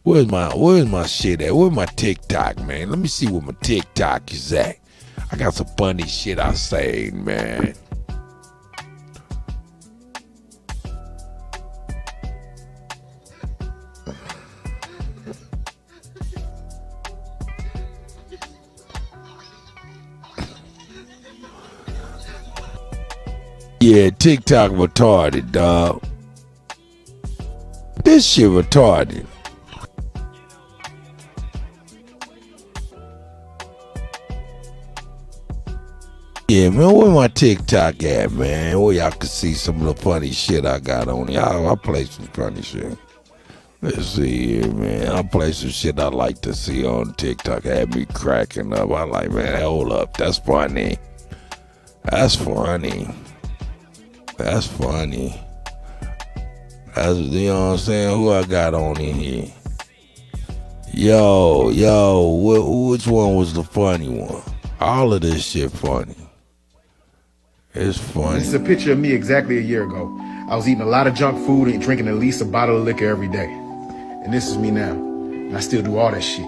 Where's my shit at? Where's my TikTok, man? Let me see where my TikTok is at. I got some funny shit I say, man. Yeah, TikTok retarded, dog. This shit retarded. Yeah, man, where my TikTok at, man? Where y'all can see some of the funny shit I got on here. I'll play some funny shit. Let's see here, man. I'll play some shit I like to see on TikTok. Had me cracking up. I like, man, hold up. That's funny. That's funny. That's funny. That's, you know what I'm saying? Who I got on in here? Yo, which one was the funny one? All of this shit funny. It's funny. This is a picture of me exactly a year ago. I was eating a lot of junk food and drinking at least a bottle of liquor every day. And this is me now. And I still do all that shit.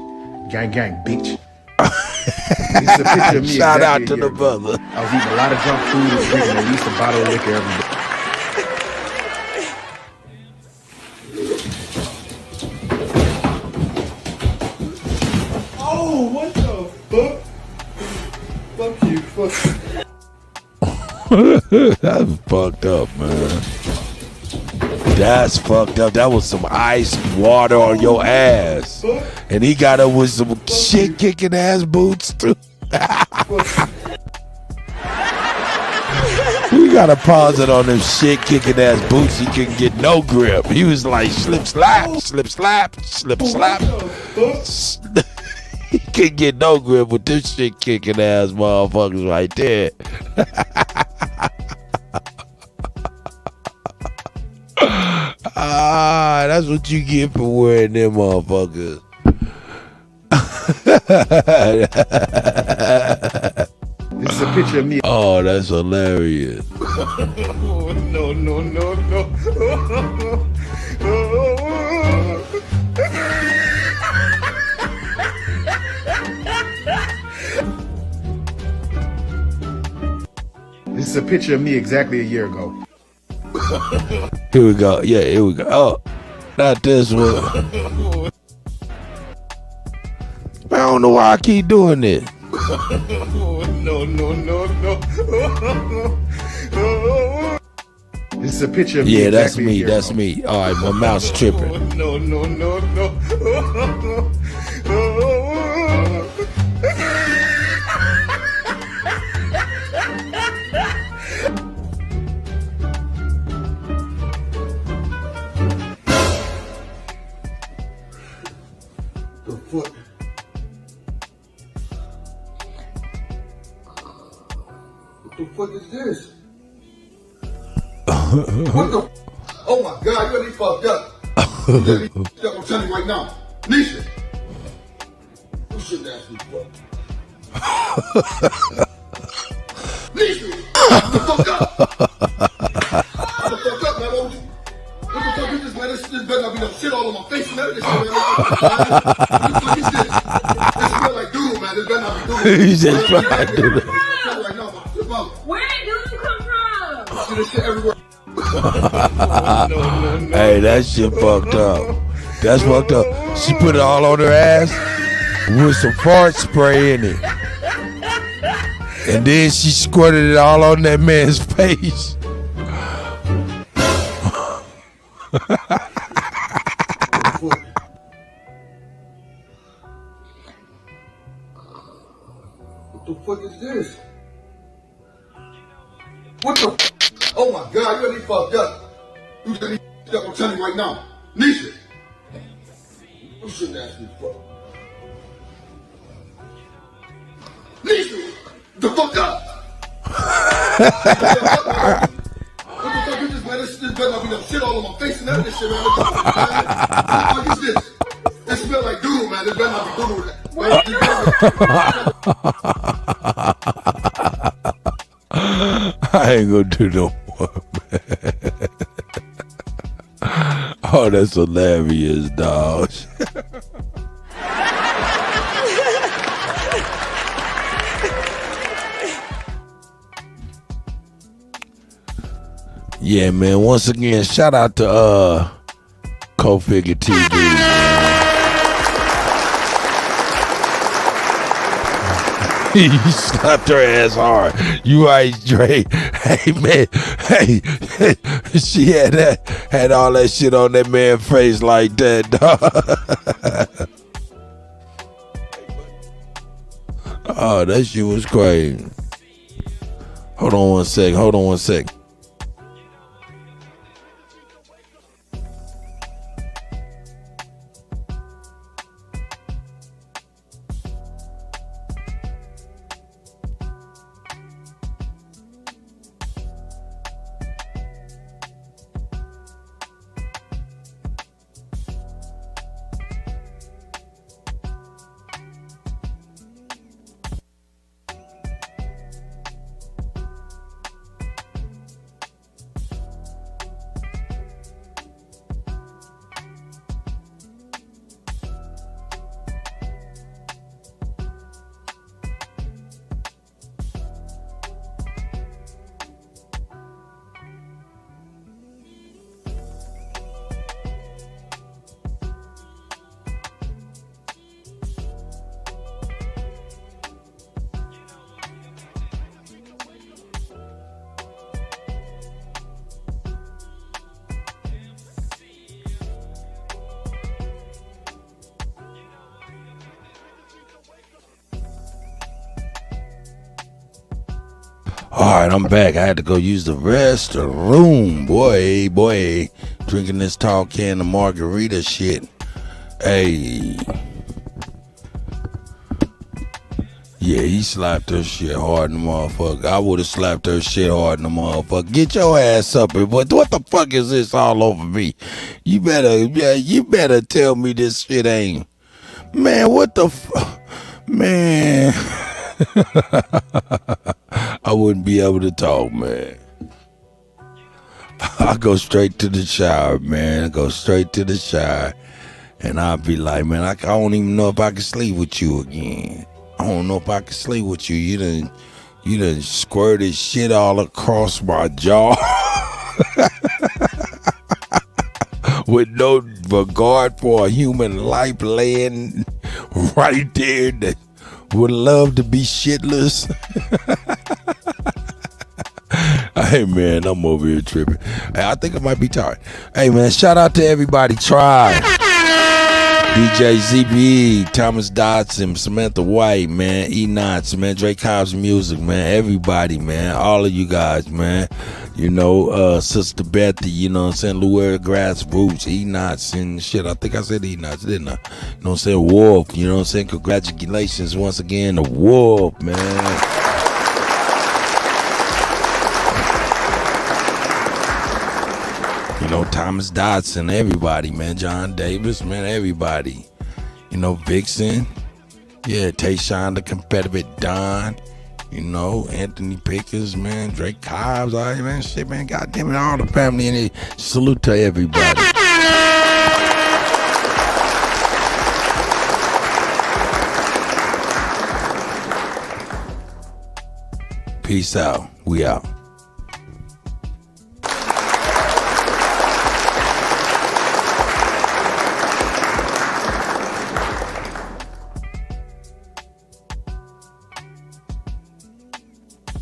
Gang, gang, bitch. This is a picture of me. Shout out to a year the ago. brother. I was eating a lot of junk food and drinking at least a bottle of liquor every day. Oh, what the fuck? Fuck you, fuck. That's fucked up, man. That's fucked up. That was some ice water on your ass. And he got up with some shit kicking ass boots too. We gotta pause it on them shit kicking ass boots. He couldn't get no grip. He was like slip slap, slip slap, slip slap. He couldn't get no grip with this shit kicking ass motherfuckers right there. Ah, that's what you get for wearing them motherfuckers. This is a picture of me. Oh, that's hilarious. No, no, no, no. This is a picture of me exactly a year ago. Here we go. Yeah, here we go. Oh, not this one. I don't know why I keep doing this. No, no, no, no. is a picture of me. Yeah, that's exactly a me. year That's ago. me. All right, my mouth's tripping. No. The fuck? What the fuck is this? What the? Oh my God, you already fucked up. You already fucked up. I'm telling you right now. Nisha. You shouldn't ask me for. Nisha. What the fuck up? What the fuck up, man? What the fuck is this, man? This better not be no shit all on my face, man. This shit, man. What the fuck is this? This smell like doodle, man. This better not be doodle. He just smell like doodle. Right now, where did doodle come from? I see this shit everywhere. Hey, that shit fucked up. That's fucked up. She put it all on her ass with some fart spray in it. And then she squirted it all on that man's face. What the fuck is this? What the? Oh my God, you already fucked up. You already fucked up. I'm telling you right now. Nisha. You shouldn't ask me for. Nisha, the fuck up. What the fuck is this, man? This better not be no shit all on my face and none of this shit, man. What the fuck is this? It smells like doodle, man. This better not be doodle. I ain't gonna do no more, man. Oh, that's hilarious, dog. Yeah, man. Once again, shout out to Co-Figure TV, man. You slapped her ass hard. You right, Dre. Hey, man. Hey, she had all that shit on that man's face like that, dog. Oh, that shit was crazy. Hold on one sec. All right, I'm back. I had to go use the restroom. Boy. Drinking this tall can of margarita shit. Hey. Yeah, he slapped her shit hard in the motherfucker. I would have slapped her shit hard in the motherfucker. Get your ass up here. What the fuck is this all over me? You better tell me this shit ain't. Man, what the fuck? Man. I wouldn't be able to talk, man. I go straight to the shower, man. I go straight to the shower. And I'll be like, man, I don't even know if I can sleep with you again. I don't know if I can sleep with you. You done squirted shit all across my jaw. With no regard for a human life laying right there that would love to be shitless. Hey, man, I'm over here tripping. Hey, I think I might be tired. Hey, man, shout out to everybody. Try. DJ ZBE, Thomas Dodson, Samantha White, man, E Knots, man, Drake Cobb's music, man, everybody, man, all of you guys, man, you know, Sister Bethy, you know what I'm saying, Louis Grassroots, E Knots and shit. I think I said E Knots, didn't I? You know what I'm saying, Wolf, you know what I'm saying, congratulations once again to Wolf, man. You know, Thomas Dodson, everybody, man. John Davis, man, everybody. You know, Vixen. Yeah, Tayshawn, the competitive Don. You know, Anthony Pickers, man. Drake Cobbs, all right, man. Shit, man. Goddamn it, all the family in it. Salute to everybody. Peace out. We out.